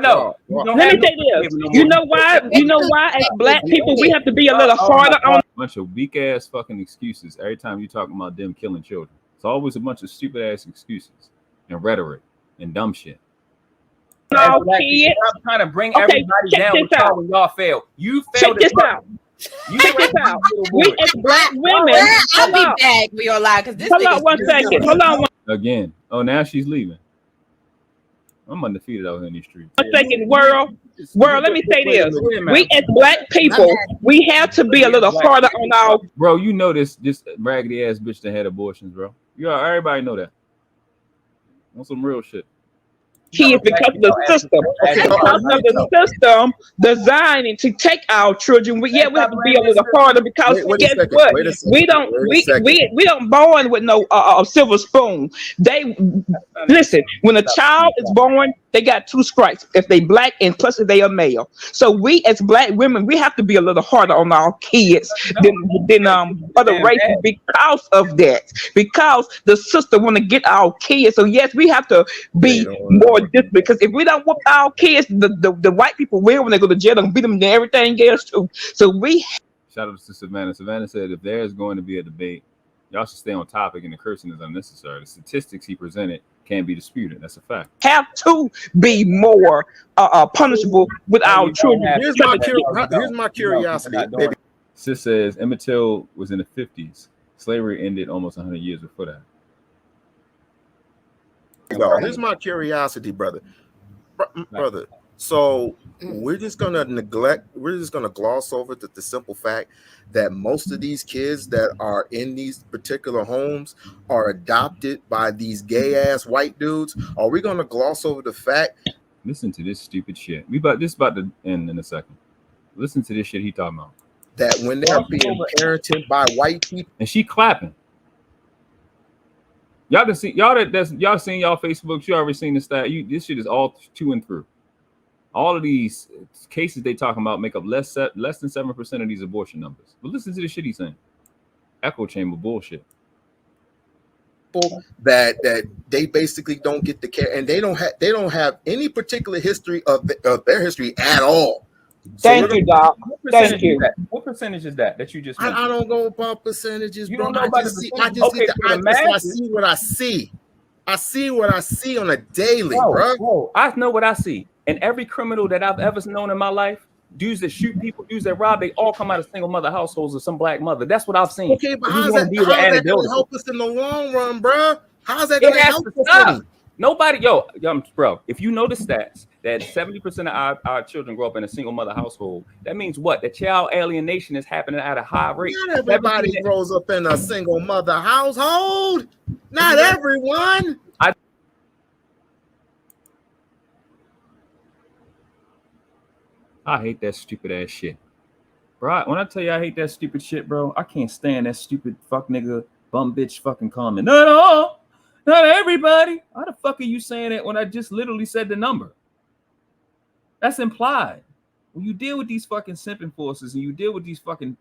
know. Let me say this. You know why? You know why? As black people, we have to be a little harder on. Bunch of weak ass fucking excuses every time you talking about them killing children. It's always a bunch of stupid ass excuses and rhetoric and dumb shit. No, kids. I'm trying to bring everybody down with y'all when y'all fail. You failed. Check this out. Check this out. We as black women. I'll be back. We are live because this. Hold on 1 second. Hold on. Again. Oh, now she's leaving. I'm undefeated out here in these streets. 1 second, world. Let me say this. We as black people, we have to be a little harder on our. Bro, you know this raggedy ass bitch that had abortions, bro. Everybody know that. On some real shit. Kids because of the system. Because of the system designing to take our children. We have to be a little harder because guess what? We don't born with no silver spoon. They listen, when a child is born, they got 2 stripes if they black and plus if they are male. So we as black women, we have to be a little harder on our kids than other races because of that. Because the system want to get our kids. So yes, we have to be more disciplined because if we don't whoop our kids, the white people will when they go to jail and beat them and everything else too. So we shout out to Savannah. Savannah said if there's going to be a debate, y'all should stay on topic and the cursing is unnecessary. The statistics he presented can't be disputed. That's a fact. Have to be more punishable with our children. Here's my curiosity, baby. Sis says Emmett Till was in the 50s. Slavery ended almost 100 years before that. Here's my curiosity, brother. Brother. So we're just gonna gloss over the simple fact that most of these kids that are in these particular homes are adopted by these gay ass white dudes. Are we gonna gloss over the fact? Listen to this stupid shit. This about to end in a second. Listen to this shit he talking about. That when they're being parented by white people, and she clapping. Y'all seen y'all Facebooks. You already seen this stat. This shit is all to and through. All of these cases they talking about make up less than 7% of these abortion numbers. But listen to the shit he's saying. Echo chamber bullshit. That they basically don't get the care, and they don't have any particular history of their history at all. Thank you, Doc. Thank you. What percentage is that you just? I don't go about percentages, you bro. Don't know about I see what I see. I see what I see on a daily, bro. I know what I see. And every criminal that I've ever known in my life, dudes that shoot people, dudes that rob, they all come out of single mother households or some black mother. That's what I've seen. Okay, but how's that going to help us in the long run, bro? How's that going to help us? Nobody, bro, if you know the stats that 70% of our children grow up in a single mother household, that means what? The child alienation is happening at a high rate. Not everybody grows up in a single mother household. Not everyone. I hate that stupid ass shit. Bro, when I tell you I hate that stupid shit, bro, I can't stand that stupid fuck nigga, bum bitch fucking comment. No, not everybody. How the fuck are you saying that when I just literally said the number? That's implied. When you deal with these fucking simping forces and you deal with these fucking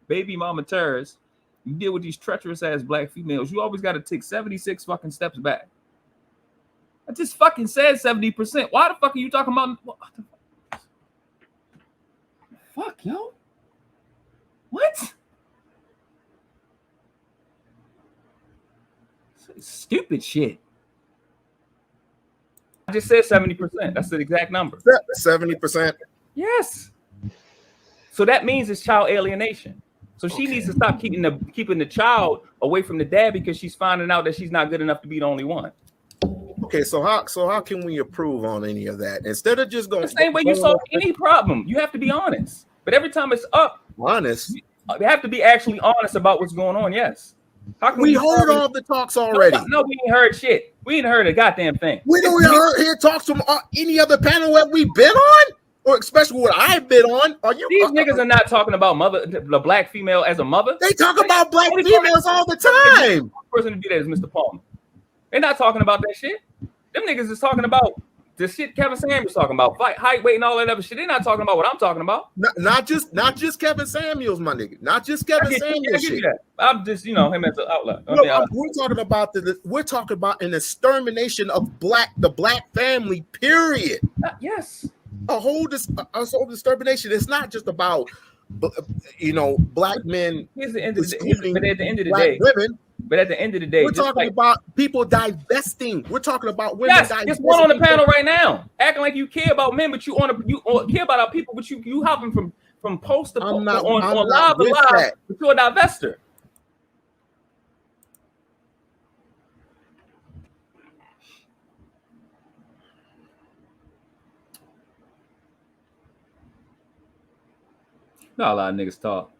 baby mama terrorists, you deal with these treacherous ass black females, you always got to take 76 fucking steps back. I just fucking said 70%. Why the fuck are you talking about? What the fuck, yo? What? Stupid shit. I just said 70%. That's the exact number. 70%. Yes. So that means it's child alienation. So she needs to stop keeping the child away from the dad because she's finding out that she's not good enough to be the only one. Okay, so how can we improve on any of that instead of just going the same way you solve any problem? You have to be honest. But every time it's up, honest, you have to be actually honest about what's going on. Yes. How can we heard all the talks already? No, we ain't heard shit. We ain't heard a goddamn thing. We don't hear talks from any other panel that we've been on, or especially what I've been on. Are you? These niggas are not talking about the black female as a mother. They talk about black females all the time. The person to do that is Mr. Palmer. They're not talking about that shit. Them niggas is talking about the shit Kevin Samuels talking about, height, weight, and all that other shit. They're not talking about what I'm talking about. Not just Kevin Samuels, my nigga. Not just Kevin Samuels shit. I'm just, him as an outlet. We're talking about an extermination of the black family. Period. Yes. A whole extermination. It's not just about black men. Here's the end of the day. But at the end of the black day, women. But at the end of the day, we're talking about people divesting. We're talking about women. Yes, there's one on the panel right now, acting like you care about men, but you care about our people, but you hopping from post to post on live to live, but you're a divestor. Not a lot of niggas talk,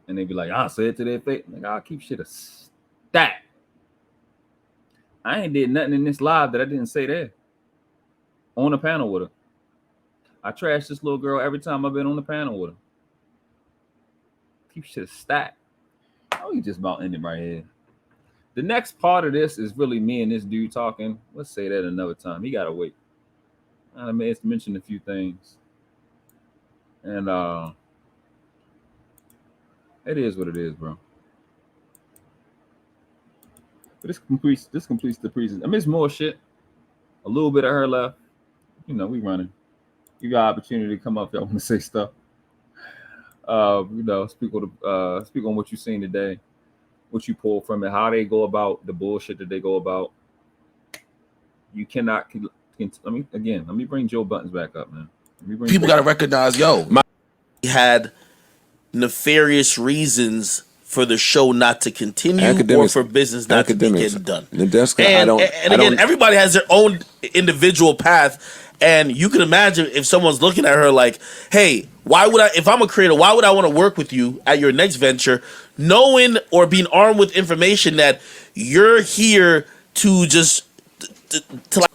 and they be like, "I'll say it to their face." Like, I'll keep shit a stack. I ain't did nothing in this live that I didn't say there. On the panel with her. I trash this little girl every time I've been on the panel with her. Keep shit a stack. Oh, you just about ended right here. The next part of this is really me and this dude talking. Let's say that another time. He gotta wait. I mean, it's mentioned a few things. And it is what it is, bro. But this completes the presentation. I mean, it's more shit. A little bit of her left. We running. You got opportunity to come up if y'all want to say stuff. Speak on what you've seen today, what you pulled from it, how they go about the bullshit that they go about. You cannot. Let me bring Joe Buttons back up, man. People got to recognize, had nefarious reasons for the show not to continue or for business not to be getting done. Everybody has their own individual path. And you can imagine if someone's looking at her like, hey, if I'm a creator, why would I want to work with you at your next venture, knowing or being armed with information that you're here to just to like.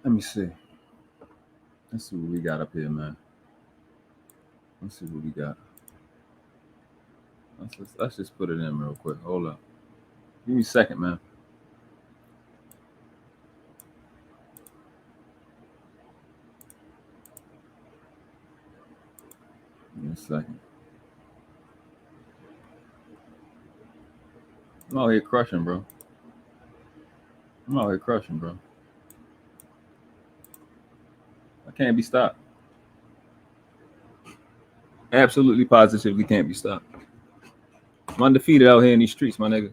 Let me see. Let's see what we got up here, man. Let's see what we got. Let's just put it in real quick. Hold up. Give me a second, man. Give me a second. I'm out here crushing, bro. I can't be stopped. Absolutely, positively can't be stopped. I'm undefeated out here in these streets, my nigga.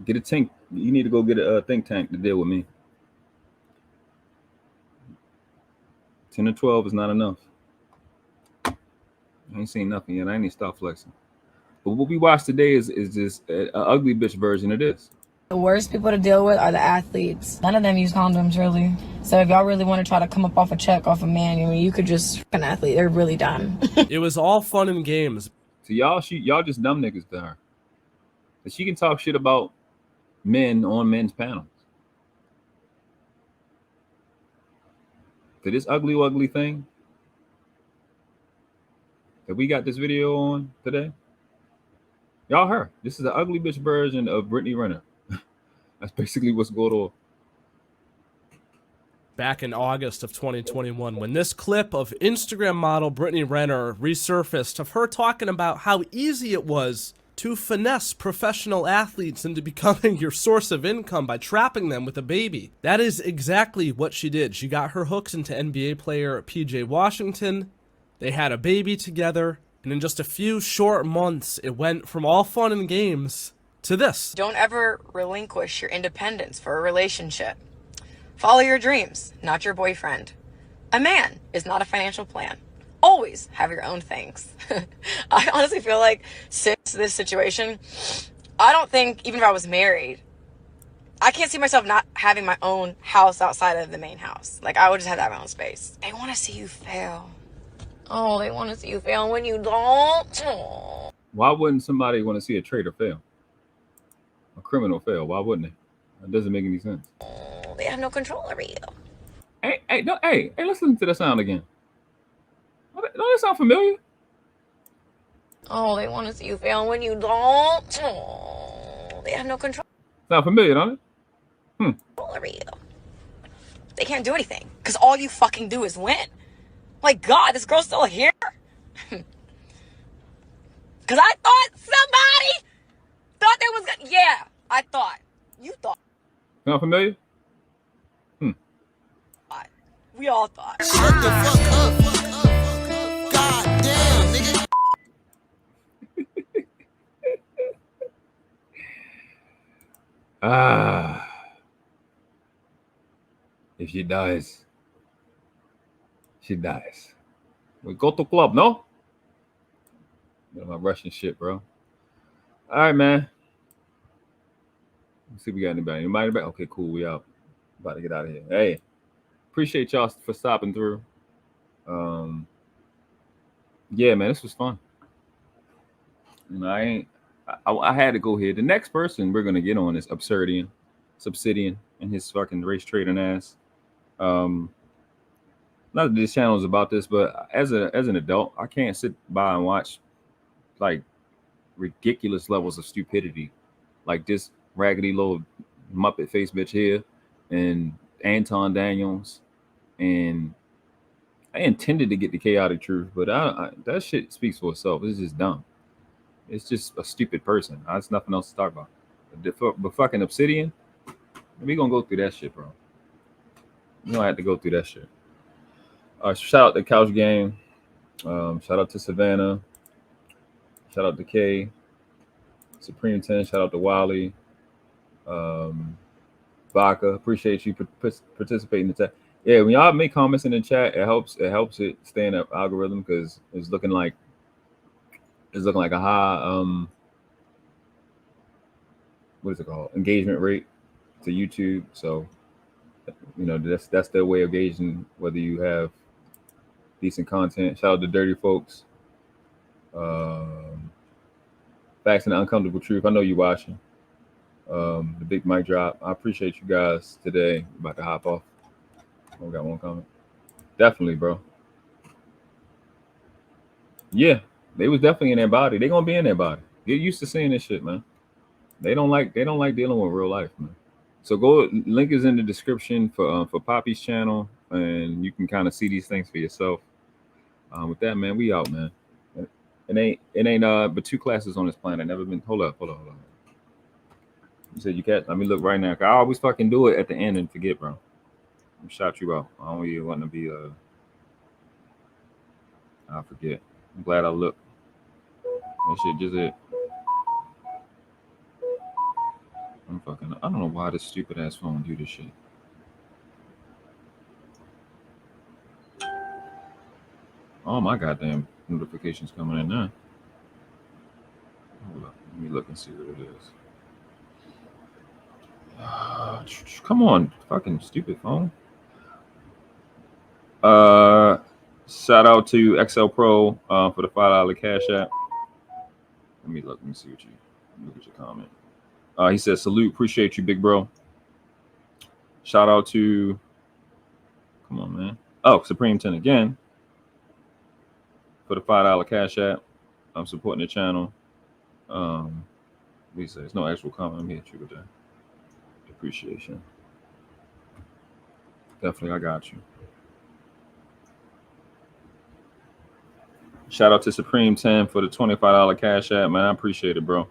Get a tank. You need to go get a think tank to deal with me. 10 or 12 is not enough. I ain't seen nothing yet. I ain't even start flexing. But what we watched today is just an ugly bitch version of this. The worst people to deal with are the athletes. None of them use condoms, really. So if y'all really want to try to come up off a check off a man, you could just an athlete. They're really dumb. It was all fun and games. So y'all just dumb niggas to her. But she can talk shit about men on men's panels. To this Ugly Wugly thing that we got this video on today, y'all heard. This is an ugly bitch version of Brittany Renner. That's basically what's going on. Back in August of 2021, when this clip of Instagram model Brittany Renner resurfaced of her talking about how easy it was to finesse professional athletes into becoming your source of income by trapping them with a baby. That is exactly what she did. She got her hooks into NBA player PJ Washington. They had a baby together. And in just a few short months, it went from all fun and games to this. Don't ever relinquish your independence for a relationship. Follow your dreams, not your boyfriend. A man is not a financial plan. Always have your own things. I honestly feel like since this situation, I don't think, even if I was married, I can't see myself not having my own house outside of the main house. Like, I would just have to have my own space. They want to see you fail. Oh, they want to see you fail when you don't. Oh. Why wouldn't somebody want to see a traitor fail? A criminal fail? Why wouldn't they? That doesn't make any sense. Oh, they have no control over you. Hey, listen to the sound again. Don't that sound familiar? Oh, they want to see you fail when you don't. Oh, they have no control. Sound familiar, don't it? Over you. They can't do anything because all you fucking do is win. Like, God, this girl's still here? Because I thought somebody thought there was gonna... Yeah, I thought. You thought. Sound familiar? We all thought. Shut the fuck up. God damn, nigga. If she dies, she dies. We go to club, no? My Russian shit, bro. All right, man. Let's see if we got anybody. Anybody back? Okay, cool. We out. About to get out of here. Hey, appreciate y'all for stopping through. Yeah, man, this was fun. You know, I had to go here. The next person we're gonna get on is Subsidian, and his fucking race trading ass. Not that this channel is about this, but as an adult, I can't sit by and watch like ridiculous levels of stupidity, like this raggedy little Muppet face bitch here, and Anton Daniels, and I intended to get the chaotic truth, but that shit speaks for itself. It's just dumb. It's just a stupid person. There's nothing else to talk about. But fucking Obsidian, we gonna go through that shit, bro. You don't have to go through that shit. Shout out to Couch Game. Shout out to Savannah. Shout out to Kay. Supreme 10. Shout out to Wally. Baka. Appreciate you participating in the chat. Yeah, when y'all make comments in the chat, it helps it stay in the algorithm because it's looking like a high what is it called? Engagement rate to YouTube. So you know that's their way of gauging whether you have decent content. Shout out to Dirty Folks. Facts and the Uncomfortable Truth. I know you watching. The Big Mic Drop. I appreciate you guys today. About to hop off. We got one comment. Definitely, bro. Yeah, they was definitely in their body. They gonna be in their body. Get used to seeing this shit, man. They don't like dealing with real life, man. So go. Link is in the description for PAPI's channel, and you can kind of see these things for yourself. With that, man, we out, man. It ain't but two classes on this planet. Never been. Hold up. You said you can't. Let me look right now. I always fucking do it at the end and forget, bro. I'm shout you out. I don't really want to be I forget. I'm glad I looked. That shit just it. I don't know why this stupid ass phone do this shit. Oh my goddamn notifications coming in now. Hold up. Let me look and see what it is. Come on, fucking stupid phone. Shout out to XL Pro for the $5 cash app. Let me look. Let me see what you look at your comment. He says salute, appreciate you, big bro. Shout out to, come on, man. Oh, Supreme 10 again for the $5 cash app. I'm supporting the channel. He says no actual comment. Let me hit you with that. Appreciation. Definitely, I got you. Shout out to Supreme 10 for the $25 cash app, man. I appreciate it, bro.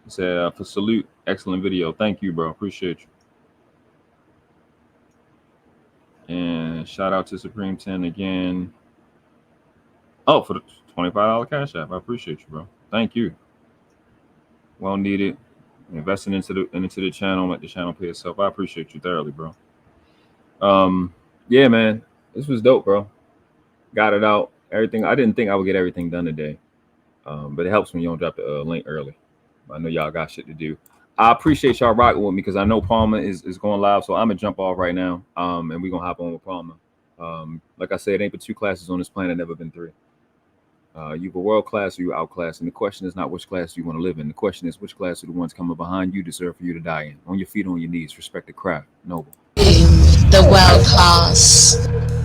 He said for salute, excellent video. Thank you, bro. Appreciate you. And shout out to Supreme 10 again Oh, for the $25 cash app. I appreciate you, bro. Thank you. Well needed. Investing into the channel, let the channel pay itself. I appreciate you thoroughly, bro. Yeah, man. This was dope, bro. Got it out. Everything. I didn't think I would get everything done today. But it helps when you don't drop the link early. I know y'all got shit to do. I appreciate y'all rocking with me because I know Palmer is going live. So I'm gonna jump off right now. And we're gonna hop on with Palmer. Like I said, it ain't but 2 classes on this planet, never been 3. You a world class or you outclass. And the question is not which class you want to live in. The question is which class are the ones coming behind you deserve for you to die in. On your feet, on your knees, respect the craft. Noble. The world class.